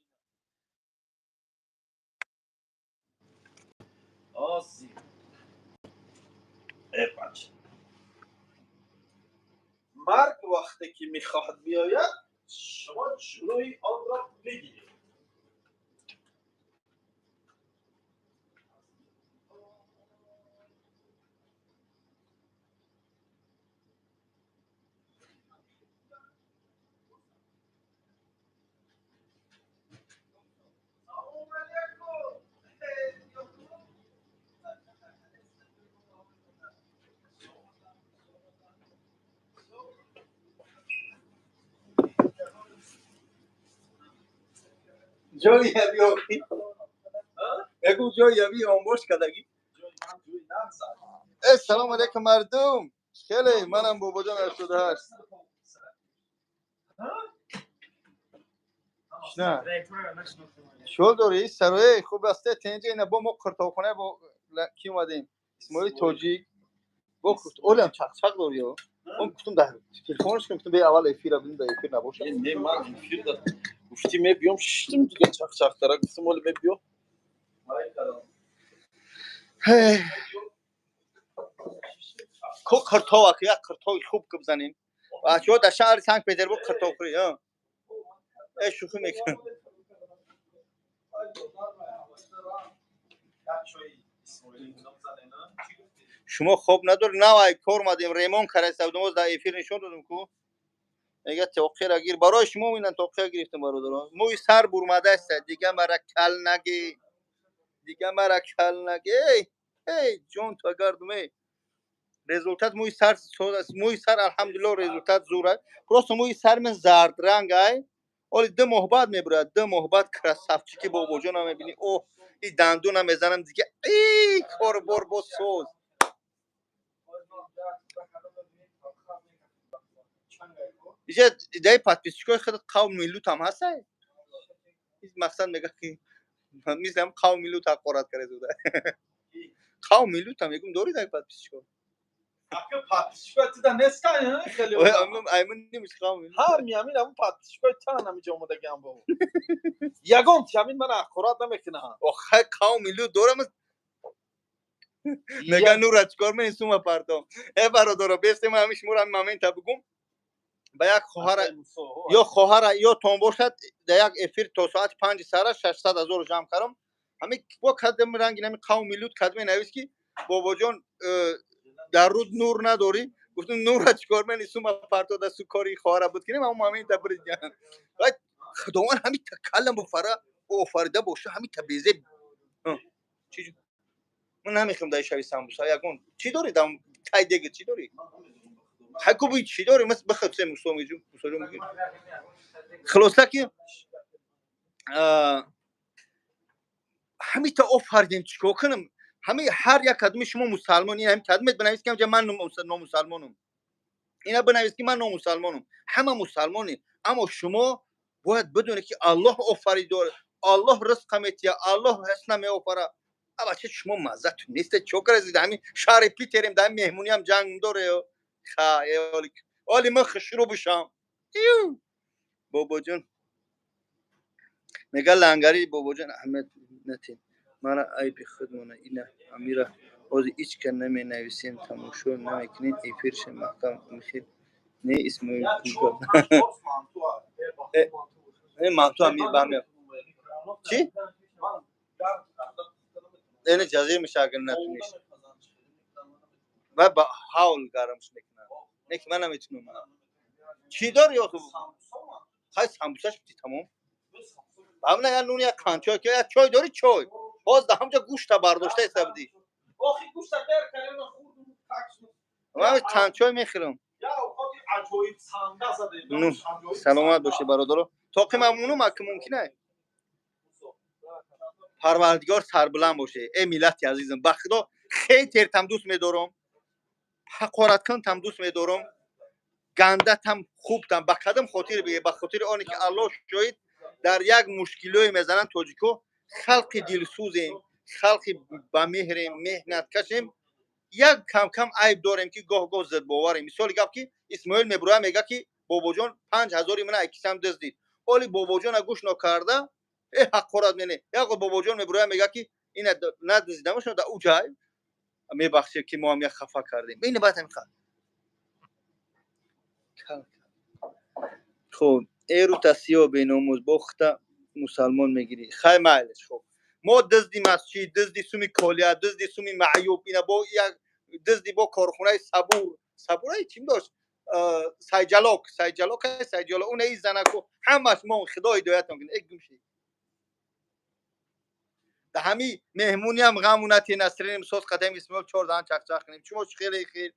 آزی ای بچه مرگ وقتی که میخواهد بیاید شما جلوی آن را بگیرید. جایی همی آقی بگو جایی همی آنباش کدگی. سلام علیکم مردم خیلی منم بابا جان 88 نه شو داری سروی خوب استه تنجه اینا با ما کرتاخونه با کی اومدیم اسماعیل توجی با اولم چق داری ها اون گفتم ده تلفنش گفتم به اول افیر بدین به افیر نباشه نه من افیر داد گفتی می بیام شیشتم دیگه چخ چخ تره گفتم ولی می بیام کو کرتا واقعا کرتا خوب که بزنین بچه‌ها در شهر سنت پترزبورگ کرتا خوری ها شوخی میکنم. شما خوب نداری نه وای کار مادیم ریمون کرده سودموز در افیر نشون دادم کو میگه توقی را گیر برای شما میدن توقی گرفتم برادر موی سر برمده است دیگه مرا کل نگی دیگه مرا کل نگی ای جون تو گردمه رزولتات موی سر موی سر الحمدلله رزولتات زوره پروست موی سر من زرد رنگ ای ولی ده محبت میبرد ده محبت کراسافچی که بابا جون میبینی اوه این دندونم میزنم دیگه ای کار بر با سوز اینجا ایده پادپیسچیکای خود قوم میلوت هم هست این مقصد میگه که میزنم قوم میلوت حقارت کرده زوده قوم میلوت هم میگم دوری دای پادپیسچیکا Akı participați da neskan ya خیلی ایمون نمیشه قوم میلوت ها میامین همون participați تا نمیجا اومده گم با یگان تیامین من اخورات نمیکنه آخه قوم میلوت دورم میگه نور چیکار من سوم پارتم ای برادر بیست من همیشه مورم مامین تا بگم با یک خواهر یا تون باشد در یک افیر تا ساعت 5 سر 600,000 جمع کردم همین با کدم رنگی نمی قوم میلوت کدم نویس کی بابا جان در روز نور نداری گفتم نور چیکار من سوم پارتو دست کاری خواهر بود کنیم اما مامین تا برید جان خداوند همین تکلم بفره او فرده باشه همین تبیزه چی من نمیخوام دای شوی سامبوسا یگون چی داری دام تای دیگه چی داری حکو بی چی داری مثل بخواد سه مسومیجو مسوجو میگی خلاصه که همین تا آفریدیم چیکار کنم همین هر یک کدوم شما مسلمانی همین کدومت بنویس که من نامسلمانم اینا بنویس که من نامسلمانم همه مسلمانی اما شما باید بدونید که الله آفرید الله رزق میتیه الله حسن می آفره اما چه شما مزه‌تون نیست چوکر از همین شهر پیتریم در مهمونی هم جنگ داره خیالی ولی من خشرو بشم بابا جون میگه لنگری بابا جون احمد نتین مرا ای بی خودمونه اینا امیره از هیچ کن نمی نویسین تماشا نمیکنین ای پیرش محکم میخید نه اسماعیل نه مانتو امیر برمیاد چی؟ اینه جزیر میشه اگر نتونیش و با حال گرمش میکنن نه که من نمیتونم چی داری یا تو خواهی سامبوساش بیتی تمام همونه یا نون یا کانچای که یا چای داری چای باز ده همجا گوشت برداشته سبدی آخی گوشت در کلمه خوردم من کانچای میخورم یا خودی عجایب سانده زده نو سلامت باشه برادر تا که ممنونم که ممکنه پروردگار سربلند باشه ای ملت عزیزم به خدا خیلی ترتم دوست میدارم حقارت کن تم دوست میدارم گندت هم خوب تم به قدم خاطر بگه به خاطر آنی که الله شاید در یک مشکلی میزنن توجیکو خلق دلسوزیم خلق با مهریم مهنت کشیم یک کم کم عیب داریم که گاه گاه زد باوریم مثال گفت که اسماعیل میبروه میگه که بابا جان 5,000 من اکیسم دزدید ولی بابا جان گوش نکرده ای حقارت منه یا بابا جان میبروه میگه که این ندزدیدم شما در او جای میبخشه که ما هم یک خفا کردیم این باید میخواد خب ایرو تسیو بیناموز بخته مسلمان میگیری خیلی مایلش خب ما دزدی مسجد دزدی سومی کالیا دزدی سومی معیوب اینا با یک دزدی با کارخونه صبورای چیم داشت سایجلاک اون ای زنکو همش ما خدا هدایت میکنه یک گوشی ده همی مهمونی هم غمونتی نسرین سوز قدم اسمال 14 چخچخ کنیم چون خیلی خیر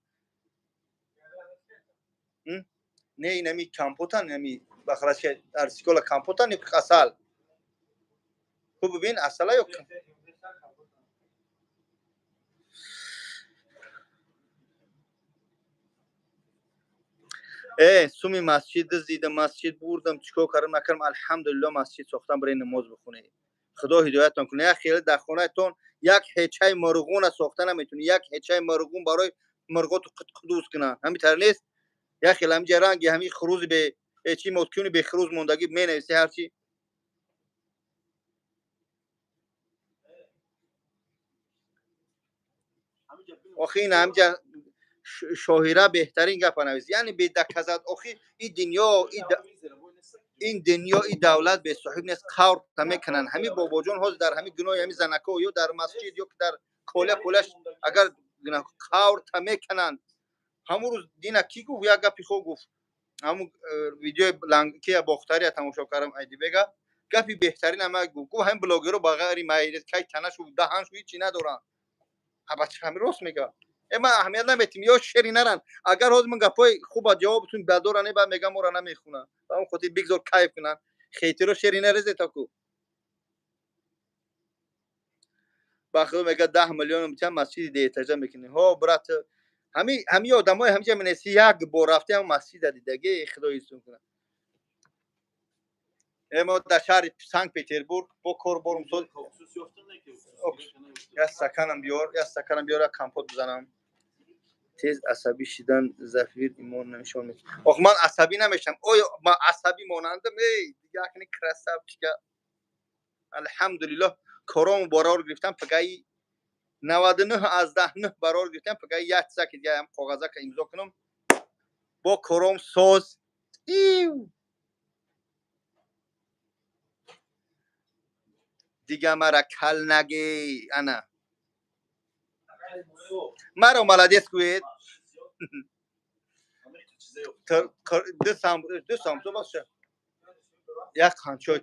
نه نمی کمپوتن نمی بخلاش در سکولا کمپوتن نمی اصل خوب ببین اصلا yok سومی مسجد دیدم مسجد بردم چیکار کردم نکردم الحمدلله مسجد ساختم برای نماز بخونه خدا هدایتتون کنه یا خیلی در خونهتون یک هچای مرغون ساخته نمیتونی یک هچای مرغون برای مرغات قدوس کنه همین طور نیست یا خیلی هم جرنگی همین خروز به چی متکونی به خروز موندگی مینویسه هر چی آخه این همجا شاهیره بهترین گپ نویس یعنی به دکزت آخه این دنیا این دنیا این دولت به صاحب نیست قور میکنن همین باباجان ها در همین گناه همین زنکا یا در مسجد یا در کوله پولش اگر گناه قور میکنن همون روز دینا کی گفت یا گپی خو گفت همون ویدیو لنگی باختری تماشا کردم ایدی بگا گپی بهترین اما گفت هم بلاگر با غیر مایرت کی تنشو دهنشو هیچی ندارن بچه همین راست میگه اما اهمیت نمیتیم یا شری نرن اگر روز من گپای خوب جوابتون بدورانه با میگم مورا نمیخونن اون خودی بگذار کیف کنن خیتی رو شری نرزه تا کو باخو میگه 10 میلیون میتونم مسجد دیتا میکنه ها برات همین آدمای همینجا منسی یک بار رفته هم مسجد دیگه خدای سون کنه اما در شهر سنت پترزبورگ با کار برم سود یا سکنم بیار کمپوت بزنم تیز عصبی شدن زفیر ایمان نشون میده آخه من عصبی نمیشم من عصبی مانندم دیگه اکنی کرسب چیکه الحمدلله کارامو برار گرفتم پگای 99 از 10 برار گرفتم پگای یک سک دیگه هم کاغذا که امضا کنم با کارام ساز دیگه مرا کل نگی انا مرا ملادیس کوید دو سامسو باشه یک خانچوی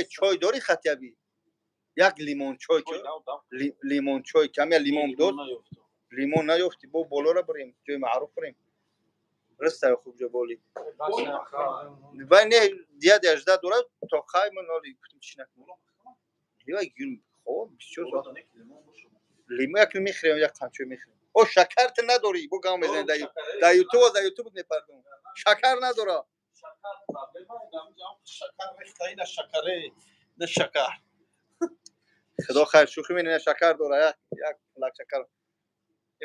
چای داری خطیبی یک لیمون چای لیمون چای کمی لیمون دو لیمون نیافتی با بالا را بریم جای معروف بریم رسته خوب جا بالی و نه دیگه 18 دوره تا خواهی من نالی کتیم چی نکنم یا گیرم خوب بسیار لیمون یک میخریم یک خانچوی میخریم او شکر ت نداری بو گام بزنید در یوتیوب نپردون شکر نداره شکر ریخته نه شکره نه شکر خدا خیر شوخی می‌کنه شکر داره یک لک شکر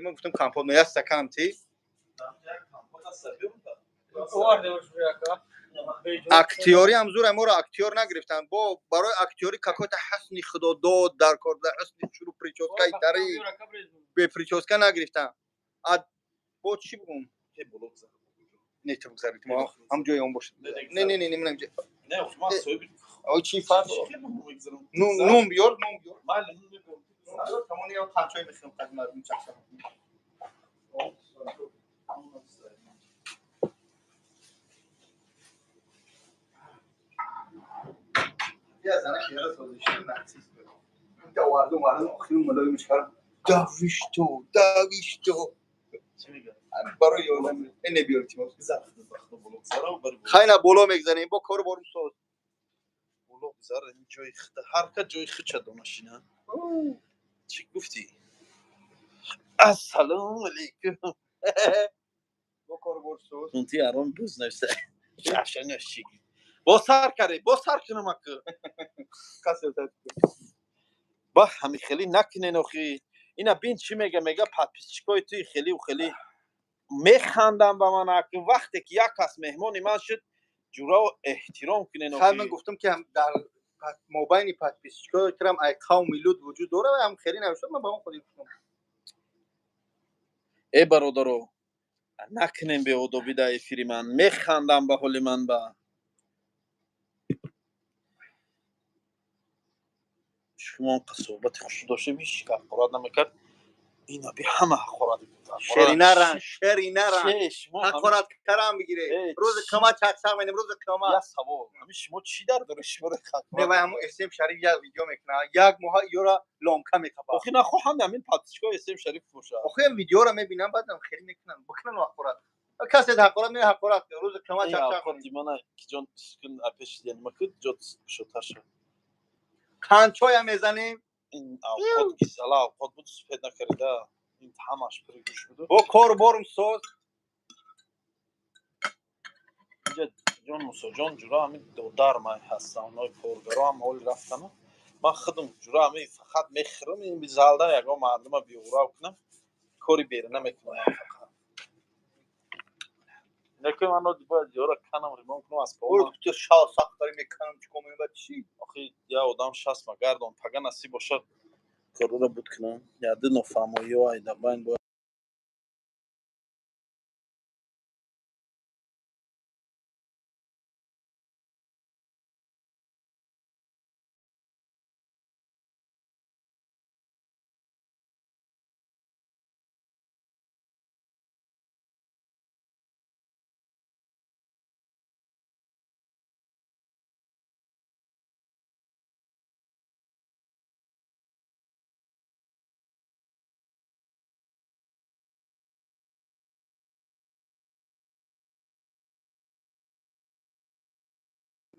من گفتم کمپوت میاد سکم تی اکتیاری هم زور ما رو اکتیار نگرفتن با برای اکتیاری کاکوت حسنی خدا داد در کار در حسنی شروع پریچوسکای تری به پریچوسکا نگرفتن با چی بگم نه تو بگذارید ما هم جای اون باشه نه منم نه ما سوی او چی فرق نون بیار بله نون میگم تمامی یا خانچای میخوام قدیم مردم چخسا یا زنه خیال سازشی نحسیس کنم دواردم آخرین ملایی میشکرم داویشتو چی میگه برای یادم اینه بیارتیم خیلی خیلی بالا میگذاریم با کار بارم ساز بولو بزار این جای خط هر کا جای خط چه دونشینا چی گفتی السلام علیکم با کار بار ساز اونتی ارام دوز نشته چاشنشی با سر کنم اکو کسی با همین خیلی نکنه نخی اینا بین چی میگه پادپیسچکای توی خیلی و خیلی میخندم با من که وقتی که یک کس مهمانی من شد جورا و احترام کنه خیلی من گفتم که هم در مابین پادپیسچکا کرم ای قوم میلود وجود داره و هم خیلی نوشتم من با اون خودی گفتم ای برادرو نکنیم به ادبی در افیری من میخندم به حال من با شما صحبت خوش داشته میشه که قرار نمیکرد اینا به همه خورد شری نرن شما حقارت کرم بگیره روز کما چقسر مینم روز کما یا سوال همین شما چی در داره شما رو نه و همون اسم شریف یک ویدیو میکنه یک ماه یورا لامکا میخواد آخه نه خو همین پادشاه اسم شریف باشه آخه این ویدیو رو میبینم بعدم خیلی میکنن بکنن حقارت کسی حقارت نه حقارت روز کما چقسر دیمانا کی جان سکن اپش یعنی ما که جات شوتاش کانچوی هم میزنیم این اوقات کی سلا اوقات بود سپید نکرده این همش پرگوش بود با کار بارم ساز جان موسی جان جورا همین دودار ما هستن اونای کارگرا هم اول رفتن من خودم جورا همین فقط میخرم این بیزالدا یگا مردم بیورا کنم کاری بیرون نمیکنم فقط نکه من رو باید جورا کنم ریمون کنم از پاوم تو شاه ساخت داری میکنم چیکار میکنم چی آخه یا آدم شاست مگردون پگا نصیب باشد کارو رو بود کنم یا دو نفهمایی و ایده باید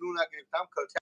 لو نگرفتم کلچه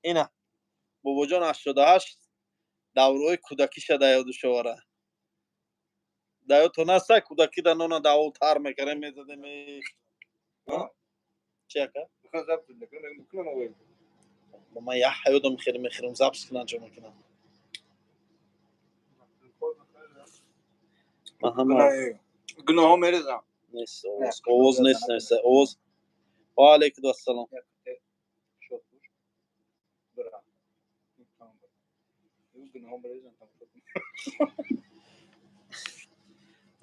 اینا بابا جان 88 давраҳои кӯдакиша да ёдуш овара. Да ёдтон аста кӯдакӣ да нона давол тар мекардем мезадем. Чи ака? Ба ман я ҳаёда мехирем забз кунан ҷо мекунам. Ман ҳама گناه میرزم нест овоз. Овоз нест. Овоз. Ва алайкум ассалом.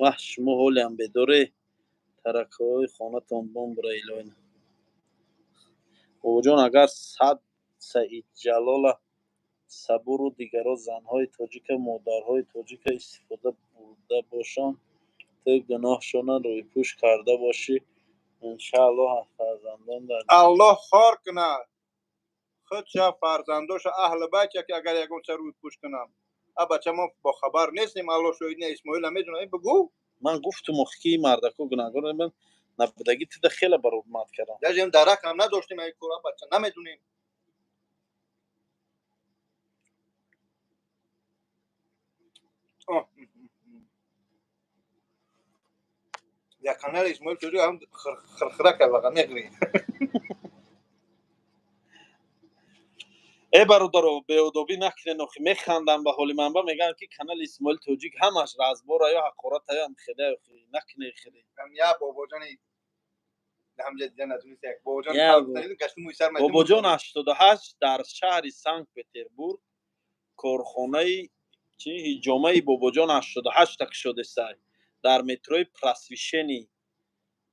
Ваҳ шумо ҳолиам бедоре таракаҳои хонатон бомбра илоҳӣ. бобоҷон агар Саид Ҷалола Сабуру дигарон занҳои тоҷика модарҳои тоҷика истифода бурда бошанд ту гуноҳшона рӯйпӯш карда бошӣ иншааллоҳ аз фарзандон дар الله خار کنه خودشا فرزندوش اهل بیت که اگر یکون سر روی پوش کنم اب بچه ما با خبر نیستیم الله شاهد نه اسماعیل هم میدونه بگو ман гуфтум охки мардаку гунаҳгор мен набудагӣ тида хеле баромад кардам. داشتیم درک هم نداشتیم این کورا بچه نمیدونیم یک کانال اسماعیل توجی هم خرخره کرد واقعا نگری бародаро беодобӣ накунед охи механдам ба ҳоли манба мегӯянд ки канали Исмоил Тоҷик ҳамаш разбора ё ҳақората ё амхеда накунед хеле هم یا باباجانی همجا دیده نتونست یک باباجان یا خلق دارید گشتو موی سر مجموع бобоҷон 88 дар шаҳри Санкт Петербург корхонаи ҳиҷомаи бобоҷон 88 так шудестай дар метрои Просвещенӣ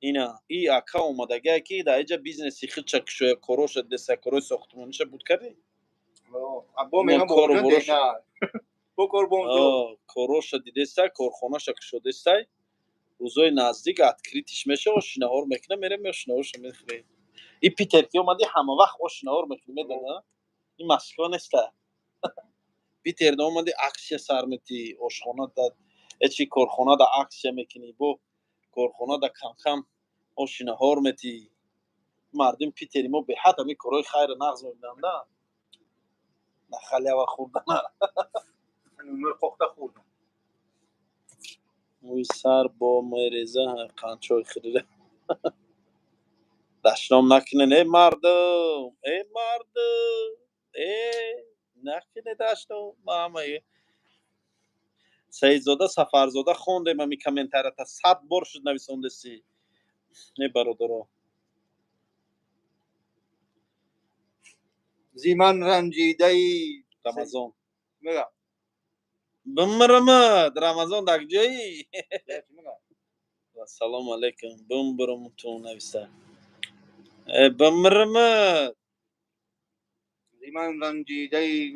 ина и ака омадагия ки дар иҷа бизнеси худша кушоя короша деса корои сохтмониша буд кардӣ ابا میگم باباجان دینا بکر بونزو короша дидестай корхонаша кушодестай рӯзои наздик откритиш мешава шинаҳор мекуна мерем ё шинаҳорша мехӯрем. И Питер ки омади ҳама вақт о шинаҳор мекунӣ медона ин Москва неста. Питер да омади аксия сар метӣ ошхона да эчи корхона да аксия мекунӣ бо корхона да кам о шинаҳор метӣ мардум Питери мо беҳад ҳамин корҳои хайра нағз мебинанд да нахалява хурдана نمر پخته خوردم мӯи сар бо мереза қанчои хирида даштном накунед мардум накунед даштном маҳамаи Саидзода Сафарзода хондем ҳамин комментарията 100 бор шуд нависондеси бародаро زیمن رنجیده ای рамазон میگم бимрамад рамазон дакҷоӣ میگم ассалому алайкум бимбирамтун нависта бимрамад زیمن رنجیده ای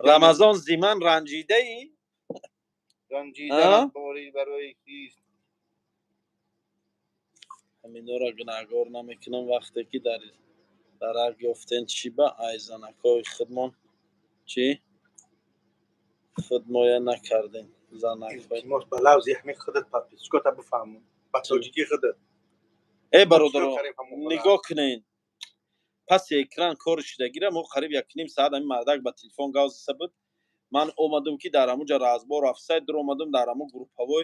рамазон зиман ранҷидаӣ رنجیده باری برای کیست ҳаминора гунаҳгор намекунам вақте ки дарак ёфтен чӣ ба айзанакҳои худмон чӣ худмоя накардем занакҳои التماس به لفظ یحمی خودت پاپیسکو تا بفهمون با توجیکی خودت бародаро нигоҳ кунед паси экран кори шудагира мо қариб 1.5 соат ҳамин мардак ба телефон гав зиста буд ман омадам ки дар ҳамуҷа разбор афсай дур омадам дар ҳамун группавой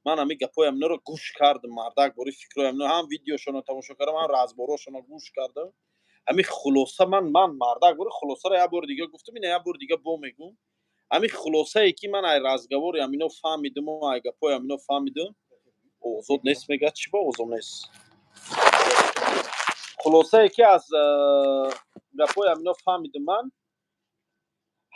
ман ҳамин гапҳои ҳаминоро гӯш кардам мардак бори фикрҳои ҳамино ҳам видеошоно тамошо кардам ҳам разборошоно гӯш кардам ҳамин хулоса ман мардак бори хулосаро як бори дига гуфтам ина як бори дига бо мегӯм ҳамин хулосае ки ман ай разговори ҳамино фаҳмидуму ай гапҳои ҳамино фаҳмидум озод нест мега чӣ ба озод нест хулоса яке аз гапҳои ҳамино фаҳмидам ман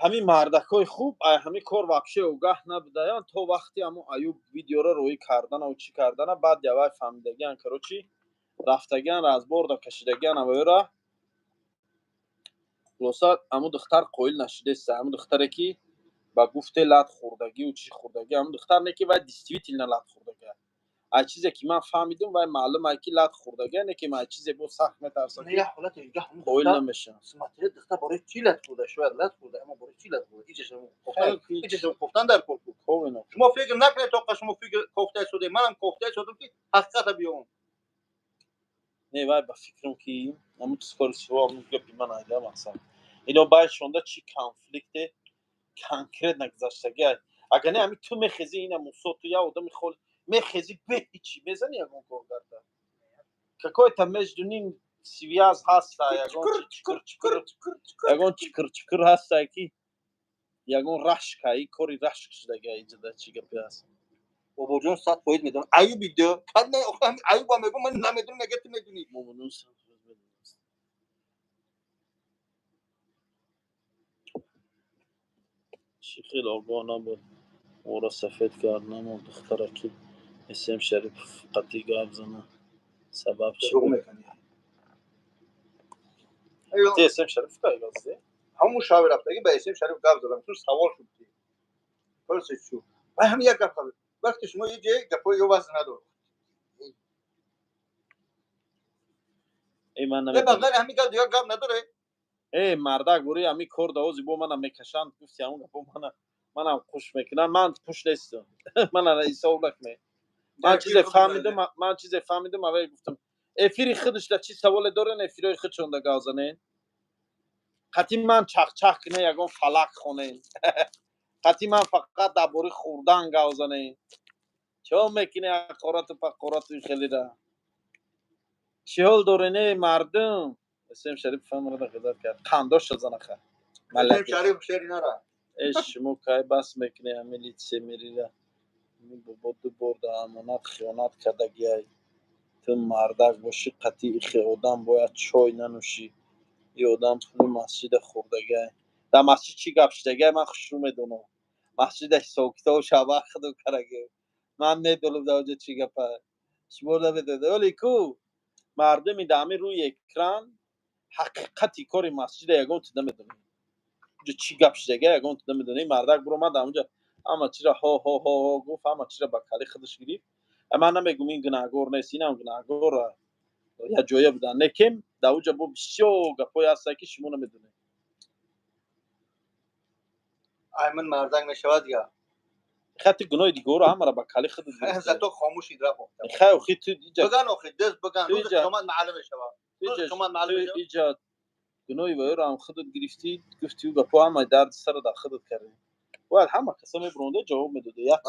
ҳамин мардакҳои хуб ҳамин кор вообще огаҳ набудаян то вақти ҳамон аюб видеоро рӯӣ карданаву чӣ кардана баъд явай фаҳмидагиян корочи рафтагиян аз борда кашидагиян авоёра хулоса ҳамун духтар қоил нашудеста ҳамун духтаре ки ба гуфте лат хӯрдагию чӣ хӯрдагӣ ҳамун духтар не ки вай действительно лат хӯрдага ай чизе ки ман фаҳмидам вай маълумае ки лат хӯрдага не ки ман чизе бо сахт метарсам ки қоил намешавам смотри духтар барои чӣ лат хӯрда шояд лат хӯрда аммо барои чӣ лат хӯрда ичашам кофтан дар кор шумо фикр накунед тока шумо фикр кофтае шуде манам кофтае шудам ки ҳақиқата биём не вай ба фикрам ки ҳамун кори суво ҳамун гапи ман айда мақсад ино байшонда чӣ конфликте конкрет нагузаштагиай агар не ҳамин ту мехези ина мусо ту я одами холи мехези бе ҳичи мезани ягон кор карда какой-то между ним связ ҳаста ягон чикр ҳаста ки ягон рашка и кори рашк шудага иҷода чӣ гапе аст бобоҷон 100% медонам аюб идео кадне аюба мегӯ ман намедонам нага ту медонӣ чӣ хел огоҳ набуд оро сафед кард намон духтара ки исм шариф қатъӣ гап зана сабаб чӣ буд ти исм шариф кай газде ҳамун шави рафтагӣ ба исм шариф гап задам чун савол шуд ки пурсид шуд вай ҳамин як гап вақти шумо ин ҷое гапҳои ё ваз надор ман бағайр ҳамин гап дигар гап надоре мардак гури ҳамин кор давози бо манам мекашанд гуфти ҳамун гапо манам хуш мекунам ман хуш нестам манам ҳисоб накунед ман чизе фаҳмидам аввал гуфтам эфири худашда чӣ саволе дорен эфирои худшонда гап занен қатъи ман чахчах кина ягон фалак хонен қатъи ман фақат дар бораи хӯрдан гап занен чо мекунӣ ҳақорату пақорату хелира чӣ ҳол дорене мардум исм шариф фамрада хизмат кард қандоша занаха малак шариф шери нара шумо кай бас мекунӣ ҳамин лице мерира бобо ду бор дар амонат хиёнат кардагиай ту мардак бошӣ қатъи ихе одам бояд чой нанӯшӣ и одам пули масҷида хӯрдагиай дар масҷид чӣ гап шудагиай ман хушрӯ медонам масҷида ҳисоб китобу шабахду караги ман медонам дар оҷа чӣ гапа шумо намедонед оли ку мардуми дар ҳамин рӯи экран ҳақиқати кори масҷида ягон ту намедонед оҷа чӣ гап шудагиай ягон ту намедонед мардак буромад дар онҷа ҳама чира ҳо гуфт ҳама чира ба кали худаш гирифт ман намегум ин гунаҳгор нест инам гунаҳгор якҷоя буданд лекин дар онҷа бо бисёр гапҳое ҳастанд ки шумо намедонед ай ман мардак мешавад я хати гуноҳи дигорро ҳамаро ба кали худат зато хомӯш идра бохта хай охи ту биган охи дас биган рӯзи қиёмат маълум мешавад рӯзи қиёмат маълум мешавад иҷод гуноҳи вайро ҳам худат гирифтӣ гуфти ӯ гапҳо ҳамаи дарди сара дар худат кардӣ бояд ҳама каса мебуронда ҷавоб медода як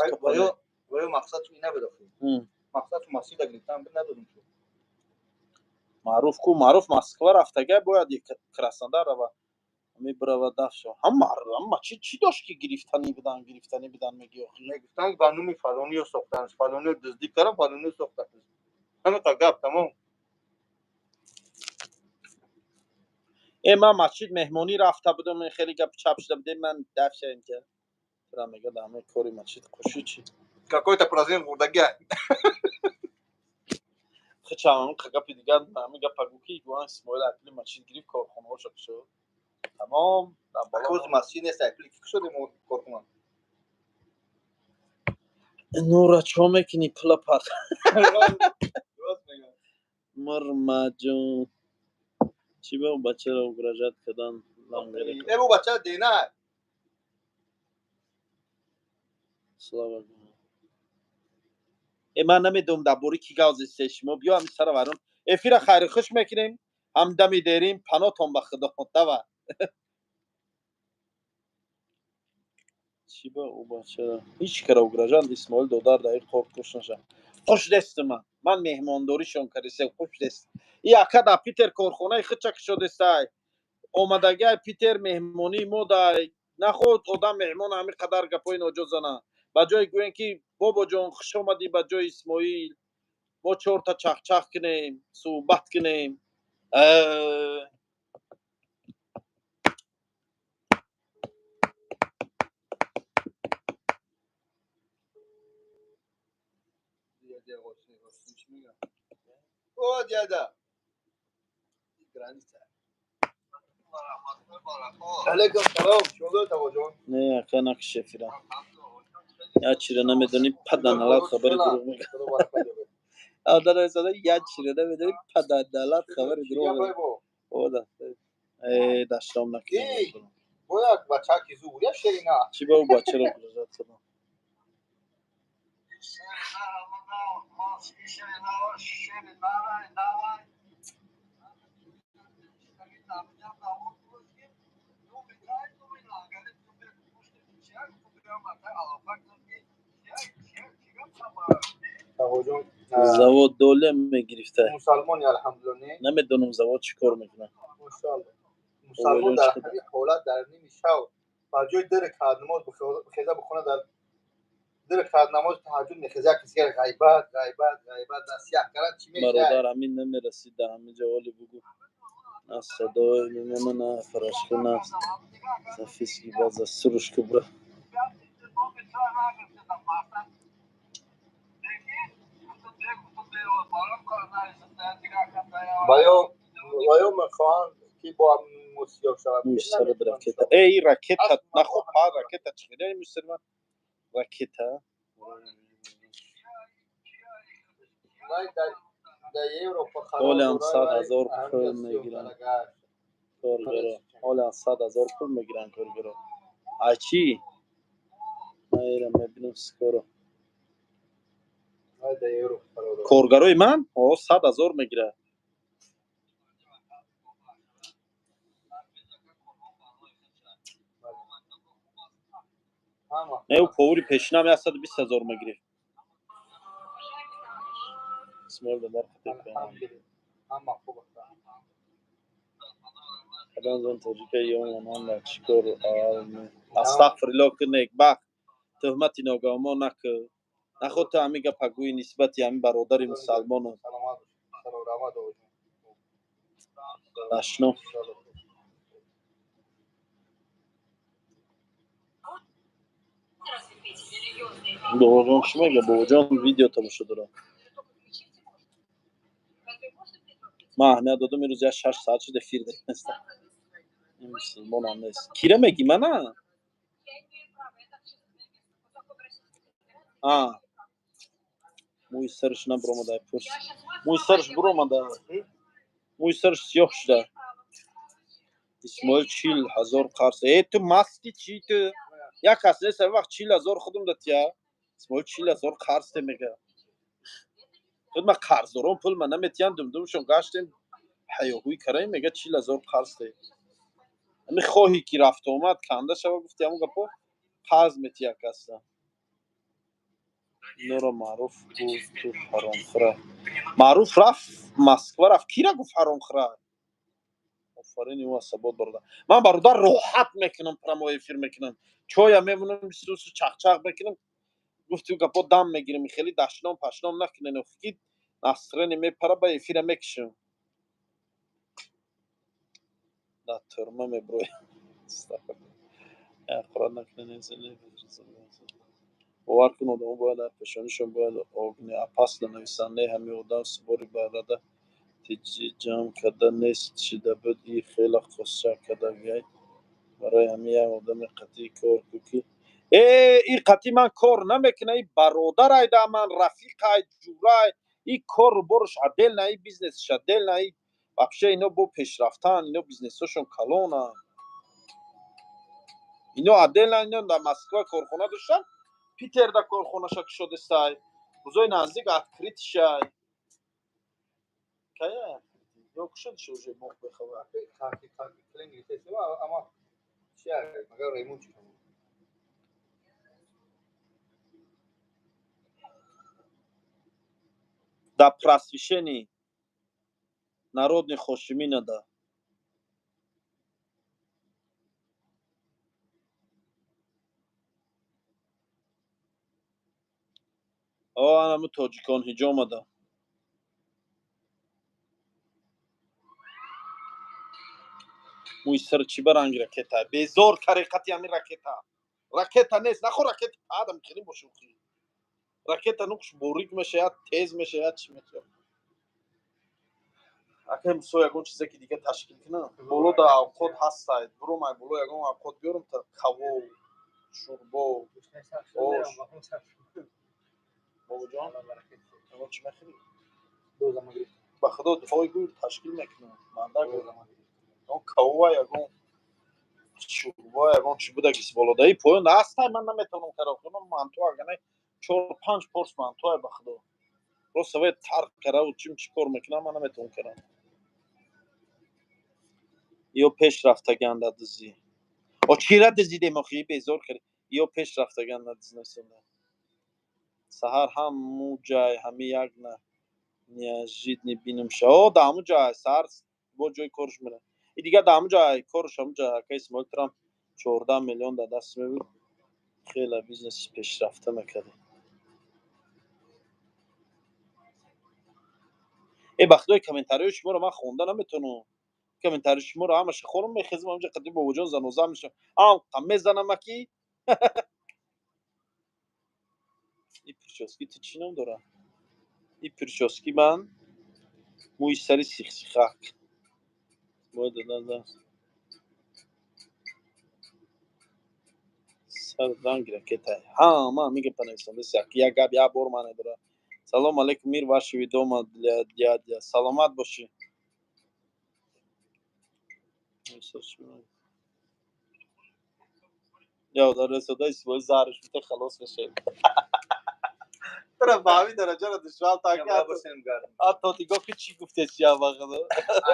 вайо мақсадшо ин набуда мақсадшо масҷида гирифтан бид надодим шо маъруф ку маъруф Москва рафтага бояд Краснодар рава мебарава дафшо ҳама чӣ дошт ки гирифтанӣ бидан меги охи мегуфтанд ба номи фалониро сохтанд фалониро дуздӣ кардам фалониро сохтанд ҳамиқа гап тамом ман масҷид меҳмонӣ рафта будам хеле гап чап шуда будем ман дафша инҷа тура мега дар ҳамаи кори масҷид қушӣ чӣ какой-то праздник хӯрдагиай хичам гапи дигар ҳамин гапа гӯ ки гуан исмоил айпли масҷид гирифт корхонаҳошо кушод тамом роз масҷид нест айпли ки кушоди мо корхона нура чо мекунӣ пулапар рост мегам мурмаҷон чӣ ба бачаро угражат кардан бу бача дена слава ман намедонам дар бораи ки гавзест шумо биё ҳамин сара вайрон эфира хайру хуш мекунем ҳамдами дерим панотон ба худо дава чӣ ба ӯ бача ҳеч кара угражанд исмоил додар дар қор куш наша хуш дестам ман меҳмондоришон карисем хуш дест и ака дар питер корхонаи худша кушодестай омадагиай питер меҳмонии мо дай наход одам меҳмон ҳамин қадар гапҳои ноҷоз зана ба ҷои гӯен ки бобоҷон хуш омадӣ ба ҷои Исмоил, мо 4 та чахчах кунем, суҳбат кунем. او دیاده علیکم سلام شما توجه نه کنک شفیرم یا چیره نمیدونی پدنالات خبر دروغ میگه آدم ایساده یا چیره نمیدونی پدنالات خبر دروغ میگه او ده داشتم نکنم باید بچه که زور یا شرینا چی با او بچه رو بلجت کنم завод доля میگرفته مسلمانی الحمدلله نمیدونم завод چی کار میکنه مسلمان در همین حالت در نیم شب با جای در کار نماز بخیزه بخونه در در کار نماز تهجد میخیزه کسی غیبت نصیحت کردن چی میشه برادر همین نمیرسید در همین جوالی بگو نه صدای میمونه نه فراشکو نه زفیسکی باز از سروش کبره باید میخوان که با موسیقی شود موش سر راکت ای راکت نخو پا راکت چخیده موش سر من راکت حالی هم 100,000 پول میگیرن کارگرا حالی هم 100,000 پول میگیرن کارگرا چی؟ ایرم میبینم سکارو کارگرای من 100,000 میگیره نه او پوری پیشنم 120,000 میگیره اسمال دمار خطه کنم خدان زن توجی که یوم آنها چکار استغفر الله که نیک بخت تهمتی ناگاما نکه نخود تو همیگه پگوی نسبتی همی برادر مسلمان دشنو باباجان چی میگه باباجان ویدیو تماشا دارم من اهمیت دادم این روز 6 ساعت شده فیر دستم این مسلمان هم نیست کیره میگی من نه موی سرش نبرومده پرس موی سرش برومده موی سرش سیاه شده اسماعیل 40,000 قرص تو مستی چی تو یک کس نیست وقت 40,000 خودم داتیا اسماعیل 40,000 قرص میگه خود ما قرض دارم پول من نمیتیم دومشون گشتیم حیاهوی کرای میگه 40,000 قرض ده امی خواهی که رفت اومد کنده شما گفتی همون گپو قرض میتیا کسا نورا معروف بود تو حرام خوره معروف رفت مسکو رفت کی را گفت حرام خوره آفرین او ثبات برادر من برادر راحت میکنم پرمای فیر میکنم چای میمونم سوس چخچخ میکنم گفتی گپو دم میگیرم خیلی دشنام پشنام نکنین فکر نصرانی میپره با افیر میکشم در ترمه میبروی اقرار نکنین زنی باور کن آدم باید در پشانشون باید آگنی اپاس نویسنده همه آدم سباری برده تیجی جمع کرده نیست شده بود ای خیلی خوشش کرده بیای برای همه آدم قطعی کار کوکی ای قطعی من کار نمیکنه ای برادر ایده من رفیق ای جوره ای کار رو برش عدل نه ای بیزنسش عدل نه ای بخشه اینا با پیشرفتن اینا بیزنسشون کلونه اینا عدل نه اینا در مسکو کارخونه داشتن پیتر در کارخونه شک شده سای بزای نزدیک اتکریت شای که یا کشن شوجه موق بخواه خاکی کلینگی تیستی اما چیه مگر ریمون چی کنم در просвещении народной хошимина да همه تاجیکان هیجا آمده. موی سر چی برنگ رکتا بیزار طریقتی همین رکتا نیست نخو رکت آدم کنی با شوخی رکتا نوکش بوریک میشه یا تیز میشه یا چی میشه اگه همسو یکون چیزی که دیگه تشکیل کنه بولو دا اوقات هستاید برو مای بولو یکون اوقات بیارم تا کاو شوربا اوش بابا جان اما چی میخوری با خدا دفاعی گویر تشکیل میکنه منده گویر اون کاو یکون شوربا یکون چی بوده کسی بالادایی پایون هستای من نمیتونم خراب کنم منتو اگه 4-5 پرس منتو به خدا رو سوی ترک کرده و چیم چی کار میکنم من نمیتونم کنم یا پیش رفتگان دزی او چی را دزیده مخی بیزار کردی یا پیش رفتگان دزی نسونده سهر همو جای همی یک نه نیاجید نبینم شو دامو جای سهر با جای کارش میره این دیگه دامو جای کارش هم جای که اسمال ترام 14 میلیون در دست میبود خیلی بیزنس پیش رفته میکرده ای بخدای کامنتاری شما رو من خونده نمیتونم کامنتاری شما رو همش خورم میخزم اونجا قدیم با وجود زنوزا میشه قم میزنم کی این پرچاسکی تو چی نم داره این پرچاسکی من موی سری سیخ سیخک باید دادن سر رنگ رکته ها ما میگه پنیسان دستی یا گاب یا بور منه داره سلام علیکم میر باشی دوما دیا سلامت باشی یا داره صدای سوال زارش میته خلاص بشه ترى باوی درجه رو دشوال تا که حتی دیگه که چی گفته چی آقا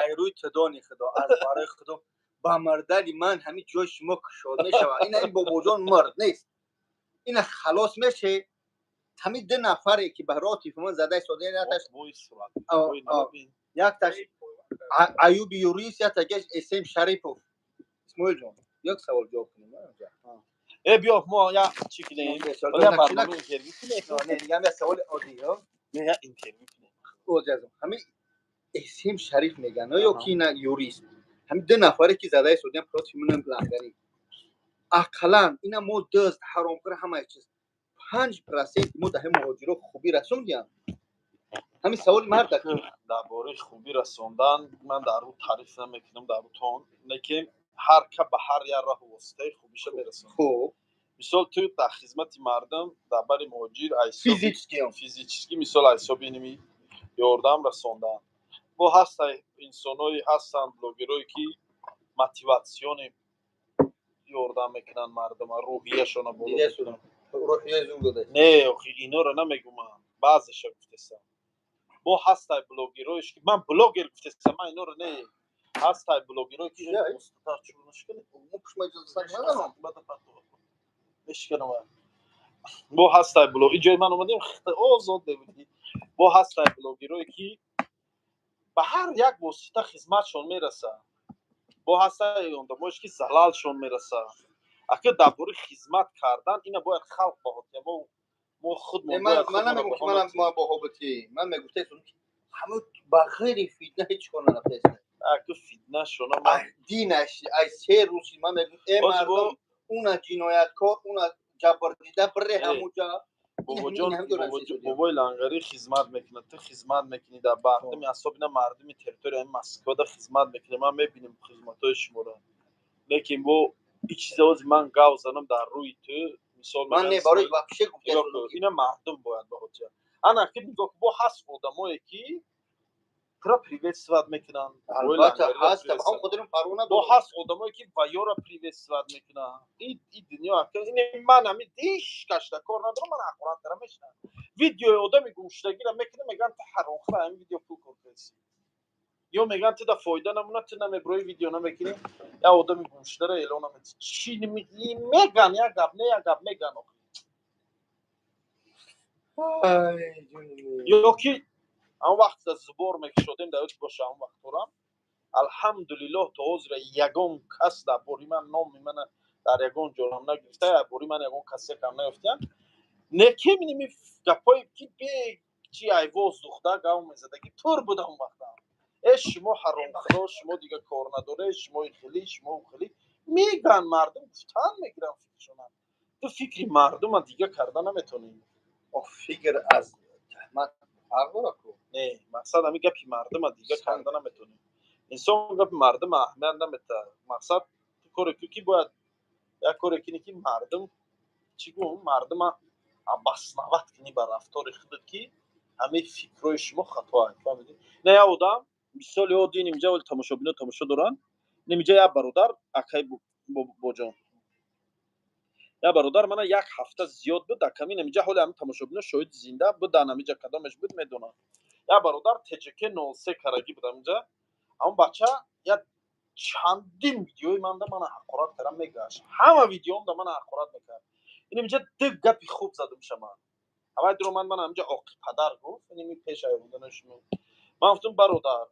ای روی تدانی خدا از برای خدا با مردلی من همین جای شما کشاد میشوه این بابا جان مرد نیست این خلاص میشه همین 2 نفری که برات من زده سوده نتاش یک تاش ایوب یوریس یا تاگش اسم شریفو اسماعیل جان یک سوال جواب کنیم ای بیا ما یا چی کنیم ولی برنامه اینترویو کنیم نه دیگه هم سوال عادی ها نه یا اینترویو کنیم اوجازم همین اسم شریف میگن یا کی نه یوریس همین 2 نفری که زده سوده پرات میمونن لنگری اقلا اینا مو دست حرام کار همه چیز 5% مو ده مهاجرو خوبی رسوندیم همین سوال مرد درباره خوبی رسوندن من در رو تعریف نمیکنم در رو تون لیکن هر که به هر یه راه واسطه خوبیشه برسونه خوب مثال تو در خدمت مردم در بر مهاجر فیزیکی مثال ایسا بینمی یاردم رسوندن با هستای انسانایی هستن بلوگرایی که موتیواسیون یاردم میکنن مردم روحیه‌شون رو بالا میکنن روحیه زون داده نه آخه اینا رو نمیگم من بعضیش گفتم با هستای بلوگرایش که من بلوگر گفتم من اینا رو نه هستای بلوگرایی که مستطاع چونش کنه مکش مجلس ندارم اشکال من با هستای بلوگ اینجای من اومدیم آزاد ببینید با هستای بلوگرایی که به هر یک واسطه خدمتشون میرسه با هستای اون دماش که زلالشون میرسه اگه درباره خدمت کردن اینا باید خلق باید ما خود من نمیگم که منم ما با هوبتی من میگفتم همه بغیر فتنه هیچ کنه نفسه اگه فتنه شونه من دینش ای 3 روزی من میگم ای مردم اون جنایتکار اون جبر دیده بره همونجا بابای لنگری خدمت میکنه تو خدمت میکنی در بردم حساب اینا مردم تریتوری مسکو در خدمت میکنه من میبینم خدمتای شما رو لیکن با این چیزا من گاو زنم در روی تو مثال من نه برای واپشه گفتم اینا مردم باید با حجت انا که میگم با هست آدمایی که ترا پریوت میکنن البته هست هم خودمون پروانه با هست آدمایی که ویارا پریوت میکنن این دنیا که این من همین دیش کشته کار ندارم من حقیقت دارم میشنم ویدیو آدمی گوشتگی را میکنه میگن تو حرام خور این ویدیو پول کنیسی یا میگن تو دا فایده نمونه تو نمیبروی ویدیو نمیکنی یا آدمی گوشته را اعلان نمیکنی چی نمیگی میگن یا گپ نه یا گپ میگن یا که اون وقت از زبور میکشودیم دایت باشه اون وقت دارم الحمدلله تو عذر یگان کس در بوری من نام من در یگان جرم نگرفته بوری من یگان کسی کم نیفتیم некем ними гапой ки бе чи айвоз духта гав мезадаги тур буда он вақта шумо ҳаромхӯро шумо дигар кор надоре шумо хели шумо хели меган мардум гуфтан мегирам фикршона ту фикри мардума дигар карда наметонӣ فکر از تهمت فرق داره کو не мақсад ҳами гапи мардума дигар карда наметонӣ инсон гапи мардума аҳамият намета мақсад ту коре ки бояд як коре кини ки мардум чӣ гӯм мардума абаснават кунӣ ба рафтори худат ки ҳамаи фикрҳои шумо хатоанд фаҳмидӣ не як одам мисоли оддӣ нимҷа вале тамошобино тамошо доранд нимҷа як бародар акай боҷон як бародар мана як ҳафта зиёд буд аками нимҷа ҳоли ҳами тамошобино шоҳиди зинда будан ҳамиҷа кадомеш буд медонанд як бародар теҷаке 03 карагӣ буд ҳамиҷа ҳамон бача як чандин видеои манда мана ҳақорат карда мегашт ҳама видеом да мана ҳақорат мекард нимҷа ду гапи хуб задум шаман авай дуромад мана ҳамиҷа оқи падар гуфт ними пеш айвонданашмо ман гуфтум бародар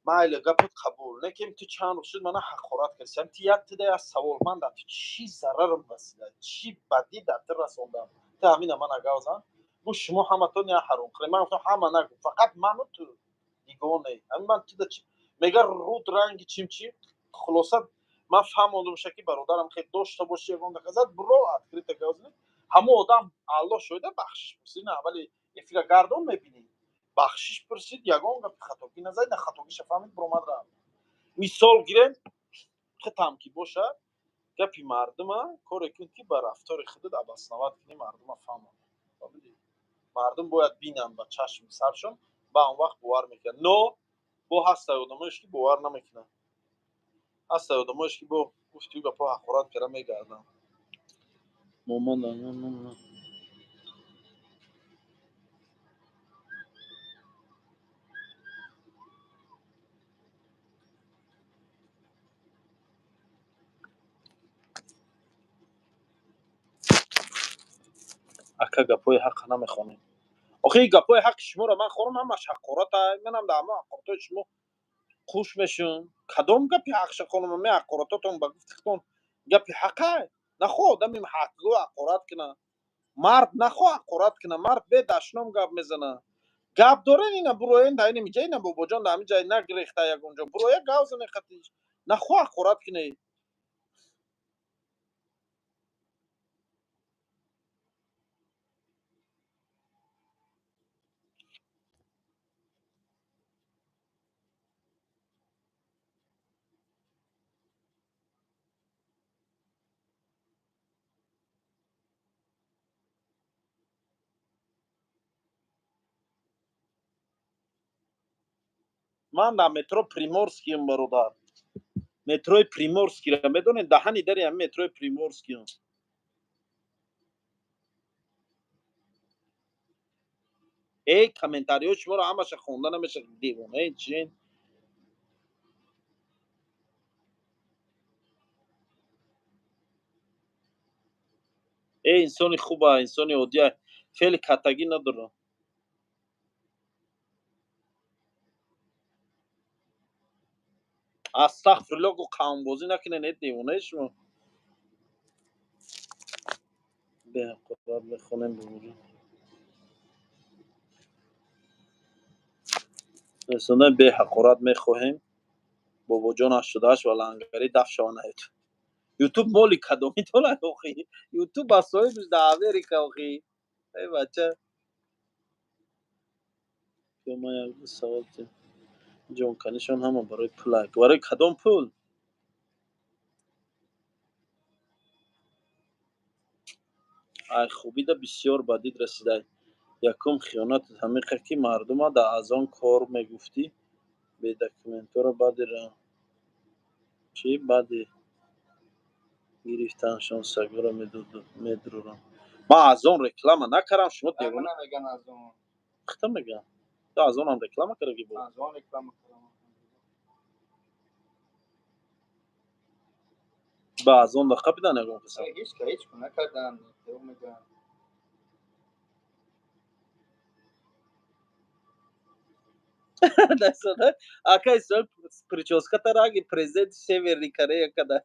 майли гапот қабул некем ту чанд рӯз шуд мана ҳақорат кардӣ ту як туда як савол ман дар ту чӣ зарарам расида чӣ бадӣ дар ту расондам ту ҳамина мана гавзан гу шумо ҳаматон як ҳаромхӯре ман гуфтам ҳама нагу фақат ману ту дигоне ҳами ман туда мега руд ранги чимчим хулоса ман фаҳмондум ки бародарам хел дошта боши ягон даказад буро открита гавзан ҳамон одам алло шоида бахшиш пурсид на вале эфира гардон мебинӣ бахшиш пурсид ягон гапи хатогӣ назад на хатогиша фаҳмид буромад рафт мисол гирем хитам ки бошад гапи мардума коре кун ки ба рафтори худат абаснават кунӣ мардума фаҳмад мардум бояд бинанд ба чашми саршон ба он вақт бовар мекунад но бо ҳастай одамоеш ки бовар намекунанд ҳастай одамоеш ки бо гуфтию гапҳо ҳақорат карда мегарданд ака гапҳои ҳақ намехонем охи гапҳои ҳақи шуморо ман хонам ҳамаш ҳақората манам дар ҳама ҳақоратҳои шумо хуш мешум кадом гапи ҳақша хонам ҳамаи ҳақоратотон ба гуфтитон гапи ҳақай нахоҳ одами ҳақгӯ ҳақорат кунад мард нахоҳ ҳақорат кунад мард бедашном гап мезанад гап дорен ина буроен дар нимиҷа ина бобоҷон дар ҳамиҷа нагрехта ягонҷо буроя гап зане хатиш нахоҳ ҳақорат кунед ман дар метро приморскиам бародар метрои приморскиро медонед даҳани дари ҳами метрои приморскиам комментариҳои шуморо ҳамаша хонда намешавад девонаед чин инсони хуба инсони оддия хеле каттагӣ надорам астағфирулло гу қавмбозӣ накунед девонаед шумо беҳақорат мехонем бобоҷон инсонои беҳақорат мехоҳем бобоҷон 88 ва лангари дафт шаванд ютуб моли кадоми дорад охи ютуб ба соҳибиш дар Америка охи бача ман як савол ҷонканишон ҳама барои пулак барои кадом пул ай хубида бисёр ба дид расида якум хиёнату ҳамиқа ки мардума дар аз он кор мегуфтӣ бедокументҳоро чӣ баъди гирифтанашон сагҳоро медуроранд ман аз он реклама накардам шумо девона نمیگن از اون хта мегӯям ту аз онам реклама кардаги бо از اون реклама کردم ба аз он daqa бидан ягон қисм هیچ نکردم دروغ میگم дасона ака исои прическата раги президенти Северной Корея када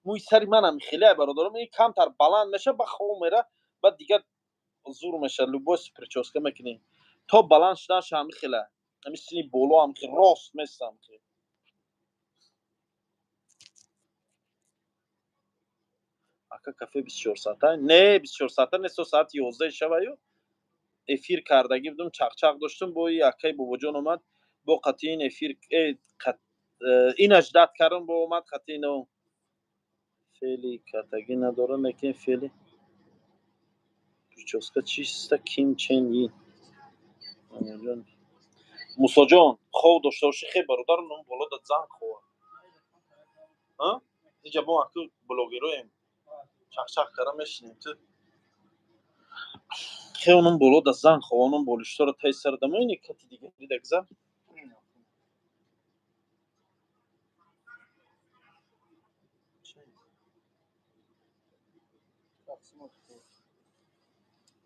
موی سری منم خیلی برادرم این کمتر بلند میشه با خواب میره بعد دیگه زور میشه لباس پرچاسکه میکنیم تا بلند شدنش هم خیلی همین سینی بالا هم که راست میستم که اکا کافه 24 ساعته نه 24 ساعته نیست ساعت 11 شب یو افیر کردگی بودم چق داشتم با یکی بابا جان اومد با قطعی این افیر این اجداد کردم با اومد قطعی اینو فعلی کتگی نداره لیکن فعلی پرچاسکه چیست کیم چن این موسی جان خواب داشته باشی خیلی برادرم اون بالا داد زنگ خواه ها اینجا ما اکو بلوگیرویم چق کردم میشنیم تو خیلی اونم بالا داد زنگ خواه اونم بالشتا رو تای سر دم اینی کتی دیگه دیدک زن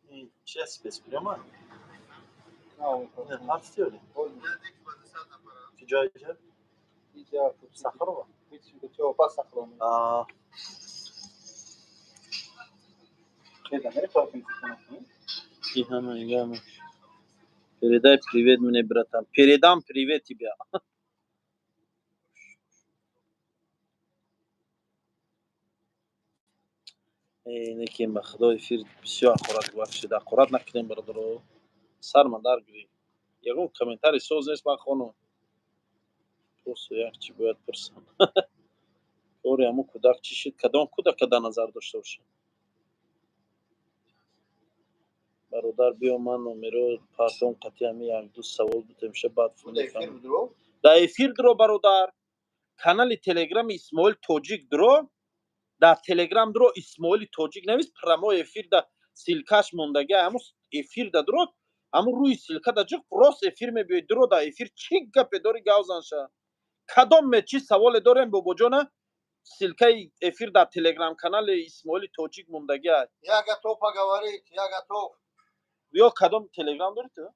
این چه اسپیس پیرما نه هفتی ولی که جای جا سخر با این همه اینگه همه передай привет мне братан передам привет тебе اینه که به خدای فیر بسیار خورد بخشید خورد نکنیم برادرو سر من در گیری یکون کامنتاری سوز نیست با خونو پرسو یک چی باید پرسم اوری همون کودک چی شد کدام کودک که در نظر داشته باشه برادر بیا من نمیرو پارتون قطعی همی یک دو سوال بود امشه بعد فونی کنم در افیر درو برادر کانال تلگرام اسماعیل توجیک درو در تلگرام درو اسماعیل توجیک نویس پرامو افیر در سیلکاش موندگه همون افیر در درو همون روی سیلکا در جک راست افیر میبیوی درو در افیر چی گپی داری گوزنشه کدام چی سوال داریم بابا جانه سیلکای افیر در تلگرام کانال اسماعیل توجیک موندگه Яга топа говорит, яга топ. یا کدام تلگرام داری تو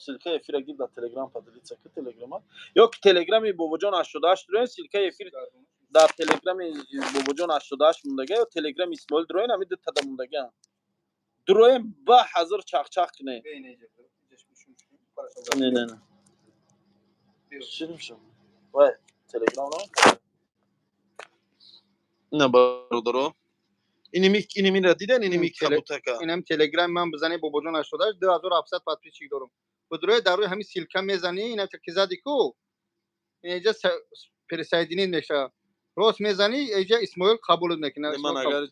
سیلکای افیر گیر در تلگرام پدلیت که تلگرام یا که تلگرامی بابا جان 88 درو سیلکای افیر در تلگرام بابا جان 88 موندگه یا تلگرام اسماعیل درو نمید تا موندگه درو با حاضر چق کنه نه چی نمیشه وای تلگرام نه برادرو اینی می را دیدن اینی می کبوتکا اینم تلگرام من بزنی بابا جان 88 2700 پاتری چی دارم بدروی در روی همین سیلکا میزنی اینا که زدی کو اینجا پرسایدینی نشه راست میزنی اینجا اسماعیل قبول نکنه من اگر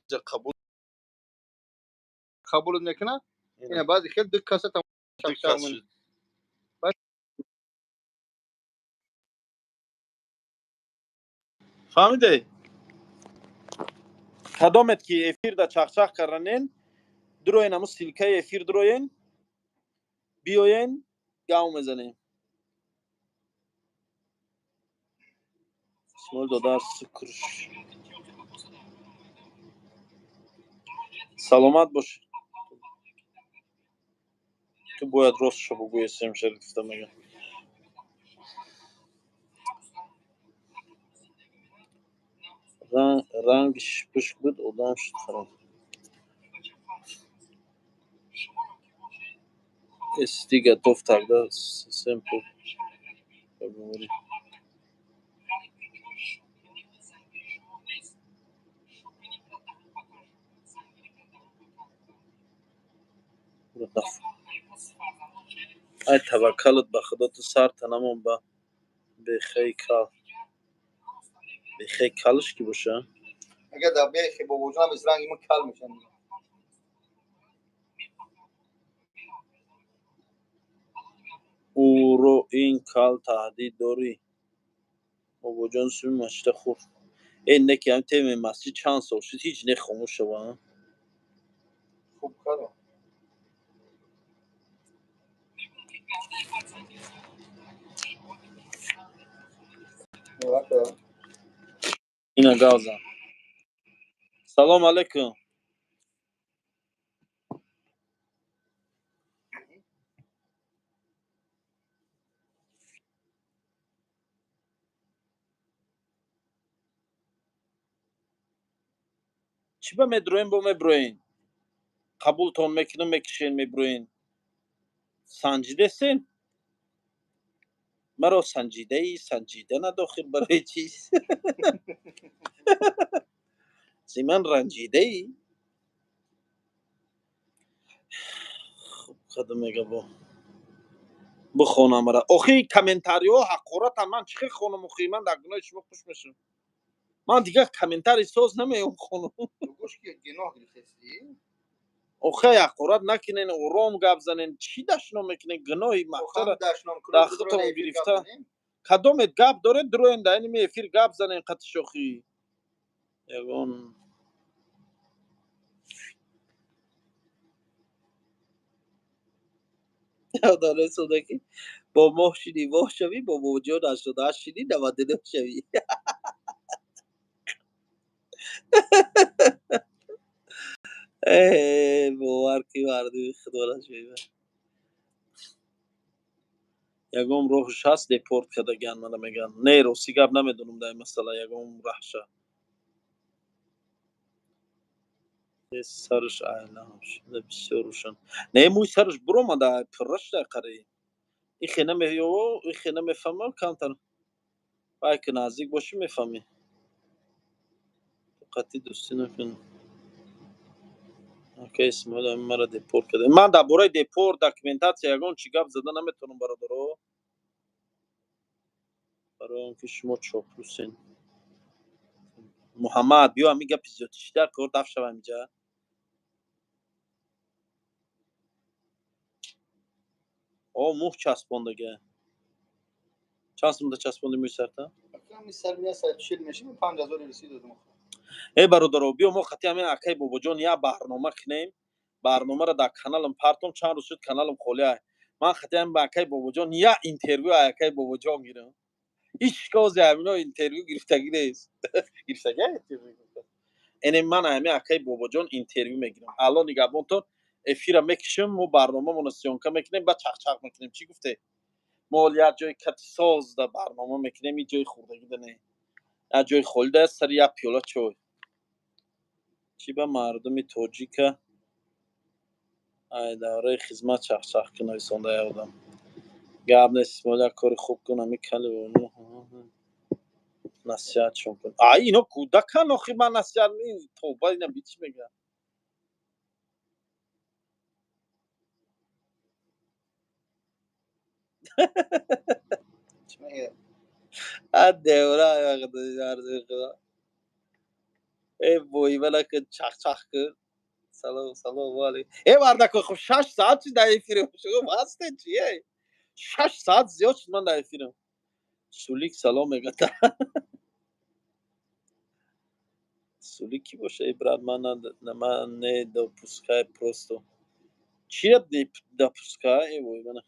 قبول نکنه اینا بعضی خیلی دقت تمام شد فهمیده کدامت که افیر دا چخ کردن دروین همون سیلکای افیر دروین بیاین گاو میزنیم اسمال دادار سکرش سلامت باش تو باید راست شو بگوی سیم شریف گفتم میگم رنگش پشک بود آدم شد خراب استیگه توف تاگده سیمپل بگوری ای توکلت به خدا تو سر تنمون با بخی کال بخی کالش کی باشه اگه در بیخی بابا جان از رنگ من کل میشن او رو این کال تهدید داری بابا جان سوی مشته خور این نکی هم تیم مسجد چند سال شد هیچ نه خاموش شد خوب کارو اینا گازم سلام علیکم چی به مدروین با مبروین قبولتون میکنم میکشین مبروین سنجیده سین مرا سنجیده ای سنجیده نداخل برای چیز زمین رنجیده ای خب خدا میگه بخونم مرا آخی کامنتاری ها حقارت من چخی خونم آخی من در گناه شما خوش میشم من دیگه کامنتاری سوز نمیم خونم گوش که گناه گرفتی آخه حقارت نکنین اورام گپ زنین چی دشنو میکنین گناهی محشر داشنام در خطم گرفته کدومت گپ داره دروین در اینمی افیر گپ زنین قط شوخی یگون داره سودکی با ماه شدی ماه شوی با موجود 88 شدی 99 شوی باور کی وردی خدا را شوی یگم روحش هست دیپورت کرده گن من میگن نه روسی گپ نمیدونم در مثلا یگم رحشه سرش اعلام شده بسیار روشن نه موی سرش برو ما در پرش در قره این خینه میو این خینه میفهمم کمتر باید که نزدیک باشی میفهمی قطعی دوستی نکن اوکی اسمال مرا دیپورت کرده من در برای دیپورت داکیومنتاسیا یگان چی گپ زده نمیتونم برادرو برای اینکه شما چاپلوسین محمد بیا هم میگه پیزیوتیش در کار دفت شوم اینجا موه چسباندگه چند سمده چسبانده موی سرتا من سر میاد 140 میشه 5000 رسید دادم ای برادرو بیا ما خطی همین اکای بابا جان یا برنامه کنیم برنامه را در کانالم پرتم چند روز شد کانالم خالیه من خطی همین اکای بابا جان یا اینترویو اکای بابا جان گیرم هیچ کاز همینا اینترویو گرفتگی نیست گرفتگی اینه من همین اکای بابا جان اینترویو میگیرم الان نگهبان تو افیرا میکشم و برنامه منسیونکا میکنیم بعد چخ چخ میکنیم چی گفته مالیات جای کتی ساز در برنامه میکنیم این جای خوردگی ده نه جای خولده سر یا پیولا چوی چی به مردم توجیک ای داره خدمت چخ چخ کنای سونده یادم گاب نیست مالیات کار خوب کنم میکنه نصیحت چون کن اینا کودکان آخی من نصیحت می توبه اینا بیچ میگم دوره خدا ای بوی ولی که چخ چخ کن سلام علیکم ای وردک خب 6 ساعت چی در فیلم شما واسطه چیه 6 ساعت زیاد شد من در فیلم سولیک سلام میگه سولیک کی باشه ای براد من نه دو پوسکای پروستو چیه دا پوسکای ای بوی من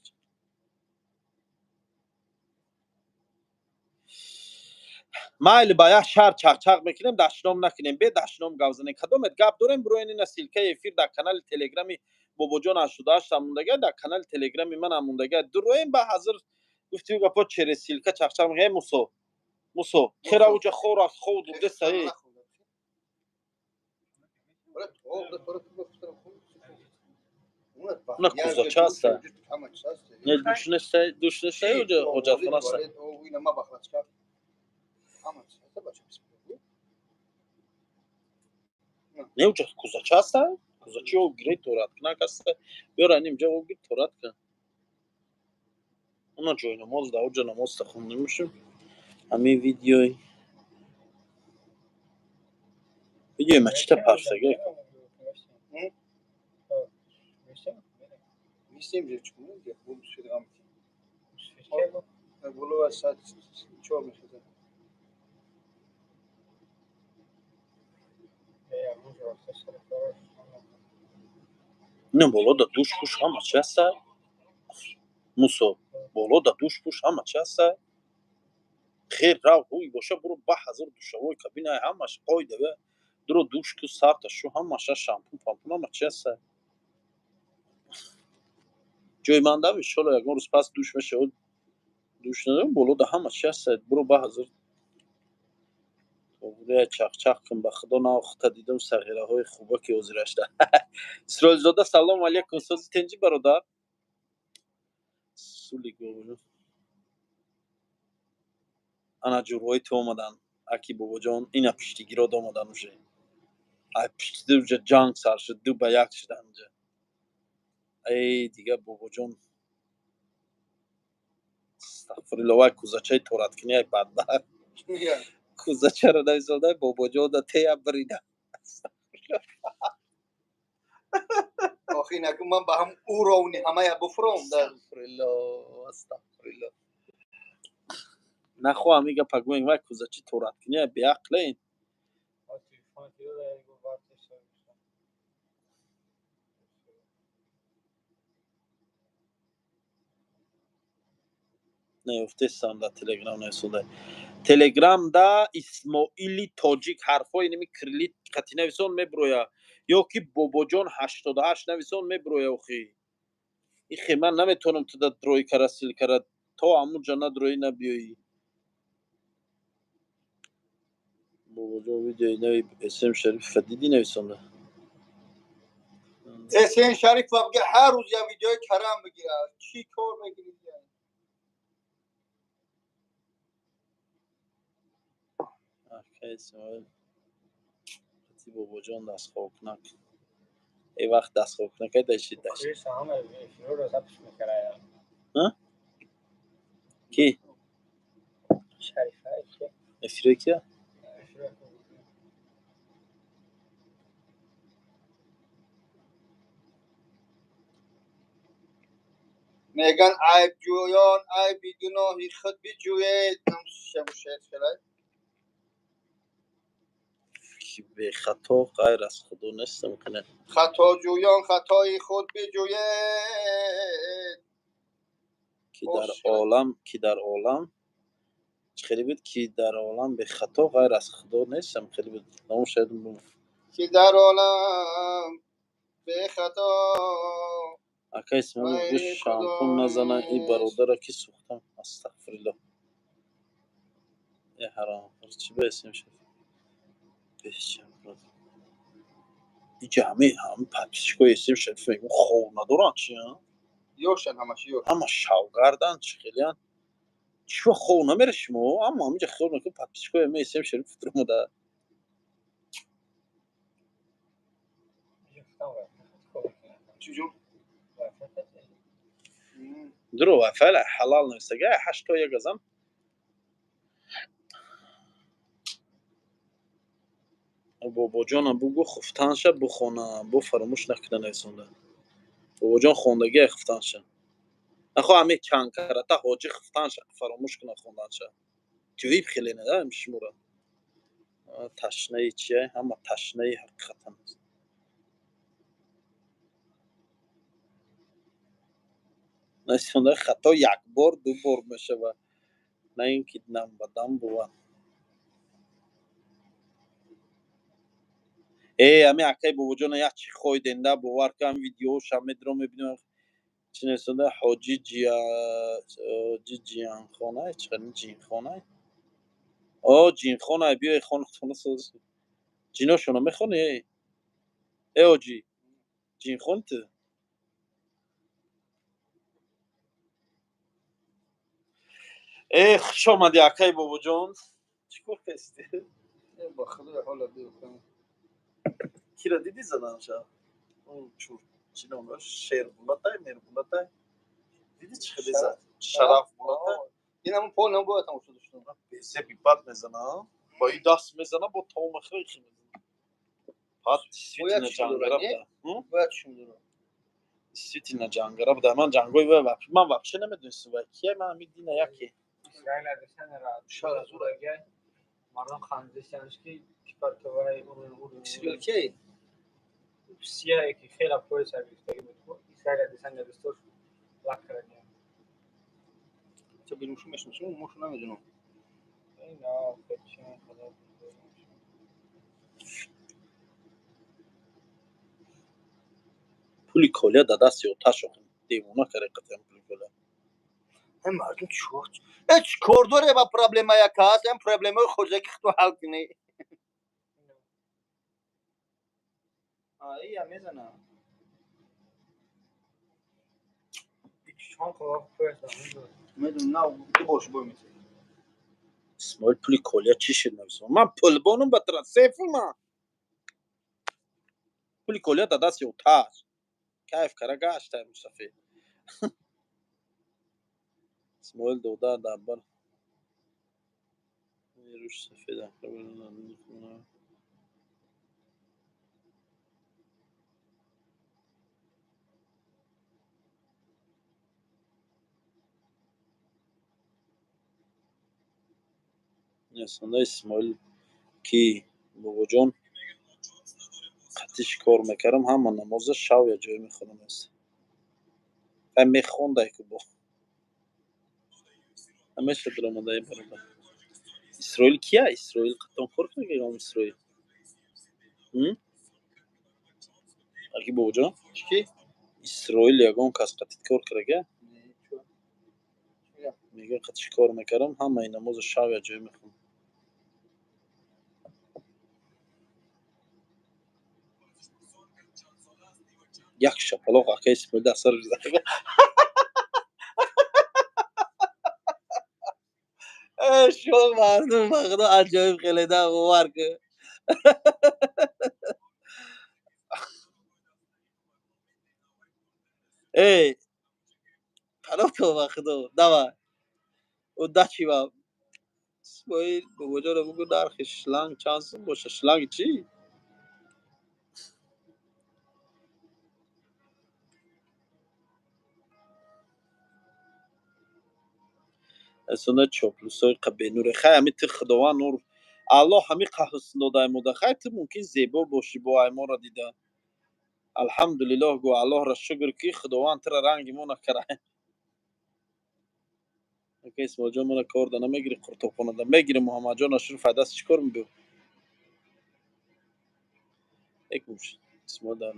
مایل باید شهر چق چق میکنیم دشنام نکنیم به دشنام گوزنیم کدومت گپ داریم برو این نسیلکه افیر در کانال تلگرامی بابا جان 88 هموندگه در کانال تلگرامی من هموندگه درویم به حاضر گفتی گپا چه سیلکه چق چق میگه موسو چرا اوجا خور از خود ده صحیح نه کوزاچه هست نه دوشنه اوجا حجت خونه هست نه اوجا کوزاچه هست کوزاچه او گیره تورات کنه کسته بیارن اینجا او گیر تورات کن اونا جای نماز ده اوجا نماز تخون نمیشم همین ویدیوی مچته پرسگه Mislijem že ćemo gdje budu svi ramki. Volova sad čovjek da. نه بالا دا دوش پوش همه چی هسته موسو بالا دا دوش پوش همه چی هسته خیر رو روی باشه برو به هزار دوشوای کابینه همش قایده به درو دوش که سرتا شو همش شامپون پامپون همه چی هسته جای من دم انشالله یکم روز پس دوش میشه دوش ندارم بالا دا همه چی هسته برو به هزار Buraya çak kın bakıdan ağıqta dedim səğirəhoy xuba ki özrəşdə. İsrailzoda salam aleykum sözü tenci baroda. Suli govucu. Anacuroy tomadan. Aki babacan ina pişti giro domadan uje. Ay pişti uje can sarşı duba yakşıdanca. Ey diga babacan. Estağfurullah vay kuzaçay toratkini ay badda. میگم Kuzaça ra nevzolda babacan da teya brida. آخه اینا که من با هم او رونی همه یا بفروم در Estağfurullah. Naxo amiga paguen vai kuzaçi toratkini ay beaqlein. Neftesam da Telegram nevzolda. Telegramda İsmaili Tojik harfoy nimi kirlit qati nevzon mebroya. Yok ki babacan 88 nevzon mebroya oxi. İxi man nametonum tu da droy karasil kara to amu cana droy nabiyoyi. Babacan videoyu nevi اسم şerif fedidi nevzonda. حسین شریف بگه هر روز یه ویدیو کرم بگیره چی کار بگیرید یعنی Arkadaş İsmail Qati babacan dast xoknak. Ey vaqt dast xoknak ay dashid dash. Ha? Ki? Afrika? میگن عیب جویان عیب گناهی خود بجوید شمشیر شرای Ki be xato غیر از خدا نستم کنه. خطا جویان خطای خود بجوید کی در عالم خیلی بود کی در عالم به خطا غیر از خدا نیستم خیلی بود نام شاید بود که در عالم به خطا اکا اسمم گوش شامپون نزنه این برادر کی سوختم استغفرالله ای حرام چی به اسم شد بهشم این جمعی هم پاپیشکو اسم شد فکر خوب ندارن چی ها یوشن همش یوش اما شاوگردن چی خیلی هن چی خوب نمیره شما اما همینجا خیلی نکن پاپیشکو همه اسم شد فترمو ده چجور درو فعلا حلال نیست گه هشتا یک ازم بابا جانم بگو خفتن شه بخونم بو فراموش نکنه نیسونده بابا جان خوندگی خفتن شه نخو همه چند کرده حاجی خفتن شه فراموش کنه خوندن شه تویب خیلی نده میشموره تشنه چیه همه تشنه حقیقتا نیسونده خطا یک بار دو بار میشه و نه اینکه نم بدم بود ای همه اکای بابا جان یک چی خوی دنده باور کن ویدیوش همه درو میبینم چی نیستونده حاجی جیان خانه چقدر جین خانه جین خانه بیا خانه خانه ساز جیناشونو میخونی ای آجی جین خون تو ای خوش آمدی اکای بابا جان چیکار کستی با خدا حالا بیفتم کی را دیدی زدن شا اون چور چی نامش شیر بولتای میر بولتای دیدی چی خیلی زد شرف بولتای این همون پول هم باید هم شده شدم بیسه بیپت میزنه با این دست میزنه با تاوم خیلی میزنه پات سویتین جانگره بده باید شون دارم سویتین جانگره بده من جانگوی من وقتی نمیدونستم و کیه من میدینه یکی İsrail adresine rahat. Şöyle buraya Marlon Khandesiyanski kipartavay سیگل کی؟ siyah ki خیلی پول سرویس بود. İsrail adresine رستور لاک کردیم. چه بیروشو میشناسم موشو نمیدونم اینا فکرشون خدا پولی کلیه داده سیوتا شو دیوونه کرده قطعا پولی کلیه هم مردم چوت هیچ کار داره با پرابلم های کاس هم پرابلم های خودش که تو حل کنی این هم میزنه شام کباب پرس میدونم نه دی boş boy میشه اسماعیل پولی کلیا چی شد نویسم من پول بانم بطرا سیفو ما پولی کلیا دا دست یو تاج کیف کرا گاشتا مصطفی اسماعیل دودا دا بر روش سفید aslında İsmail ki babacığım قطعش کار میکردم همه نماز شب یا جای میخونم است و میخونده که با همیشه درآمده برابر اسرائیل کیه اسرائیل قطعا کار کنه اسرائیل اگه babacığım چی اسرائیل یگان کس قطعیت کار کرده میگه قطعش کار میکردم همه نماز شب یا جای میخونم یک شپلاق اکه اسماعیل در سر زده شوق مردم بخدا عجایب خیلی ده باور که ای خراب تو بخدا دوا او ده چی با اسماعیل بابا رو بگو درخ شلنگ چانس باشه شلنگ چی اصلا چاپلوسای قبه نور خیلی همی تی خداوند نور الله همی قهست داده موده خیلی تو ممکن زیبا باشی با ایما را دیده الحمدلله گو الله را شکر کی خداوند تر رنگ ما نکره که اسماعیل جان من کار ده نمیگیری قرطاب خانه ده میگیری محمد جان اشرف دست چیکار میگو یک موش اسماعیل در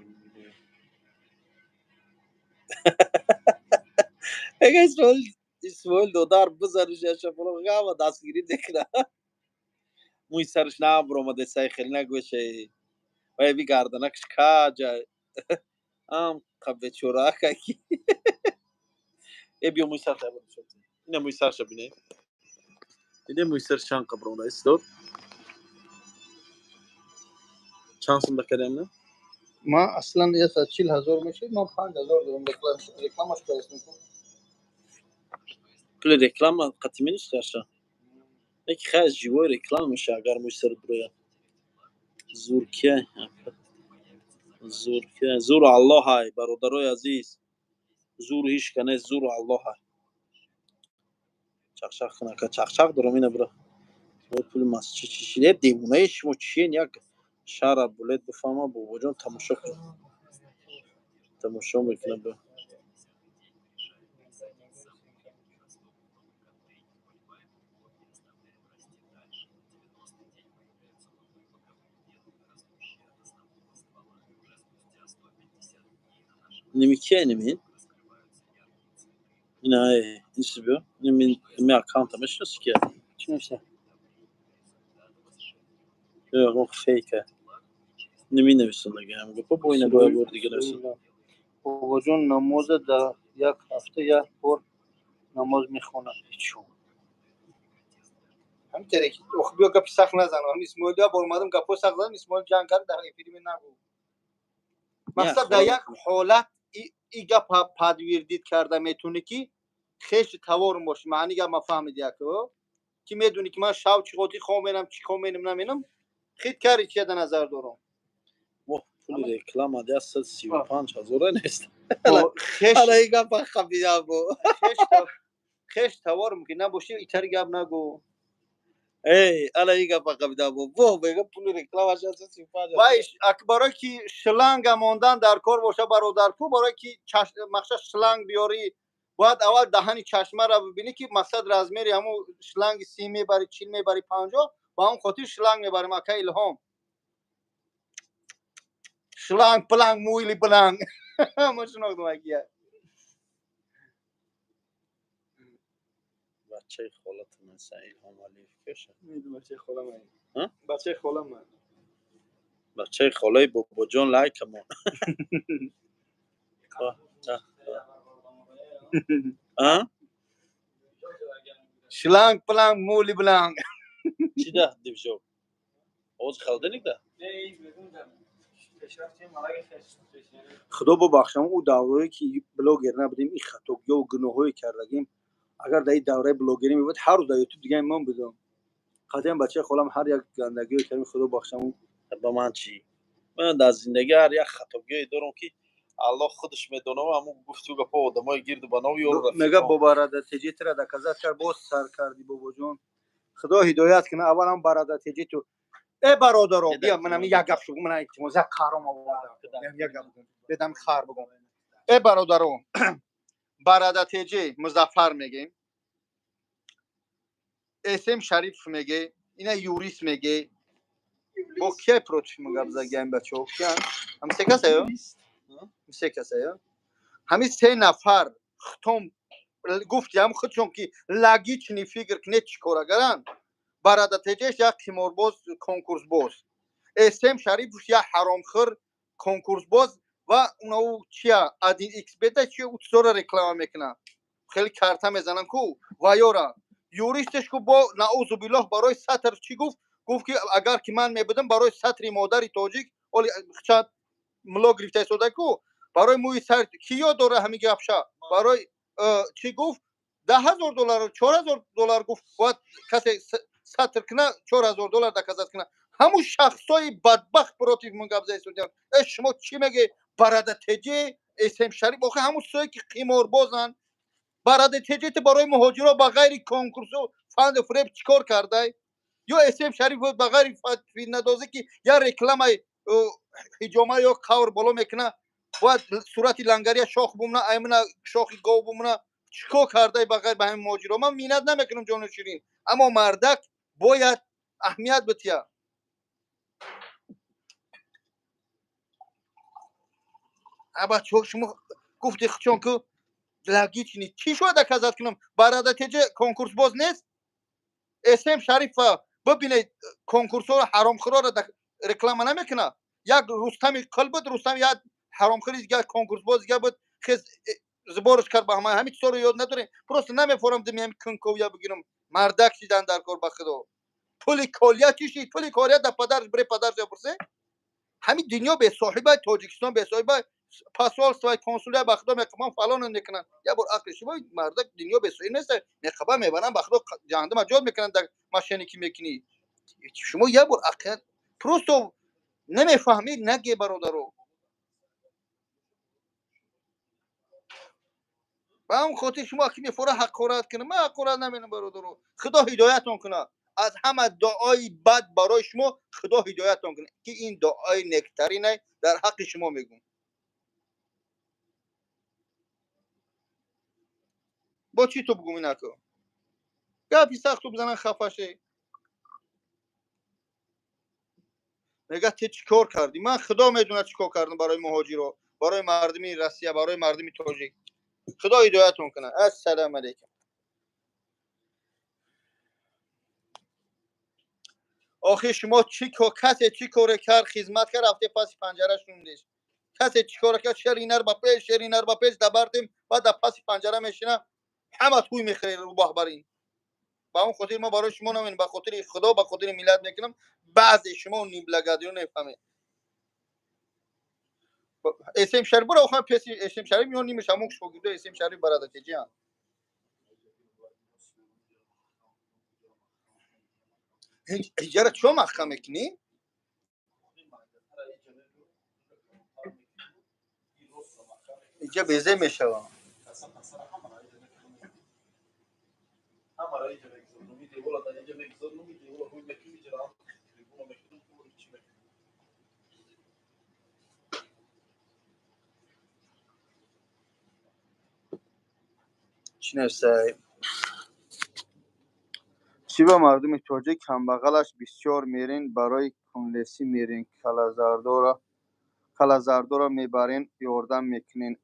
یک اسماعیل دودار بزرش یا شپلو گاوا دستگیری دکره موی سرش نه برآمده سعی خیلی نگوشه و بی گردنکش کجا ام قبه چوراکه کی بیا موی سر تابون شد اینه موی سر شبینه اینه موی سر شان قبرونه استاد چانسون دکریم نه ما اصلا یه 140,000 میشه ما 5,000 دارم رکلامش پرس میکنم کل رکلام قطعی نیست داشته یک خیلی جوای رکلام میشه اگر موی سر بروید زور کیه زور کیه زور الله های برادرای عزیز زور هیچ کنه زور الله های چخچخ کنه که چخچخ دارم اینه برا پول مسجد چیه دیوونه شما چیه یک شهر بولید بفهمه بابا جان تماشا کن تماشا میکنه با نمی کیه نمی اینا این چی بیا نمی اکانت همش نیست که چی میشه یا اون فیکه نمی نویسن دیگه هم گفت با اینه باید بور دیگه نویسن بابا جون نماز در یک هفته یک بار نماز میخونه هیچون همینطوری که بیا گپ سخت نزن هم اسماعیل یا بار اومدم گپ سخت زدم اسماعیل جنگ کرد در این فیلم نگو مقصد در یک حالت ای گپ پدویردید کرده میتونه که خیش توارم باشه معنی گپ ما فهمیدی که میدونی که من شب چی قوتی خوام بینم چی خوام بینم نمینم خیلی کاری چیه در نظر دارم پول رکلام عده 135,000 نیست خیش حالا این گپ خبیه با خیش توارم که نباشه ایتر گپ نگو ای حالا این گپ خبیه با بگم پول رکلام 135,000 وایش برای که شلنگ ماندن در کار باشه برادر کو برای که مقصد شلنگ بیاری باید اول دهن چشمه را ببینی که مقصد رزمیری همون شلنگ 30 میبری 40 میبری 50 با هم خاطر شلنگ میبریم اکا الهام شلنگ پلنگ مویلی پلنگ ما شناختم اگه بچه خالتون سعید هم علی کشه میدونم بچه خالم ها بچه خالم بچه خاله بابا جان لایک ما شلانگ پلانگ مولی بلانگ. چی ده دیوشو آوز خالدنی ده خدا ببخشم او دوره‌ای که بلاگر نبودیم این خطاگی و گناهایی کردیم اگر در این دوره بلاگری میبود هر روز در یوتیوب دیگه من بدم قدیم بچه خالم هر یک گندگی رو کردیم خدا بخشم با من چی من در زندگی هر یک خطاگی دارم که الله خودش میدونه و همون گفتگو گپا آدمای گرد بناوی و میگه بابا تجی تر در کزت کرد باز سر کردی بابا جان خدا هدایت کنه اول هم برادر تجی تو ای برادرو بیا منم یک گپ شو من اعتماد کارم آوردم یک گپ بدم خار بگم ای برادرو برادر تجی مظفر میگه اسم شریف میگه اینا یوریس میگه با کی اپروچ میگه گیم بچو کیان هم سه کسایو سه کسایو همین سه نفر ختم گفتیم خودشون که لاگیچ نی فکر کنه چیکار کردن برادر تجیش یک تیمور باز کنکورس باز اسم شریف یا حرامخور کنکورس باز و اونو چیا ادین ایکس بتا چی اوتسور رکلام میکنه خیلی کارتا میزنن کو و یورا یوریستش کو با نعوذ بالله برای سطر چی گفت که اگر که من میبودم برای سطر مادری تاجیک ولی چات ملو گرفته شده کو برای موی سر کیو داره همین گپشا برای چی گفت $10,000 $4,000 گفت باید کسی سطر کنه $4,000 دکازت کنه همون شخصای بدبخت پروتیف من گپ زدن شما چی میگه برادر تجی اسم شریف آخه همون سوی که قمار بازن برادر تجی برای مهاجرا با غیر کنکورس و فاند فریب چیکار کرده یا اسم شریف با غیر فیلم ندازه که یا رکلام حجامه یا کور بالا میکنه باید صورت لنگری شاخ بمونه ایمنا شاخی گاو بمونه چیکار کرده بغیر به همین ماجرا من مینت نمیکنم جان شیرین اما مردک باید اهمیت بتیا ابا شما گفتی چون که لاگیچ نیست چی شده کذات کنم برادر تجه کنکورس باز نیست اسم شریف ببینید کنکورس رو حرام خورا رو رکلام نمیکنه یک رستم قلبت رستم یک حرام خوری دیگه کنکورس باز دیگه بود خز زبارش کرد با همین سر یاد نداره پروست نمیفهمم دمیم کنکویا بگیرم مردک چیدن در کار بخدا پولی کالیا چیشی پولی کالیا در پدرش بره پدرش بپرسه همین دنیا به صاحب تاجیکستان به صاحب پاسوال سوای کنسولیا بخدا میکنم فلان نکنن یا بر عقل شما مردک دنیا به صاحب نیست میخبا میبرن بخدا جهنم اجاد میکنن در ماشینی که میکنی شما یا بر عقل پروستو نمیفهمید نگه برادرو با هم خاطر شما که میفوره حقارت کنه من حقارت نمینم برادرو خدا هدایتون کنه از همه دعای بد برای شما خدا هدایتون کنه که این دعای نکترینه در حق شما میگم با چی تو بگم اینا تو گپی سخت بزنن خفشه میگه تو چیکار کردی من خدا میدونه چیکار کردم برای مهاجرا برای مردمی روسیه برای مردمی تاجیک خدا هدایتون کنه السلام علیکم آخه شما کسی چی کار کرد خدمت کرد رفته پس پنجره شوندش کسی چی کار کرد شرینر با پیش دبردیم بعد در پس پنجره میشینه همه توی میخوره رو بخبرین با اون خاطر ما برای شما نمین با خاطر خدا با خاطر ملت میکنم بعضی شما نیم لگدیون نفهمه اسم شریف برو آخه پیسی اسم شریف میون نیمش همون شوگیده اسم شریف برادر تجیان هجرت شو مخکم میکنی اینجا بیزه میشوم چی نفسه چی با مردم توجه کمبغلش بسیار میرین برای کنلسی میرین کلازاردو را میبرین یاردم میکنین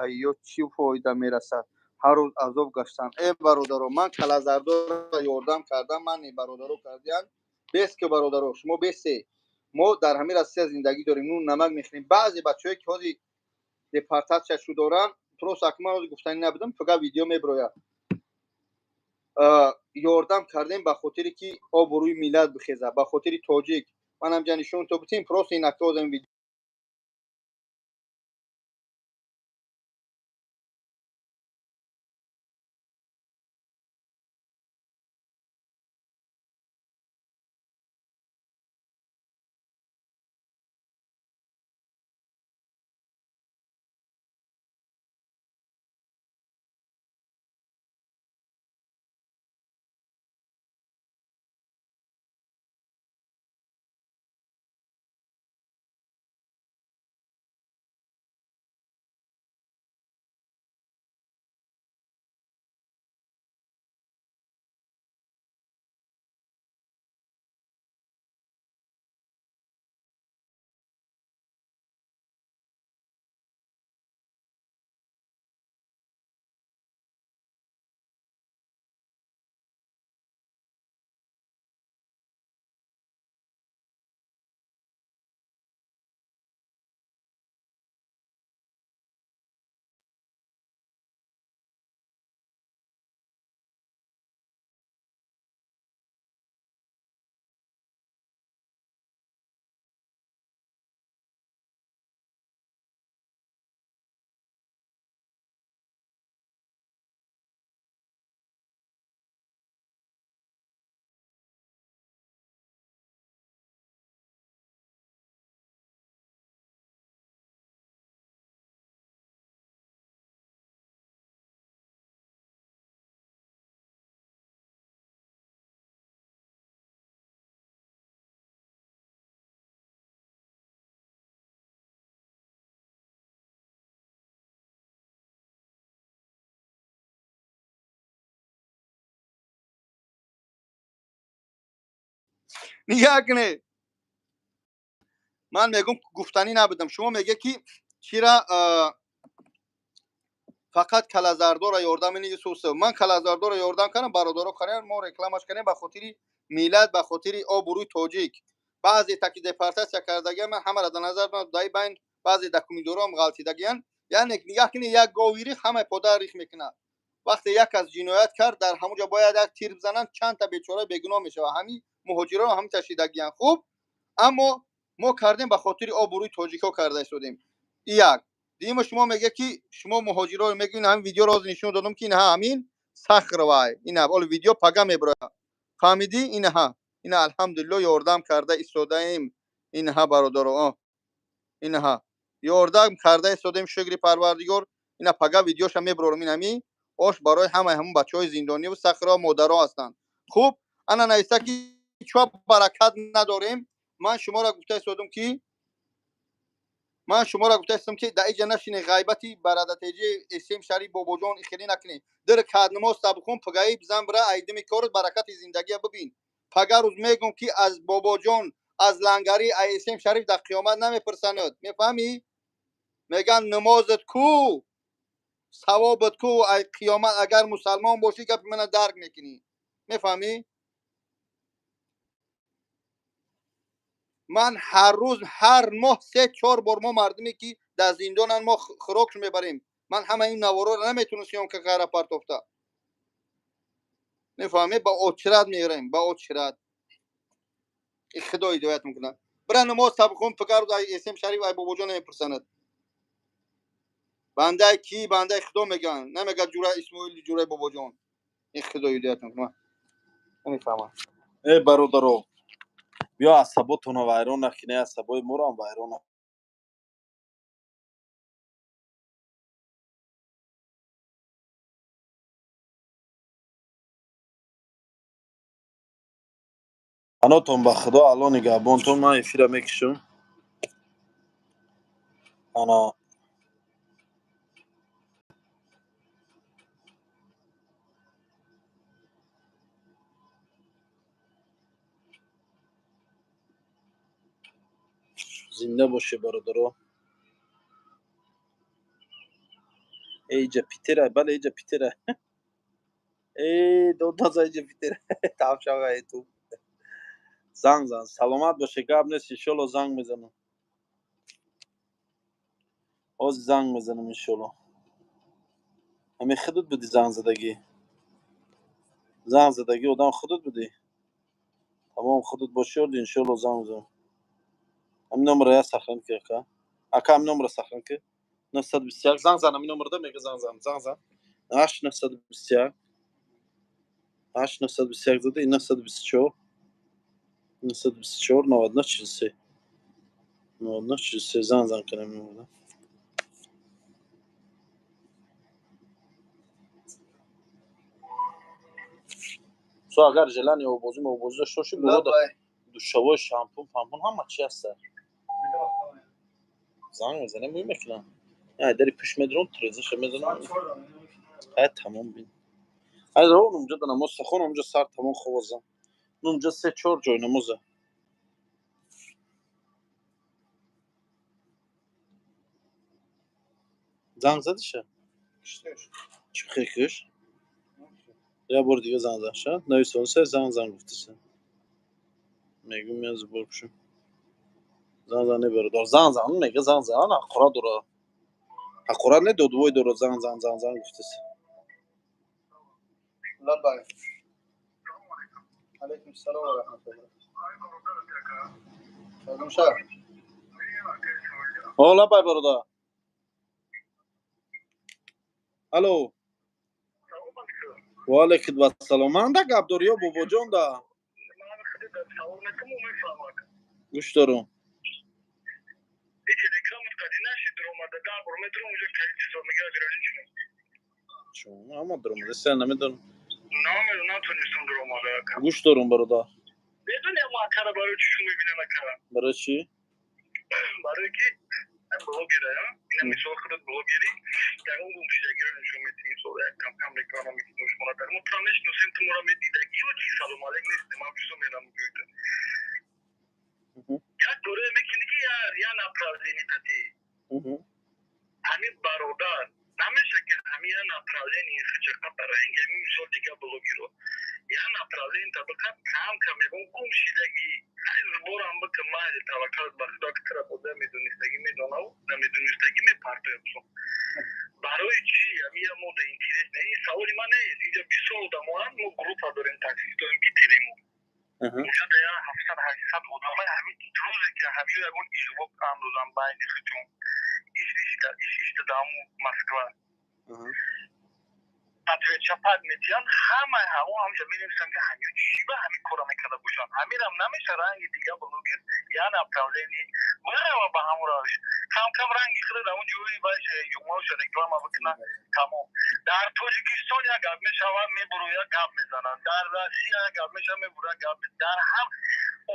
ایو چی فایده میرسه هر روز عذاب گشتن ای برادرو من کلازاردو را یاردم کردم من ای برادرو کردیم بس که برادرو شما بسی ما در همین راستی زندگی داریم، نون نمک میخوریم. بعضی بچه‌ها که حاضی دپارتاسیا شو دارن درست اکما گفتنی نبودم فقط ویدیو میبرویا یاردم کردیم به خاطری که آب روی میلاد بخیزه، به خاطری تاجیک منم جانشون تو بتیم پروس این اکتازم ویدیو نگاه کنه. من میگم گفتنی نبودم. شما میگه که چرا فقط کلازاردو را یاردم اینی سوسه. من کلازاردو را یاردم کنم برادرو کنن ما رکلامش کنیم به خاطری میلاد، به خاطری آبروی تاجیک. بعضی تاکی دپارتاسیا کردگی من همه را در نظر دارم دای بین بعضی دکومیدورام غلطیدگیان. یعنی نگاه کنی یک گاویری همه پدر ریخ میکنه. وقتی یک از جنایت کرد در همونجا باید یک تیر بزنن چند تا بیچاره بیگناه میشه و همین مهاجران هم تشیدگیان. خوب اما ما کردیم به خاطر آبروی تاجیکا کرده شدیم. یک دیگه شما میگه که شما مهاجرا رو میگین هم ویدیو راز نشون دادم که اینها همین سخر وای اینا اول ویدیو پگا میبره فهمیدی اینها اینا الحمدلله یاردم کرده ایستادیم اینها برادر اینها یاردم کرده ایستادیم شکر پروردگار اینا پگا ویدیوش هم میبرم اینمی اوش برای همون بچهای زندانی و سخرا مادرها هستند. خوب انا نیسته که چوب برکت نداریم. من شما را گفته ایستادم که در اینجا نشینی غیبتی برادتیجی اسیم شریف بابا جان اخیری نکنی در کاد نماز بخون پگایی بزن برای ایدم کارت برکت زندگی ببین. پگا روز میگم که از بابا جان از لنگری اسیم شریف در قیامت نمیپرسند. میفهمی؟ میگن نمازت کو ثوابت کو ای قیامت اگر مسلمان باشی که من درک نکنی. میفهمی؟ من هر روز هر ماه 3-4 بار ما مردمی که در زندانن ما خراکش میبریم. من همه این نوارا رو نمیتونستم که غیر پرتوفته. میفهمی؟ با اوچرات میگیریم با اوچرات خدا هدایت میکنه. برای نماز بخون فکر ای اسم شریف ای بابا جان نمیپرسند. بنده کی بنده خدا میگن نمیگه جوره اسماعیل جوره بابا جان. این خدا هدایت میکنه. نمیفهمم. ای برادرو بیا عصباتون رو ویران نکنی عصبای ما رو هم ویران نکنی. اناتون به خدا الان نگهبانتون من افیره میکشم. انا زنده باشه برادرو. ایجا پیتره بله ایجا پیتره. ای دو تازه ایجا پیتره. تمام شوه ای تو زنگ زن سلامت باشه گپ نیست انشالله زنگ میزنم باز زنگ میزنم انشالله همین خودت بودی زنگ زدگی آدم خودت بودی تمام خودت باشی انشالله زنگ میزنم همین نمره یا سخن که اکا همین نمره سخن که 921 زنگ زن همین نمره ده میگه زنگ زن 8 921 8 921 زده این 924 99 43 99 43 زنگ کنم میمونه سو اگر جلن یا بازی داشته باشی برو دوشابه شامپون همه چی هست زنگ میزنه میکنم نه داری پیش میدرون تریزش میزنم تمام بین از رو اونجا نماز سخون اونجا سر تمام خوازم اونجا 3-4 جای نمازه زنگ زدیشه چی خیکش یا بار دیگه زنگ زدشه نوی سالسه زنگ گفتیسه میگم میز برکشم زنگ نبردار زنگ میگه زنگ اقرا داره اقرا نه دوی داره زنگ گفتیسه لا باي عليكم السلام ورحمة الله سلام شاه حالا بای برادر الو و علیکم السلام من دا گپ داری یا بابا جان دا گوش دارم چون اما درم دسته نمیدونم گوش دارم برادر برای چی؟ برای که بلوگره اینا مثال خودت بلوگری در اون گمشیدگی رو نشون میدی مثال کم کم میکنم میکنم شما در اون پرامش نسیم تو مرا میدیدگی و چی سلام علیک نیست ما پیشو میرم میگویده یک دوره میکنی که یا نپرالینی تاتی همین برادر نمیشه که همین نپرالینی خچکا برنگ همین مثال دیگه بلوگی رو یا نپرالین طبقه کم کم میگم گمشیدگی زبورم بکن مالی توکل بخدا که ترا بوده میدونستگی میدونم نمیدونستگی میپردازم برای چی همین مود اینترنت نه این سوالی من نیست اینجا 20 سال دموان ما گروپ داریم تاکسی داریم بیتریم اونجا دیا 700 800 آدم همین روزی که همین اون ایجوب اندازم باید خچون ایش دامو مسکو اتوی چپاد میتیان همه همونجا می‌نویسن که همین چی به همین کارا میکنه باشن همین هم نمیشه رنگ دیگه بلوگر یا نپرالینی برای با همون روش کم رنگی خود اون جوری باشه یوماش رکلام بکنه تمام در تاجیکستان یا گپ میشوند میبرو یا گپ میزنن در روسیه یا گپ میشوند میبرو گپ در هم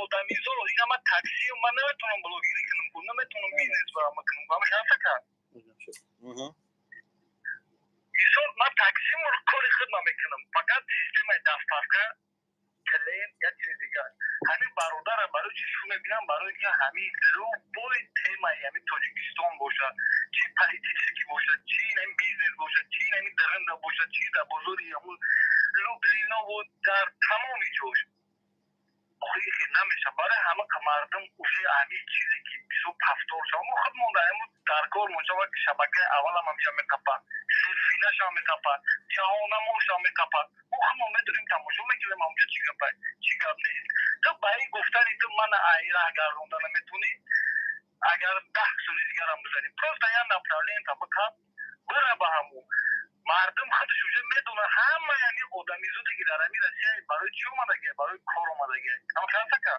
آدمیزا اینا من تاکسی من نمیتونم بلوگری کنم نمیتونم بیزنس برام کنم من شانس کردم ایشون من تاکسی رو کاری خود میکنم فقط سیستم دفترکه کلین یا چیز دیگه همین برادرم برای چی شو میبینم برای اینکه همین لو بوی تیمه همین تاجیکستان باشه چی پالیتیکی باشه چی این بیزنس باشه چی این درنده باشه چی در بزرگی همون لو بلینا و در تمام جوش آخری که نمیشه برای همه که مردم اوشی همین چیزی که 27 شما ما خود مونده همون در کار مشاور که شبکه اول هم همیشه میکپن سلفینش هم میکپن جهانموش هم میکپن ما خود ما میدونیم تماشا میکنیم همونجا چی گپ نیست تو برای گفتنی تو من ایره اگر رونده نمیتونی اگر 10 سال دیگر هم بزنیم پروست یا نپرالین طبقه بره به همون مردم خودش اونجا میدونه همه یعنی آدمی زودی که در همین رسیه برای چی اومدگه برای کار اومدگه اما خلاصه که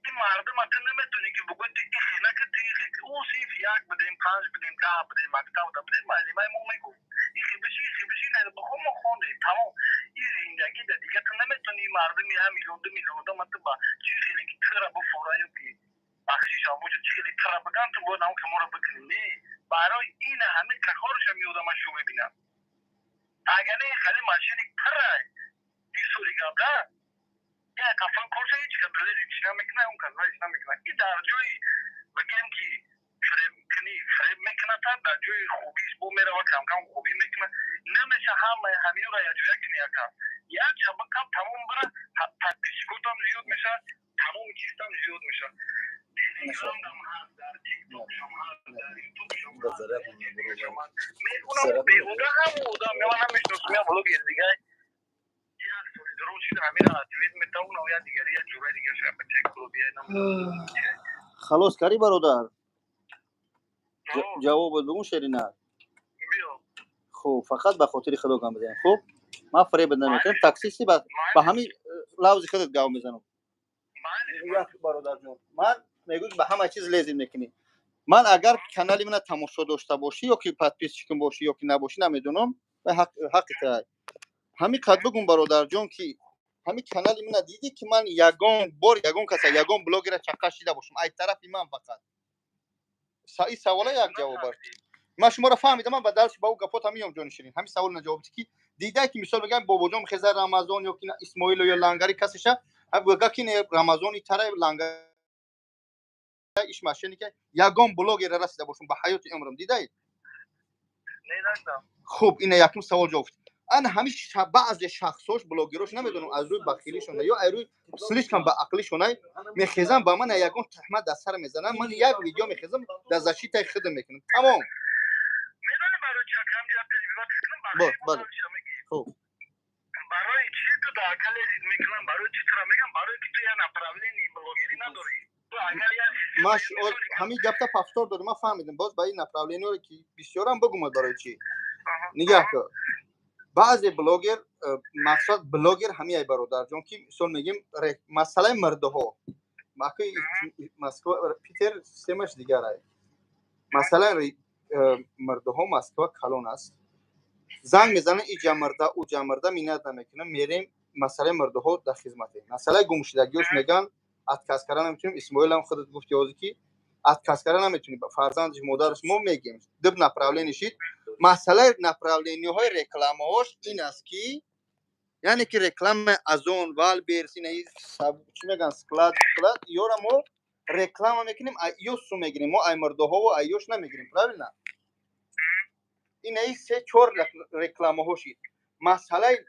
این مردم اصلا نمیتونی که بگوی این خیلی که تیخه که او سیف یک بدیم 5 بدیم 10 بدیم مکتب دا بدیم معلمه ما میگو این خیبشی نه بخون ما خونده تمام این زندگی دا دیگه تو نمیتونی مردمی هم میلیون 2 میلیون دا مطلب چی خیلی که تره بفورایو که بخشیش هم بوجه چی خیلی تره بگن تو باید همون که ما رو بکنیم نه برای این همه کارش هم میودم من شو میبینم اگر نه خیلی ماشینی تره بیسوری گبده یا کافن کورس هیچ که بله ریچ نمیکنه اون کار ریچ نمیکنه این در جای بگیم که فریب میکنه تا در جای خوبیش بو میره و کم خوبی میکنه نمیشه همه همین را یا جویا کنی اکا یک شبکه تمام بره تدبیسکوت هم زیاد میشه تمام چیز هم زیاد میشه تلگرام هم هست در تیک توک هم هست در یوتیوب هم هست میکنم بیهوده هم بوده میوان هم میشناسم یا بلوگ دیگه یک سوری درون شده همین اکتیویت میتاون و یا دیگری یا جوره دیگه شبه چک رو بیاینم خلاص کاری برادر جواب بگو شیرینه بیا خب فقط به خاطر خدا گام بزنید خب من فریب نمیکنم تاکسی با همین لفظ خودت گام میزنم یک برادر جون من میگم به همه چیز لازم میکنی من اگر کانال من تماشا داشته باشی یا که پادپیس چکم باشی یا که نباشی نمیدونم به حق تو همین قد بگم برادر جون که همین کانال من دیدی که من یگان کسا یگان بلاگر چقدر دیده باشم ای طرف من فقط این سوالا یک جواب من شما را فهمیدم من بدلش با او گپات هم میام جان شیرین همین سوال نجواب که دیده که مثال بگم بابا جون خزر رمضان یا که اسماعیل یا لنگری کسشه بگه که رمضانی طرف لنگری ایش ماشینی که یگان بلاگر رسیده باشم به حیات عمرم دیده نه خب این یکم سوال جواب ان همیش بعض شخصاش بلاگراش نمیدونم از روی بخیلیشونه یا از روی سلیش کم به عقلیشونه میخیزم با من یگان تهمت در سر میزنم من یک ویدیو میخیزم در زشیت خودم میکنم تمام میدونی برای چه کم جا تلویزیون میکنم بله خب برای چی تو داخل دید میکنم برای چی تو میگم برای کی تو یا نپراولینی بلاگری نداری تو اگر یا ماش همین گپتا پافتور دارم من فهمیدم باز با این نپراولینی رو که بسیارم بگم برای چی نگاه کن بعضی بلاگر مقصد بلاگر همین برادر جون که مثلا میگیم مسئله مرده ها ماکی مسکو پیتر سیمش دیگر است مسئله مرده ها مسکو کلون است زنگ میزنه این جمرده او جمرده مینت نمیکنه میریم مسئله مرده ها در خدمته مسئله گمشدگیش میگن اتکاس کردن نمیتونیم اسماعیل هم خودت گفت یازی که اتکاس کردن نمیتونیم فرزندش مادرش ما میگیم دب نپراولینی شید مسئله نپراولینی های رکلام هاش این است که یعنی که رکلام ازون وال بیرسین ای چی میگن سکلاد یورا ما رکلام میکنیم ایوس میگیریم ما ای مرده ها و ایوش نمیگیریم правильно این ای سه چهار رکلام ها شید مسئله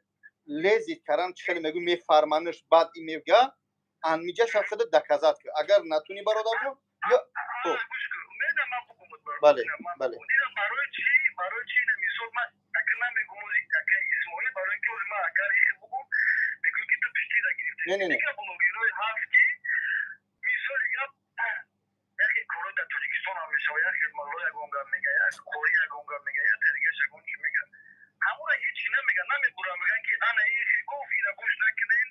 لذت کردن چخیلی میگم میفرمانش بعد این میگه ان میگه شخصت دکازات که اگر نتونی برادر جو یا خب بله بله برای چی نمیسول من اگر نمیگم موزیک اگر اسماعیل برای که ما اگر ایش بگم میگم که تو پشتی را گرفتی نه دیگه بلوگیروی هست که میسول یا یکی کورو در تاجیکستان هم میشه یا که مالوی گونگا میگه یا کوریا گونگا میگه یا ترگه شگون چی میگه همون هیچی نمیگه نمیگورا میگن که انا ایش گفتی را گوش نکنین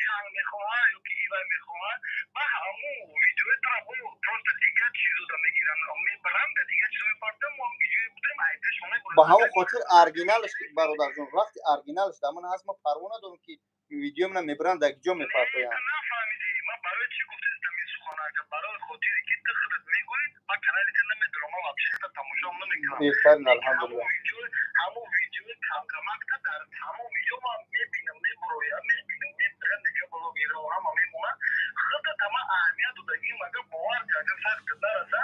جان میخواه یا که ایوه میخواه با همون ویدیوی تا همون پروست دیگه چیزو دا میگیرن میبرم ده دیگه چیزو میپارتم و هم ویدیوی بودرم ایدش همه با همون خاطر ارگینالش برادر جون وقتی ارگینالش دامن هست ما پروانه دارم که ویدیو من میبرن در جا میپارتم نفهمیدی ما برای چی گفتی تمیز سخنه که برای خاطری که تو خودت میگویی ما کانالی تو نمیدونم ما واپسی خودت تماشا هم نمیکنم بهترین الحمدلله همون ویدیو کمک در همون ویدیو ما میبینم میبرویم میبینم میبرم دیگه بلوگیرو هم میمونن خودت هم اهمیت رو دگیم اگر باور کرده فقط درسته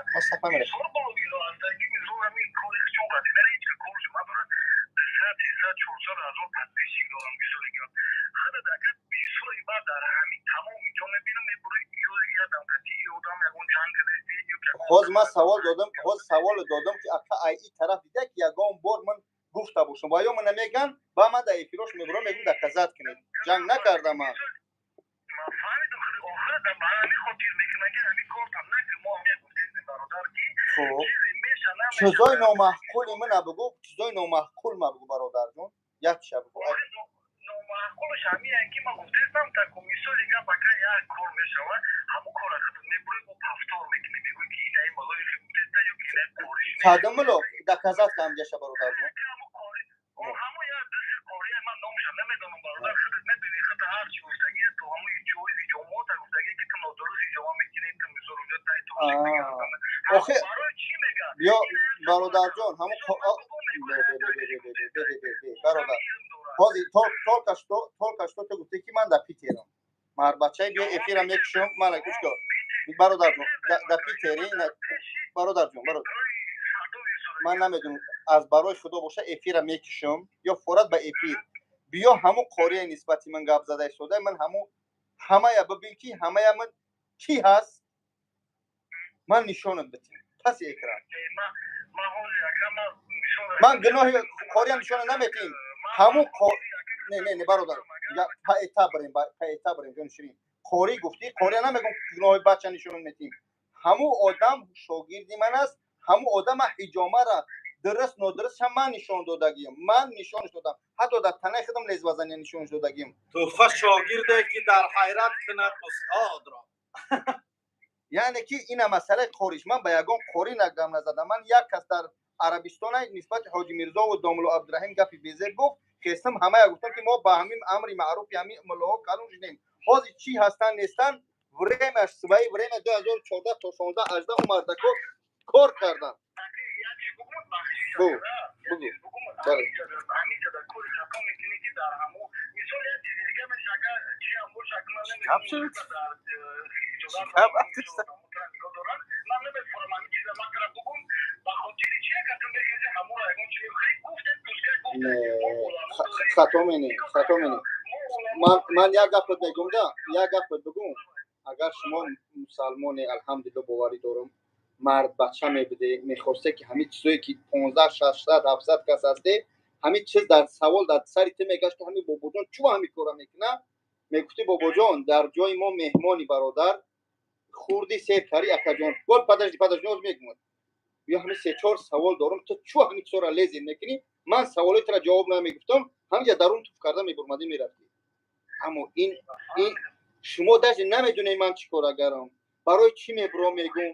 میسور بلوگیرو هسته که میزور همین کاری چون قدی بره هیچ که کارش ما برای ساعت 400 هزار تدریسی دارم میسوری که خودت اگر بیسوری بعد در همین تمام اینجا میبینم میبروی یادم کتی یادم یکون جان که ویدیو که باز من سوال دادم که اکا ای طرف دیده که یگان بار من گفته باشم و یا من نمیگن با من در ایفیروش میبرم میگم در کذات کنید جنگ نکردم من فهمیدم خیلی آخر در برای خاطر میکنه که همین کارت هم نکر ما هم یک گفتیم برادر کی خب چیزی میشه چیزای نامحقولی من بگو چیزای نامحقول ما بگو برادر جون یک شب بگو نامحقولش همیه که من گفتم تا کمیسیون دیگه بکر یک کار میشه همون کار خودت میبری با پفتار میکنی میگوی که این ای مالای خودت یا که نه کارش کدام ملو در کذات کم جشه برادر جون همون یا دست کاری من نامشم نمیدونم برادر خودت میدونی خودت هر چی گفتگی تو همون جوی جمعه تا گفتگی که تو نادرستی جواب میکنی تو میسور وجود تای تو آخه برای چی میگن بیا برادر جان همون برادر بازی تولکش تو گفتی که من در پیترم مار بچه بیا افیرم میکشم من گوش کن برادر جون در پیتری برادر جون من نمیدونم از برای خدا باشه افیرم میکشم یا فورات به افیر بیا همو قوری نسبتی من گپ زده شده من همه یا ببین کی همه یا من کی هست من نشونت بدم پس اکرام من گناه قوری نشون نمیتیم همو نه برادر یا پایتا بریم جون شیرین قوری گفتی قوری نمیگم گناه بچه نشون میتیم همو آدم شاگردی من است همو آدم حجامه را درست ندرست هم من نشون دادگیم من نشونش دادم حتی در تنه خودم لیز وزنی نشونش دادگیم توفه شاگرده که در حیرت کند استاد را یعنی که این مسئله قوریش من به یگان قوری نگم نزدم من یک کس در عربستان نسبت حاجی میرزا و داملو عبدالرحیم گپی بیزه گفت خواستم همه گفتم که ما با همین امر معروف همین ملاها قانون جنیم حاضر چی هستن نیستن وریمش سوی وریم 2014 تا 16 18 مردکو کار کردن بگو خطا منی من یک گپ بگم بگم اگر شما مسلمان الحمدلله باوری دارم مرد بچه میبده میخواسته که همین چیزایی که 15 600 700 کس هسته همین چیز در سوال در سری تو میگشت همین بابا جان چوب همین کارا میکنه میگفتی بابا جان در جای ما مهمانی برادر خوردی سه کاری اکا جان گل پدرش نوز میگم بیا همین 3-4 سوال دارم تو چو همین چورا لیزین میکنی من سوالات را جواب نمیگفتم همینجا درون تو کردم میبرمدی میرفتی اما این شما داشت نمیدونی من چی کار اگرم برای چی میبرم میگم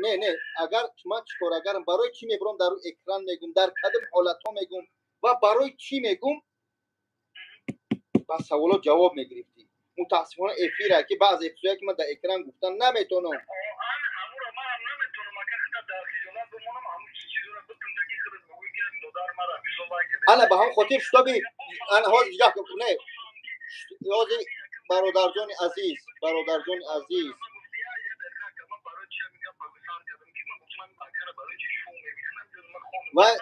نه اگر من چی کار اگرم برای چی میبرم در اکران میگم در کدام حالت ها میگم و برای چی میگم با سوالات جواب میگرفتی متاسفانه افیره که بعضی چیزایی که من در اکران گفتم نمیتونم انا به هم خاطر شتابی انا ها جا نه یادی برادرجان عزیز من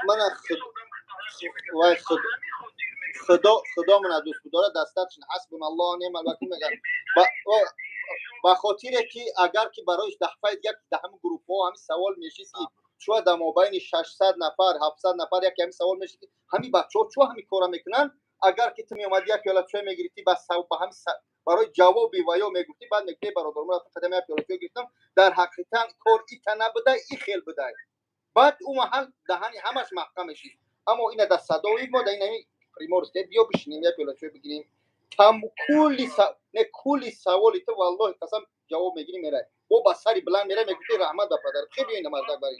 خدا من دوست داره دستاتش حسبنا الله و نعم الوکیل میگم با خاطر که اگر که برایش دفعه یک دهم گروه ها همین سوال میشه که چو در مابین 600 نفر 700 نفر یک همین سوال میشه که همین بچه‌ها چو همین کارا میکنن اگر که تو میومدی یک پیاله چای میگرفتی بس با هم برای جواب ویا میگفتی بعد میگفتی برادر من قدم یک پیاله چای گرفتم در حقیقت کار ایت نبوده این خیل بوده بعد اون محل دهنی همش محکم میشه اما این در صداوی ما در این پریمورس بیا بشینیم یک پیاله چای بگیریم تام کلی سوالی تو والله قسم جواب میگیری میره او با سری بلند میره میگفتی رحمت به پدر خیلی این مرد برین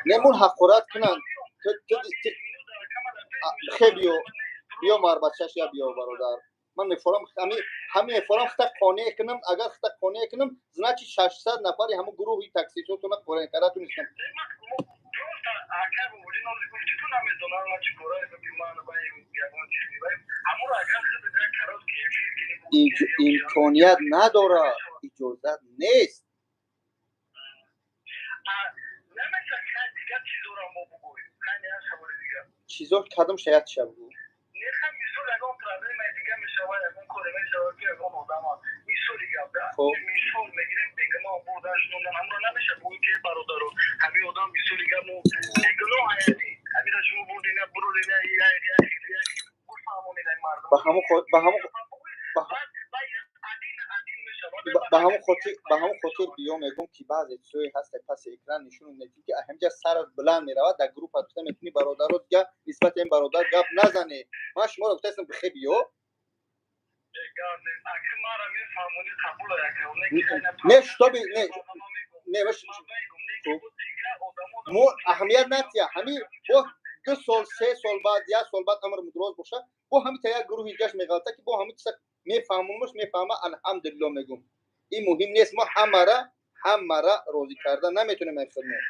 نمون حقارت کنن خیلی بیا مار بچه‌ش یا بیا برادر من میفرام همین میفرام خطا قانع کنم اگر خطا قانع کنم زنچ 600 نفری همون گروهی تاکسیتون قرآن کراتون نیستم امکانیت نداره اجازت نیست چیزا کدام شاید شب بود خب به همون خاطر بیام میگم که بعضی چیزایی هست پس اکران نشون میده که همینجا سر بلند میرود در گروه پاتوسه میتونی برادرات دیگه نسبت این برادر گپ نزنه من شما رو گفتم بخیر بیا نه شتابی نه مو اهمیت نداره همین با 2 سال 3 سال بعد یا سال بعد امر مدروز باشه با همین تا یک گروه دیگه میگالتا که با همین میفهمه الحمدلله میگم این مهم نیست ما همه را راضی کردن نمیتونیم میفهمیم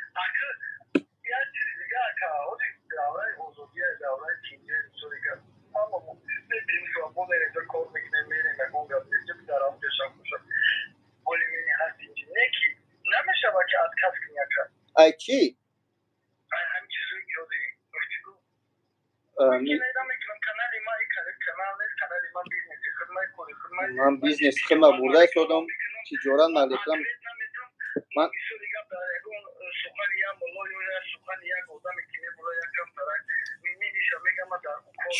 که از کس کنید ای چی همین چیزی که گفتید می‌دونم که کانال ما کانال ما بیزنس خدمت کنه من بیزنس خدمت برده شدم تجارت مالکم من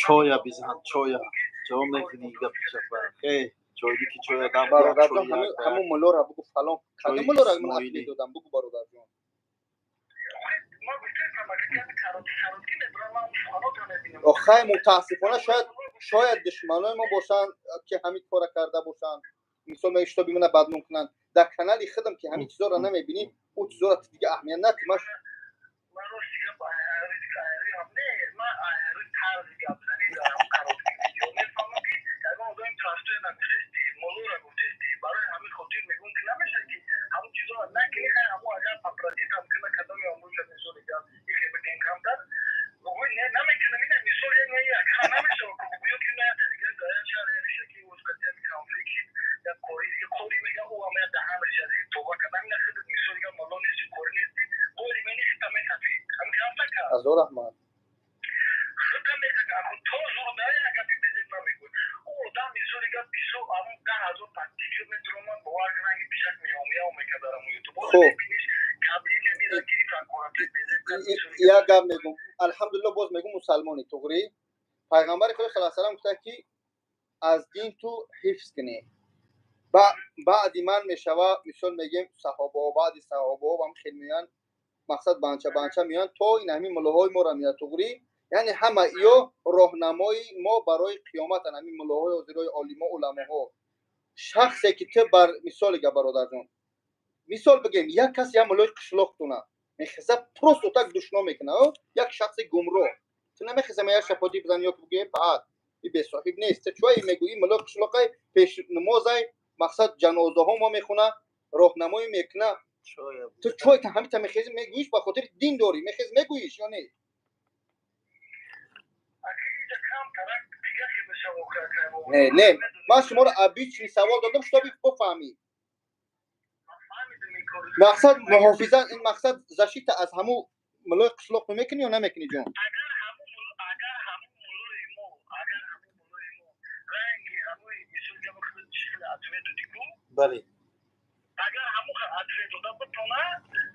چویا بیزن چویا جو میکنی گپ شپا خیلی چویی که چویا دام برادر جان همون ملو را بگو فلان کدوم ملو را من اصلی دادم بگو برادر جان آخه متاسفانه شاید دشمنای ما باشن که همین کارا کرده باشن مثلا ما اشتباه میمونه بعد ممکنن در کانال خودم که همین چیزا را نمیبینی اون چیزا را دیگه اهمیت ندید از رحمان یا گام میگم الحمدلله باز میگم مسلمانی توگری پیغمبر خدا صلی الله علیه و آله گفته که از دین تو حفظ کنی بعد من میشوه مثال میگیم صحابه و بعد صحابه و هم خیلی میان مقصد بانچه میان تو این همین ملوهای ما را میاد توگری یعنی همه ایو راهنمای ما برای قیامت همین ملوهای حضرای عالم علما شخصی که تو بر مثال گه برادر جان مثال بگیم یک کسی هم ملوی قشلوقتونه میخزه پروست و تک دشنا میکنه یک شخص گمراه تو نمیخزه میاد شپاتی بزن یا بگه بعد این به صاحب نیست چوی میگویی ملوی قشلوقای پیش نمازای مقصد جنازه ها ما میخونه راهنمایی میکنه تو چوی تا همین تا میخزه میگویش به خاطر دین داری میخزه میگویش یا نه نه من شما رو ابی چی سوال دادم شما بفهمی مقصد محافظت این مقصد زشیت از همو ملوی قشلوق میکنی یا نمیکنی جان بله اگر همون ادرس رو بتونه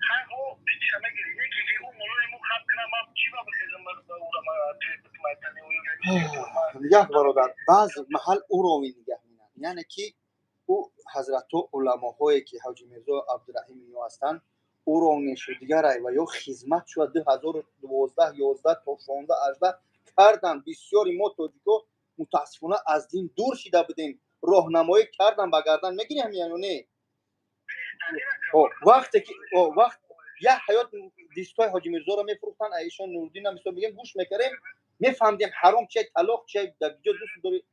همون پیشنهاد گیری که اون مولای مو خط کنه ما چی با بخیرم با اون ما ادرس یک برادر بعض محل او رو میگه یعنی که او حضرت علماهایی که حاجی میرزا عبدالرحیم اینو هستن او رو نشد دیگر و یا خدمت شد 2012 11 تا 16 18 کردن بسیاری ما توجیکو متاسفانه از دین دور شده بودیم راهنمایی کردن بگردن میگیریم یعنی نه وقتی که وقت یا حیات دیستای حاجی میرزا رو میفروختن ایشون نوردین هم میگم گوش میکردیم میفهمیدیم حرام چه طلاق چه در جا دوست داری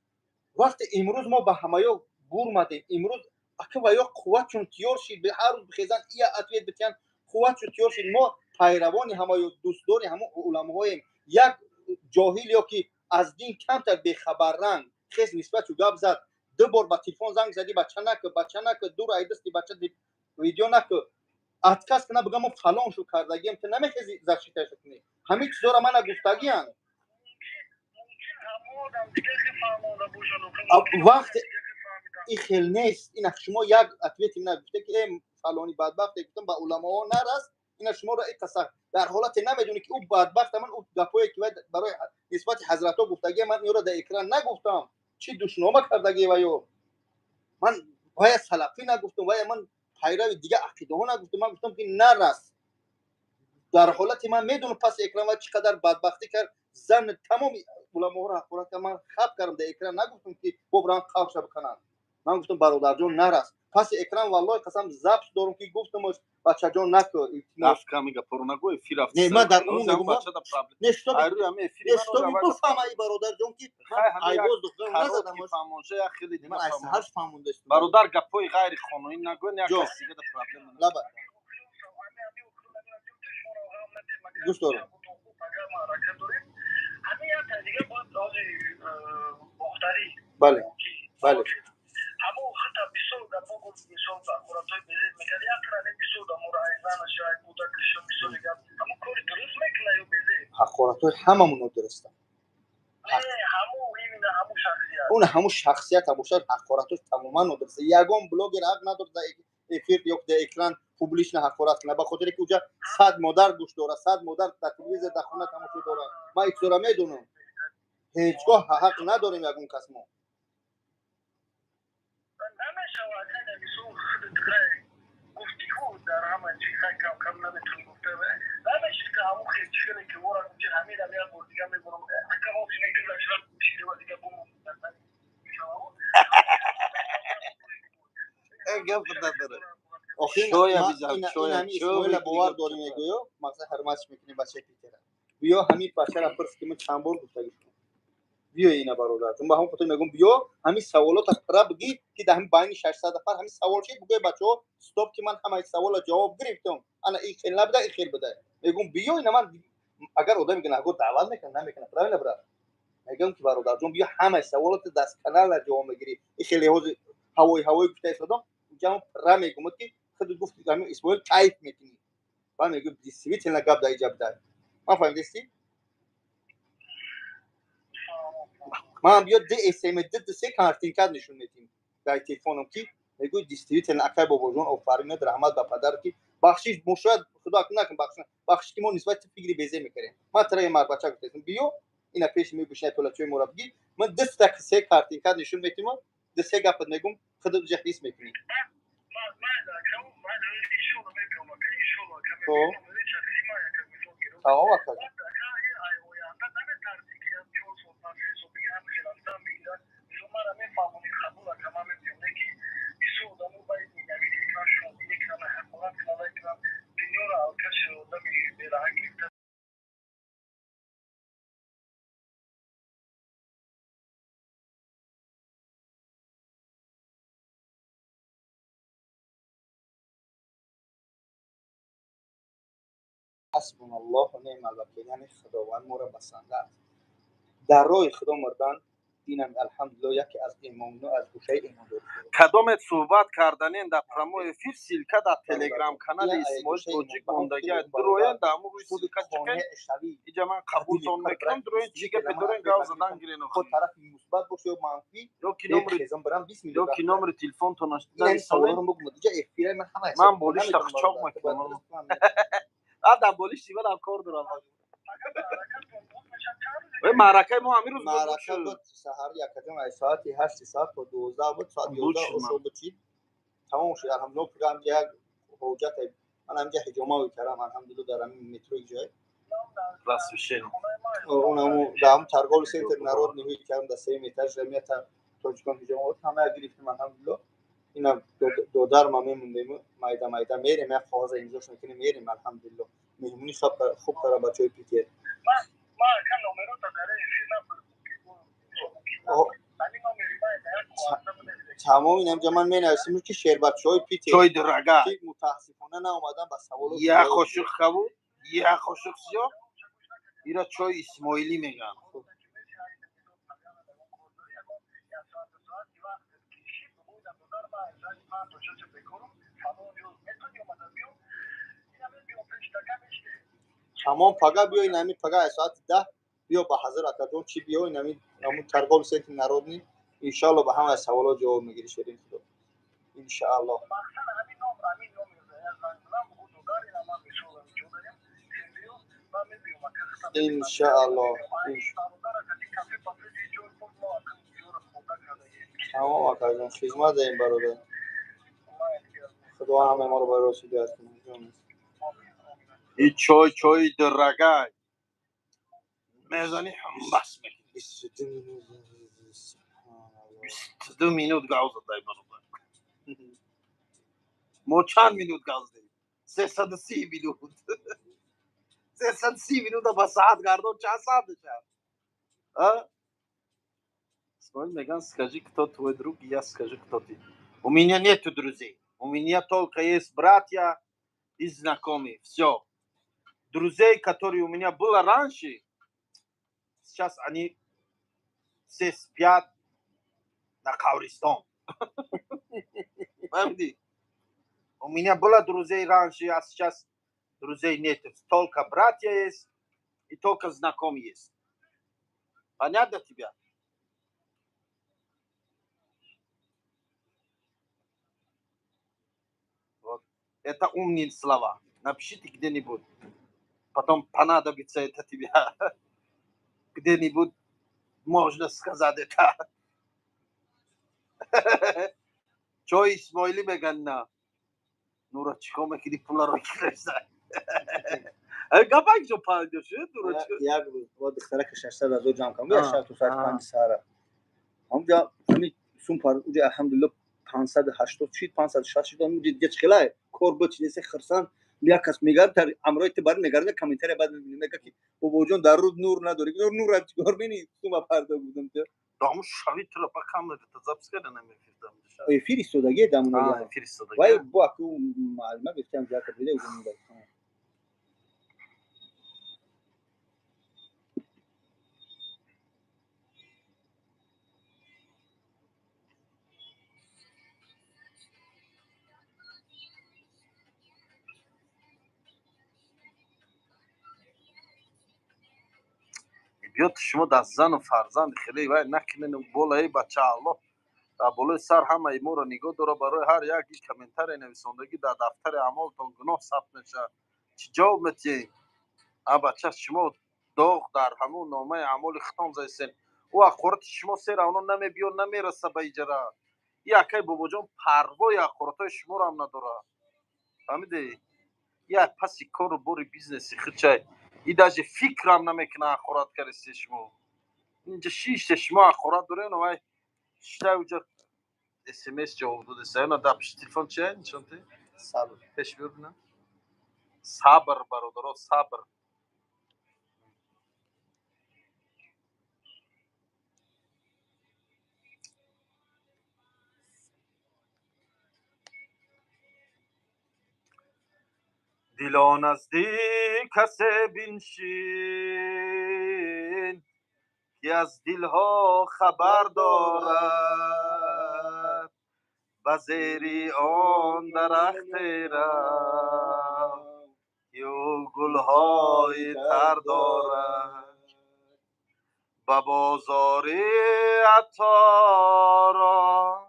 وقت امروز ما به همایا گور مدیم امروز اکه و یا قوت چون تیار شید به هر روز بخیزن یا اتویت بتین قوت چون تیار شید ما پیروانی همایا دوست داری همون علماهاییم یک جاهل یا که از دین کمتر بخبرن خیز نسبت چو گپ زد دو بار با تلفن زنگ زدی بچه نکه دور ایدستی بچه ویدیو نکه اتکاس کنه بگم فلان شو کردگیم تو نمیخیزی زرشیتش کنی همین چیزا را من گفتگی هم وقت این خیل نیست این شما یک اتویتی نگفته که ای فلانی بدبخت گفتم با علما نرس این شما را اتصال در حالت نمیدونی که او بدبخت من او گپایی که برای نسبت حضرت ها گفتگی من این را در اکران نگفتم چی دشنامه کردگی و یا من وای سلفی نگفتم وای من پیرو دیگه عقیده ها نگفتم من گفتم که نرس در حالت من میدونم پس اکرام چقدر بدبختی کرد زن تمام علما را اخورت من خب کردم در اکرام نگفتم که ببرن قوش بکنن من گفتم برادر جان نرس پس اکرام والله قسم ضبط دارم که گفتم بچه جان نکو نفس کمیگا پرونگوی فیرافت نه من در اون میگم نشتا آره همه فیلم تو فهمی برادر جان که ایواز دختر نزدم فهمونشه یا خیلی من از هر فهمونده است برادر گپوی غیر قانونی نگوین یا کسی دیگه پرابلم لا دوست دارم بله بله همون خطا بسیار در ما گفت بسیار در خوراتای بزید میکرد یک رانه بسیار در مورای حقارت‌های هممون رو درسته. اون همون شخصیت هم باشه حقارتش تماما ندرسه. یگان بلاگر حق نداره در افیر یا در اکران پوبلیش نه حقارت کنه، به خاطر که اونجا 100 مادر گوش داره، 100 مادر تلویزیون در خونه تماشا داره. ما اینا میدونم هیچگاه حق نداریم یگان کس ما. اسماعیل باور داریم میگویو مثلا حرمتش میکنیم بچه پیتره بیا همین بچه را پرس که من چند بار گفتم بیا اینا برادر تو با هم خاطر میگم بیا همین سوالات را بگی که در همین بین 600 نفر همین سوال چی بگی بچه‌ها استاپ که من همین سوال جواب گرفتم انا این خیلی نبوده این خیلی بده میگم بیا اینا من اگر آدم میگه نگو دعوت میکنه نمیکنه برای نبره میگم که برادر جون بیا همه سوالات دست کانال جواب میگیری این خیلی هوای گفته استادم جام را میگم که خود گفت همین اسماعیل کیف میکنی با میگم دیسیت لقب دای جاب دای ما فهمیدی ما بیا دی اس ام د سه کارتین کارت نشون میدیم در تلفنم که میگه دیستریبیوتر نکای بابا جون آفرین رحمت به پدر که بخشش مشاهد خدا کنه بخش که ما نسبت فکری بیزه میکنیم ما ترای ما بچا گفتیم بیو اینا پیش میگوشه پلاتوی مربی من دست تک سه کارتین کارت نشون میدیم د سه گپ میگم خود جهیز میکنی تمام وقت حسبنا الله و نعم الوکیل یعنی خداوند ما را بسنده است در راه خدا مردن اینم الحمدلله یکی از ایمانو از گوشه ایمان داره کدام صحبت کردنین در پرامو افیر سیلکه در تلگرام کانال اسماعیل توجیک موندگی دروین در امو روی سیلکه چکن اینجا من قبولتون میکنم دروین چیگه پدرین گاو زدن گیرین خود طرف مثبت باشه و منفی خزم برام 20 میلیون کی نمبر تلفن تو این سوال رو بگم دیگه افیر من همه من بولیش تخچاق میکنم در بولیش دیگه در کار دارم و معرکه ما امیر روز معرکه بود سحر یکم از ساعت 8 ساعت تا 12 بود ساعت 11 اصول بچید تمام شد الحمدلله پروگرام یک حجت من همجا حجامه کردم الحمدلله دارم مترو جای راست بشه اونم دام ترگول سنتر نارود نیوی کردم در 3 متر جمعیت توجکان حجامه همه گرفتم الحمدلله اینا دو در ما میموندیم مایدا میریم یک فاز اینجاش میکنیم میریم الحمدلله مهمونی خوب کرا بچهای پیتی تمام اینم جمان می نویسیم که شعر بچهای پیتی چای درگا که متاسفانه ناومدن با سوالات یا خوشخ خبو یا خوشخ سیا ایرا چای اسماعیلی میگن تمام پگا بیای نمی پگا ساعت 10 بیا با حضرت اکرم چی بیای نمی همون ترگول سنت نارودنی ان شاء الله به همه سوالات جواب میگیری شدیم ان شاء الله ان شاء الله تمام اکرم خدمت این برادر خدا همه ما رو برای رسیدی هستیم این چای درگا میزنی هم بس میکنی 22 minut گاوز دای برادر ما چند minut گاوز دای 330 minut 330 minut با ساعت گردون چند ساعت بشه اسماعیل میگن скажи кто твой друг я скажу кто ты у меня нету друзей у меня только есть братья и знакомые все друзей которые у меня было раньше сейчас они все спят на Кавристон. Фahmidi? У меня была друзей раньше, а сейчас друзей нет. Только братья есть и только знакомые есть. Понятно тебя? Вот. Это умные слова. Напишите где-нибудь. Потом понадобится это тебе. Где-нибудь можно сказать это. Чё Исмоили мегана? Нура чико мекиди пула ро кирesa. Гапай чё падёш, дура чё? як вот дخترک 600,000 جمع کنم یا 6 تا ساعت 5 ساعت همونجا همین سوم پر اونجا الحمدلله 580 چی 560 تا اونجا دیگه چخلای کوربو چیزی خرسان لیا کس میگه در امروز تبار نگرده کامنتری بعد میگه که بابا جون در روز نور نداری نور را چیکار بینی تو پرده بودم تو Damu şavi tıra bakamdı. Tazapskada ne mefirdim dışarı. ای فریستادگی دمون Ha, یا Filistin'de. وای با کو معلومه گفتم زیاد بده اون داد بیاد شما در زن و فرزند خیلی وای نکنین بالای بچه الله در بالای سر همه ایمو رو نگاه داره برای هر یک کامنتر نویسندگی در دفتر اعمالتون گناه ثبت میشه چی جواب میتین بچه شما داغ در همون نامه اعمال ختم زیستین او اخورت شما سر اونو نمیبیاد نمیرسه به اجاره یکی بابا جان پروای اخورتای شما رو هم نداره فهمیدی یا پسی کار و باری بیزنسی خچای ای داجه فکرم نمیکنه اخورت کرسی شما اینجا شیش شما اخورت داره نه وای شتا اونجا SMS جواب داده ساینا دبش تلفن چیه نشانتی صبر پیش ببینم صبر برادرها صبر دلا نزدیک کسی بنشین که از دلها خبر دارد و زیر آن درخت رم یا گلهای تر دارد و بازار عطاران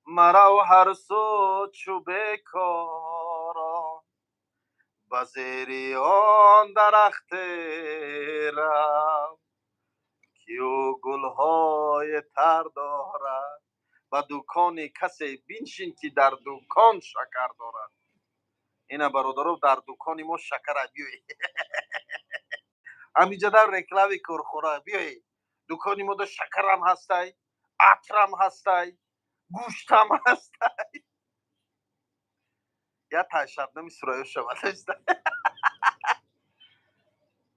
مرا هر سو چو بکاران و زیر آن درخت رم که گلهای تر دارد و دکان کسی بینشین که در دکان شکر دارد اینا برادرو در دکان ما شکر بیوی همینجا در رکلاوی کرخوره بیوی دکان ما در شکر هم هستای عطر هم هستای گوشت هم هستای یا تا شبنمی سرایو شود هستای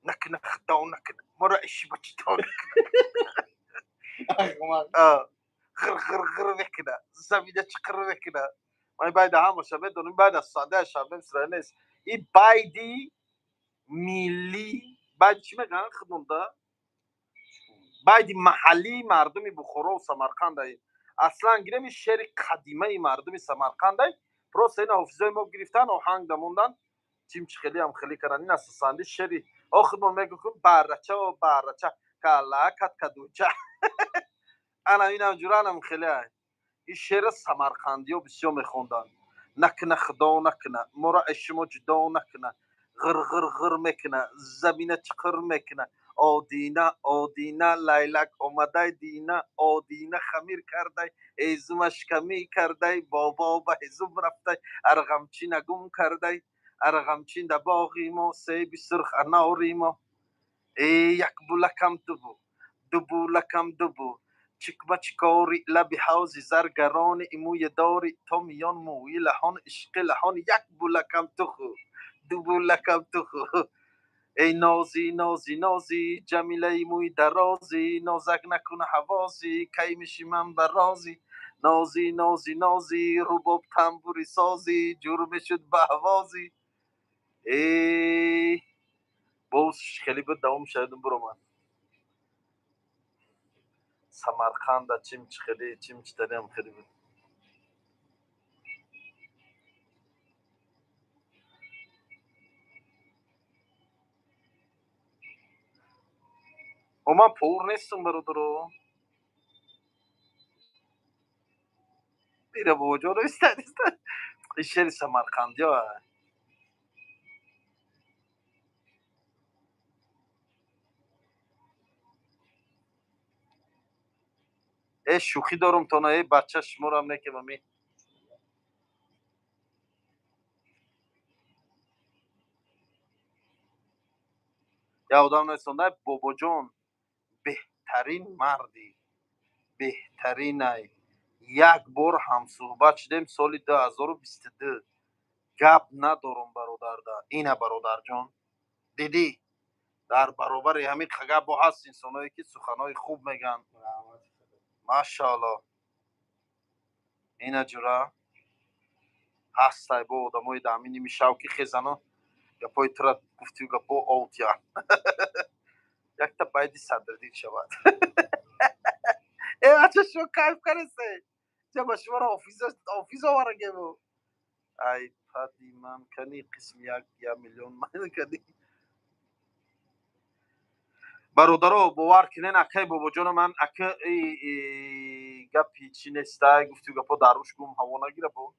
نکنه خداو نکنه مرا اشی بچی تا غر غر غر میکنه زمینه چقر میکنه من باید همه شبه دونیم باید از ساده شبنم سرایو نیست این بایدی میلی باید چی میگن خدمونده باید محلی مردمی بخورا و سمرقند اصلا گیرم شهر قدیمه مردمی سمرقند پروسه این حافظای ما گرفتن و هنگ دموندن چیم چی خیلی هم خیلی کردن این اساسانده شهری آخدمون میگو که برچه و برچه کلاکت کدوچه انا این هم جوران هم خیلی این شعر سمرقندی ها بسیار میخوندن نکنه خدا نکنه مرا اشما جدا نکنه غر غر غر میکنه زمینه چقر میکنه آدینه آدینه لیلک آمده دینه آدینه خمیر کرده ایزمش کمی کرده بابا به هزم رفته ارغمچین گم کرده ارغمچین در باغی ما سیبی سرخ اناری ما ای یک بولکم دبو لکم دبو چکمه چکاری لبی حوزی زرگران ایموی داری تو میان موی لحان عشق لحان یک بولکم تخو دو بولکم تخو ای نازی نازی نازی جمیله ایموی درازی نازک نکنه حوازی کی میشی من برازی نازی نازی نازی رباب تنبوری سازی جور میشد به حوازی ای باز خیلی به دوام شدیم برو من سمرقند چیم خیلی چیم داریم خیلی بود من پور نیستم برادرو. میره با جا رو استاد این شعر سمرقندی ها. ای شوخی دارم تا نه ای بچه شمارم نه که بمی یا آدم نیستم. بابا جان بهترین مردی، بهترین ای یک بار هم صحبت شدیم سال 2022. گپ ندارم برادر ده. اینه برادر جان دیدی در برابر همین خگه با هست انسانایی که سخنای خوب میگن ماشاءالله. اینه جورا هستای با آدمای دامینی میشاوکی خزانا گپای ترا گفتی گپا اوتیا یک تا باید صدر دید شود. ای بچه شو کیف کرسته چه باشما را آفیس آورنگه بو ای پدی من کنی قسم یک میلیون من کنی برادرو باور کنین اکای بابا جان من اکا گپی چی نیسته گفتی گپا دروش گم هوا نگیره با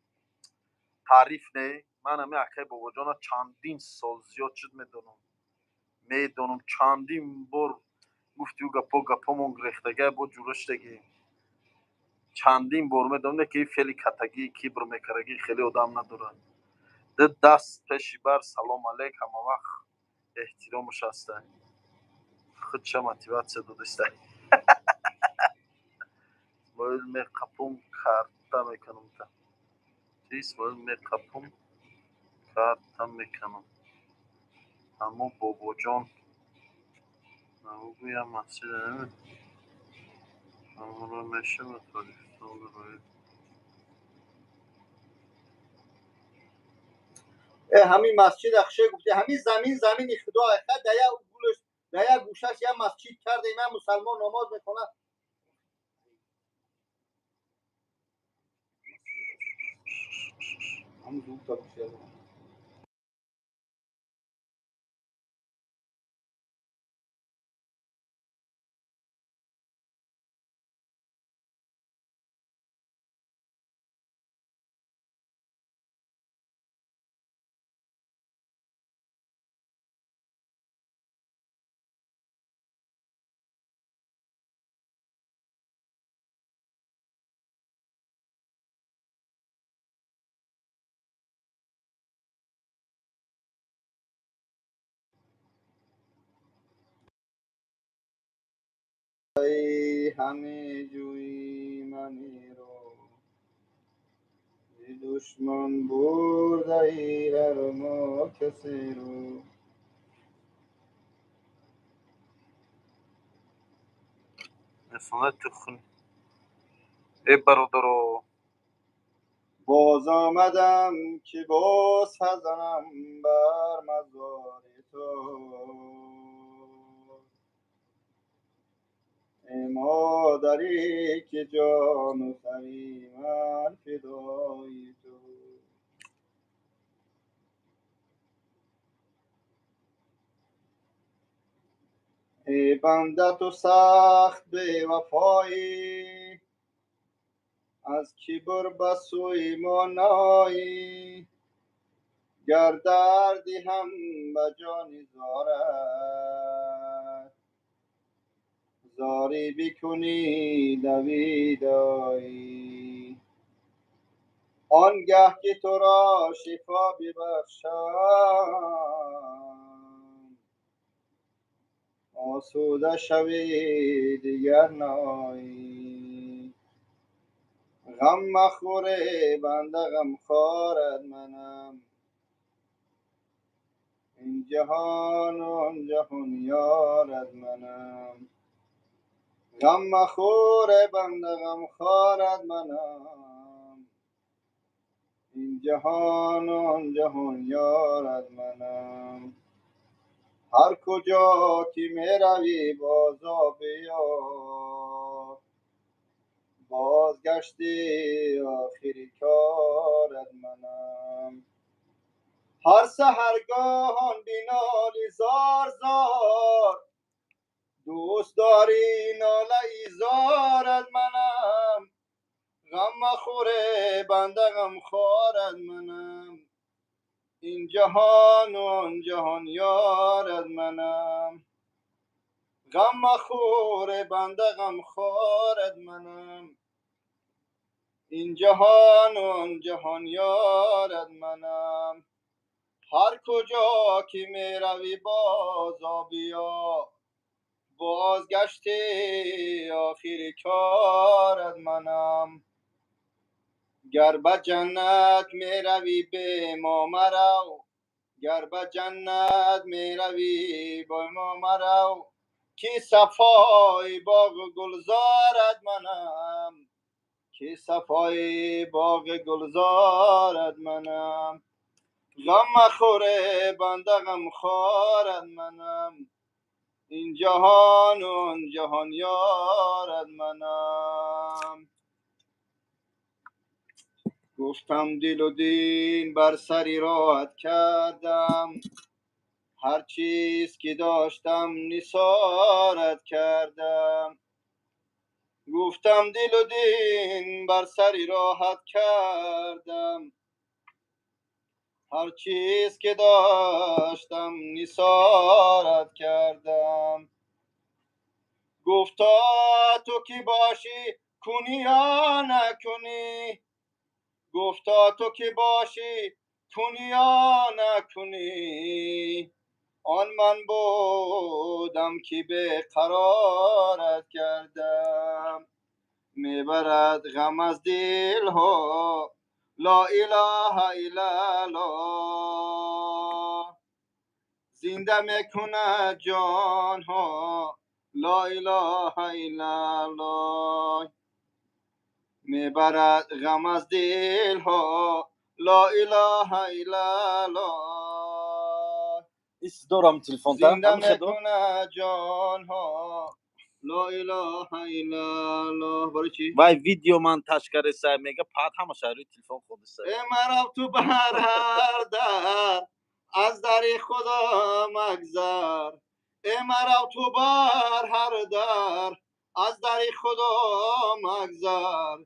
تعریف نه. من همه اکای بابا جان چندین سال زیاد شد میدونم چندین بار گفتی گپا مون گرفتگه با جورشتگی چندین بار میدونم که فعلی کتگی کیبر میکرگی خیلی آدم نداره. دست پیشی بر سلام علیک همه وقت احترامش هسته خود چه موتیواسیون داشته باید میقپم کارتا میکنم تا چیز باید میقپم کارتا میکنم اما بابا جان نمو بویم مسجد نمی اما رو میشه بطوریستان روی همین مسجد اخشه گفته همین زمین خدا اخه دیا گوشش یه مسجد کرده من مسلمان نماز میکنه. هم دو تا بشه ای همه جوی منی رو دشمن برده ای هر ما کسی رو. نسانه تخون ای برادرو باز آمدم که باز حزنم بر مزار تو ای مادری که جان و سری من فدای تو. ای بنده تو سخت به وفایی از کبر به سوی ما نایی گر دردی هم به جان زاری بکنی دویدایی آنگه که تو را شفا ببخشم آسوده شوی دیگر نایی. غم مخوره بنده غم خارد منم این جهان و آن جهان یارد منم. غم مخوره بنده غم خارد منم این جهان و آن جهان یارد منم. هر کجا که می روی بازا بیا بازگشتی آخری کارد منم. هر سحرگاهان بینالی زار زار دوست داری ناله ایزار از منم، غم مخوره بنده غم خوار از منم، این جهان و آن جهان یار از منم، غم مخوره بنده غم خوار از منم، این جهان و آن جهان یار از منم. هر کجا که می روی بازا بیا، بازگشتی آخر کار از منم. گر به جنت می روی به ما مرو، گر به جنت می روی به ما مرو، که صفای باغ گلزارت منم، که صفای باغ گلزارت منم. غم مخوره بنده غم خوارت منم، این جهان و آن جهان یارت منم. گفتم دل و دین بر سری راحت کردم، هر چیز که داشتم نثارت کردم. گفتم دل و دین بر سری راحت کردم، هر چیز که داشتم نثارت کردم. گفتا تو که باشی کنی یا نکنی، گفتا تو که باشی کنی یا نکنی، آن من بودم که به قرارت کردم. میبرد غم از دل ها لا اله الا الله، زنده میکند جان ها لا اله الا الله. میبرد غم از دل ها لا اله الا الله، ایست دارم تلفن تا زنده همین خدو میکند جان ها لا اله الا الله. برای چی؟ وای ویدیو من تشکر سر میگه پات همه شهری تلفن خود سر ای مرا تو بر هر در از در خدا مگذر، ای مرا تو بر هر در از در خدا مگذر،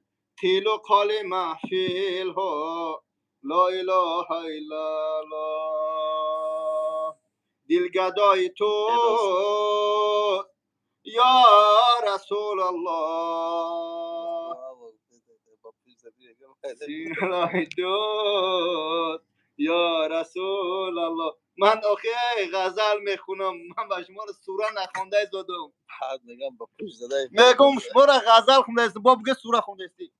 قیل و قال محفل ها لا اله الا الله. دلگدای تو یا رسول الله، سینای دوست یا رسول الله. من آخه غزل میخونم، من به شما رو سوره نخونده زدم. بعد میگم با پوش زده میگم شما رو غزل خونده است، با بگه سوره خونده استی.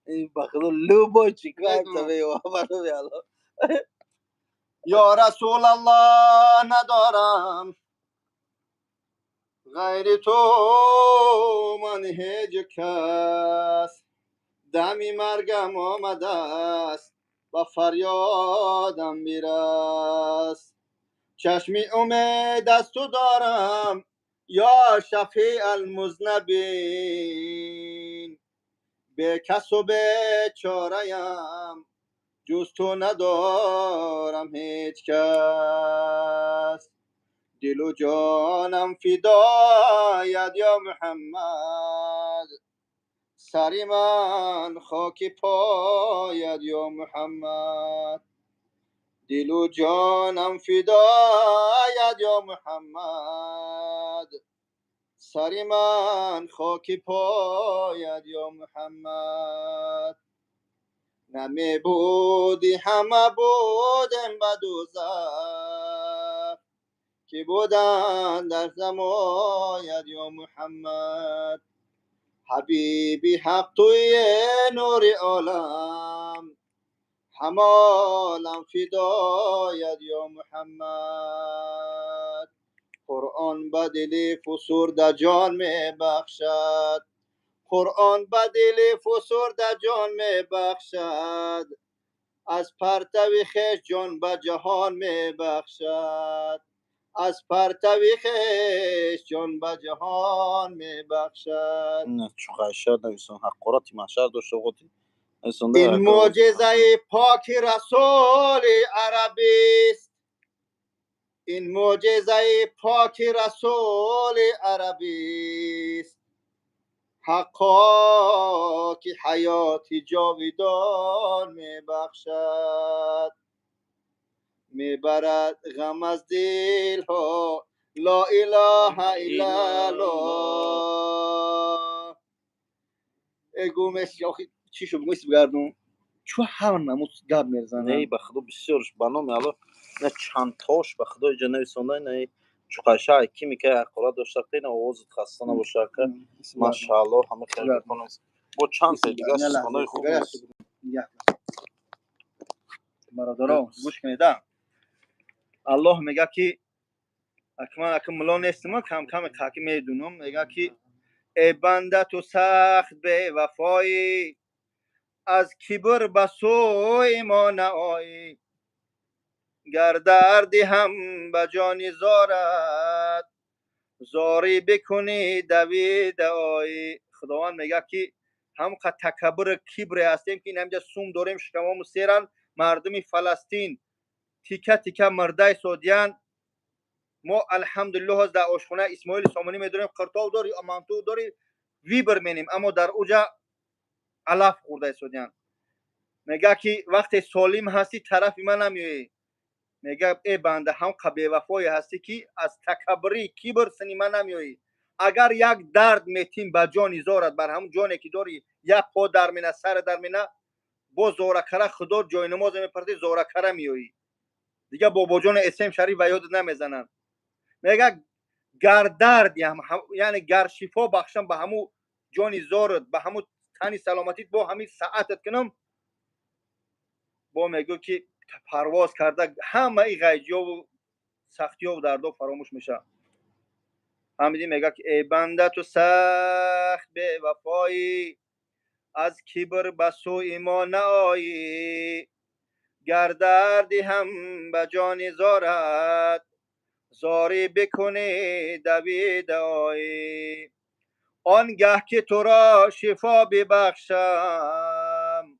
این بخدا لو با چیکار بگو. تبه و منو بیالا یا رسول الله ندارم غیر تو من هیچ کس، دمی مرگم آمده است با فریادم میرس. چشمی امید از تو دارم یا شفیع المذنبین، به کس و به چاره‌ام جز تو ندارم هیچ کس. دل و جانم فدایت یا محمد، سری من خاک پایت یا محمد. دل و جانم فدایت یا محمد، سری من خاک پایت یا محمد. نمی بودی همه بودم به دوزخ، که بودن در زمایت یا محمد. حبیبی حق توی نور عالم، همه عالم فدایت یا محمد. قرآن به دل فسرده جان می بخشد، قرآن به دل فسرده جان می بخشد، از پرتو خویش جان به جهان می بخشد، از پرتو خویش جان به جهان می بخشد. نه چوخه شد نویسون حقارتی محشر داشته بودی این معجزه پاک رسول عربی است، این معجزه پاک رسول عربی است، حقا که حیاتی جاویدان میبخشد، میبرد غم از دل ها. لا اله الا الله. اگو مسی چی شو بگویست بگردون چو همون نموز گرد میرزنن. نه به خدا بسیارش برنامه الان نه چند تاش به خدا اینجا نویسونده نه چو قشنگ کی میگه اقرا داشته نه آواز خسته نباشه که ماشاءالله همه خیلی میکنه با چند تا دیگه سخنای خوب است. برادران گوش کنید. الله میگه که اکم ملا نیستم کم کم که میدونم. میگه که ای بنده تو سخت به وفایی، از کبر به سوی ما نآیی، گر دردی هم به جانی زارد، زاری بکنی دوید آیی. خداوند میگه که هم که تکبر کبر هستیم که این همجا سوم داریم شکمامو سیرن مردم فلسطین تیکه تیکه مرده سودیان. ما الحمدلله از در آشخانه اسماعیل سامانی میدونیم قرطاو داری امانتو داری ویبر مینیم، اما در اوجا علف خورده سودیان. میگه که وقتی سالم هستی طرف من نمیوی. میگه ای بنده هم که وفای هستی که از تکبری کبر سنی من نمیوی. اگر یک درد میتیم به جانی زارد بر همون جانی که داری یک پا در مینه سر در مینه با زورکره خدا جای نماز میپرسی زورکره میوی دیگه بابا جان اسم شریف و یاد نمیزنن. میگه گر درد یعنی گر شفا بخشم به همو جانی زارت به همو تنی سلامتیت با همین ساعتت کنم با میگه که پرواز کرده همه ای غیجی و سختی و دردا فراموش میشه. همین میگه که ای بنده تو سخت به وفایی، از کبر به سوی ما نآیی، گر دردی هم به جان زارد، زاری بکنی دوید آیی. آنگه که تو را شفا ببخشم،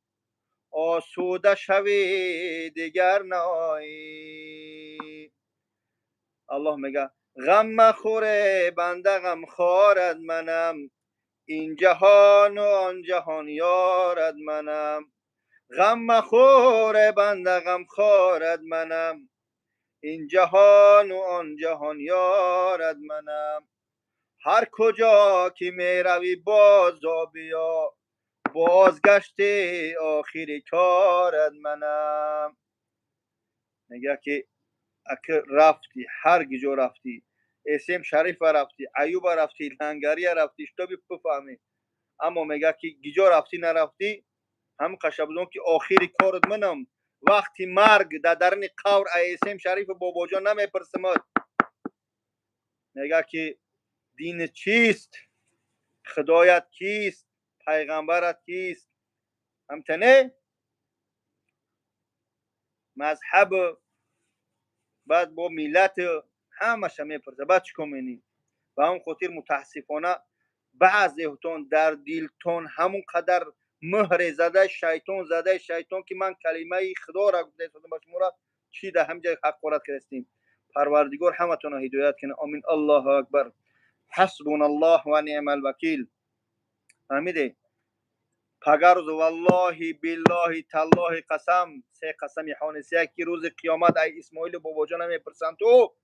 آسوده شوی دیگر نایی. الله میگه غم مخوره بنده غم خارد منم، این جهان و آن جهان یارد منم. غم مخوره بنده غم خارد منم، این جهان و آن جهان یارد منم. هر کجا که می روی باز بیا، بازگشت آخری کارد منم. میگه که اگه رفتی هر گجا رفتی اسم شریف رفتی ایوب رفتی لنگری رفتی شتابی بفهمی، اما میگه که گجا رفتی نرفتی هم قشبدون که آخری کارد منم. وقتی مرگ در درن قور اسم شریف بابا جان نمیپرسمد. میگه که دین چیست، خدایت کیست، پیغمبرت کیست، همتنه مذهب بعد با ملت همش میپرسه بعد چیکار می‌کنی؟ و هم خاطر متاسفانه بعضیتون در دلتون همون قدر مهر زده شیطان که من کلمه خدا را گفته شدم با شما را چی در همجای حقارت کردیم. پروردگار همتون را هدایت کنه. آمین. الله اکبر. حسبنا الله و نعم الوکیل. فهمیدی؟ پگرز والله بالله تالله قسم سه قسم حانسیه که روز قیامت ای اسماعیل بابا جان میپرسن تو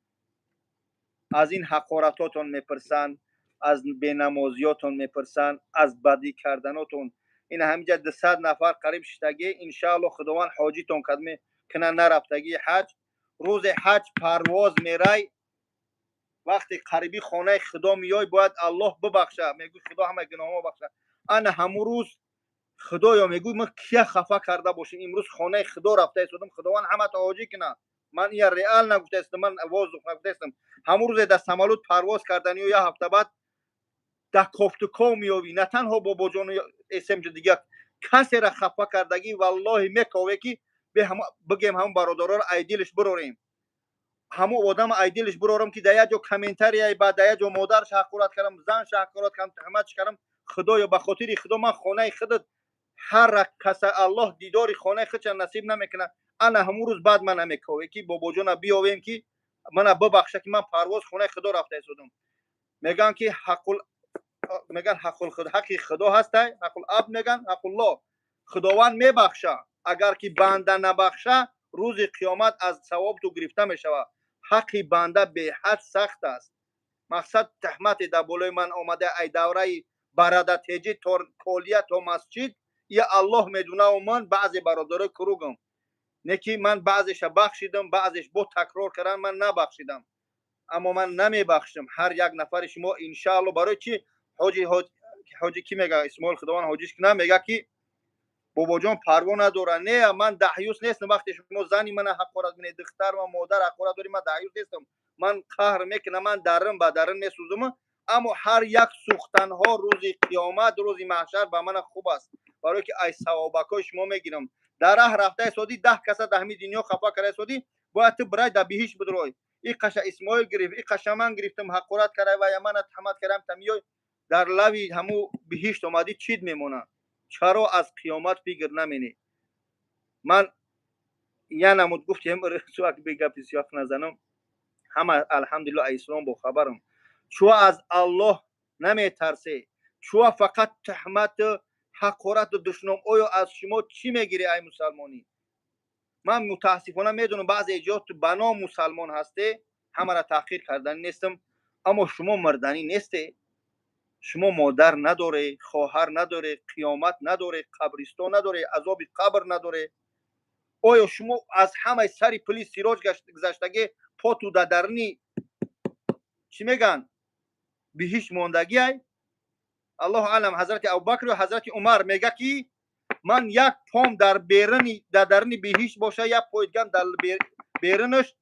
از این حقارتاتون میپرسن، از بینمازیاتون میپرسن، از بدی کردناتون. این همینجا 200 نفر قریب شدگی انشاءالله خداوند حاجیتون کدمه کنه نرفتگی حج. روز حج پرواز میرای وقتی قریبی خانه خدا میای باید الله ببخشه. میگه خدا همه گناهامو بخشه. انا همون روز خدایا میگو من کیا خفا کرده باشم امروز خانه خدا رفته ایستادم خداوند همه تا حاجی کنه. من یا ریال نگفته استم من آواز نگفته استم. همون روز در سمالوت پرواز کردنی و یا هفته بعد در کوفتکو میوی نه تنها بابا جان اسم دیگه کسی را خفا کردگی والله میکوه که به هم بگیم هم برادرا را ایدیلش بروریم. همو آدم ایدیلش برورم که در جو کامنتری ای بعد در جو مادرش حقارت کردم زنش حقارت کردم تهمت کردم. خدایا به خاطر خدا من خانه خودت هر کس الله دیدار خانه خودش نصیب نمیکنه. انا همون روز بعد من نمیکوه که بابا جان بیاویم که من ببخشه که من پرواز خونه خدا رفته ایستادم. میگن که حق خدا هست، حق الاب میگن حق الله. خداوند میبخشه، اگر که بنده نبخشه روز قیامت از ثواب تو گرفته میشود. حق بنده به حد سخت است. مقصد تهمت در بالای من آمده ای دوره برادر تیجی کلیه تا مسجد، یا الله میدونه و من بعضی برادر کروگم نه که من بعضش بخشیدم، بعضش با تکرار کردن من نبخشیدم، اما من نمیبخشم هر یک نفر شما انشاءالله. برای چی حاجی کی میگه اسماعیل خداوند حاجیش که نمیگه که بابا جان پروا نداره؟ نه من دهیوس نیستم. وقتی شما زنی من حقارت میکنید، دختر و مادر حقارت داری، من دهیوس نیستم. من قهر میکنم، من درم به درم میسوزم، اما هر یک سوختن ها روز قیامت روز محشر به من خوب است، برای که ای ثوابکای شما میگیرم. در راه رفته سودی 10 کس در همین دنیا خفا کرده سودی باید تو برای در بهشت بدروی. این قش اسماعیل گرفت، این قش من گرفتم حقارت کرده و یا من تهمت کردم تمیای در لوی همو بهشت اومدی چید میمونه. چرا از قیامت فکر نمینی؟ من یا نمود گفتیم رسوا که بگم سیاق نزنم، همه الحمدلله اسلام با خبرم. چو از الله نمیترسی، چو فقط تهمت حقارت دشنام اویا از شما چی میگیری ای مسلمانی؟ من متاسفانه میدونم بعضی ایجاد بنا مسلمان هسته، همه را تحقیر کردن نیستم، اما شما مردنی نیستی. شما مادر نداره، خواهر نداره، قیامت نداره، قبرستان نداره، عذاب قبر نداره. آیا شما از همه سری پلیس سیراج گذشتگی پا تو درنی چی میگن بهش موندگی ای؟ الله علم حضرت ابوبکر و حضرت عمر میگه که من یک پام در درنی بهش باشه، یک پایگم در بیرونش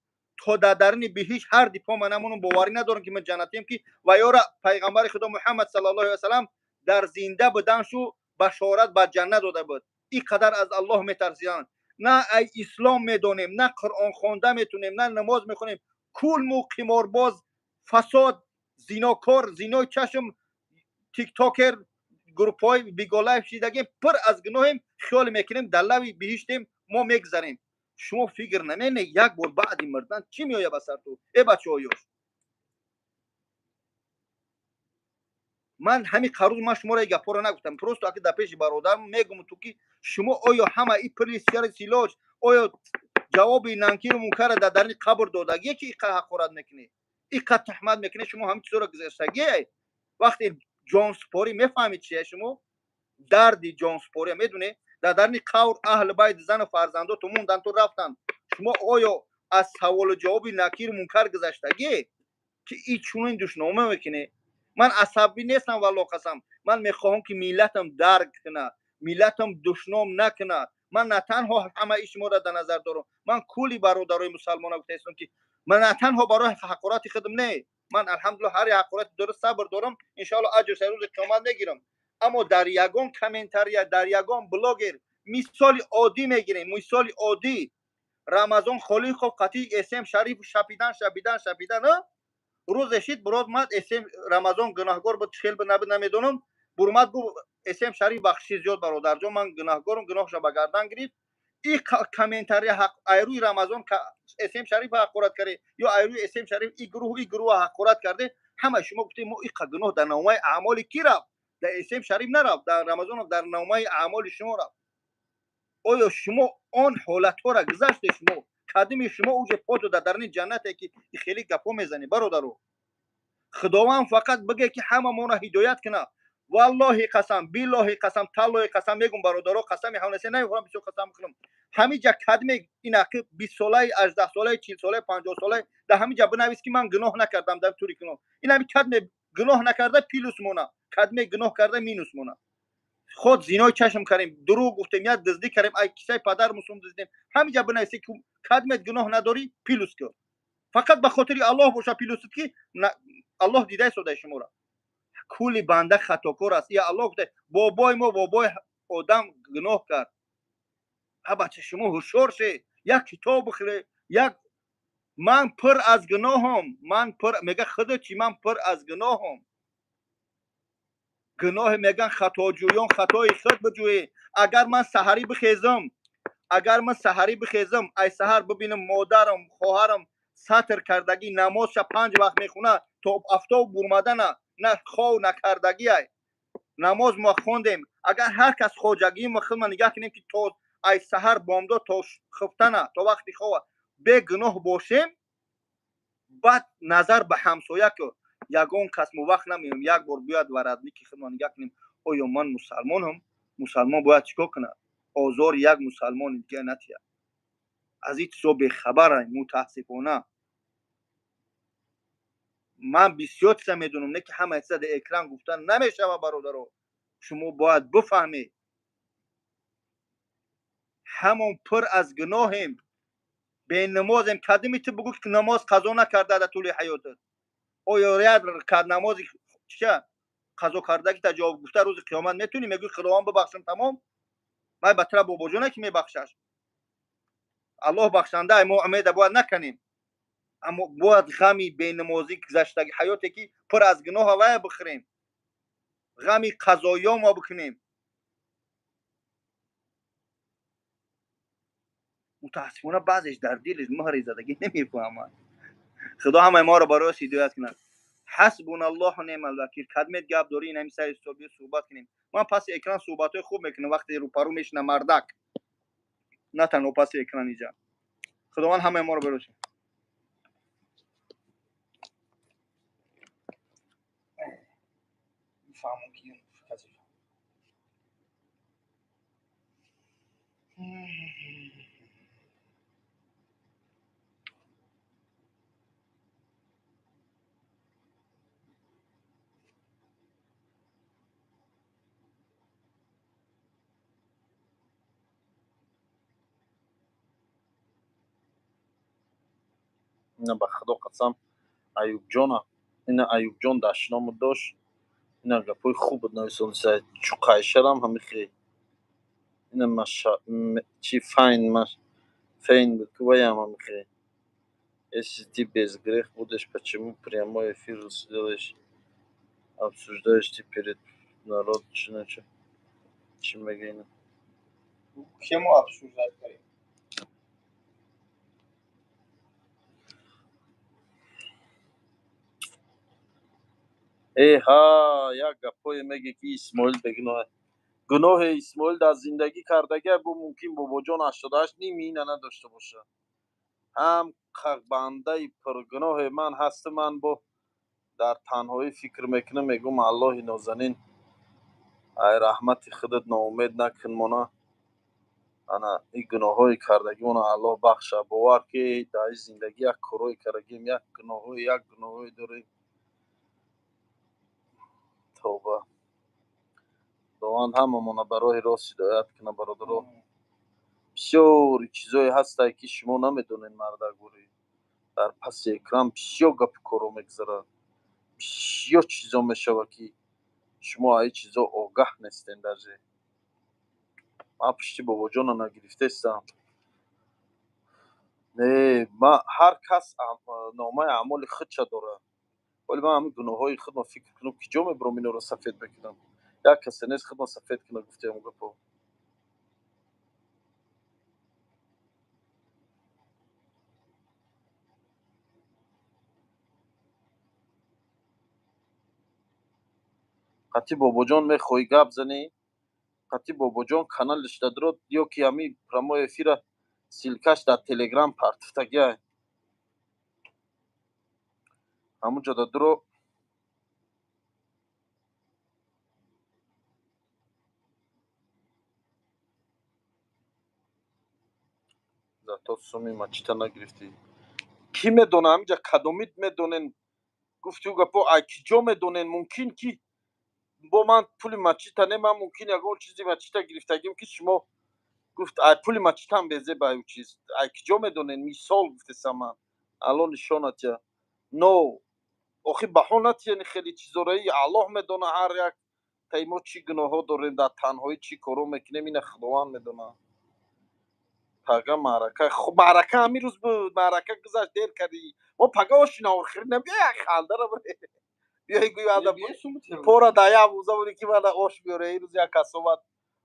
تا در درنی بهش هر دی پا منمون باوری ندارم که من جنتیم که و یارا پیغمبر خدا محمد صلی الله علیه و سلام در زنده بودن شو بشارت به جنت داده بود. این قدر از الله میترسیدن. نه ای اسلام میدونیم، نه قرآن خوانده میتونیم، نه نماز میخونیم، کول مو قمارباز، فساد، زیناکار، زینای چشم، تیک تاکر، گروپای بیگالایف شیدگی پر از گناهیم، خیال میکنیم در لوی بهشتیم، ما میگذریم. شما فکر نمینه یک بار بعد مردن چی میآید به سر تو ای بچه‌ها؟ من همین قرار من شما را گپا را نگفتم، پروستو اگه در پیش برادرم میگم تو که شما آیا همه این پلیسیار سیلاج آیا جواب نانکیر منکر در درنی قبر دادگی که این حقارت میکنی، این قد تحمد میکنی؟ شما همین چیزا را گذشتگی وقتی جان سپاری میفهمید چیه؟ شما دردی جان سپاری میدونی؟ در درنی قبر اهل بیت زن و فرزندات تو موندن تو رفتن، شما آیا از سوال و جواب نانکیر منکر گذشتگی که این چونین دشنامه میکنی؟ من عصبی نیستم والله قسم، من میخواهم که ملتم درک کنه، ملتم دشنام نکنه. من نه تنها همه شما را در نظر دارم، من کلی برادرای مسلمان گفتم که من نه تنها برای حقارت خودم نه، من الحمدلله هر حقارت درست صبر دارم، ان شاء الله اجر روز قیامت میگیرم. اما در یگان کامنتاری در یگان بلاگر مثال عادی میگیریم، مثال عادی رمضان خالی خوب قطعی اسم شریف شپیدن روز شید برات مد اسم رمضان گناهگار بود خیل به نبی نمیدونم برمد گو اسم شریف بخشی زیاد برادر جان من گناهگارم گناهش به گردن گرفت. این کامنتاری حق ایروی رمضان اسم شریف حقارت کرده یا ایروی اسم شریف این گروه حقارت کرده، همه شما گفتید ما این گناه در نامه اعمال کی رفت؟ در اسم شریف نرفت، در رمضان در نامه اعمال شما رفت. آیا شما آن حالت ها را گذشت؟ شما قدم شما اوج پاتو در درون جنته که خیلی گپا میزنی برادرو. خداوند فقط بگه که همه ما را هدایت کنه. والله قسم بالله قسم تالله قسم میگم برادرو، قسم حونسه نمیخورم، بسیار قسم میکنم. همین جا قدم این عقب 20 ساله 18 ساله 40 ساله 50 ساله در همین جا بنویس که من گناه نکردم در طوری کنم. این همین قدم گناه نکرده پلوس مونه، قدم گناه کرده مینوس مونه. خود زینای چشم کردیم، دروغ گفتیم، یا دزدی کردیم، ای کیسه پدر مسلم دزدیم، همینجا بنویسی که قدمت گناه نداری پیلوس کن. فقط به خاطر الله باشه پیلوست که الله دیده سوده شما را. کلی بنده خطاکار است. یا الله گفته بابای ما بابای آدم گناه کرد. بچه شما هوشیار شید، یک کتاب بخونه، یک من پر از گناهم، من پر میگه خدا چی من پر از گناهم. گناه میگن خطاجویان خطای خود بجوی. اگر من سحری بخیزم ای سحر ببینم مادرم خواهرم سطر کردگی نمازش 5 وقت میخونه تا افتاب برمدن نه خواه نکردگی ای نماز ما خوندیم اگر هر کس خوجگی ما خود نگاه کنیم که تا ای سحر بامداد تا خفتن تا وقتی خواه به گناه باشیم بعد نظر به همسایه که یگان کس مو وقت نمیم یک بار بیاد وردی که خود نگاه کنیم آیا من مسلمانم مسلمان باید چیکار کنه آزار یک مسلمان دیگه نتیه از این چیزا بخبرم متاسفانه من بسیار چیزا میدونم نه که همه چیزا در اکران گفتن نمیشه و برادرو شما باید بفهمید همون پر از گناهیم به نمازم کدی تو بگو که نماز قضا نکرده در طول حیاتت آیا یاد کرد نماز چه قضا کرده که تجاوز گفته روز قیامت میتونی میگی خداوند ببخشم تمام من بتره بابا جونه که میبخشش الله بخشنده ما امید باید نکنیم اما باید غمی به نمازی گذشتگی حیاتی که پر از گناه و بخوریم غمی قضایا ما بکنیم متاسفانه بعضیش در دلش مهر زدگی نمیفهمه خدا همه ما رو برای هدایت کنه حسبنا الله و نعم الوکیل کدمت گپ داری این همین سر استوبی صحبت کنیم من پس اکران صحبتای خوب میکنم وقتی رو پرو میشنه مردک نه تنها پس اکران اینجا خداوند همه ما رو بروشه میفهمم که کسی اینا به خدا قسم ایوب جان اینا ایوب جان داشتنامو داشت اینا گپای خوب بود نویسان سعی چو قیشرم هم خیلی اینا چی فین بود که ваям هم خیلی SCT безгрех будешь почему прямой эфир сделаешь обсуждаешь перед народ چی میگه اینا که ما افسوس داریم ای ها یک گپای میگه که اسماعیل گناه اسماعیل در زندگی کردگی ممکن بابا جان 88 نیم اینه نداشته باشه هم بنده پرگناه من هست من با در تنهایی فکر میکنم میگم الله نازنین ای رحمت خودت ناامید نکن مانا انا این گناه های کردگی مانا الله بخشه باور که در این زندگی یک کارای کردگیم یک گناه های داریم توبه خداوند همه مانا برای راست هدایت کنه برادرو بسیار چیزایی هسته که شما نمیدونین مردگوری در پس اکرام بسیار گپ کارو میگذره بسیار چیزا میشوه که شما ای چیزا آگاه نیستین در جه من پشتی بابا جان نگرفته استم نه من هر کس نامه اعمال خودش داره ولی من همین گناه های خود فکر کنم که جا میبرم اینا رو سفید بکنم یک کسی نیست خود سفید کنه گفته هم گپا قطعی بابا جان میخوای گپ زنی قطعی بابا جان کانالش دادرو یا که همین پرمای افیر سیلکش در تلگرام پرتفتگی همونجا دادرو در تو سومی مچتا نگرفتی کی میدونه همینجا کدومیت میدونین گفتی او گپا ای کجا میدونین ممکن که با من پول مچتا نه من ممکن یگان چیزی مچتا گرفتگیم که شما گفت ای پول مچتا هم بیزه با او چیز ای کجا میدونین مثال گفته من الان نشانت یا نو آخی بهانت یعنی خیلی چیزا رایی الله میدونه هر یک تایما چی گناه ها داریم در تنهایی چی کارو میکنیم این خداوند میدونه پگا معرکه خب معرکه همین روز بود معرکه گذشت دیر کردی ما پگا آشنا آخر نبیا یک خالده رو بره بیایی گوی آدم پورا دایا بوزا بودی که من آش بیاره این روز یک کس اومد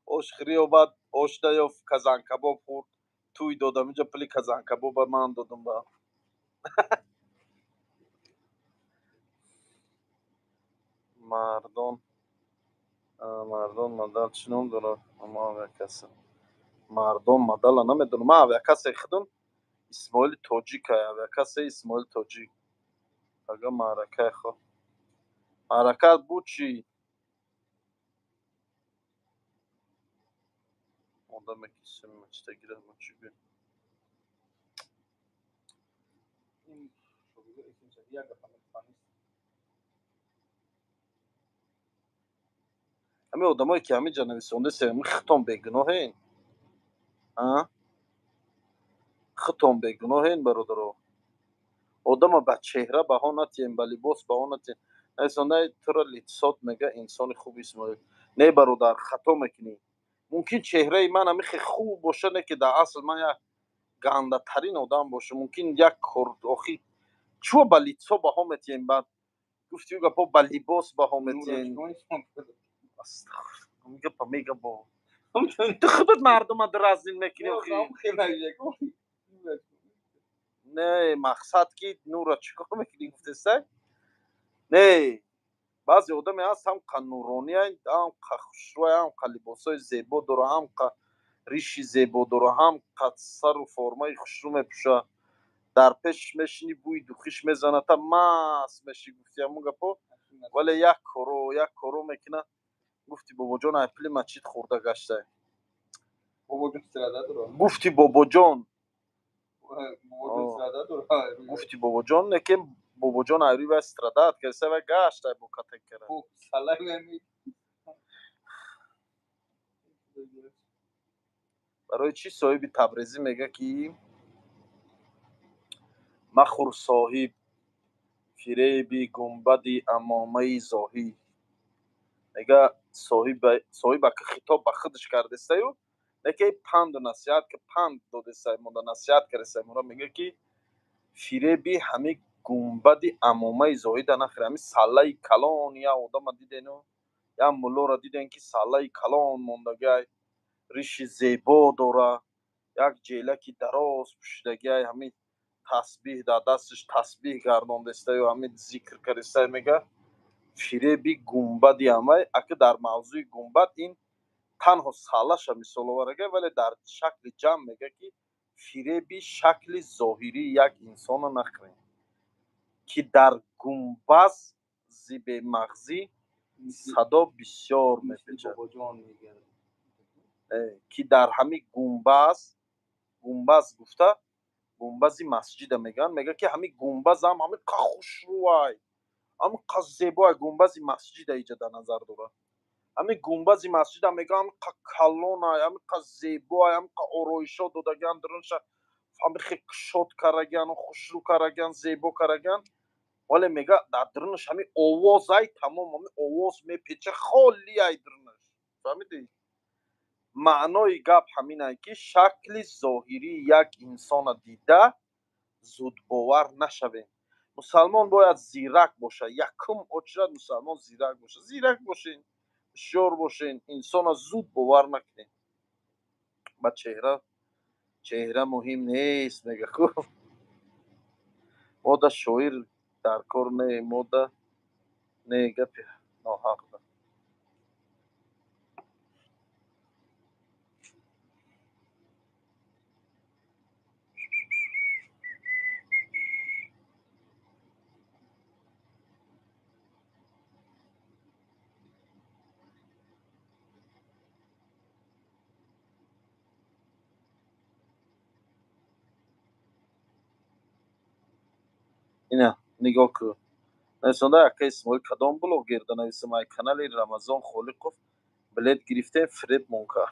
آش خری اومد آش دایا کزان کباب خورد توی دادم اینجا پلی کزان کباب من دادم با مردان مدل چنون داره اما کسی مردم مدل نمیدونم ما کسی خودم اسماعیل توجیک کسی اسماعیل توجیک اگه معرکه خو معرکه بود چی آدم کسی مستگیره چی بید این شغلی اسمش یک دفعه می‌فهمید. همه آدمایی که همینجا نویسنده سمی ختم بگناه این ختم بگناه این برادرو آدم با چهره بها نتیم با لباس بها نتیم نویسنده تو را لیتسات میگه انسان خوب اسماعیل نه برادر خطا میکنی ممکن چهره من همیخ خوب باشه نه که در اصل من یک گنده ترین آدم باشه ممکن یک کرد آخی چوه با لیتسا بها میتیم بعد گفتی او گپا با لباس بها میتیم میگه پا میگه با تو خودت مردم درازین میکنی آخی نه مقصد که نورا چیکار میکنی گفته سه نه بعضی آدمی هست هم نورانی هست هم خوشروی هم لباسای زیبا داره هم ریشی زیبا داره هم سر و فرمای خوشرو میپوشه در پیش میشینی بوی دوخیش میزنه تا مست میشی گفتی همون گپا ولی یک کارو میکنه گفتی بابا جان اپلی مچید خورده گشته گفتی بابا جان گفتی بابا جان نکه بابا جان ایری و استرادات که سه گشته بو کتک کرده برای چی صاحب تبریزی میگه که مخور صاحب فریبی گنبدی امامه زاهی میگه صاحب که خطاب به خودش کرده سیو نکه پند و نصیحت که پند داده سای مونده نصیحت کرده سای مونده میگه که فریبی همه گنبدی امامه زاهی در نخیر همه ساله کلان یا آدم دیدینو یا ملو را دیدین که ساله کلان موندگی ریش زیبا داره یک جیلکی دراز پوشیدگی همین تسبیح در دستش تسبیح گرداندسته و همین ذکر کرده میگه فریبی گنبدی همه اگه در موضوع گنبد این تنها سالش مثال آورده ولی در شکل جمع میگه که فریبی شکل ظاهری یک انسان نخرین که در گنبز زیب مغزی صدا بسیار میپیچه که در همین گنبز گفته گنبزی مسجد میگه که همین گنبز هم همین خوشروای همین زیبای گنبزی مسجد ایجا در نظر داره همین گنبزی مسجد هم میگه همین کلون همین زیبای همین آرایشا دادگان درنش همین کشاد کرگن و خوشرو کرگن زیبا کرگن ولی میگه در درنش همین آواز های تمام همین آواز میپیچه خالی های درنش فهمیدی معنای گپ همین است که شکل ظاهری یک انسان دیده زود باور نشویم مسلمان باید زیرک باشه یکم اجرت مسلمان زیرک باشین هوشیار باشین انسان زود باور نکنین با چهره مهم نیست میگه خوب ما در شاعر در کار نه ما در نه گپ ناحق ده. اینا نگاه کن نویسنده اکه اسماعیل کدام بلوگر در نویسه مای کانال رمضان خالقов بلد گرفته فریب منکر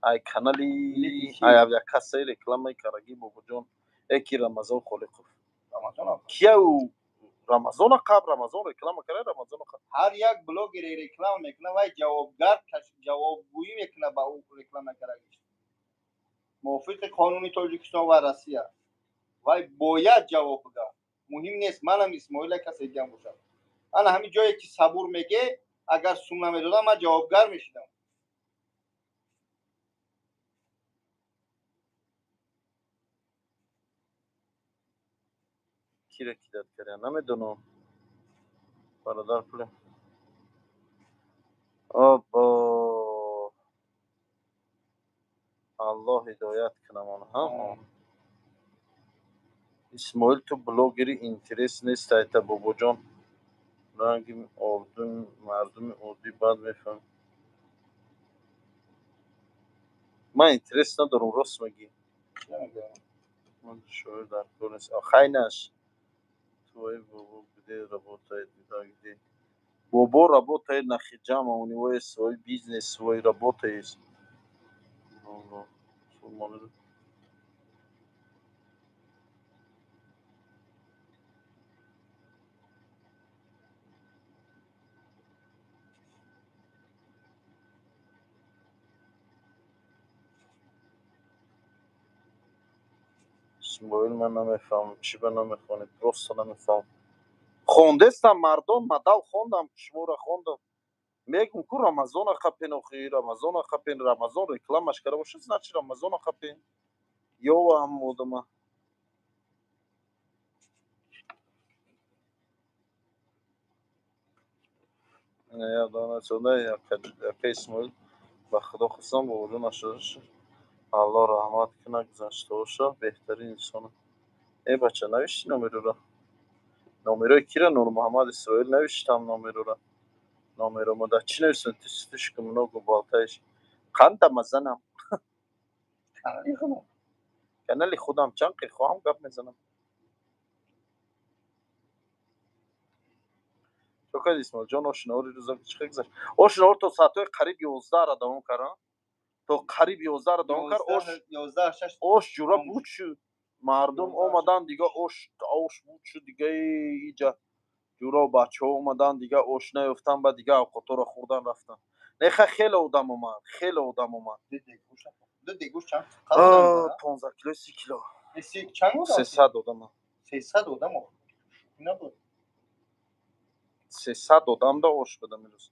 ای کانالی ای یک کسی رکلام میکردی بابا جان اکی رمضان خالقов کیا او رمضان قبل رمضان رکلام کرده رمضان قبل هر یک بلاگر رکلام میکنه و جوابگر جوابگویی میکنه با او رکلام کرده موافق قانون تاجیکستان و روسیه و باید جواب بده مهم نیست منم اسماعیل کسی دیگه باشم انا همین جایی که صبور میگه اگر سوم نمیدادم من جوابگر میشدم کی را کی داد کرده نمیدونم برادر پولم آبا الله هدایت کنم آنها اسماعیل تو بلاگری اینترس نیست ایتا بابا جان رنگ اردن مردم اردی بعد میفهم من اینترس ندارم راست میگی من شوهر در کار نیست خیلی توی بابا بده رابطه دیده بابا رابطه نخی جمع اونی وای سوی بیزنس وای رابطه ایست اسماعیل من نمیفهم چی به نمیخوانید درست نمیفهم خوندستم مردم مدال خوندم شما را خوندم میگم کو رمضان خپین اخی رمضان خپین رمضان رکلامش کرده باشه значи رمضان خپین یا هم بودم یادانه شده یک اسماعیل به خدا خواستم با وجود نشده شد الله رحمت کنه گذشته باشه بهترین انسان ای بچه نوشتی نامرو را نامروی کی را نور محمد اسرائیل نوشتم نامرو را نامرو ما در چی نوشتن تیستش که منو گو بالتایش قندم زنم کانالی خودم چند که خواهم گپ میزنم تو که اسماعیل جان آشناوری روزا چی گذشت آشناور تو ساعتای قریب 11 را دوام کردن تو قریب 11 را دوام کرد 11 6 اوش جورا بود شد مردم اومدن دیگه اوش بود شد دیگه اینجا جورا بچه ها اومدن دیگه اوش نیفتن بعد دیگه اوقاتو را خوردن رفتن نخه خیلی آدم اومد خیلی آدم اومد دو دیگوش چند 15 کیلو 30 کیلو چند بود 300 آدم 300 آدم نبود 300 آدم دا اوش بدم میروز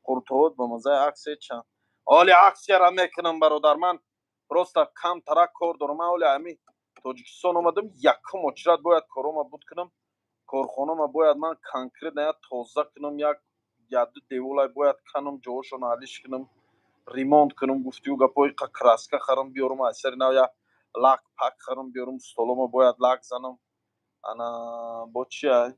قرطود به مزه عکس چند حالی عکس را میکنم برادر من просто کم ترک کار دارم حالی همین تاجیکستان اومدم یکم اچرت باید کارم بود کنم کارخانه باید من کنکریت نه تازه کنم یک یا دو دیوالای باید کنم جوشون حالیش کنم ремонт کنم گفتیو گپای کراسکا خرم بیارم اثر نه یا لاک پاک خرم بیارم استولوما باید لاک زنم انا با چیه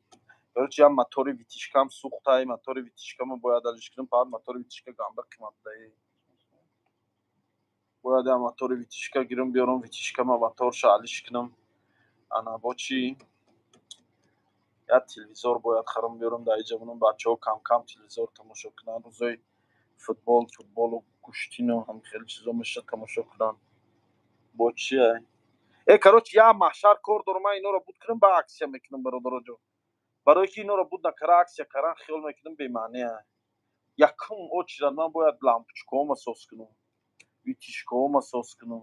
короче هم موتور ویتیشکم سوخته موتور ویتیشکم باید حالش کنم بعد موتور ویتیشکا گنده قیمت ده باید هم موتور ویتیشکا گیرم بیارم ویتیشکم موتورش حالش کنم انا با چی یا تلویزیون باید خرم بیارم در اینجا بونم بچه‌ها کم کم تلویزیون تماشا کنن روزای فوتبال و کشتین و هم خیلی چیزا میشه تماشا کنن با چیه короче یا محشر کار دارم اینا رو بود کنم با اکسیا میکنم برادر جو برای که اینا رو بود نکره اکسیا کردن خیال میکنم بی معنی یکم اوچ من باید لامپچکوم سوس کنم ویتیشکوم سوس کنم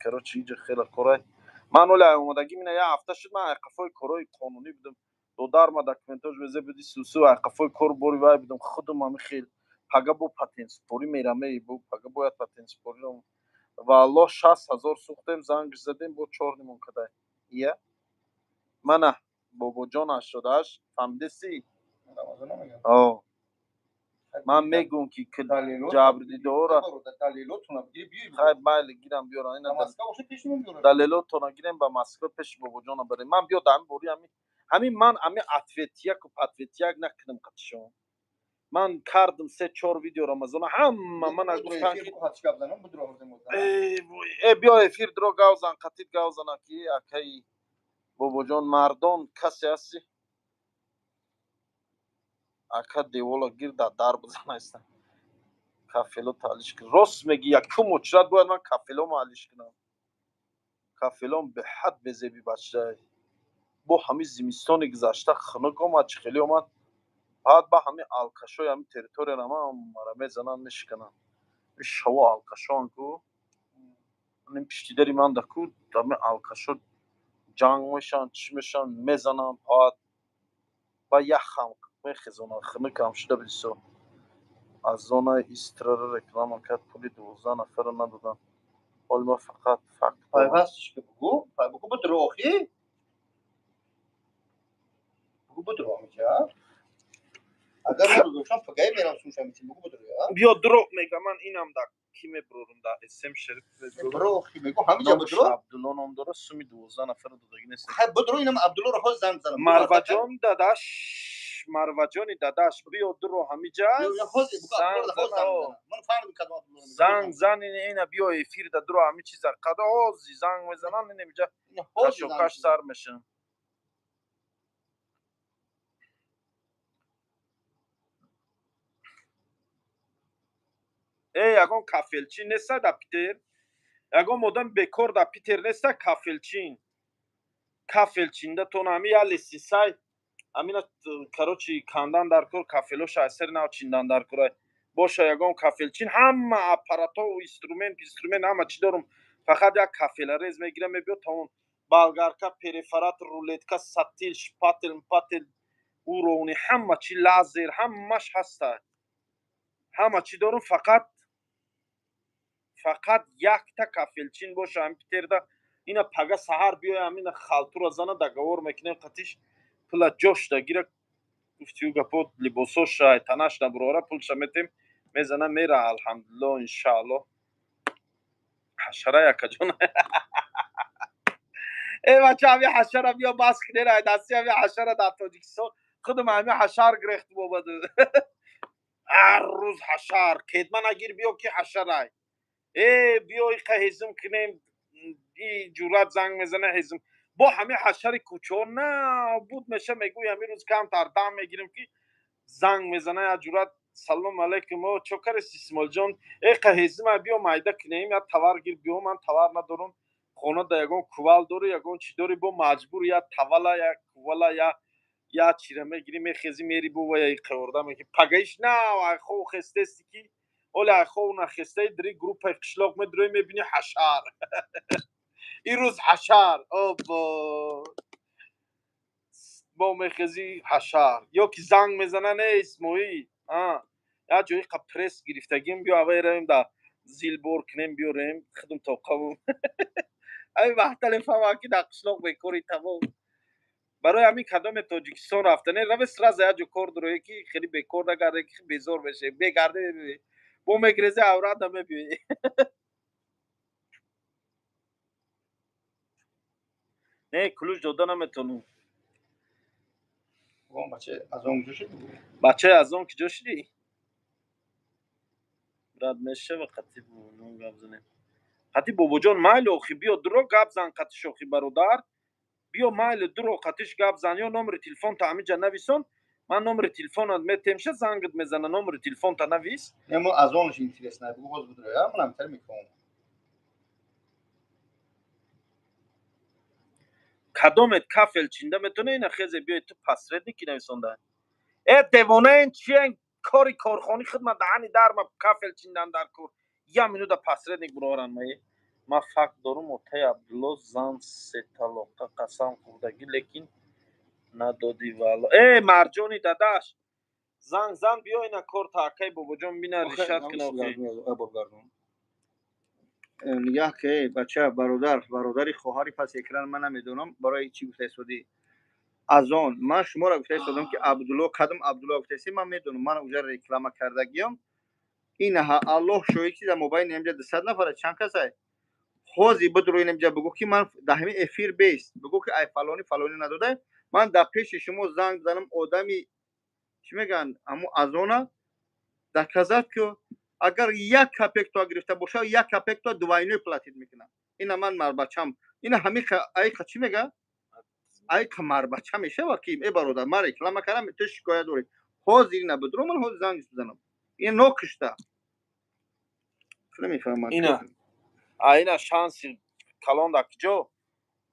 короче اینجا خیلی کاره من ولی اومدگی مینا یه هفته شد من قفای کارهای قانونی بودم دو در ما داکومنتاژ وزه بدی سوسو قفای کار بوری وای بودم خودم هم خیلی پگا بو پاتنت سپوری میرمه بو پگا باید پاتنت سپوری رو والله 60000 سوختم زنگ زدیم با 4 نیمون کدای یه من بابا جان 88 فهمیدی آه من میگم که جبر دیدارا دلیلاتون بگیری بیای خیلی بله گیرم بیارن اینا مسکو باشه پیشمون بیارن دلیلاتون گیرم با مسکو پیش بابا جان بریم من بیا دام بوری همین من اتویتیک و پاتویتیک نکنم قطشون من کردم 3-4 ویدیو رمضان هم من از گفتن بیا افیر درو گاوزن قطیت گاوزن کی اکی بابا جان مردم کسی هستی اکا دیوالا گیر در بزن هستن کافلو تالیش کن راست میگی یکم اچرت باید من کافلو مالیش کنم کافلوم به حد بزبی بچه با همین زمستان گذشته خنک اومد خیلی اومد بعد با همین آلکاشوی همین تریتوری را مرا میزنن میشکنن شوا آلکاشون کو این پشتی داری من دکو همین آلکاشو جنگ میشن چی میشن میزنن بعد با یخم میخیزونن خنک هم شده بیسو از زونه استرار رکلام کرد پولی 12 نفر ندادن حال ما فقط پیوستش که بگو به دروغی budur amca. Agar ما رو گفتم پگای میرم سوشم میتونم بگو بدر یا بیا دروغ میگم من اینم دا کیمه برورم دا اسم شریف برو خی میگو همینجا نامش بدر عبدالله نام داره سومی 12 نفر دادگی نیست خب بدر اینم عبدالله رو خود زنگ زدم مروجان داداش مروجانی داداش بیا درو همینجا یا خود بگو عبدالله خود زنگ زدم من فهمیدم کدام عبدالله زنگ زن اینا بیا افیر دا درو همین چیزا قدا زنگ میزنن نمیجا کشوکش سر میشن یگان کافلچین نیست دا پیتر یگان مودم بکور دا پیتر نیست کافلچین دا تون همی یا لیسیسای همینا کاروچی کاندان در کور کافلو شایستر ناو چیندان در کور باشه یگان کافلچین همه اپاراتو و اینسترومنت همه چی دارم فقط یک کافل ریز میگیرم میبیو تا اون بالگارکا پریفرات رولتکا ساتیل شپاتل مپاتل اورونی همه چی لازر همش هسته همه چی دارم فقط یک تا کافلچین باشه هم پیتر دا اینا پگه سهر بیای همین خالتو را زنه دا گوار میکنیم قطیش پلا جوش دا گیره گفتیو گپود لباسوش تناش نبروره پولش میتیم میزنه میره الحمدلله انشاءالله حشره یکا جون ای بچه همی حشره بیا بس کنی رای دستی همی حشره در تاجیکستان خودم همی حشر گرخت بابده هر روز حشر کدمه نگیر بیا که حشره ای بیا ایقا هزم کنیم ای جورت زنگ میزنه هزم با همه حشر کوچو نه بود میشه میگوی همین روز کم تر دم میگیریم که زنگ میزنه یا جورت سلام علیکم و چوکر سیسمال جان ایقا هزم بیا مایده کنیم یا توار گیر بیا من توار ندارم خونه دا یگون کوال داره یگون چی داری با مجبور یا توالا یا کووالا یا چیره میگیری میخیزی میری بو و یا ایقا ورده میگی پگیش نه و خو خسته استی که اولا خو نخسته دری گروپ قشلاق میدروی میبینی حشر این روز حشر با میخزی حشر یا که زنگ میزنه نیست مویی یا جوی پرس گرفتگیم بیا اوی رویم دا زیل بور کنیم بیاریم خودم توقعم اوی محتلف هم که دا قشلاق بیکوری تمام برای همین کدام تاجیکستان رفتنه روی سراز یا جو کار دروی که خیلی بیکور نگرده که بیزور بشه بگرده ببینی با میگرزه اوراد هم ببینی نه کلوش داده نمیتونم بچه از اون جوشی بچه از اون که جوشی راد میشه و قطی بونون گاب زنه قطی بابا جان مایل اوخی بیا درو گاب زن قطی شوخی برادر بیا مایل درو قطیش گاب زن یا نمر تلفن تا همیجا نویسون من نمر تلفن میتیمشه زنگت میزنه نمر تلفن تا نویس نمو از اونش اینترس نه بگو باز بدر یا منم تر میکنم کدامت کافل چینده میتونه اینا خیزه بیای تو پسرد نکی نویسونده دیوانه این چیه این کاری کارخانی خدمت دهانی در ما کافل چیندن در کور یا منو دا پسرد نک برارن مایی ما فقط دارم اوتای عبدالله زن سه طلاقه قسم خوردگی لیکن ندادی والا مرجانی داداش زن بیا اینا کار تاکی بابا جان بینا ریشت کنه اوکی نگاه که بچه برادری خواهری پس اکران من نمیدونم برای چی گفته سودی از اون من شما را گفته سودم که عبدالله کدام عبدالله گفته من میدونم من اونجا رکلام کردگیم این ها الله شوی که در موبایل نمیجا 200 نفر چند کسای خوزی بدرو نمیجا بگو که من دهمی افیر بیست بگو که ای فلانی نداده من در پیش شما زنگ زنم آدمی چی میگن همو از اون در کذب که اگر یک کپک تو گرفته باشه یک کپک تو دوینه پلاتید میکنم اینا من مر بچم اینا همین ای چی میگه ای کمر بچه میشه واقعی ای برادر من رکلام کردم تو شکایت داری حاضر نبودرو من حاضر زنگ بزنم این نوکشته نمیفهمم اینا شانسی کلان دا کجا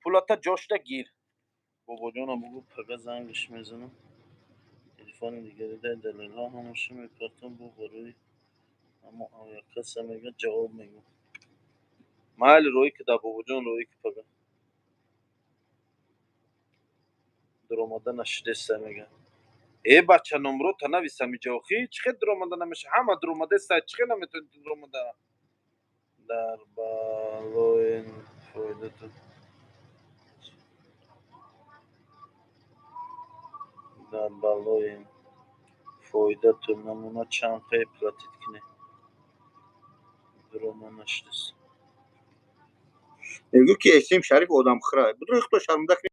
پولاتا جاشته گیر بابا جانم بگو پگه زنگش میزنم تلفن دیگه ده دلیل ها همشه میکردم با برای اما کسی میگه جواب میگم محل روی که دا بابا جان روی که پگه در آمده نشده سه میگه بچه نمرو تا نویسم اینجا خی چخه در آمده نمیشه همه در آمده سه چخه نمیتونی در آمده در بالای فایده تو در بالای فایده تو نمونه چند پی پلاتیت کنه درونه نشتست میگو که اسم شریف آدم خرا بدون اختا شرمنده کنی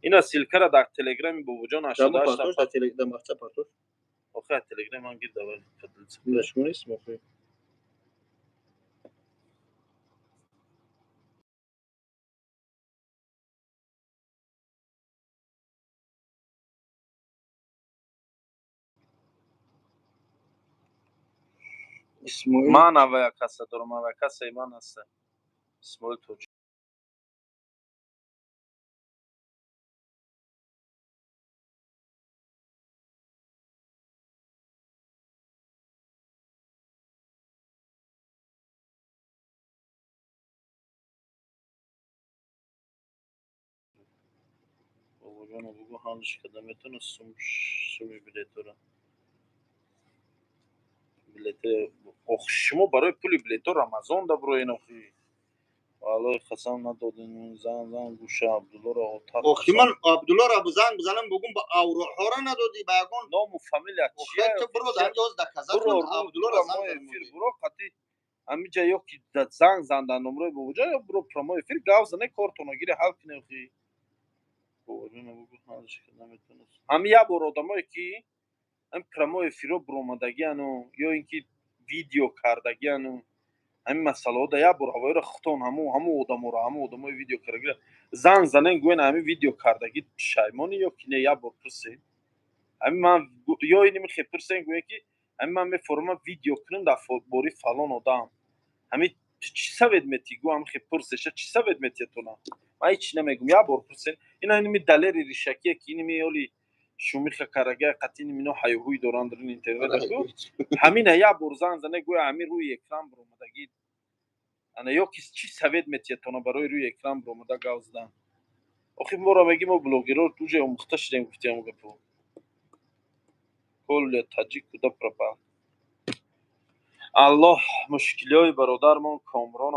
اینا سیلکه را در تلگرام بوجان دمو 88 پاتوش در تلگرام مخچه پاتوش آخه تلگرام من گیر دوال نشمون اسم آخه اسماعیل من اوه کسا دارم اوه کسا ایمان هسته اسماعیل توجی بوجان بگو حالش کده میتونه سومی بلیتو را بلیت شما برای پولی بلیتو رمضان دا برو این اخی والله خسام ندادین زن گوشه عبدالله را آتار آخی من عبدالله را بزنگ بزنم بگم با اوراق ها را ندادی بیگان نام و فامیلیا چیه آخه برو در اینجا از دکازه برو کن رو عبدالله را زنگ پرامای زنم افیر برو قطعی همینجا یا که زنگ زندن نمره بوجا یا برو پرامای افیر گاو زنه کارتونو گیره حل کنه اخی بوجا نبگو حالش که نمیتونست همین یا برو آدمایی که هم پرامای افیرو برومدگی انو یا اینکه ویدیو کردگی انو همین مسئله ها دا یا برو هوای را خطان همو آدمای ویدیو کردگی زنگ زنه گوین همین ویدیو کردگی شایمانی یا که نه یا برو پرسی همین من یا اینی من خیلی پرسیم گوین که همین من می فرما ویدیو کنم در باری فلان آدم همین چی سوید میتی گو هم خیلی پرسشه چی سوید میتی تو نه من هیچ نمیگم یا برو پرسیم این اینمی دلیری ریشکیه که اینمی یالی شومی خکرگه قطعی اینو حیوهوی دوران در اینترنت گو همین یا برو زنگ زنه گوی همین روی اکران برومدگی انا یا کس چی سوید میتی تو نه برای روی اکران برومده گاوزدن آخه ما را میگیم ما بلوگرها تو جای مختش دیم گفتیم گپو کل تاجیک کدا پرپا الله مشکلیای برادرمون کامران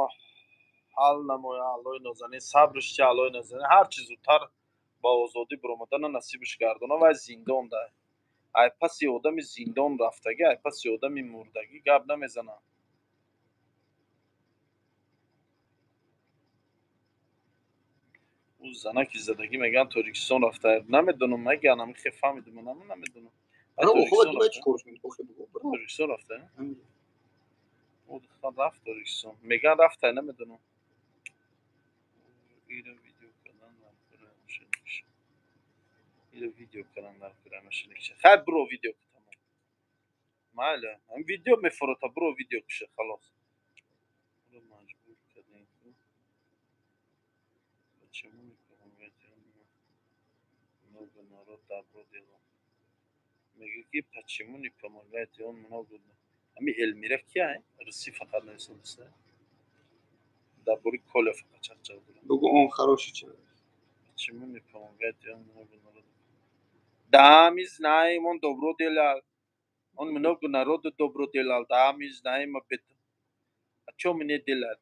حل نمایا الله نازنین صبرش چه الله نازنین هر چیز زودتر با آزادی برآمدن نصیبش گردونه و زندان ده ای پس یه آدم زندان رفتگی ای پس یه آدم مردگی گپ نمیزنه اون زنه که زدگی میگن تاجیکستان رفته نمیدونم میگن خیلی فهمیدم من نمیدونم برو خوبه دیگه چی کارش میکنی آخه بگو برو تاجیکستان رفته او دختر رفت تاجیکستان میگن رفته نمیدونم اینو ویدیو کردن نمی‌کنه میشه اینو ویدیو کردن نمی‌کنه میشه خیر برو ویدیو تمام ماله هم ویدیو میفروتا برو ویدیو کشه خلاص برو مجبور کردین چمون میکنم много народ добро делал میگه که почему помогает он много همین علمیره کیه رسی فقط نمیسنسه در بوری کل فقط چرچه بودن بگو اون خراشی چه почему не помогает он много народ да мы знаем он добро делал он много народу добро делал да мы знаем об этом а что мне делать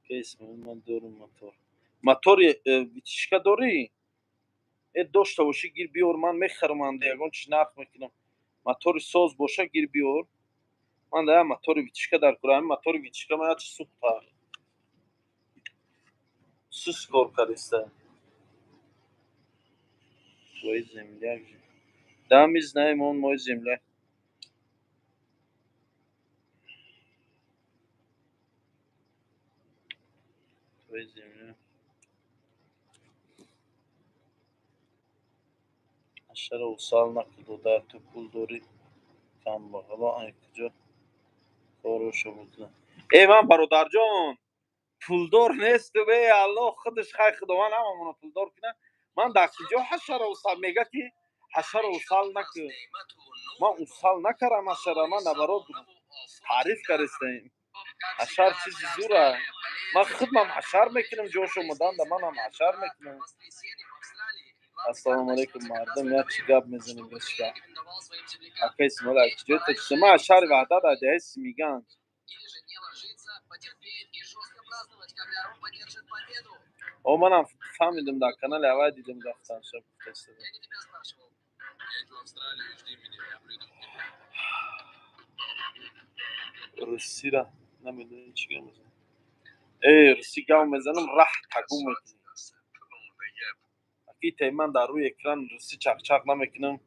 که اسم من دارم موتور ویتیشکا داری داشته باشی گیر بیار من میخرم یگان چیز نرخ میکنم موتور ساز باشه گیر بیار من در موتور ویتیشکا در کارم موتور ویتیشکا من چه سوخت سوس کار کردسته توی زمین دم از نیم مای زمین توی زمین اشتر و سال نکرد در تو پول داری کم با حالا این کجا کارشو بوده ای من برادر جان پولدار نیست و به الله خودش خیر خداوند هممون پولدار کنه من در کجا حشر و سال میگه که حشر و سال نکن ما اون سال نکردم اشاره ما نبرات تعریف کردیم اشار چیزی زوره ما خودم اشار میکنم جوشو مدام ده منم اشار میکنم السلام علیکم مردم یا چی گپ میزنیم بشکا اکا اسمال اکجوی تا ما اشار وحدت ادهیس میگن او منم فهمیدم در کانال اول دیدم رفتن شب فرستادم روسی را نمیدونی چی گم میزنم ای روسی گم میزنم راه تگو میکنی اکی تیمن در روی اکران روسی چق چق نمیکنم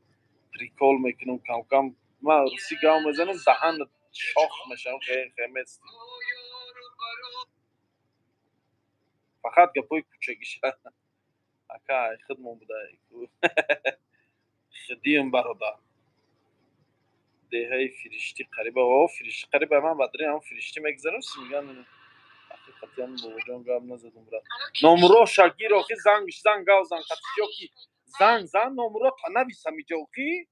ریکول میکنم کم کم ما روسی گم میزنم دهن شاخ میشم خیلی است فقط گپوی کوچگیشه اکا خدمون بوده خدیم برادر دههای فرشتی قریبه و فرشتی قریبه من بدری هم فرشتی میگذارم میگن حقیقتی هم با جان گام نزدم برات نمرو شگیر اخی زنگ گاو زنگ کتشوکی زن نمرو تا نویسم اینجا اخی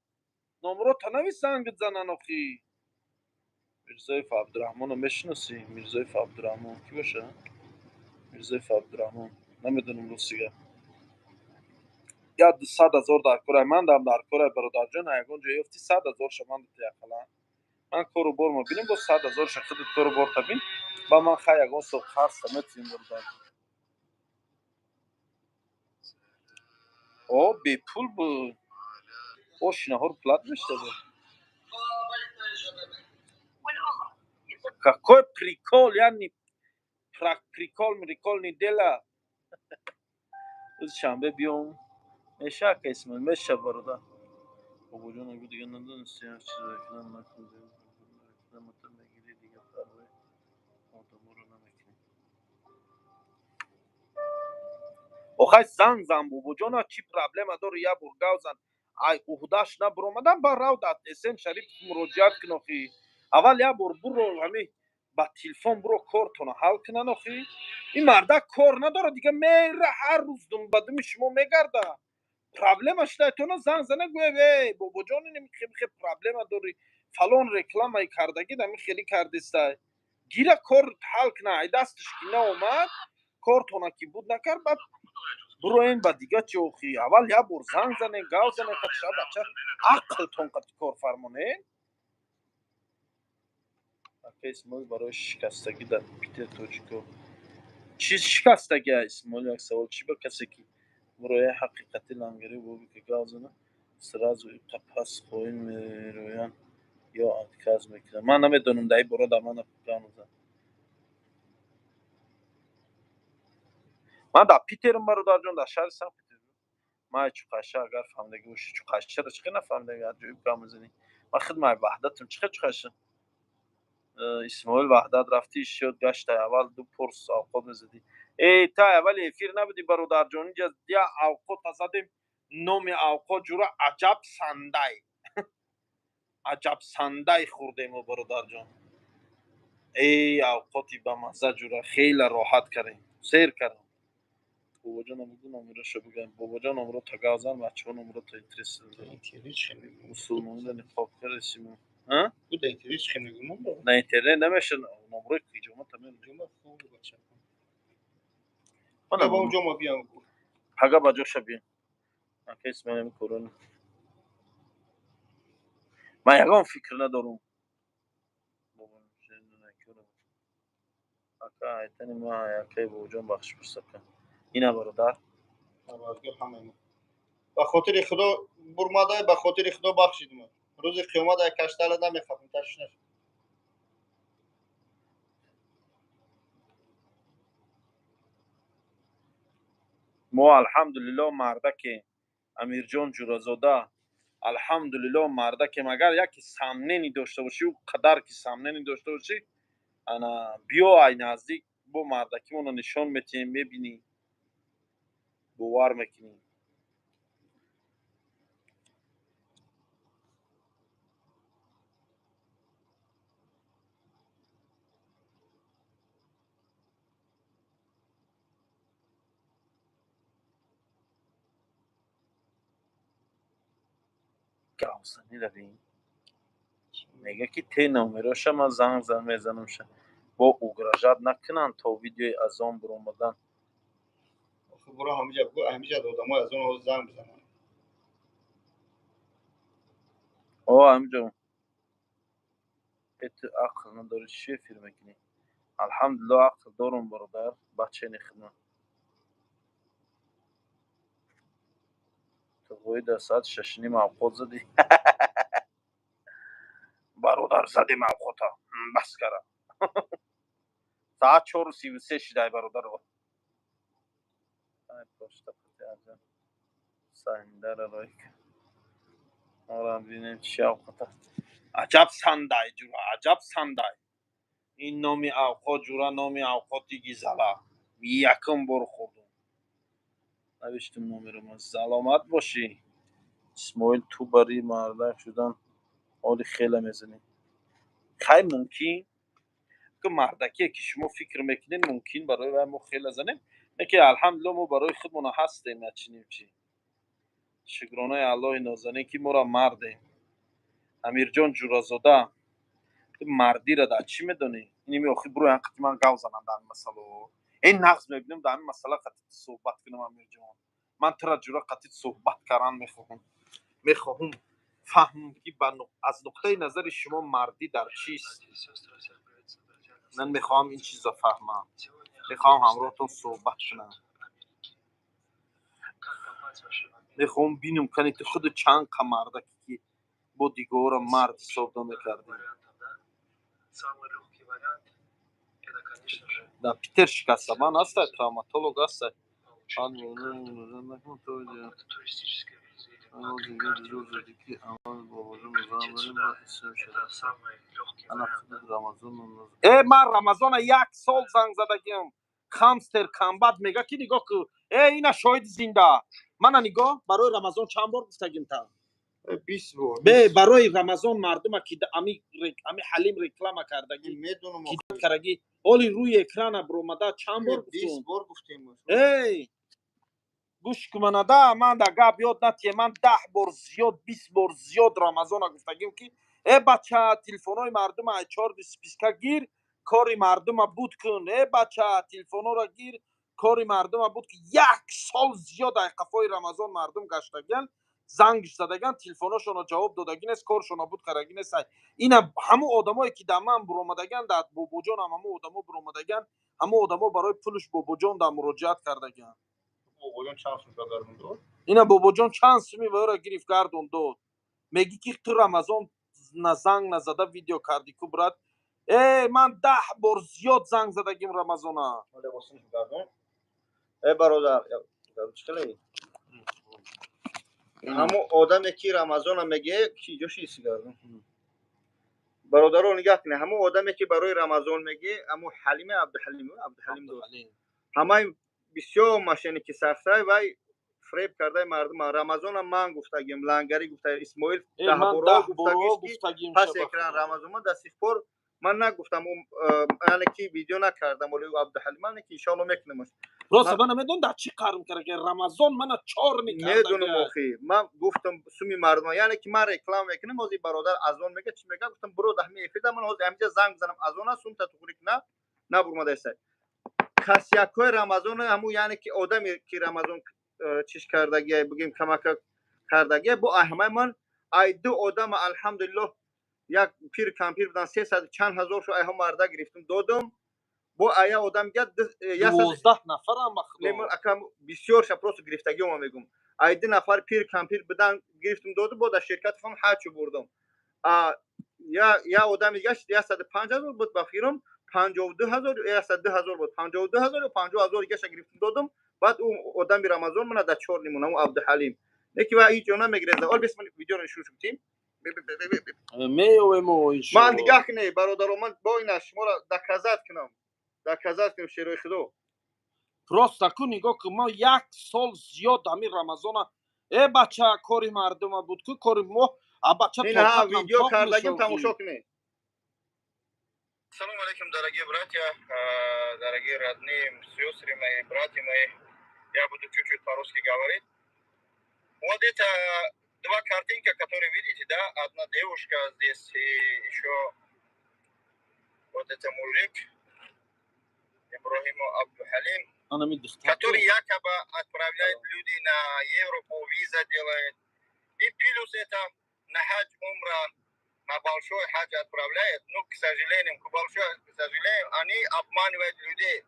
نمرو تا نویسم زنن اخی میرزایف عبدالرحمن رو میشناسی میرزایف عبدالرحمن کی باشه میرزایف عبدالرحمن نمیدونم روسیه یا 100,000 در کره من دارم در کره برادر جان یگان جایی افتی 100,000 شما دیگه من کورو بور ما بینیم با 100,000 شخصیت کورو بور تبین با من خیلی یگان صبح خرس نمیتونیم برادر او بی پول بود او شنهار پلات میشته بود какой прикол یعنی прикол مرikol نیدلا روز شنبه بیام میشه که اسم میشه برادر بابا جان اگه دیگه ندونستی هر چیز رکلام نکنی رکلامتو میگیری دیگه پروای آدمو رو نمیکنی آخه زن بابا جان چی پرابلم داره یا برگاوزن ای اهداش نبرومدن با راو داد اسن شریف مراجعت کن اخی اول یا برو همین با تلفن برو کارتون حل کنن اخی این مردا کار نداره دیگه میره هر روز دنبال شما میگرده پرابلمش ده تو زنه گوی وی بابا جان خیلی پرابلم داری فلان رکلام ای کردگی دمی خیلی کردسته گیره کار حل کنه ای دستش که نه اومد کارتون کی بود نکرد بعد برو این با دیگه چوخی اول یا بر زنه گاو زنه کچا بچه عقل تون کار فرمونه اسمال برای شکستگی در پیتر توچکو چیز شکستگی اسمال یک سوال چی با کسی که برای حقیقتی لنگری بودی که گازنه سراز و قپس خوین میرویان یا اتکاز میکنه من نمیدونم دایی برو در من گانوزن من در پیترم برادر جان در شهر سن پیتر ما چو قشه اگر فهمدگی باشی چو قشه را چقدر نفهمدگی هر جوی بگم بزنی من خدمت وحدتم چقدر قشه اسماعیل وحدت رفتی شد گشت اول دو پرس آقا میزدی ای تا اول افیر نبودی برادر جان اینجا دیا آقا زدیم نام آقا جورا عجب سندای خوردیم و برادر جان ای اوقاتی با مزه جورا خیلی راحت کردیم سیر کردم بابا جان نمیدونم امروز شو بگم بابا جان امروز تگازن بچه ها امروز تا اینترس مسلمان نفاق کرسیم ها Bu da internet خیلی مونده. نه اینترنت نمیشه امروز کی جمعه تمام جمعه خوب باشه. من با اون جمعه بیام. پگا باجو شبیه کس من کرونا من یگان فکر ندارم بابا نکنم اکا ایتنی ما یکی با جان بخش بسکن اینا برادر آبادگاه همه. با خاطر خدا برماده با خاطر خدا بخشید من. روز قیامت یک کشتال نمیخوام تشنه. ما الحمدلله مردک امیر جان جورازاده الحمدلله مردک مگر یکی سامنه نی داشته باشی و قدر که سامنه نی داشته باشی انا بیا ای نزدیک با مردکی اونو نشان میتیم میبینی باور میکنی گاوزنی رویم میگه که تی نمیروشه من زنگ میزنم شه با اوگراجات نکنن تا ویدیوی از آن برو اومدن برو همینجا دادم از اون زنگ بزنم همینجا ات عقل نداری چی فکر میکنی الحمدلله عقل دارم برادر بچه نخدمه تو گوی در ساعت 6:30 اوقات زدی برادر زدیم اوقاتا بس کرد ساعت 4:33 شده برادر پشت پتی سنده را رای که آره ببینیم چی اوقاتا عجب سندای جورا عجب سندای این نامی اوقات جورا نامی اوقاتی گیزالا یکم بار خوردم نوشتم نامی رو من سلامت باشی اسماعیل تو بری مردک شدن حالی خیلی میزنی خیلی ممکن که مردکی که شما فکر میکنین ممکن برای ما خیلی زنیم نه که الحمدلله ما برای خودمون هستیم نچینیم چی شکرانه الله نازنین که ما را مردیم امیر جان جورازاده مردی را در چی میدونی اینی آخی برو این قطعی من گو زنم در این مسئله این نقض میبینیم در این مسئله قطعی صحبت کنم امیر جان من ترا جورا قطعی صحبت کردن میخواهم فهم که از نقطه نظر شما مردی در چیست من میخوام این چیزا فهمم میخوام همراهتون صحبت کنم میخوام بینم کنی تو خود چند مرده که با دیگه مرد حساب نمیکردی Да, Питер Шикасабан оставит травматолог оставит. من رمضان یک سال زنگ زدگیم خمستر کمبد میگه کی نگاه که اینا شاهد زنده من نگاه برای رمضان چند بار گفتگیم تا 20 بار برای رمضان مردم که امی حلیم رکلام کردگی میدونم کی کردگی اولی روی اکران برومده چند بار 20 بار گفتیم ای گوش کننده من در گپ یاد نتیه من 10 بار زیاد 20 بار زیاد رمضان گفتگیم که ای بچه تلفن‌های مردم ای 4 سپیسکا گیر کاری مردم بود کن ای بچه تلفن‌ها را گیر کاری مردم بود که یک سال زیاد ای قفای رمضان مردم گشتگن زنگ زدگن تلفن‌هاشون جواب دادگین است کارشون بود کردگین است اینا همه آدمایی که در من برومدگن در بوبوجان همه آدما برومدگن همه آدما برای پولش بوبوجان در مراجعت کردگن بابا چند سوم گردون داد اینا بابا جان چند سومی برای گرفت گردون داد میگی که تو رمضان زنگ نزده ویدیو کردی کو برات من 10 بار زیاد زنگ زدگیم رمضان ولی واسه گردون ای برادر چطوری همون آدمی که رمضان میگه کی جوشی سیگار برادران نگاه کنه همون آدمی که برای رمضان میگه همون حلیم عبدالحلیم همه بسیار ماشینی که ساخته و فریب کرده مردم رمضان من گفتگیم لنگری گفته اسماعیل ده بار گفتگیم پس اکران رمضان من دست پر من نگفتم یعنی کی ویدیو نکردم ولی عبدالحلیم من که ان شاء الله میکنم راست من نمیدونم در چی کارم کرده که رمضان من 4 میکردم میدونم اخی من گفتم سومی مردم یعنی که من رکلام میکنم از برادر از اون میگه چی میگه گفتم برو ده میفیدا من همینجا زنگ زدم از اون سوم تا تو نه برو مدرسه خاصیت‌های رمضان همو یعنی که آدمی که رمضان چیش کردگی بگیم کمک کردگی با همه من ای دو آدم الحمدلله یک پیر کمپیر بودن 300 چند هزار شو ایها مرده گرفتم دادم با ایا آدم گد 12 نفر هم مخدوم اکم بسیار شپروس گرفتگی ما میگم ای دو نفر پیر کمپیر بودن گرفتم دادم با در شرکت فهم حج بردم یا آدم گشت 150,000 بود بخیرم 52,000 یا 102,000 بود 52,000 و 50,000 گشت گرفتم دادم بعد اون آدم رمضان من در 4 نمونه اون عبدالحلیم یکی و این جونا میگرزه اول بسم ویدیو رو شروع کنیم من دیگه کنه برادر من با این شما را دکازات کنم شیروی خدا راست کو نگاه که ما 1 سال زیاد همین رمضان ای بچه کاری مردم بود که کاری ما بچه این ویدیو کردگیم تماشا کنه Салом алейкум, дорогие братья, дорогие родные, сестры мои, братья мои. Я буду чуть-чуть по-русски говорить. Вот это Два картинка, которые видите, да, одна девушка здесь и еще вот это мужик, Ибрахим Абдухалим, انا میدی который якобы отправляет людей на Европу, виза делает. И плюс это на хадж умра, на большой хадж отправляет. Но, к сожалению, они обманывают людей.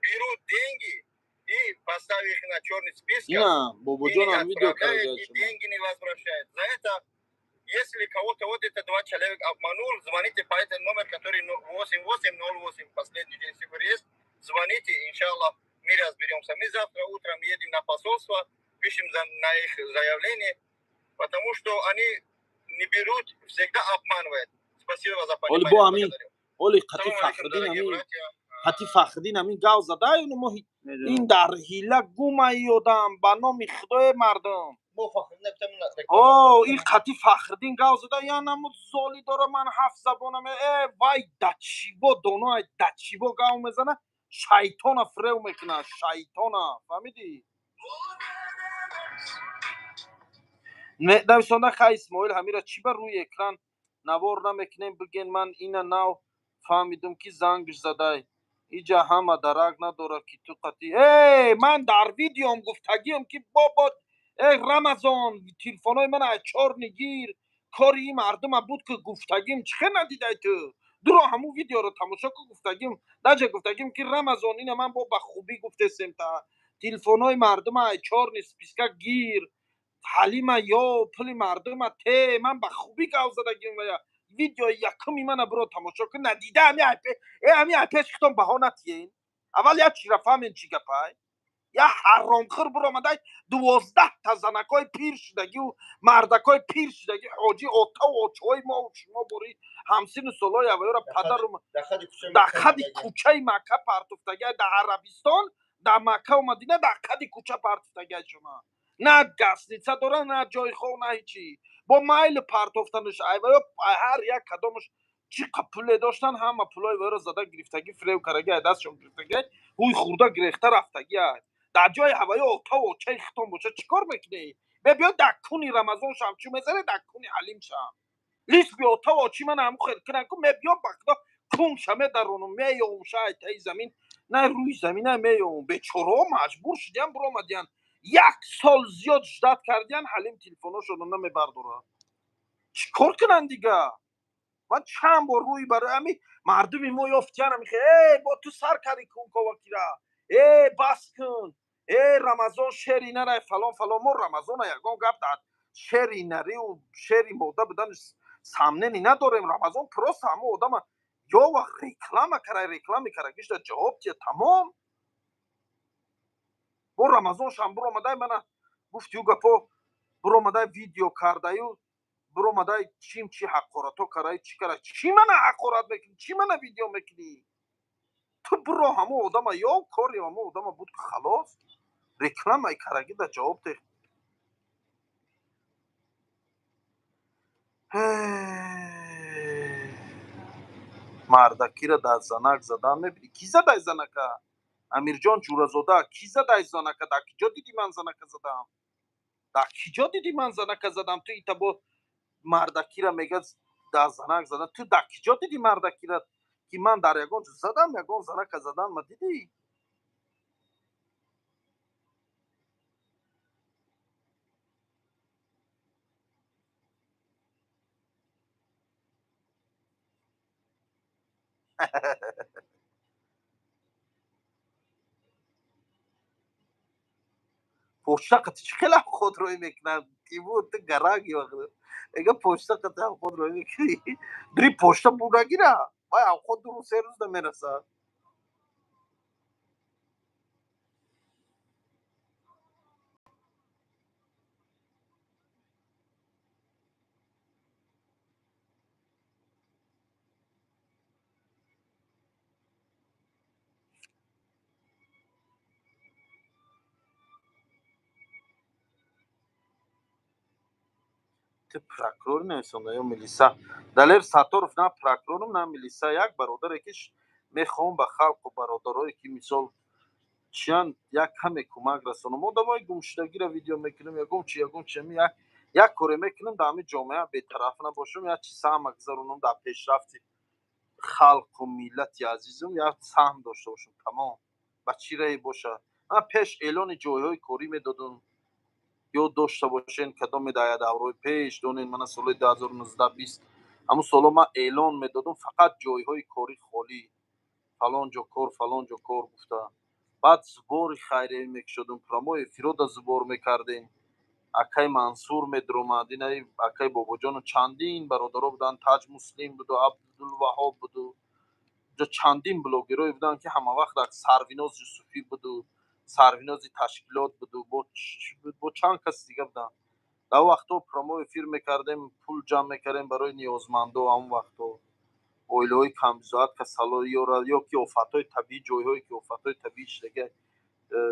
Берут деньги и поставят их на черный список. نه بابا И جانم ویدیو отправляют, کرده и شما деньги не возвращают. За это, если кого-то вот это два человека обманул, звоните по этому номеру, который 8808, последний день цифр есть. Звоните, иншаллах, мы разберемся. Мы завтра утром едем на посольство, пишем на их заявление, потому что они не берут, всегда обманывают. Спасибо за ولی понимание. با همین Благодарю. ولی قطی Салам алейкум, فخردین дорогие همین братья. قطی فخردین همین گاو زده اینو ما این در حیله گومه یادم به نام خدای مردم اوه این قطی فخردین گاو زده یا نمود زالی داره من هفت زبانم وای دچیبا دونای دچیبا گاو میزنه شیطان فریو میکنه شیطان فهمیدی نوشتنده خیلی اسماعیل همیرا چی بر روی اکران نوار نمیکنیم بگین من اینا نو فهمیدم که زنگش زده اینجا همه درک نداره که تو قطعی من در ویدیوم گفتگیم که بابا رمضان تلفنای من چار نگیر کاری این مردم بود که گفتگیم چخه ندیده تو درو همون ویدیو رو تماشا که گفتگیم نجا گفتگیم که رمضان اینه من با خوبی گفته سمتا تلفنای مردم چار نیست پیسکا گیر حلیم یا پلی مردم ته من به خوبی گاو زدگیم و ویدیو یکمی من برو تماشا کن ندیده همین اپیش کتون بهانه تیین اول یا چی رفهم چی گپای یا حرامخور برو آمده 12 تا زنکای پیر شدگی و مردکای پیر شدگی حاجی اوتا و اوچوی ما و شما بری همسین سالای اوی را پدر رو در خد کوچه مکه پرتفتگی در عربستان در مکه و مدینه در خد کوچه پرتفتگی شما نه گسنیچه داره نه جای خو نه هیچی با مایل پرتفتنش ایوه هر یک کدامش چی پوله داشتن همه پولای وی را زده گرفتگی فریو کرگی دستشون گرفتگی هوی خورده گریخته رفتگی در جای هوای اوتا و چه ختم باشه چیکار میکنی بیا دکونی رمضان شم چی میزنه دکونی حلیم شم لیس بیا اوتا و چی من هم خیر کنن کن بیا بکدا کون شمه در اونو میوم شاید تای زمین نه روی زمین نه میوم به چورا مجبور شدیم برو آمدین 1 سال زیاد جدت کردین حلیم تلفناشو نمیبرداره چیکار کنن دیگه من چند بار روی برای همین مردمی ما یافتیان میخه با تو سر کاری کن کوکیرا بس کن رمضان شری نره فلان ما رمضان یگان گپ داد شری نری و شری مودا بدن سامنه نداریم رمضان پروس همه آدم یا وقت ریکلام کرده گشت جواب تیه تمام با رمضان شم برو آمده من گفتیو گپا برو آمده ویدیو کرده و برو آمده چیم چی حقارتو کرده چی کرده چی من حقارت میکنی چی من ویدیو میکنی تو برو همه آدم یا کاری همه آدم بود که خلاص ریکلام ای کرگی در جواب ده مردکی را در زنک زدن میبینی کی زده زنکه امیر جان جورزاده کی زده زنکه در کجا دیدی من زنکه زدم در کجا دیدی من زنکه زدم تو ایتا با مردکی را میگه در زنک زدن تو در کجا دیدی مردکی را که من در یگان زدم یگان زنکه زدن ما دیدی پشتقت خیلی خود روی میکنن تیمور تو گراگی وقت اگه پشتقت هم خود روی میکنی دری پشت بودگی را وای هم خود رو 3 روز نمیرسه تو پراکرور نمیسونده یا میلیسا دلیر ساتورف نه پراکرورم نه میلیسا یک برادر یکیش میخوام به خلق و برادرایی که مثال چیان یک کمی کمک رسونم ما دوای گمشدگی را ویدیو میکنیم یکم چی یک як коре мекунам дар ҳамин ҷомеа бетараф набошам, як чи саҳм мегузаронам дар пешрафти халқу миллати азизам, як саҳм дошта бошам. тамом ба чӣ раҳе бошад. ман пеш эълони ҷойҳои корӣ медодам, ёд дошта бошен кадом медояд даврои пеш донед ман соли 2019-20 ҳамун солҳо ман эълон медодам фақат ҷойҳои корӣ холӣ, фалон ҷо кор гуфта. баъд зубори хайриявӣ мекушодум, промои фирода зубор мекардем, акай Мансур медромад, инаи акай Бобоҷону чандин бародаро буданд, Таҷ Муслим буду, Абдулваҳоб буду, ҷо чандин блогерои буданд ки ҳамавақт Сарвиноз Юсуфӣ буду, Сарвинози ташкилот буду, бо чанд каси дига буданд. дар вақтҳо промои эфир мекардем, пул ҷамъ мекардем барои ниёзмандо. ҳамон вақтҳо оилаҳои камбизоат касалҳои ё ки офатҳои табиӣ, ҷойҳое ки офатҳои табиӣ шудага,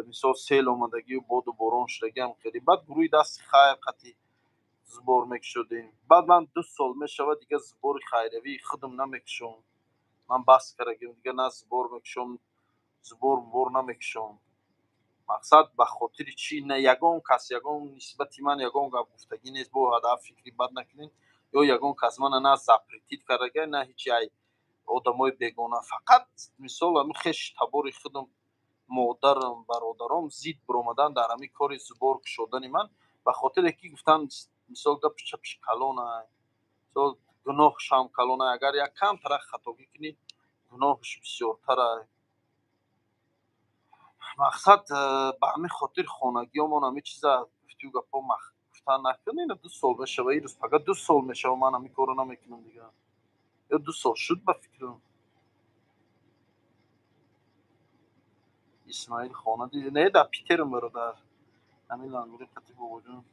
мисол сел омадагию боду борон шудагиам кардем. баъд гурӯҳи дасти хайр қатъи зубор мекушодем. баъд ман 2 сол мешавад дига зубори хайриявии худам намекушом. ман бас кардагим дига на зубор мекушом, зубор намекушом. мақсад ба хотири чӣ? на ягон кас ягон нисбати ман ягон гап гуфтагӣ нест, бо ҳадаф фикри бад накунед, ё ягон кас мана на запретит кардага, на ҳеҷ ай одамои бегона. фақат мисол ҳамин хеши табори худам, модарам, бародаром зид биромадан дар ҳамин кори зубор кушодани ман, ба хотире ки гуфтанд мисол гапи чапиш калон ай, мисол гуноҳш ҳам калон ай. агар як камтара хатогӣ кунӣ, гуноҳш бисёртар ай. мақсад ба ҳамин хотир хонагиёмон ҳамин чиза гуфтию гапҳо гуфтан накунем. 2 сол мешава, ирӯз фақат 2 сол мешава ман ҳамин корро намекунам дига. ё 2 сол шуд ба фикрам. исмаил хона дида не дар Питерам бародар. ҳамин лангури қати Бобоҷон.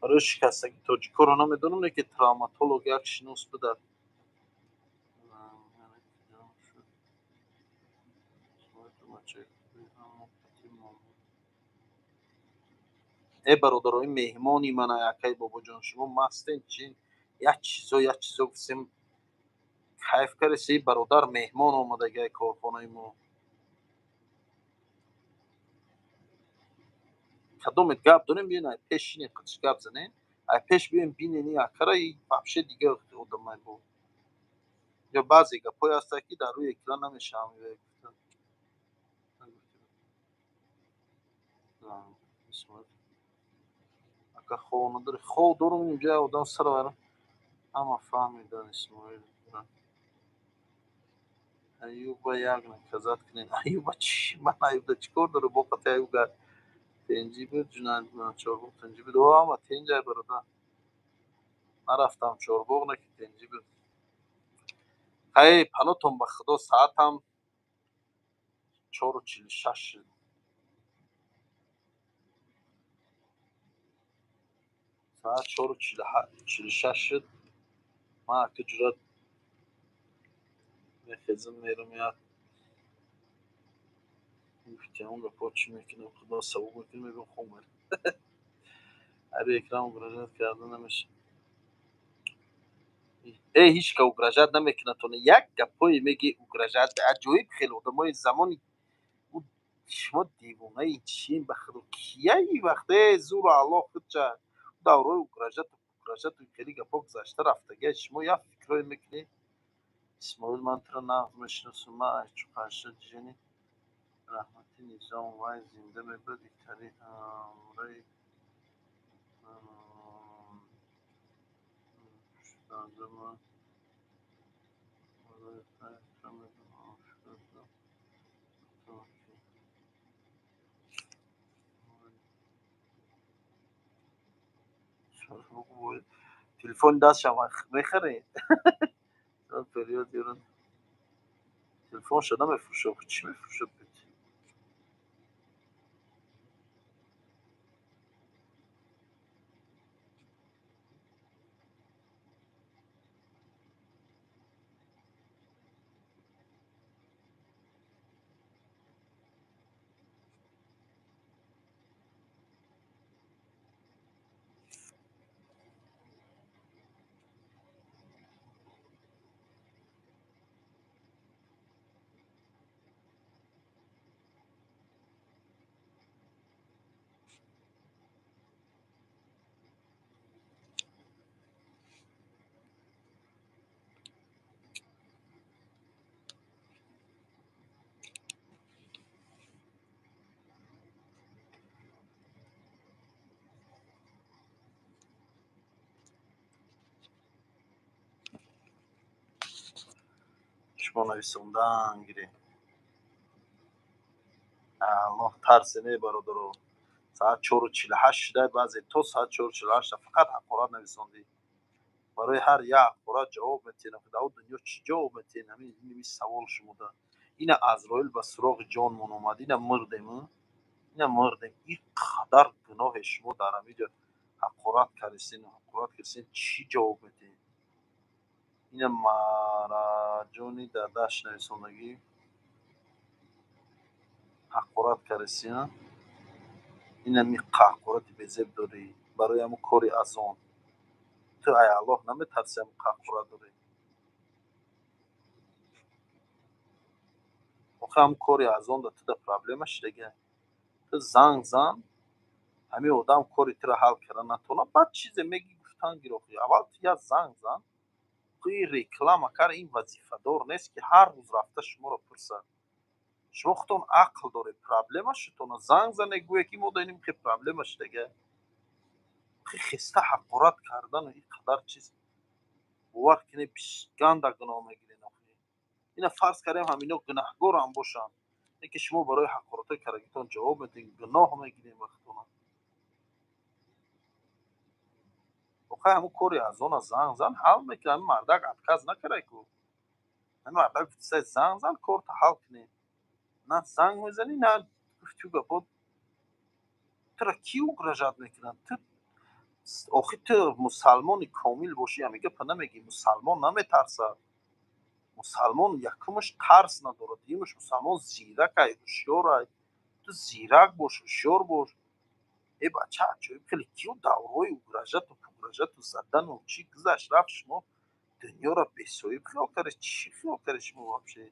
برای شکستگی تاجیک‌ها رو نمیدونم، نه که تравматолог як шинос будар. бародарои меҳмони мана якай Бобоҷон, шумо мастен чин? як чизо гуфтем кайф кареси бародар меҳмон омадаги корхонаи мо. кадомет гап дорем биён ай пеш ин қадиш гап занем, ай пеш биёем бинени акара и вообще дига одамай бо. ё баъзе гапҳое ҳастанд ки дар рӯи экран намешавам гуфтан. ака хоо надори хоо дорум инҷа одам сара барам. ҳама фаҳмидан Исмоил. аюба як наказат кунед. аюба чӣ? ман аюбда чӣ кор дорам? бо қати аюбга тенҷӣ буд, ҷунайд чорбоғ тенҷӣ буд. ҳама тенҷай бародар. нарафтам чорбоғ, на ки тенҷӣ буд. ҳай панотон ба худо, саатам 4:46 шуд. саат 4:46 шуд. ман ака ҷурат мехезам мерам, як ҳамон гапҳо чӣ мекунам, худо сабук мекунад, мегӯям хом мерам. ҳар экран угражат карда намешавад. ҳеҷ ка угражат намекунад. то як гапҳое меги угражат. аҷоиб хеле одамои замони шумо девонаи чиен ба худо? кияи вақт зуру аллоҳ худча давраҳои угражату хеле гапҳо гузашта рафтагиа. шумо як фикрҳое мекунед. исмоил ман туро нағз мешиносам. ман чуқанша ҷани раҳмати низом вай зинда мебуд. иктари амраи телефони дастшам мехаред? период ёрад телефоншо намефурӯшад. чӣ мефурӯшад? شما نویسوندن گیری الله ترسینه برادرو ساعت 4:48 شده بعضی تو ساعت 4:48 فقط حقارت نویسوندی برای هر یک حقارت جواب میتین در اون دنیا چی جواب میتین همین سوال شما ده این عزرائیل به سراغ جانمون اومد این مردیم این قدر گناه شما در همینجا حقارت کردین چی جواب میتین این مراجونی در دشت نویسندگی حقارت کردین این همی قهقرات بزرگ داری برای همون کاری از آن تو ای الله نمیترسی همون قهقرات داری آخه همون کاری از آن تو در پرابلمش دیگه تو زنگ زن همین آدم کاری تو را حل کردن نتونه بعد چیزی میگی گفتن گیروخی اول تو یا زنگ زن توی ریکلام کار این وظیفه دار نیست که هر روز رفته شما را پرسد شما خودتون عقل داری پرابلمش تون زنگ زنه گویه که ما داریم که پرابلمش دیگه خسته حقارت کردن این قدر چیز باور کنی گنده گناه میگیرین اینا فرض کردیم همینا گناهگار هم باشن اینکه شما برای حقارت کردگیتون جواب میدین گناه میگیرین وقتونه آخه همون کاری از اون زنگ زن حل میکنه همین مردک اتکاز نکره که همین مردک سه زنگ زن کار تا حل کنی نه زنگ میزنی نه گفتیو گپا تو را کی اگرجت میکنن تو آخه تو مسلمان کامل باشی همین گپ نمیگی مسلمان نمیترسه مسلمان یکمش ترس نداره دیمش مسلمان زیرک ای هوشیار ای تو زیرک باش هوشیار باش ای بچه چه خیلی کیو دورای اگرجت و پگرجت و زدن و چی گذشت رفت شما دنیا را بسوی خیال کرده چی خیال کرده شما واقعی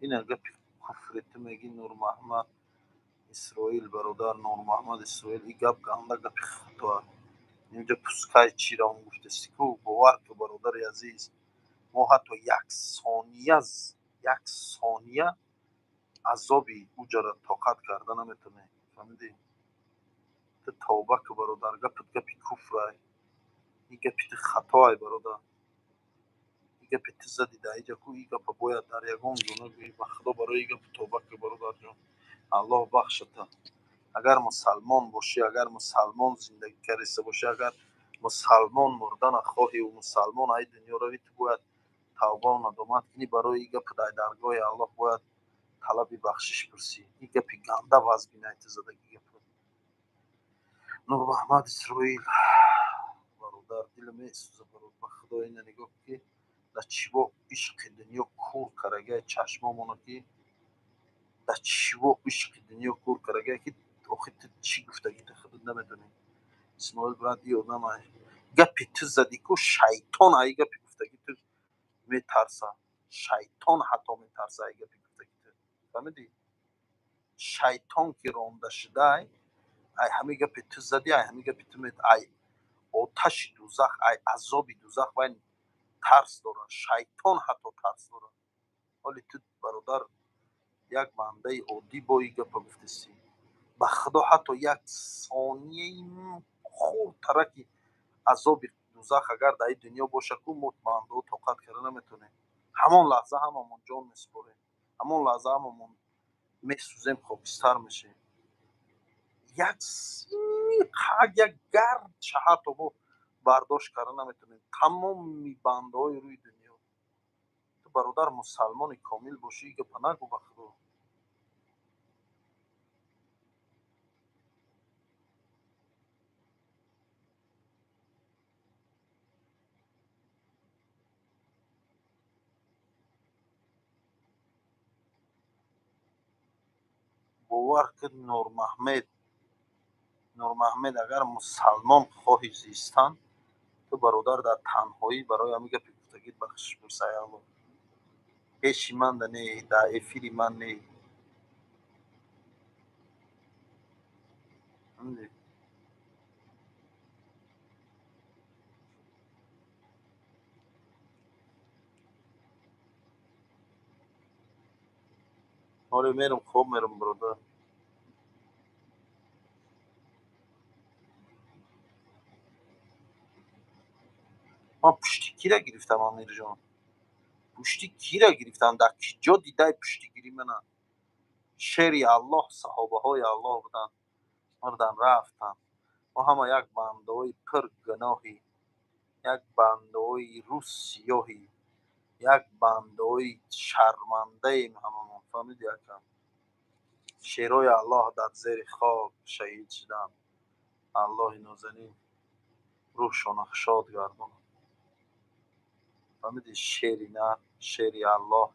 این اگه کفرت میگی نور محمد اسرائیل برادر نور محمد اسرائیل این گپ گنده گپ خطا اینجا پسکای چی را هم گفته سکو باور که برادر عزیز ما حتی یک ثانیه عذابی اوجا را طاقت کرده نمیتونه فهمیدی تو توبه که برادر گپت گپی کفر این گپت خطا برادر این گپت زدی در اینجا کو این گپ باید در یگان گونه بی و خدا برای این گپ توبه که برادر جان الله بخشته اگر مسلمان باشی اگر مسلمان زندگی کردیسته باشی اگر مسلمان مردن خواهی و مسلمان ای دنیا روی تو باید توبه و ندامت کنی برای این گپ در درگاه الله باید طلب بخشش پرسی این گپ گنده وز بینایت زدگی گپ نور محمد اسرائیل برادر دل میسوزه برادر به خدا این نگاه که در چی با عشق دنیا کور کرگه چشمامونو که در چی با عشق دنیا کور کرگه که آخه تو چی گفتگی تو خودت نمیدونی اسماعیل براد یه آدم های گپی تو زدی که شیطان ای گپی گفتگی تو میترسه شیطان حتی میترسه ای گپی گفتگی تو فهمیدی شیطان که رانده شده ای همه گپی تو زدی ای همه گپی تو ای آتش دوزخ ای عذاب دوزخ و ترس داره شیطان حتی ترس داره ولی تو برادر یک بنده عادی با این گپ گفتسی به خدا حتی یک ثانیه خورد ترکی عذاب دوزخ اگر در این دنیا باشه که مطمئن و طاقت کردن نمیتونه همون لحظه هممون جان میسپره همون لحظه هممون میسوزیم خاکستر میشه یک گرد شهر تو با برداشت کردن نمیتونه تمام بنده های روی دنیا تو برادر مسلمان کامل باشی که پناه گو به خدا باور کن نور محمد اگر مسلمان خواهی زیستن تو برادر در تنهایی برای همه گپی گفتگیت بخشش برسای الله پیشی من ده نه در افیری من نه آره میرم، خوب میرم برادر. من پشتی را گرفتم امیر جان، پشتی کی را گرفتم؟ در کجا دیده پشتی گیری من؟ شری الله صحابه های الله بودن، مردن رفتن و همه یک بنده های پر گناهی، یک بنده های رو سیاهی، یک بنده های شرمنده ایم هممون. فهمید یکم شیرای الله در زیر خاک شهید شدن. الله نازنین روحشان شاد گردون. فهمیدی شیری نه شیری الله،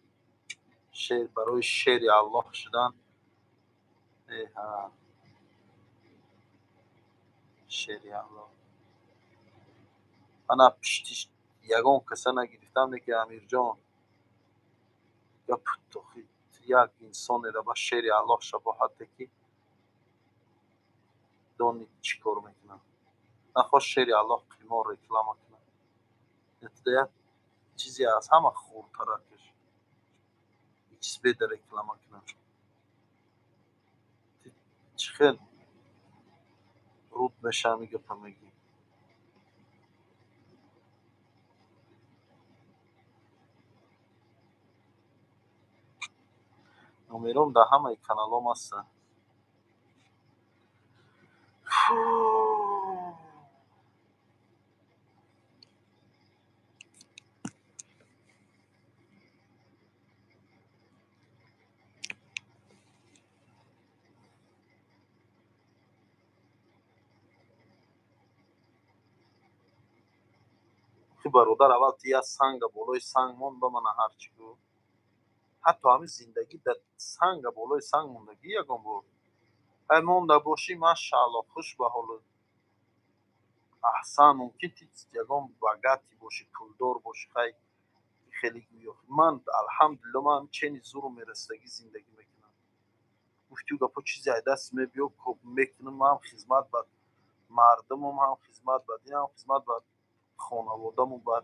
شیر برای شیری الله شدن. ها شیری الله. انا پشتیش یگان کسا نگرفتم که امیر جان یا پتوخی یک انسانی را با شیری الله شباهت که دانی چی کار میکنن. نخواست شیری الله قیمار رکلام کنن. نتیده چیزی از همه خورترکش ایکس بی در رکلام کنن. چی خیلی رود میشه میگه پمیگی. نمیرم در همه کانال هم هستن. که برادر اول تیه سنگ بالای سنگ موند به من هرچی گفت. حتی همین زندگی در سنگ بالای سنگ موندگی یکم بود. های مونده باشی ماشاءالله خوش به حال احسن. ممکن تیز یکم بگتی باشی پولدار باشی خیلی گویا. من الحمدلله من چنین زور و میرستگی زندگی میکنم. گفتی گپا چیزی از دست میبیو که میکنم. هم خدمت بد مردمم، هم خدمت بد این، هم خدمت بد خانوادم و بد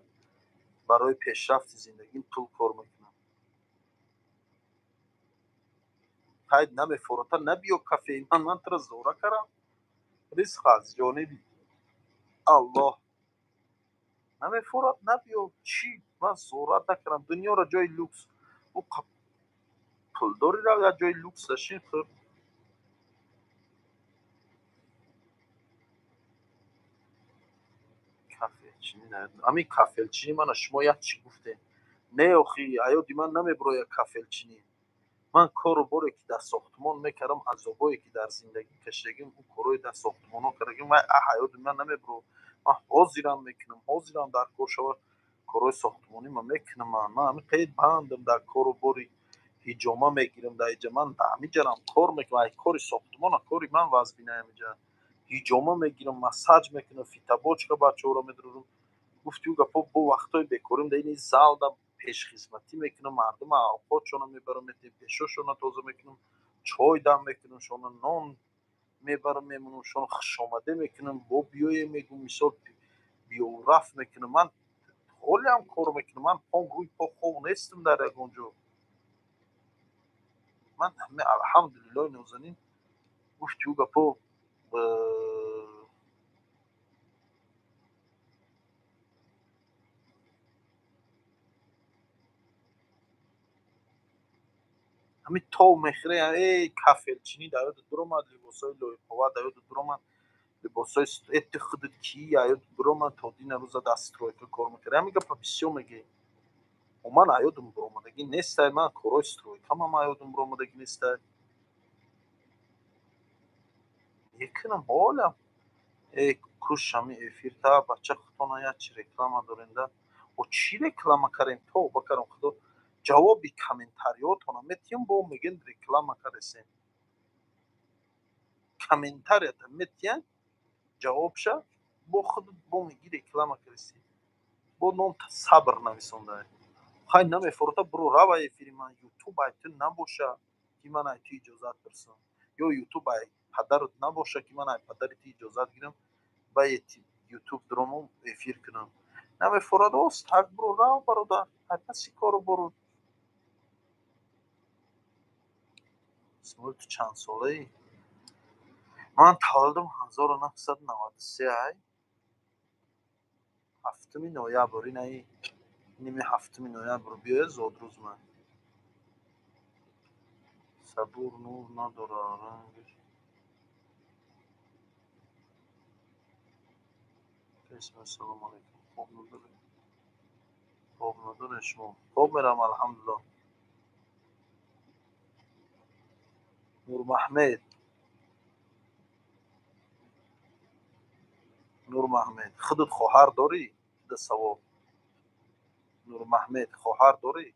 برای پیشرفت زندگی طول کار میکنم. قید نمیفورتا نبیو کافه من ترا زوره کردم. رزق از جانبی الله نمیفورد نبیو چی من زورت نکردم. دنیا را جای لوکس او پولداری را یا جای لوکس داشتین خب کافلچینی نه. همین کافلچینی من شما یک چی گفته نه اخی ایادی من نمیبرو یک کافلچینی. من کارو باره که در ساختمان میکردم عذابایی که در زندگی کشیدگیم اون کارای در ساختمان ها کردگیم. من حیات من نمیبرو. من حاضرم میکنم حاضرم در کار شود کارای ساختمانی من میکنم. من همین قید بندم در کارو باری هیجامه میگیرم در اینجا من در همین جرم کار میکنم. ای کاری ساختمان کاری من وضبی نمیجا هیجامه میگیرم مساج میکنم فیتا باچ که بچه ها رو میدرم. گفتی گپا با وقتای بکاریم در این زال در پیش خدمتی میکنم. مردم اوقاتشون میبرم پیشاشون تازه میکنم. چای دم میکنم شون نان میبرم میمونم شون خوش آمده میکنم. با بیای میگم مثال بیو رفت میکنم. من خیلی هم کار میکنم. من پام روی پا خوب نیستم در اونجا. من همه الحمدلله نازنین گفتی گپا همین تو میخره ای کافلچینی در درم لباسای لوی قوا در درم لباسای ات خودت کی یا درم تا دین روز دست روی کار میکنه. میگه پاپیسیو میگه و من ایادم برامدگی نیست. من کارای استروی تمام ایادم برامدگی نیست. یکنم حالا کش همی افیرتا بچه خطانا یا چی رکلام دارنده و چی رکلام کردیم تو بکرم خدا جوابی کامنتاریات هنم میتیم با میگن رکلام کردیم کامنتاریات میتیم جواب شد با خود با میگی رکلام کردیم با نام صبر نمیسونده. خواهی نمیفورتا برو رو افیری من یوتیوب ایتون نباشه که من ایتی اجازت برسم یا یوتیوب پدرت نباشه که من ای پدرتی اجازت گیرم و یوتیوب درمون افیر کنم. نمیفورد است تک برو رو برادر پسی کارو برو. اسمال تو چند ساله ای؟ من تولدم 1993 ای هفتمی نویبر این نیمه هفتمی نویبر بیایه زود روز من صبور نور نداره رنگش اسم سلام علیکم خوب نداره شما خوب میرم الحمدلله نور محمد خودت خواهر داری ده سوال نور محمد خواهر داری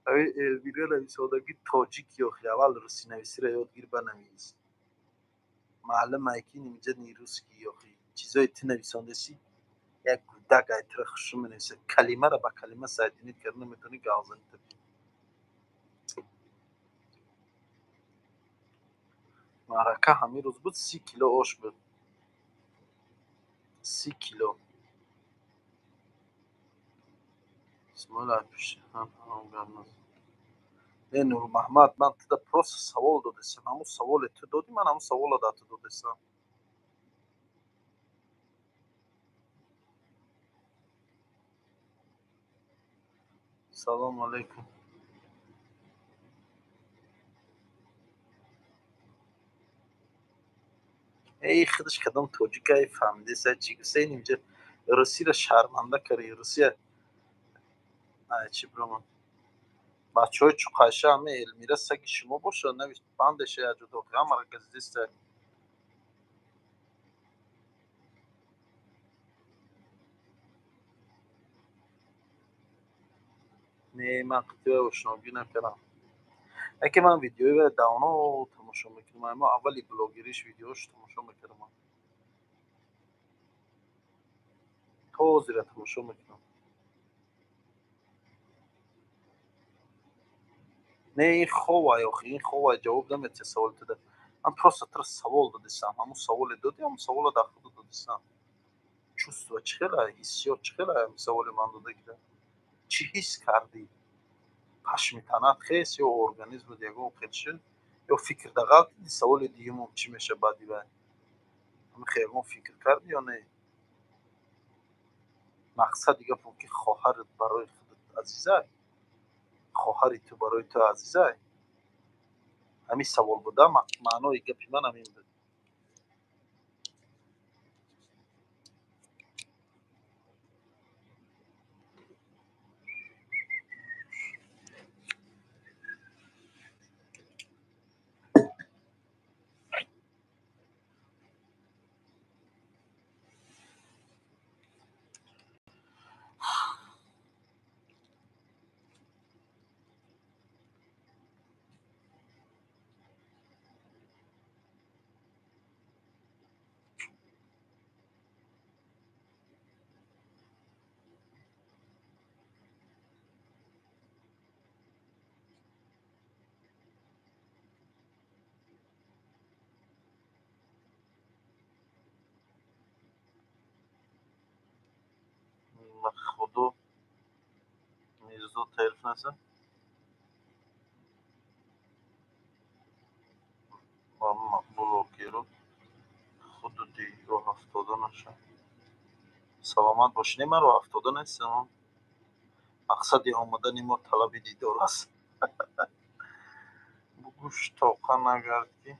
اوی الویرا نویسادگی تاجیک یا اول روسی نویسی را یادگیر بنویس محل مایکین اینجا نیروز کی یا چیزای تی نویساندسی یک کودک ایتر خوشم نویسه کلمه را با کلمه سایدینیت کردن میتونی گازنی تبدیل معرکه همین روز بود 30 کیلو آش بود 30 کیلو اسماعیل پیش هم گرناز نور محمد من تو پروس سوال دادستم همون سوال تو دادی من همون سوال دا تو دادستم سلام علیکم ای خودش کدام توجیه فهمیده سر چی گسته اینجا روسی را شرمنده کردی روسی چی برام بچه های چوقایشه همه علمیره سگی شما باشه نویست بندش یا جدا همه را گزیسته نه من قطعه اشناگی نکردم اگه من ویدیوی داونو تماشا میکنم اما اولی بلاگریش ویدیوش تماشا میکردم توضیح را تماشا میکنم نه این خواه آخه این خواه جواب نمیده سوال تو ده من پروسه تر سوال دادستم همون سوال دادی همون سوال در خود دادستم چوست و چخیره حسیات چخیره همین سوال من داده گیره چی حس کردی پشم تنت خیست یا ارگانیزم دیگه خیلشه یا فکر دقیق دیدی سوال دیگه مم چی میشه بعدی باید همین خیلی فکر کردی یا نه مقصد دیگه بود که خواهرت برای خودت عزیزه خواهری تو برای تو عزیزه همین سوال بوده معنای گپی من همین بود خودو میزدو تعریف نسه و بلوکی رو خودو دی رو هفتاده نشه سلامت باشنی من رو هفتاده نیستم مقصد آمدن ما طلب دیدار است بگوش توقع نگردی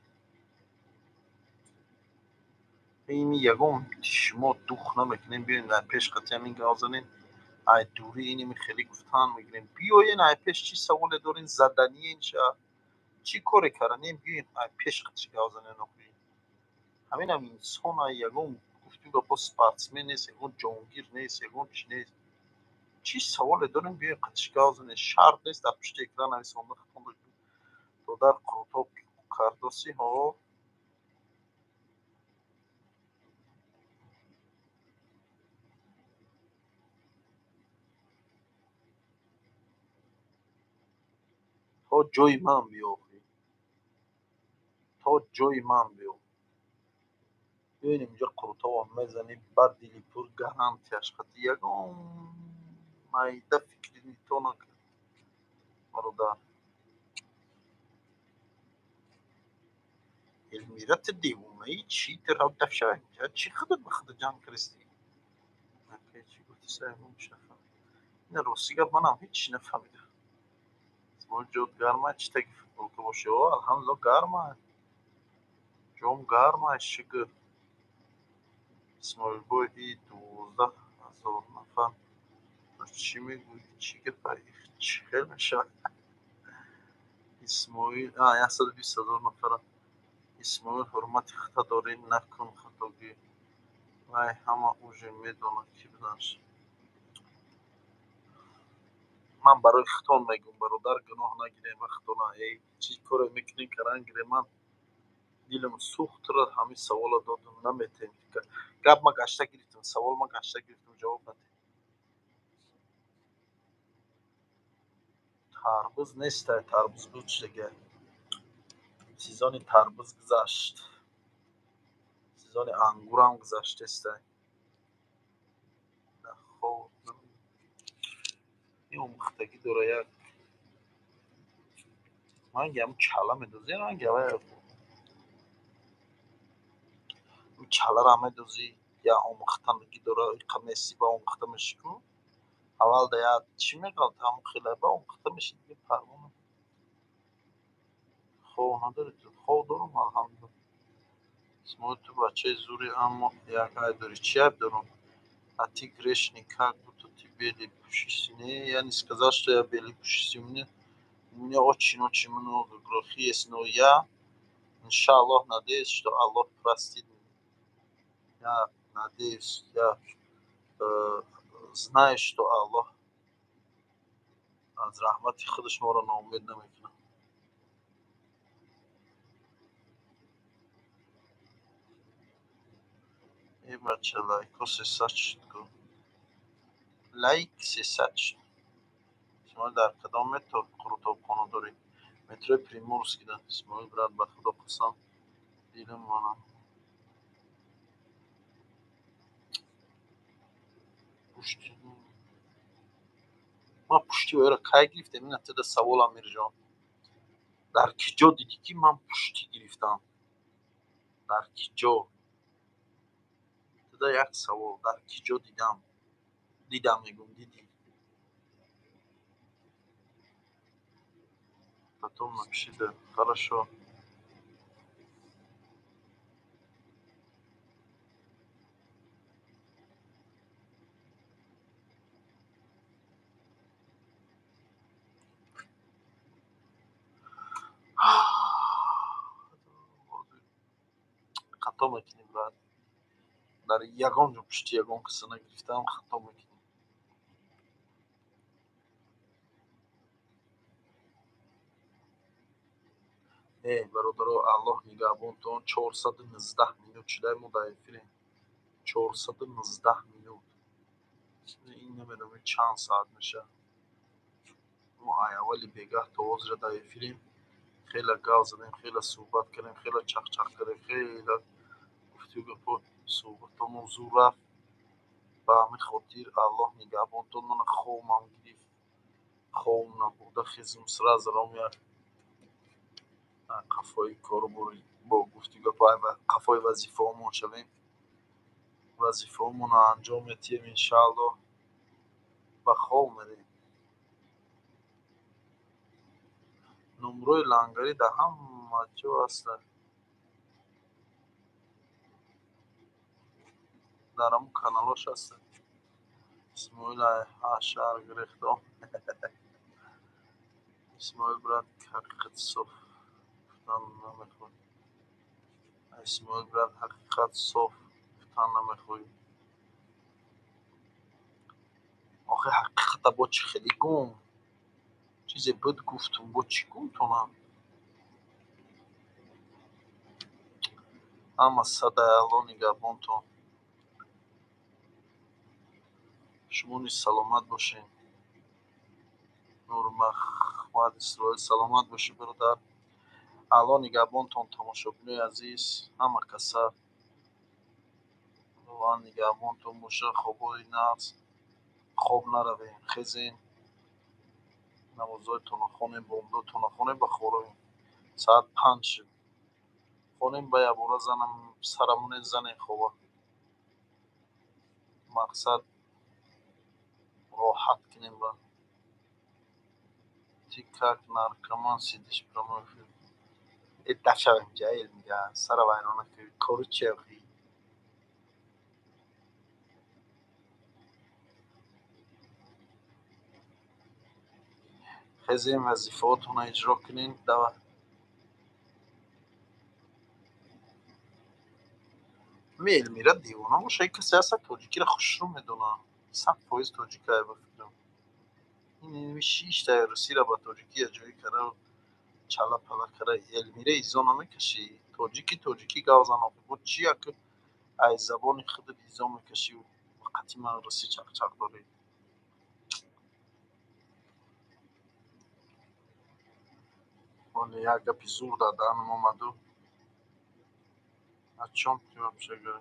این یکم شما دوخ نمیکنیم بیاین در پیش قطعه همین گازنین ای دوری اینی خیلی گفتن میگیریم بیاین ای پیش چی سوال دارین زدنی اینجا چی کاری کردین بیاین ای پیش قطعه گازنین نکنین همین هم انسان های یکم گفتی با با سپارتسمن نیست یکم جونگیر نیست یکم چی نیست چی سوال دارین بیاین قطعه گازنین شرط نیست در پشت اکران همی سوال خونده تو در قروتاب کرداسی ها تا جای من بیافی تا جای من بیافی بیاین اینجا قروتاب هم میزنی بعد دیلی پور گرم تشخطی یکم майда фикри то накун бародар. Elmira دیوونه چی تر او دفشه چی خودت بخدا جان کردی؟ من چی گفتی سعیم شفا؟ نه روسیگا منم هیچ نفهمیدم. موجود گرمه چی تکی فوتبال که باشه و الحمدلله گرمه. جوم گرمه شگر. اسماعیل بودی 12,000 نفر. چی میگویی چی که پای چی خیلی میشه؟ اسماعیل 120,000 نفر. اسماعیل حرمت خطا داری نکن خطاگی. وای همه اوج میدونه کی بدنش. من برای خطان میگم برادر گناه نگیریم و خطانه ای چی کار میکنی کران گیره من دیلم سوخت را همین سوال دادم نمیتونم گپ ما گشته گرفتم سوال ما گشته گرفتم جواب ندید تربوز نیست تربوز بود دیگه سیزان تربوز گذشت سیزان انگور هم گذشته است خب این مختگی داره یک من گم چالا میدوزی من گم چالا را میدوزی یا مختگی داره قمیسی با مختم شکو اول دیگه چی میگفت هم خیلی با مختم میشه دیگه پروانه خب نداره تو خب دارم الحمدلله اسمه تو بچه زوری اما یک های داری چی اب دارم а ты грешник как будто ты бели пушистые я не сказал что я бели пушистые у меня очень много грехов есть но я иншаллах надеюсь что Аллах простит я надеюсь я знаю что Аллах از رحمت خودش ما رو ناامید نمیکنه این بچه لایک و 300 شد لایک 300 شد شما در کدام متر کتابخانه دارید مترو پریمورسکی ده اسماعیل برات به خدا قسم دیدم منم پشتی ما پشتی و کی گرفتم این اتده سوال امیر جان در کجا دیدی که من پشتی گرفتم در کجا اتده یک سوال در کجا دیدم میگم دیدی потом напишите хорошо خطا میکنیم بعد در یگان جا پشتی یگان کسی نگرفتم خطا میکنیم برادر الله نگهبانتان 419 минут شده ما در افرین 419 минут این نمیدونم چند ساعت میشه ما اولی بیگاه تا حاضر در افرین خیلی گاز زدیم خیلی صحبت کردیم خیلی چخ کردیم خیلی گفتگو صحبت و موضوع رفت به همین خاطر الله نگهبانتان من خوابم گرفت خواب نبوده خیزم سر زرم یک قفای کارو با گفتگو پای قفای وظیفه همون شویم وظیفه همون رو انجام میتیم انشاءالله به خواب میریم نمروی لنگری در همه جا هست در همون کانالاش هست اسماعیل شهر گرفتم اسماعیل برات حقیقت صاف گفتن نمیخواد اسماعیل برات حقیقت صاف گفتن نمیخواد آخه حقیقت با چی خیلی گم چیزی بود گفتم با چی گفتم اما صدای الله نگهبانتون شما نیز سلامت باشین نور محمد اسرائیل سلامت باشی برادر الله نگهبانتون تماشاگرای عزیز همه کسا الله نگهبانتون باشه خوابای نفس خواب نرویم خیزین намозойтон хонем бомдотон хонем ба хоравем саат 5 шуд хонем ба ябора занам сарамоне зане хова мақсад роҳат кинем ба тикак наркоман сидиш промофил дашавем ҷаил мига сара вайрона кору чевхи хезем вазифаотона иҷро кунем дава мелмира дивона боша касе аса тоҷикиро хушрӯ медона 100% тоҷикае ба фикрам ин 6 та русиро ба тоҷикӣ яҷоӣ кара чала пала кара элмира изона мекашӣ тоҷикӣ гав занокӣ бо чи як ай забони худат изо мекашӣ вақати ман русӣ чақчақ дорӣ вале як гапи зур дар даҳанам омаду ачон тиёбшага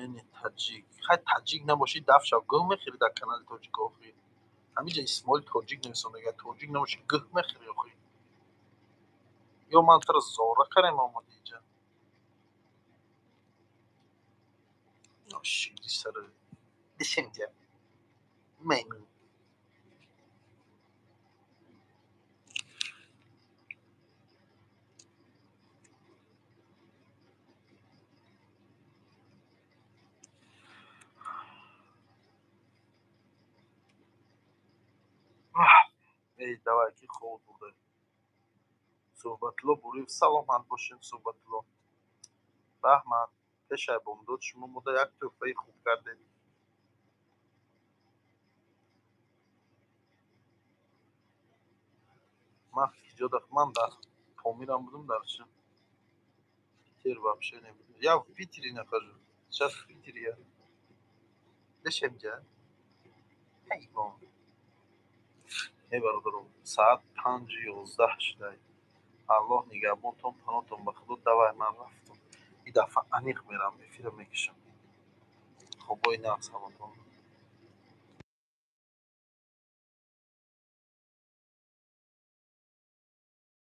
яъне таҷик хай таҷик набошӣ дафша гӯҳ мехӯри дар канали тоҷик охӣ ҳамиҷа исмоил тоҷик нависонда агар тоҷик набошӣ гӯҳ мехӯри охӣ ё ман таро зора карем омадӣ иҷа шири сара дишемҷа маймун эй давай ки хоб бурда суҳбатулло бурив саломат бошед суҳбатулло раҳмат пешай бомдод шумо мода як тӯҳфаи хуб кардед ман иҷода ман дар помирам будам дар чӣ питер вообще небуд я в питере нахожусь сейчас в питере я дашемҷа ҳайвон бародаром саат 5:11 шудаи аллоҳ нигаҳбонтон паноҳтон ба худо давай ман рафтам ин дафъа аниқ мерам эфира мекашам хобои нағз ҳавотон